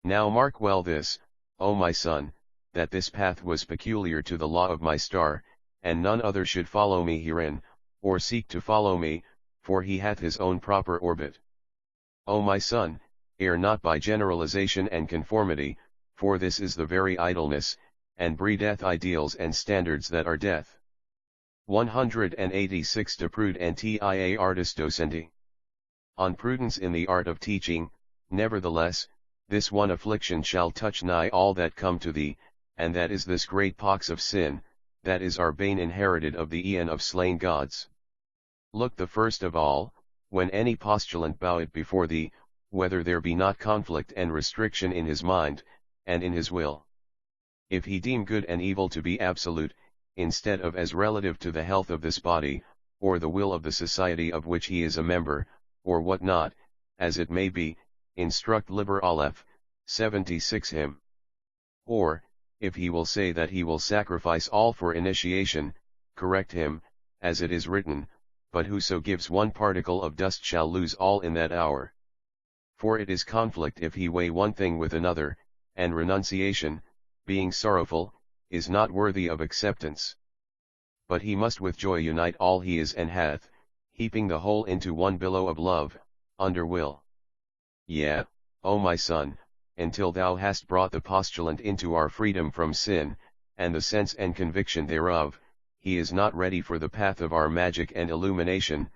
Now mark well this, O my son, that this path was peculiar to the law of my star, and none other should follow me herein, or seek to follow me, for he hath his own proper orbit. O my son, err not by generalization and conformity, for this is the very idleness, and breedeth ideals and standards that are death. 186 De Prudentia Artis Docendi. On prudence in the art of teaching, nevertheless, this one affliction shall touch nigh all that come to thee, and that is this great pox of sin, that is our bane inherited of the aeon of slain gods. Look the first of all, when any postulant boweth before thee, whether there be not conflict and restriction in his mind, and in his will. If he deem good and evil to be absolute, instead of as relative to the health of this body, or the will of the society of which he is a member, or what not, as it may be, instruct Liber Aleph, 76 him. Or, if he will say that he will sacrifice all for initiation, correct him, as it is written, but whoso gives one particle of dust shall lose all in that hour. For it is conflict if he weigh one thing with another, and renunciation, being sorrowful, is not worthy of acceptance. But he must with joy unite all he is and hath, heaping the whole into one billow of love, under will. Yea, O my son, until thou hast brought the postulant into our freedom from sin, and the sense and conviction thereof, he is not ready for the path of our magic and illumination,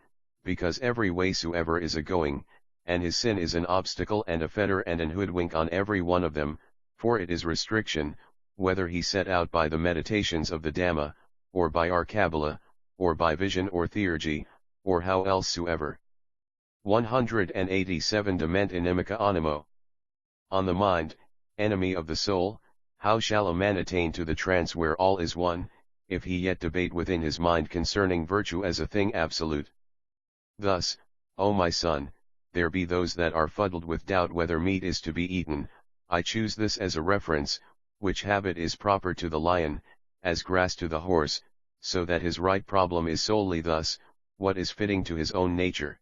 because every way soever is a going, and his sin is an obstacle and a fetter and an hoodwink on every one of them, for it is restriction, whether he set out by the meditations of the Dhamma, or by our Kabbalah, or by vision or theurgy, or how else soever. 187 De Mente Inimica Animo. On the mind, enemy of the soul, how shall a man attain to the trance where all is one, if he yet debate within his mind concerning virtue as a thing absolute? Thus, O my son, there be those that are fuddled with doubt whether meat is to be eaten. I choose this as a reference, which habit is proper to the lion, as grass to the horse, so that his right problem is solely thus, what is fitting to his own nature.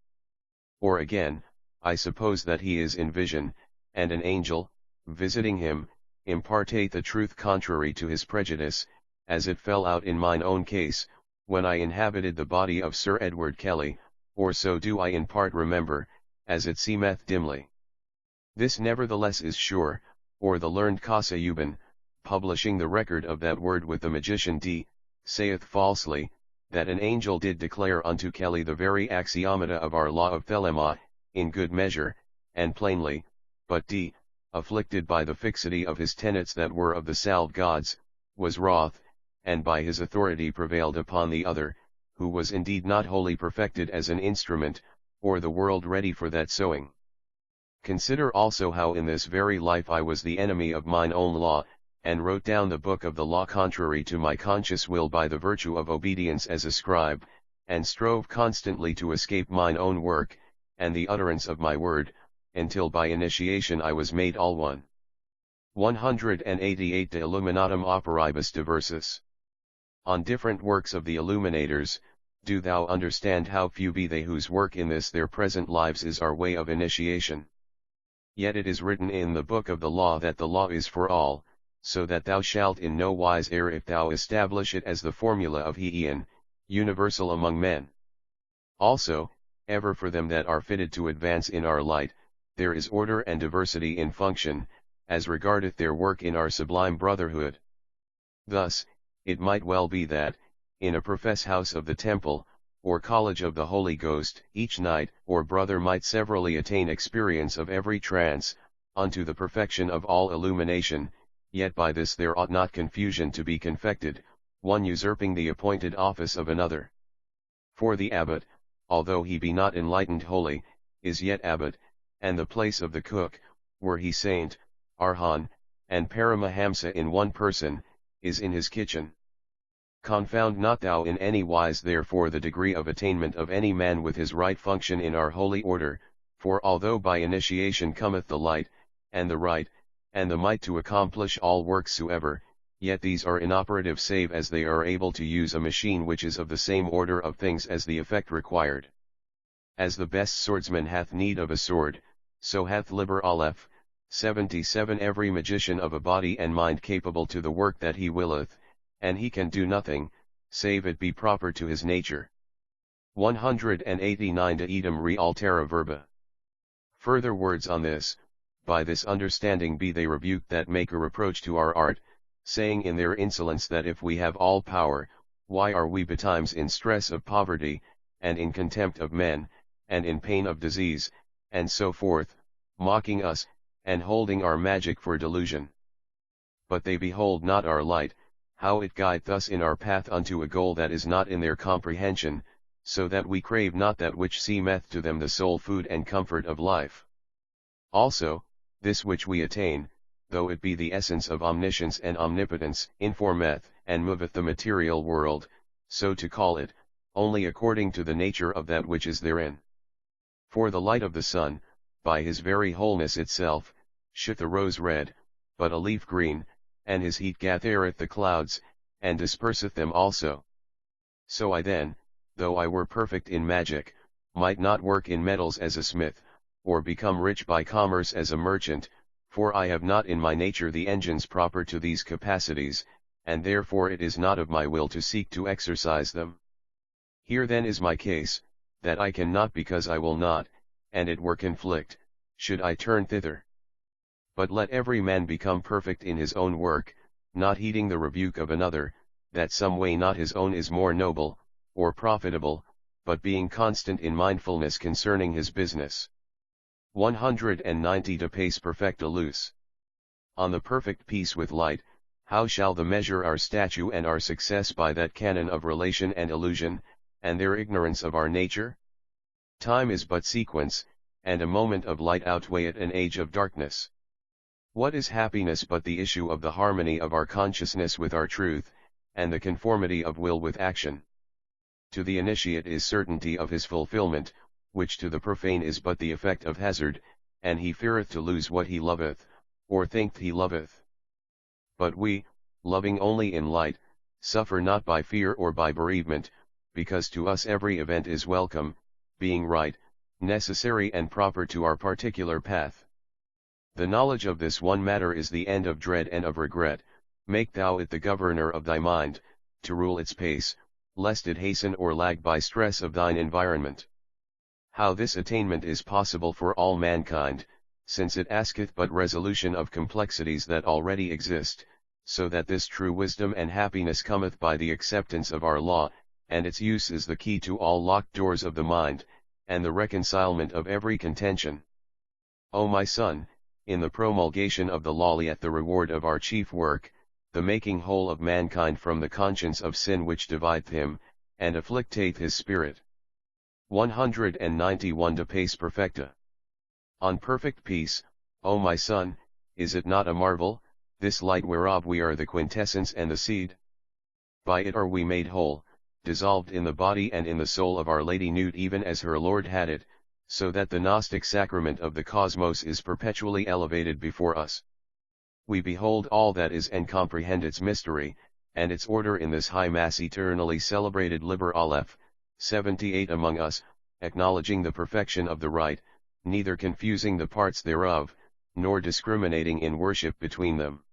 Or again, I suppose that he is in vision, and an angel, visiting him, imparteth a truth contrary to his prejudice, as it fell out in mine own case, when I inhabited the body of Sir Edward Kelly, or so do I in part remember, as it seemeth dimly. This nevertheless is sure, or the learned Kasayuban, publishing the record of that word with the magician D, saith falsely, that an angel did declare unto Kelly the very axiomata of our law of Thelema, in good measure, and plainly, but D, afflicted by the fixity of his tenets that were of the salve gods, was wroth, and by his authority prevailed upon the other, who was indeed not wholly perfected as an instrument, or the world ready for that sowing. Consider also how in this very life I was the enemy of mine own law, and wrote down the book of the law contrary to my conscious will by the virtue of obedience as a scribe, and strove constantly to escape mine own work, and the utterance of my word, until by initiation I was made all one. 188 De Illuminatum Operibus Diversus. On different works of the illuminators, Do thou understand how few be they whose work in this their present lives is our way of initiation? Yet it is written in the book of the law that the law is for all, so that thou shalt in no wise err if thou establish it as the formula of Heian, universal among men. Also, ever for them that are fitted to advance in our light, there is order and diversity in function, as regardeth their work in our sublime brotherhood. Thus, it might well be that, in a profess house of the temple, or college of the Holy Ghost, each knight or brother might severally attain experience of every trance, unto the perfection of all illumination, yet by this there ought not confusion to be confected, one usurping the appointed office of another. For the abbot, although he be not enlightened wholly, is yet abbot, and the place of the cook, were he saint, arhan, and paramahamsa in one person, is in his kitchen. Confound not thou in any wise therefore the degree of attainment of any man with his right function in our holy order, for although by initiation cometh the light, and the right, and the might to accomplish all works soever, yet these are inoperative save as they are able to use a machine which is of the same order of things as the effect required. As the best swordsman hath need of a sword, so hath Liber Aleph, 77 every magician of a body and mind capable to the work that he willeth, and he can do nothing, save it be proper to his nature. 189 De idem re altera verba. Further words on this, by this understanding be they rebuked that make a reproach to our art, saying in their insolence that if we have all power, why are we betimes in stress of poverty, and in contempt of men, and in pain of disease, and so forth, mocking us, and holding our magic for delusion. But they behold not our light, how it guideth us in our path unto a goal that is not in their comprehension, so that we crave not that which seemeth to them the sole food and comfort of life. Also, this which we attain, though it be the essence of omniscience and omnipotence, informeth and moveth the material world, so to call it, only according to the nature of that which is therein. For the light of the sun, by his very wholeness itself, showeth a rose red, but a leaf green, and his heat gathereth the clouds, and disperseth them also. So I then, though I were perfect in magic, might not work in metals as a smith, or become rich by commerce as a merchant, for I have not in my nature the engines proper to these capacities, and therefore it is not of my will to seek to exercise them. Here then is my case, that I cannot because I will not, and it were conflict, should I turn thither. But let every man become perfect in his own work, not heeding the rebuke of another, that some way not his own is more noble, or profitable, but being constant in mindfulness concerning his business. 190 De pace perfecta luz. On the perfect peace with light, how shall the measure our statue and our success by that canon of relation and illusion, and their ignorance of our nature? Time is but sequence, and a moment of light outweigheth an age of darkness. What is happiness but the issue of the harmony of our consciousness with our truth, and the conformity of will with action? To the initiate is certainty of his fulfillment, which to the profane is but the effect of hazard, and he feareth to lose what he loveth, or thinketh he loveth. But we, loving only in light, suffer not by fear or by bereavement, because to us every event is welcome, being right, necessary and proper to our particular path. The knowledge of this one matter is the end of dread and of regret. Make thou it the governor of thy mind, to rule its pace, lest it hasten or lag by stress of thine environment. How this attainment is possible for all mankind, since it asketh but resolution of complexities that already exist, so that this true wisdom and happiness cometh by the acceptance of our law, and its use is the key to all locked doors of the mind, and the reconcilement of every contention. O my son, in the promulgation of the law lieth the reward of our chief work, the making whole of mankind from the conscience of sin which divideth him, and afflicteth his spirit. 191 De pace perfecta. On perfect peace, O my son, is it not a marvel, this light whereof we are the quintessence and the seed? By it are we made whole, dissolved in the body and in the soul of Our Lady nude even as her Lord had it, so that the Gnostic sacrament of the cosmos is perpetually elevated before us. We behold all that is and comprehend its mystery, and its order in this high mass eternally celebrated Liber Aleph, 78 Among us, acknowledging the perfection of the right, neither confusing the parts thereof, nor discriminating in worship between them.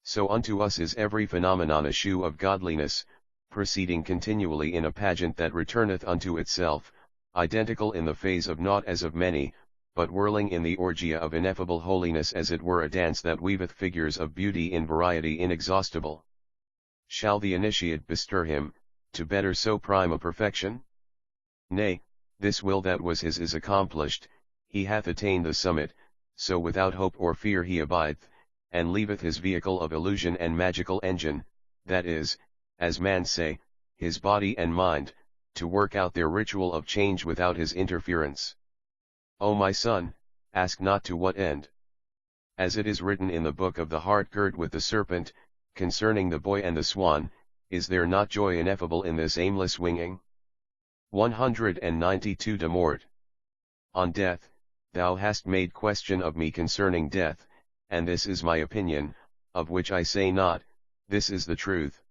So unto us is every phenomenon a shew of godliness, proceeding continually in a pageant that returneth unto itself, identical in the phase of naught as of many, but whirling in the orgia of ineffable holiness as it were a dance that weaveth figures of beauty in variety inexhaustible. Shall the initiate bestir him, to better so prime a perfection? Nay, this will that was his is accomplished, he hath attained the summit, so without hope or fear he abideth, and leaveth his vehicle of illusion and magical engine, that is, as man say, his body and mind, to work out their ritual of change without his interference. O my son, ask not to what end. As it is written in the book of the heart girt with the serpent, concerning the boy and the swan, is there not joy ineffable in this aimless winging? 192 De Mort. On death, thou hast made question of me concerning death, and this is my opinion, of which I say not, this is the truth.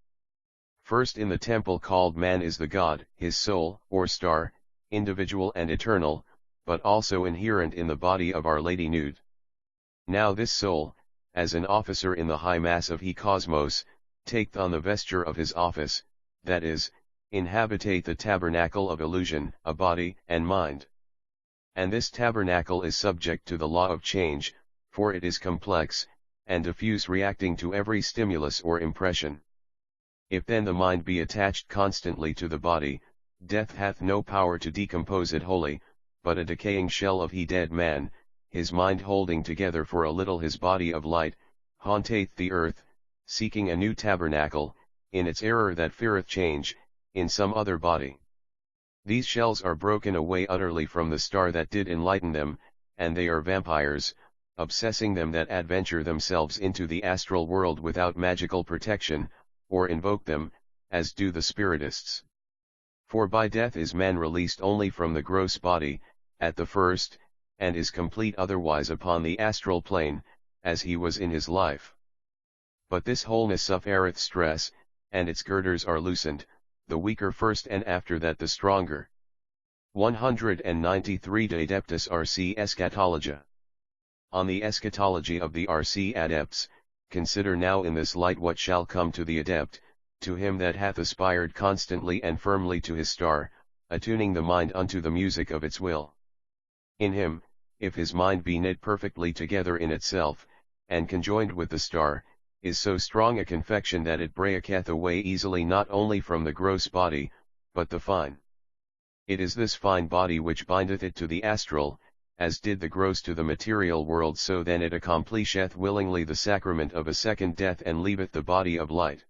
First in the temple called man is the God, his soul, or star, individual and eternal, but also inherent in the body of Our Lady nude. Now this soul, as an officer in the high mass of he cosmos, taketh on the vesture of his office, that is, inhabitate the tabernacle of illusion, a body and mind. And this tabernacle is subject to the law of change, for it is complex, and diffuse reacting to every stimulus or impression. If then the mind be attached constantly to the body, death hath no power to decompose it wholly, but a decaying shell of he dead man, his mind holding together for a little his body of light, haunteth the earth, seeking a new tabernacle, in its error that feareth change, in some other body. These shells are broken away utterly from the star that did enlighten them, and they are vampires, obsessing them that adventure themselves into the astral world without magical protection, or invoke them, as do the spiritists. For by death is man released only from the gross body, at the first, and is complete otherwise upon the astral plane, as he was in his life. But this wholeness suffereth stress, and its girders are loosened, the weaker first and after that the stronger. 193 De Adeptus RC Eschatologia. On the eschatology of the RC adepts, consider now in this light what shall come to the adept, to him that hath aspired constantly and firmly to his star, attuning the mind unto the music of its will. In him, if his mind be knit perfectly together in itself, and conjoined with the star, is so strong a confection that it breaketh away easily not only from the gross body, but the fine. It is this fine body which bindeth it to the astral, as did the gross to the material world, so then it accomplisheth willingly the sacrament of a second death and leaveth the body of light.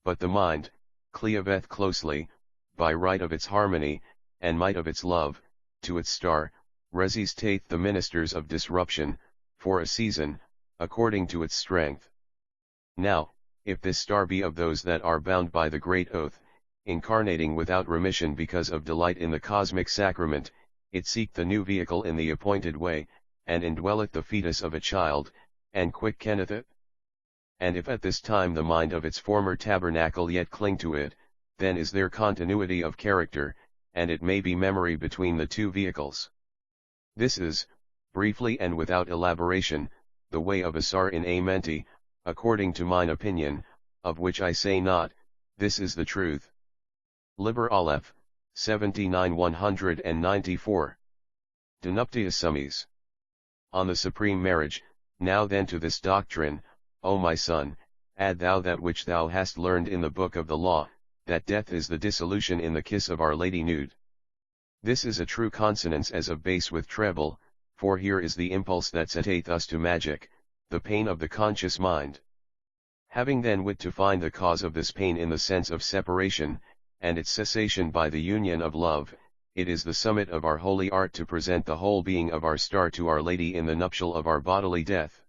But the mind, cleaveth closely, by right of its harmony, and might of its love, to its star, resisteth the ministers of disruption, for a season, according to its strength. Now, if this star be of those that are bound by the great oath, incarnating without remission because of delight in the cosmic sacrament, it seek the new vehicle in the appointed way, and indwelleth the fetus of a child, and quickeneth it. And if at this time the mind of its former tabernacle yet cling to it, then is there continuity of character, and it may be memory between the two vehicles. This is, briefly and without elaboration, the way of Asar in Amenti, according to mine opinion, of which I say not, this is the truth. Liber Aleph, 79 194. De Nuptiis Summis. On the supreme marriage, now then to this doctrine, O my son, add thou that which thou hast learned in the book of the law, that death is the dissolution in the kiss of Our Lady nude. This is a true consonance as of bass with treble, for here is the impulse that setteth us to magic, the pain of the conscious mind. Having then wit to find the cause of this pain in the sense of separation, and its cessation by the union of love, it is the summit of our holy art to present the whole being of our star to Our Lady in the nuptial of our bodily death.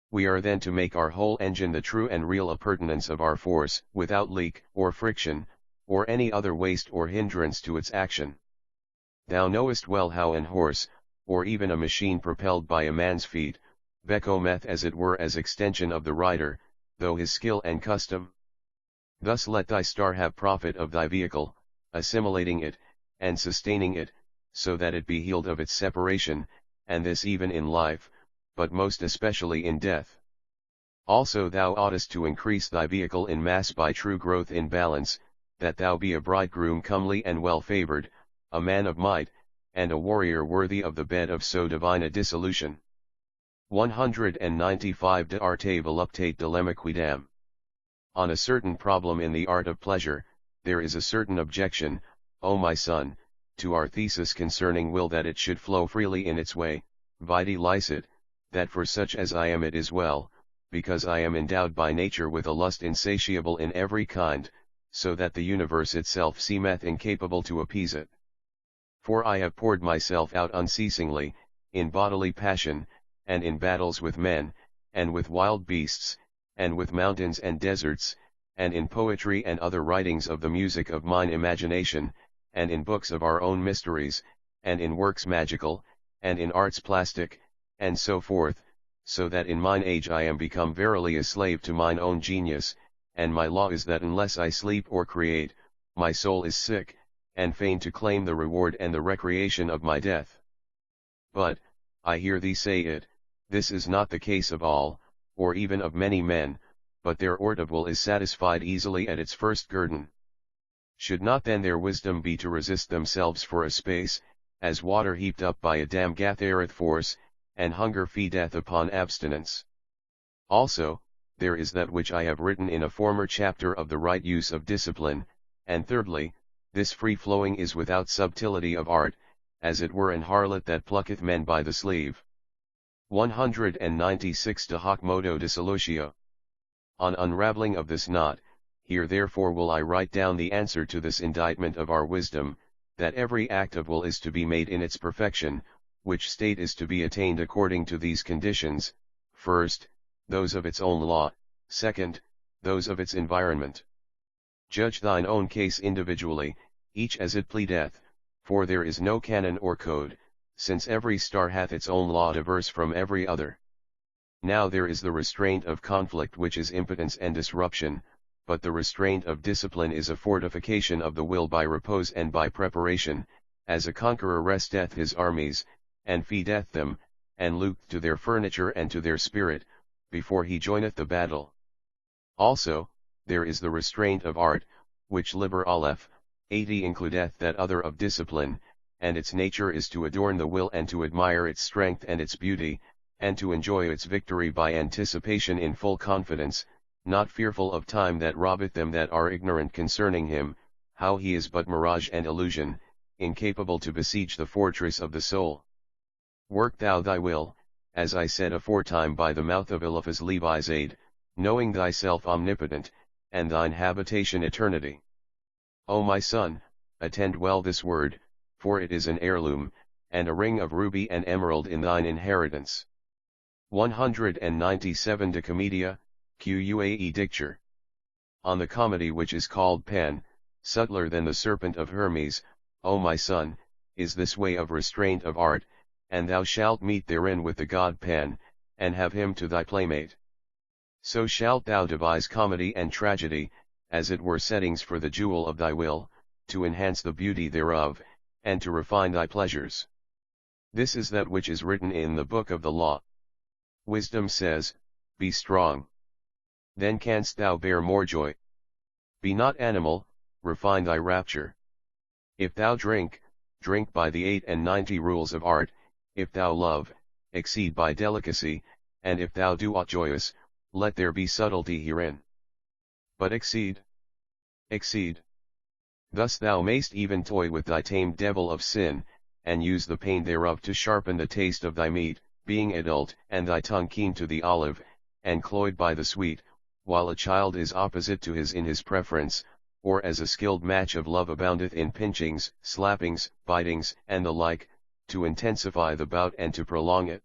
We are then to make our whole engine the true and real appurtenance of our force, without leak, or friction, or any other waste or hindrance to its action. Thou knowest well how an horse, or even a machine propelled by a man's feet, becometh as it were as extension of the rider, though his skill and custom. Thus let thy star have profit of thy vehicle, assimilating it, and sustaining it, so that it be healed of its separation, and this even in life, but most especially in death. Also thou oughtest to increase thy vehicle in mass by true growth in balance, that thou be a bridegroom comely and well favored, a man of might, and a warrior worthy of the bed of so divine a dissolution. 195 De arte voluptate dilemma quidam. On a certain problem in the art of pleasure, there is a certain objection, O my son, to our thesis concerning will, that it should flow freely in its way, vide licet, that for such as I am it is well, because I am endowed by nature with a lust insatiable in every kind, so that the universe itself seemeth incapable to appease it. For I have poured myself out unceasingly, in bodily passion, and in battles with men, and with wild beasts, and with mountains and deserts, and in poetry and other writings of the music of mine imagination, and in books of our own mysteries, and in works magical, and in arts plastic, and so forth, so that in mine age I am become verily a slave to mine own genius, and my law is that unless I sleep or create, my soul is sick, and fain to claim the reward and the recreation of my death. But, I hear thee say it, this is not the case of all, or even of many men, but their ordeal is satisfied easily at its first guerdon. Should not then their wisdom be to resist themselves for a space, as water heaped up by a dam gathereth force, and hunger feedeth upon abstinence? Also, there is that which I have written in a former chapter of the right use of discipline, and thirdly, this free-flowing is without subtility of art, as it were an harlot that plucketh men by the sleeve. 196 De hoc modo dissolutio. On unraveling of this knot, here therefore will I write down the answer to this indictment of our wisdom, that every act of will is to be made in its perfection, which state is to be attained according to these conditions: first, those of its own law; second, those of its environment. Judge thine own case individually, each as it pleadeth, for there is no canon or code, since every star hath its own law diverse from every other. Now there is the restraint of conflict, which is impotence and disruption, but the restraint of discipline is a fortification of the will by repose and by preparation, as a conqueror resteth his armies, and feedeth them, and looketh to their furniture and to their spirit, before he joineth the battle. Also, there is the restraint of art, which Liber Aleph 80 includeth that other of discipline, and its nature is to adorn the will and to admire its strength and its beauty, and to enjoy its victory by anticipation in full confidence, not fearful of time that robbeth them that are ignorant concerning him, how he is but mirage and illusion, incapable to besiege the fortress of the soul. Work thou thy will, as I said aforetime by the mouth of Eliphaz Levi's aid, knowing thyself omnipotent, and thine habitation eternity. O my son, attend well this word, for it is an heirloom, and a ring of ruby and emerald in thine inheritance. 197 De Commedia, Qae Dicture. On the comedy which is called Pan, subtler than the serpent of Hermes, O my son, is this way of restraint of art, and thou shalt meet therein with the god Pan, and have him to thy playmate. So shalt thou devise comedy and tragedy, as it were settings for the jewel of thy will, to enhance the beauty thereof, and to refine thy pleasures. This is that which is written in the book of the law. Wisdom says, Be strong. Then canst thou bear more joy. Be not animal, refine thy rapture. If thou drink, drink by the 98 rules of art; if thou love, exceed by delicacy; and if thou do aught joyous, let there be subtlety herein. But exceed. Exceed. Thus thou mayst even toy with thy tamed devil of sin, and use the pain thereof to sharpen the taste of thy meat, being adult, and thy tongue keen to the olive, and cloyed by the sweet, while a child is opposite to his in his preference, or as a skilled match of love aboundeth in pinchings, slappings, bitings, and the like, to intensify the bout and to prolong it.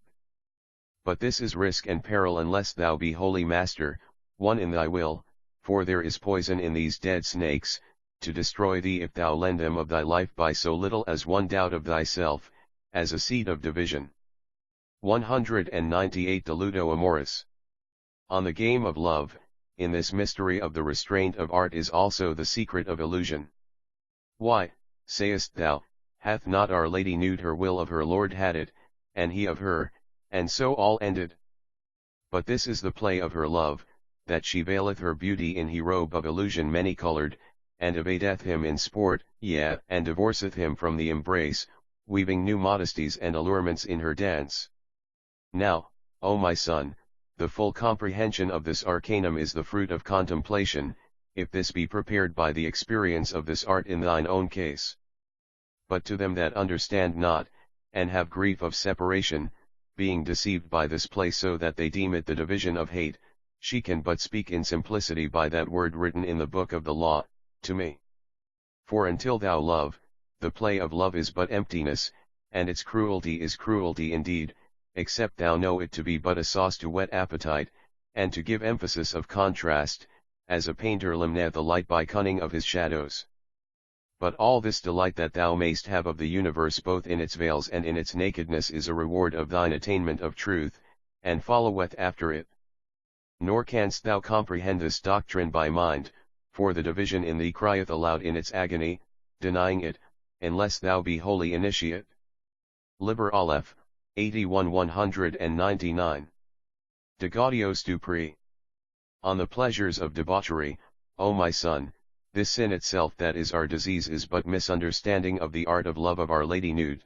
But this is risk and peril unless thou be wholly master, one in thy will, for there is poison in these dead snakes, to destroy thee if thou lend them of thy life by so little as one doubt of thyself, as a seed of division. 198 De Ludo Amoris. On the game of love, in this mystery of the restraint of art is also the secret of illusion. Why, sayest thou, hath not Our Lady Nude her will of her Lord had it, and he of her, and so all ended? But this is the play of her love, that she veileth her beauty in he robe of illusion many-coloured, and evadeth him in sport, yea, and divorceth him from the embrace, weaving new modesties and allurements in her dance. Now, O my son, the full comprehension of this arcanum is the fruit of contemplation, if this be prepared by the experience of this art in thine own case. But to them that understand not, and have grief of separation, being deceived by this play so that they deem it the division of hate, she can but speak in simplicity by that word written in the book of the law, to me. For until thou love, the play of love is but emptiness, and its cruelty is cruelty indeed, except thou know it to be but a sauce to whet appetite, and to give emphasis of contrast, as a painter limneth the light by cunning of his shadows. But all this delight that thou mayst have of the universe both in its veils and in its nakedness is a reward of thine attainment of truth, and followeth after it. Nor canst thou comprehend this doctrine by mind, for the division in thee crieth aloud in its agony, denying it, unless thou be wholly initiate. Liber Aleph, 81 199. De Gaudio Stupri. On the pleasures of debauchery, O my son, this sin itself that is our disease is but misunderstanding of the art of love of Our Lady Nude.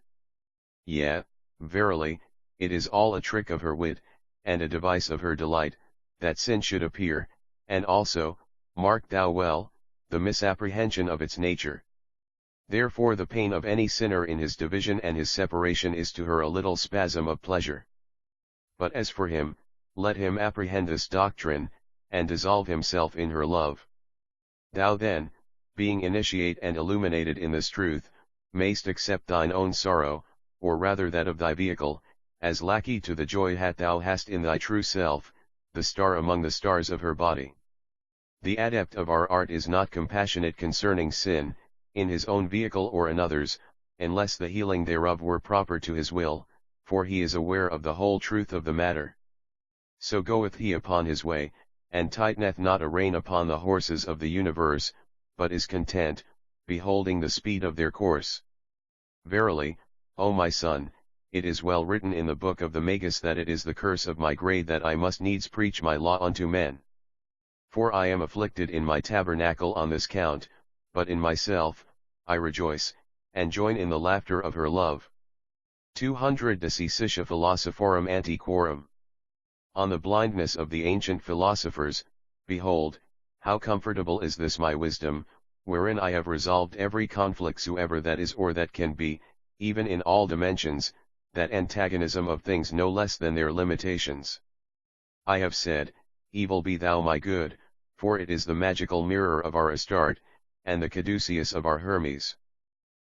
Yea, verily, it is all a trick of her wit, and a device of her delight, that sin should appear, and also, mark thou well, the misapprehension of its nature. Therefore the pain of any sinner in his division and his separation is to her a little spasm of pleasure. But as for him, let him apprehend this doctrine, and dissolve himself in her love. Thou then, being initiate and illuminated in this truth, mayst accept thine own sorrow, or rather that of thy vehicle, as lackey to the joy that thou hast in thy true self, the star among the stars of her body. The adept of our art is not compassionate concerning sin, in his own vehicle or another's, unless the healing thereof were proper to his will, for he is aware of the whole truth of the matter. So goeth he upon his way, and tighteneth not a rein upon the horses of the universe, but is content, beholding the speed of their course. Verily, O my son, it is well written in the book of the Magus that it is the curse of my grade that I must needs preach my law unto men. For I am afflicted in my tabernacle on this count, but in myself, I rejoice, and join in the laughter of her love. 200 De Cecitia Philosophorum Antiquorum. On the blindness of the ancient philosophers, behold, how comfortable is this my wisdom, wherein I have resolved every conflict soever that is or that can be, even in all dimensions, that antagonism of things no less than their limitations. I have said, evil be thou my good, for it is the magical mirror of our Astarte, and the caduceus of our Hermes.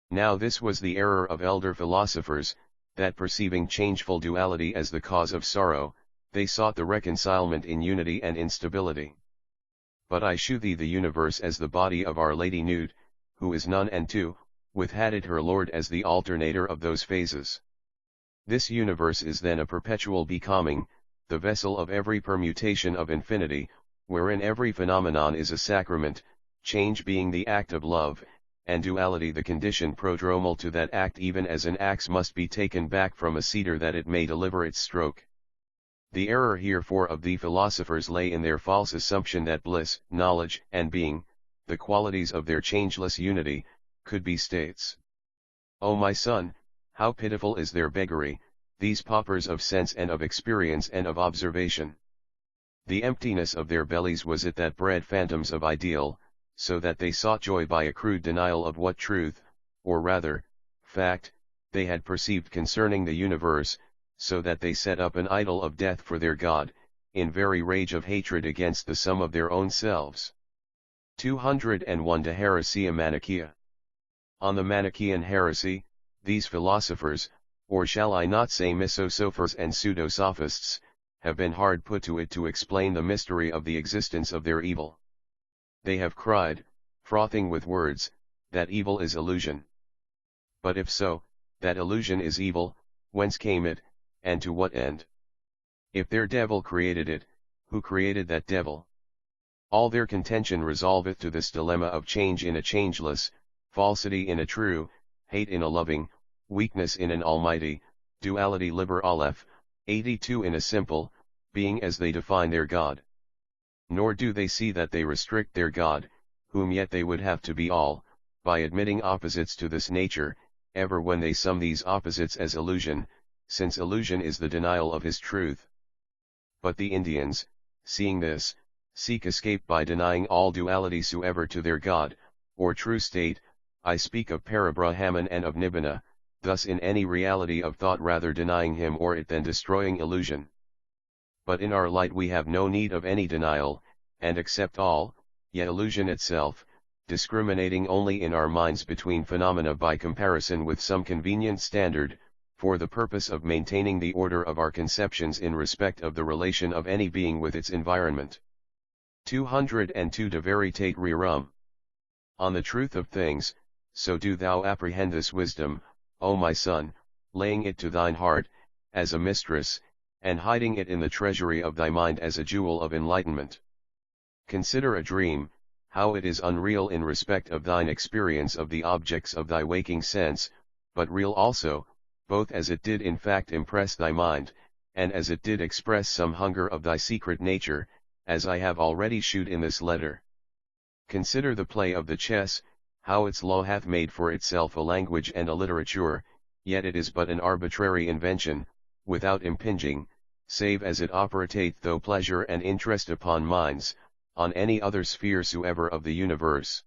Now this was the error of elder philosophers, that perceiving changeful duality as the cause of sorrow, they sought the reconcilement in unity and instability. But I shew thee the universe as the body of Our Lady Nude, who is none and two, with had her Lord as the alternator of those phases. This universe is then a perpetual becoming, the vessel of every permutation of infinity, wherein every phenomenon is a sacrament, change being the act of love, and duality the condition prodromal to that act, even as an axe must be taken back from a cedar that it may deliver its stroke. The error herefore of the philosophers lay in their false assumption that bliss, knowledge, and being, the qualities of their changeless unity, could be states. O my son, how pitiful is their beggary, these paupers of sense and of experience and of observation. The emptiness of their bellies was it that bred phantoms of ideal, so that they sought joy by a crude denial of what truth, or rather, fact, they had perceived concerning the universe, so that they set up an idol of death for their God, in very rage of hatred against the sum of their own selves. 201 De Heresia Manichaea. On the Manichaean heresy, these philosophers, or shall I not say misosophers and pseudo-sophists, have been hard put to it to explain the mystery of the existence of their evil. They have cried, frothing with words, that evil is illusion. But if so, that illusion is evil, whence came it, and to what end? If their devil created it, who created that devil? All their contention resolveth to this dilemma of change in a changeless, falsity in a true, hate in a loving, weakness in an almighty, duality. Liber Aleph, 82 in a simple, being as they define their God. Nor do they see that they restrict their God, whom yet they would have to be all, by admitting opposites to this nature, ever when they sum these opposites as illusion, since illusion is the denial of his truth. But the Indians, seeing this, seek escape by denying all duality soever to their God, or true state. I speak of Parabrahman and of Nibbana, thus in any reality of thought rather denying him or it than destroying illusion. But in our light we have no need of any denial, and accept all, yet illusion itself, discriminating only in our minds between phenomena by comparison with some convenient standard, for the purpose of maintaining the order of our conceptions in respect of the relation of any being with its environment. 202 De veritate rerum. On the truth of things, so do thou apprehend this wisdom, O my son, laying it to thine heart, as a mistress, and hiding it in the treasury of thy mind as a jewel of enlightenment. Consider a dream, how it is unreal in respect of thine experience of the objects of thy waking sense, but real also, both as it did in fact impress thy mind, and as it did express some hunger of thy secret nature, as I have already shewed in this letter. Consider the play of the chess, how its law hath made for itself a language and a literature, yet it is but an arbitrary invention, without impinging, save as it operateth though pleasure and interest upon minds, on any other sphere soever of the universe.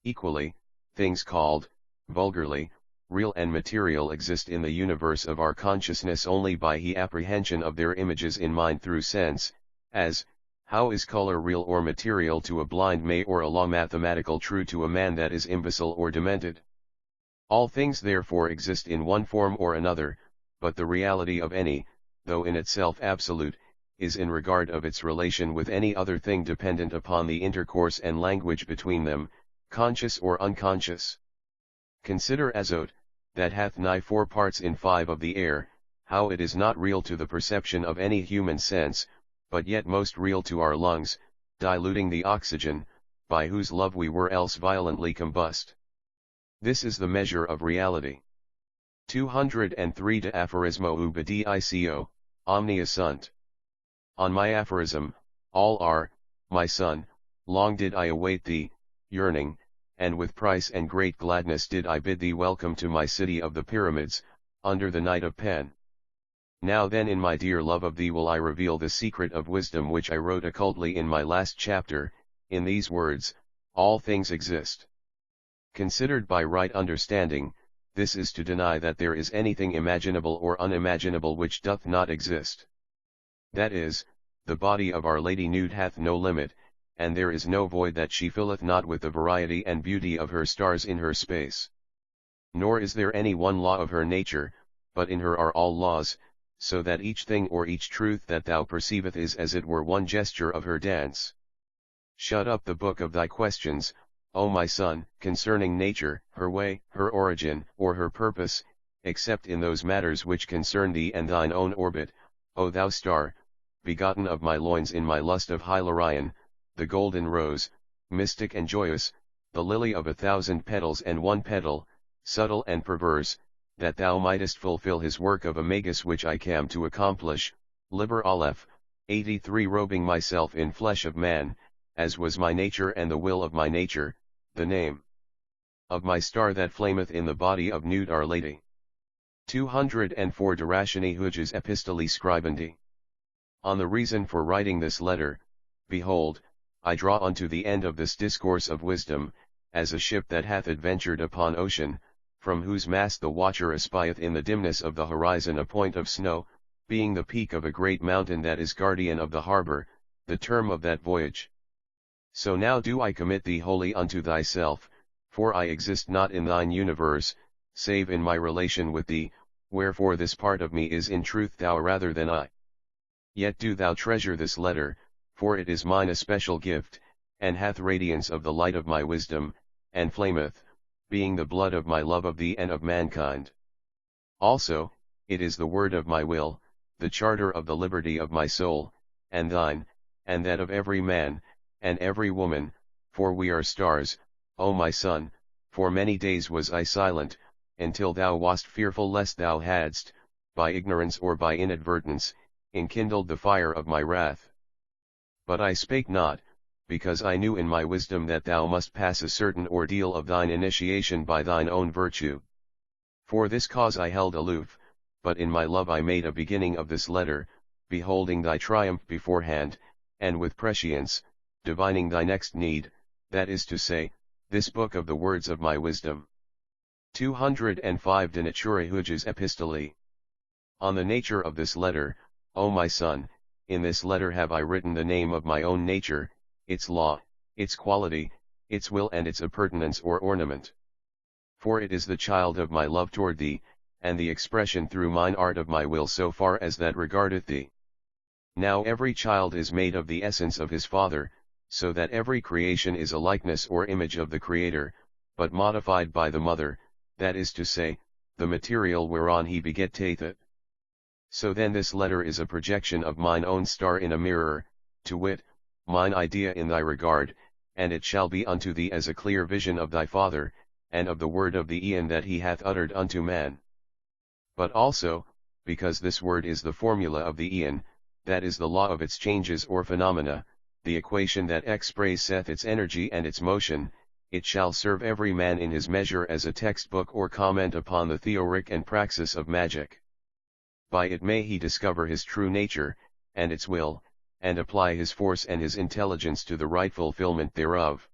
Equally, things called, vulgarly, real and material exist in the universe of our consciousness only by the apprehension of their images in mind through sense, as, how is color real or material to a blind may or a law mathematical true to a man that is imbecile or demented? All things therefore exist in one form or another, but the reality of any, though in itself absolute, is in regard of its relation with any other thing dependent upon the intercourse and language between them, conscious or unconscious. Consider azote, that hath nigh 4 parts in 5 of the air, how it is not real to the perception of any human sense, but yet most real to our lungs, diluting the oxygen, by whose love we were else violently combust. This is the measure of reality. 203 De aphorismo ubdico, omnia sunt. On my aphorism, all are, my son, long did I await thee, yearning, and with price and great gladness did I bid thee welcome to my city of the pyramids, under the night of pen. Now then in my dear love of thee will I reveal the secret of wisdom which I wrote occultly in my last chapter, in these words, all things exist. Considered by right understanding, this is to deny that there is anything imaginable or unimaginable which doth not exist. That is, the body of Our Lady nude hath no limit, and there is no void that she filleth not with the variety and beauty of her stars in her space. Nor is there any one law of her nature, but in her are all laws, so that each thing or each truth that thou perceiveth is as it were one gesture of her dance. Shut up the book of thy questions, O my son, concerning nature, her way, her origin, or her purpose, except in those matters which concern thee and thine own orbit, O thou star, begotten of my loins in my lust of Hilarion, the golden rose, mystic and joyous, the lily of 1,000 petals and 1 petal, subtle and perverse, that thou mightest fulfill his work of Amagus which I came to accomplish. Liber Aleph, 83 Robing myself in flesh of man, as was my nature and the will of my nature, the name of my star that flameth in the body of nude Our Lady. 204 De ratione huges epistoli scribendi. On the reason for writing this letter, behold, I draw unto the end of this discourse of wisdom, as a ship that hath adventured upon ocean, from whose mast the watcher espieth in the dimness of the horizon a point of snow, being the peak of a great mountain that is guardian of the harbor, the term of that voyage. So now do I commit thee wholly unto thyself, for I exist not in thine universe, save in my relation with thee, wherefore this part of me is in truth thou rather than I. Yet do thou treasure this letter, for it is mine especial gift, and hath radiance of the light of my wisdom, and flameth, being the blood of my love of thee and of mankind. Also, it is the word of my will, the charter of the liberty of my soul, and thine, and that of every man, and every woman, for we are stars, O my son, For many days was I silent, until thou wast fearful lest thou hadst, by ignorance or by inadvertence, enkindled the fire of my wrath. But I spake not, because I knew in my wisdom that thou must pass a certain ordeal of thine initiation by thine own virtue. For this cause I held aloof, but in my love I made a beginning of this letter, beholding thy triumph beforehand, and with prescience, divining thy next need, that is to say, this book of the words of my wisdom. 205 De Natura Hujas Epistolae. On the nature of this letter, O my son, in this letter have I written the name of my own nature, its law, its quality, its will and its appurtenance or ornament. For it is the child of my love toward thee, and the expression through mine art of my will so far as that regardeth thee. Now every child is made of the essence of his father, so that every creation is a likeness or image of the Creator, but modified by the mother, that is to say, the material whereon he begetteth it. So then this letter is a projection of mine own star in a mirror, to wit, mine idea in thy regard, and it shall be unto thee as a clear vision of thy Father, and of the word of the eon that he hath uttered unto man. But also, because this word is the formula of the eon, that is the law of its changes or phenomena, the equation that expresseth its energy and its motion, it shall serve every man in his measure as a textbook or comment upon the theoric and praxis of magic. By it may he discover his true nature, and its will, and apply his force and his intelligence to the right fulfillment thereof.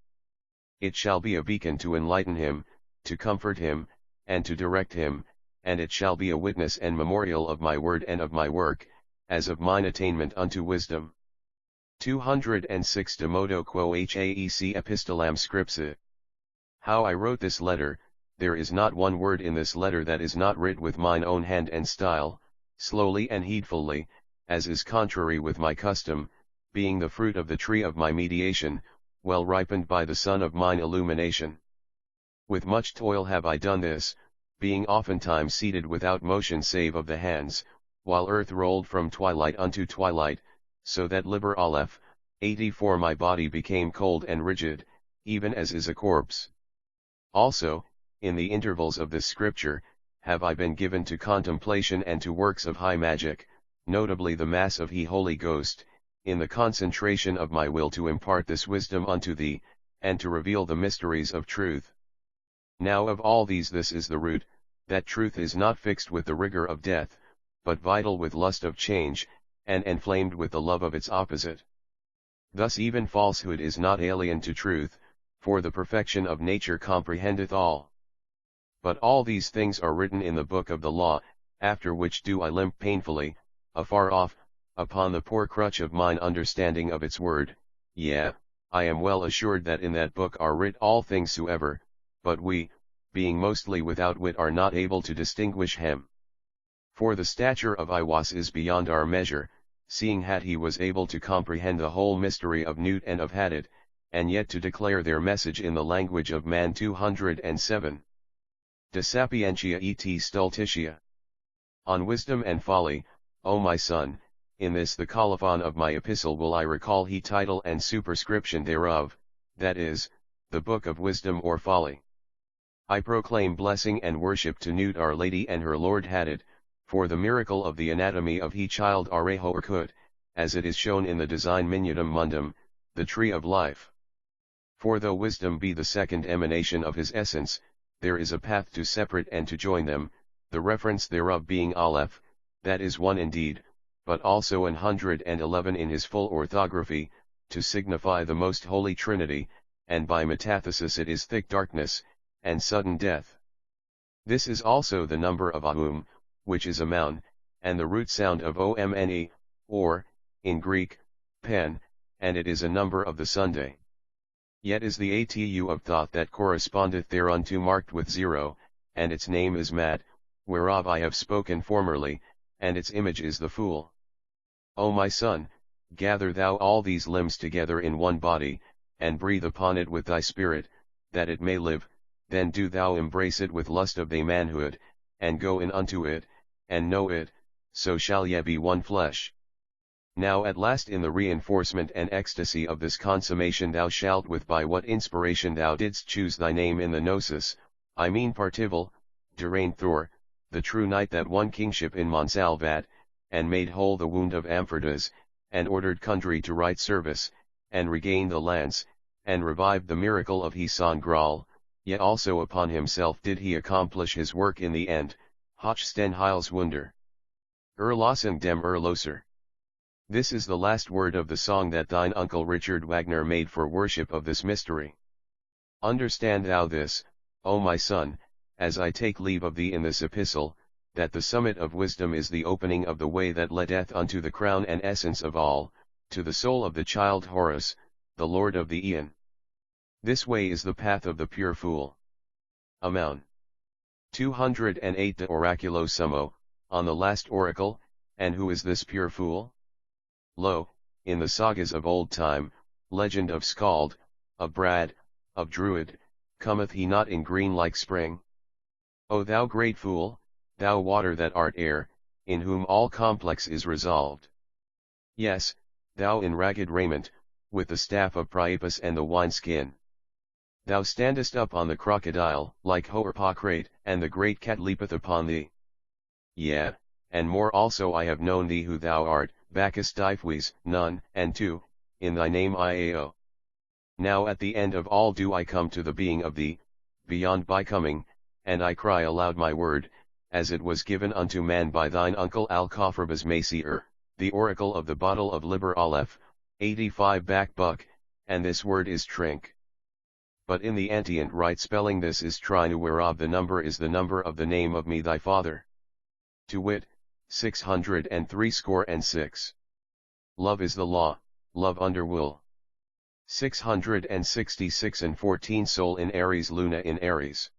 It shall be a beacon to enlighten him, to comfort him, and to direct him, and it shall be a witness and memorial of my word and of my work, as of mine attainment unto wisdom. 206 De modo quo haec epistolam scripsi. How I wrote this letter, there is not one word in this letter that is not writ with mine own hand and style, slowly and heedfully, as is contrary with my custom, being the fruit of the tree of my mediation, well ripened by the sun of mine illumination. With much toil have I done this, being oftentimes seated without motion save of the hands, while earth rolled from twilight unto twilight, so that Liber Aleph, 84 my body became cold and rigid, even as is a corpse. Also, in the intervals of this scripture, have I been given to contemplation and to works of high magic, notably the Mass of He Holy Ghost, in the concentration of my will to impart this wisdom unto thee, and to reveal the mysteries of truth. Now of all these this is the root, that truth is not fixed with the rigor of death, but vital with lust of change, and enflamed with the love of its opposite. Thus even falsehood is not alien to truth, for the perfection of nature comprehendeth all. But all these things are written in the book of the law, after which do I limp painfully, afar off, upon the poor crutch of mine understanding of its word. Yea, I am well assured that in that book are writ all things soever, but we, being mostly without wit, are not able to distinguish him. For the stature of Iwas is beyond our measure, seeing had he was able to comprehend the whole mystery of Newt and of Hadit, and yet to declare their message in the language of man. 207. De sapientia et stultitia. On wisdom and folly, O my son, in this the colophon of my epistle will I recall he title and superscription thereof, that is, the Book of Wisdom or Folly. I proclaim blessing and worship to Newt our Lady and her Lord Hadit, for the miracle of the anatomy of he child Areho Urkut, as it is shown in the design Minutum Mundum, the tree of life. For though wisdom be the second emanation of his essence, there is a path to separate and to join them, the reference thereof being Aleph, that is one indeed, but also 111 in his full orthography, to signify the most holy Trinity, and by metathesis it is thick darkness, and sudden death. This is also the number of Ahum, which is Amoun, and the root sound of Omne, or, in Greek, pen, and it is a number of the Sunday. Yet is the atu of thought that correspondeth thereunto marked with 0, and its name is Mad, whereof I have spoken formerly, and its image is the fool. O my son, gather thou all these limbs together in one body, and breathe upon it with thy spirit, that it may live, then do thou embrace it with lust of thy manhood, and go in unto it, and know it, so shall ye be one flesh. Now at last in the reinforcement and ecstasy of this consummation thou shalt with by what inspiration thou didst choose thy name in the gnosis, I mean Partival, Durain Thor, the true knight that won kingship in Monsalvat, and made whole the wound of Amphirdas, and ordered Kundry to right service, and regained the lance, and revived the miracle of Hesan Graal, yet also upon himself did he accomplish his work in the end, Hoch sten Heils Wunder. Erlassung dem Erlöser. This is the last word of the song that thine uncle Richard Wagner made for worship of this mystery. Understand thou this, O my son, as I take leave of thee in this epistle, that the summit of wisdom is the opening of the way that leadeth unto the crown and essence of all, to the soul of the child Horus, the Lord of the Aeon. This way is the path of the pure fool. Amoun. 208 De Oraculo Summo, on the last oracle, and who is this pure fool? Lo, in the sagas of old time, legend of Skald, of Brad, of Druid, cometh he not in green like spring? O thou great fool, thou water that art air, in whom all complex is resolved. Yes, thou in ragged raiment, with the staff of Priapus and the wineskin. Thou standest up on the crocodile, like Hoerpocrate, and the great cat leapeth upon thee. Yea, and more also I have known thee who thou art, Bacchus Diphwes, none, and two, in thy name Iao. Now at the end of all do I come to the being of thee, beyond becoming, and I cry aloud my word, as it was given unto man by thine uncle Alcofribas Macier, the oracle of the bottle of Liber Aleph, 85 back buck, and this word is trink. But in the antient right spelling this is trinu, whereof the number is the number of the name of me thy father. To wit, 636. Love is the law, love under wool. 666 and 14 Sol in Aries Luna in Aries.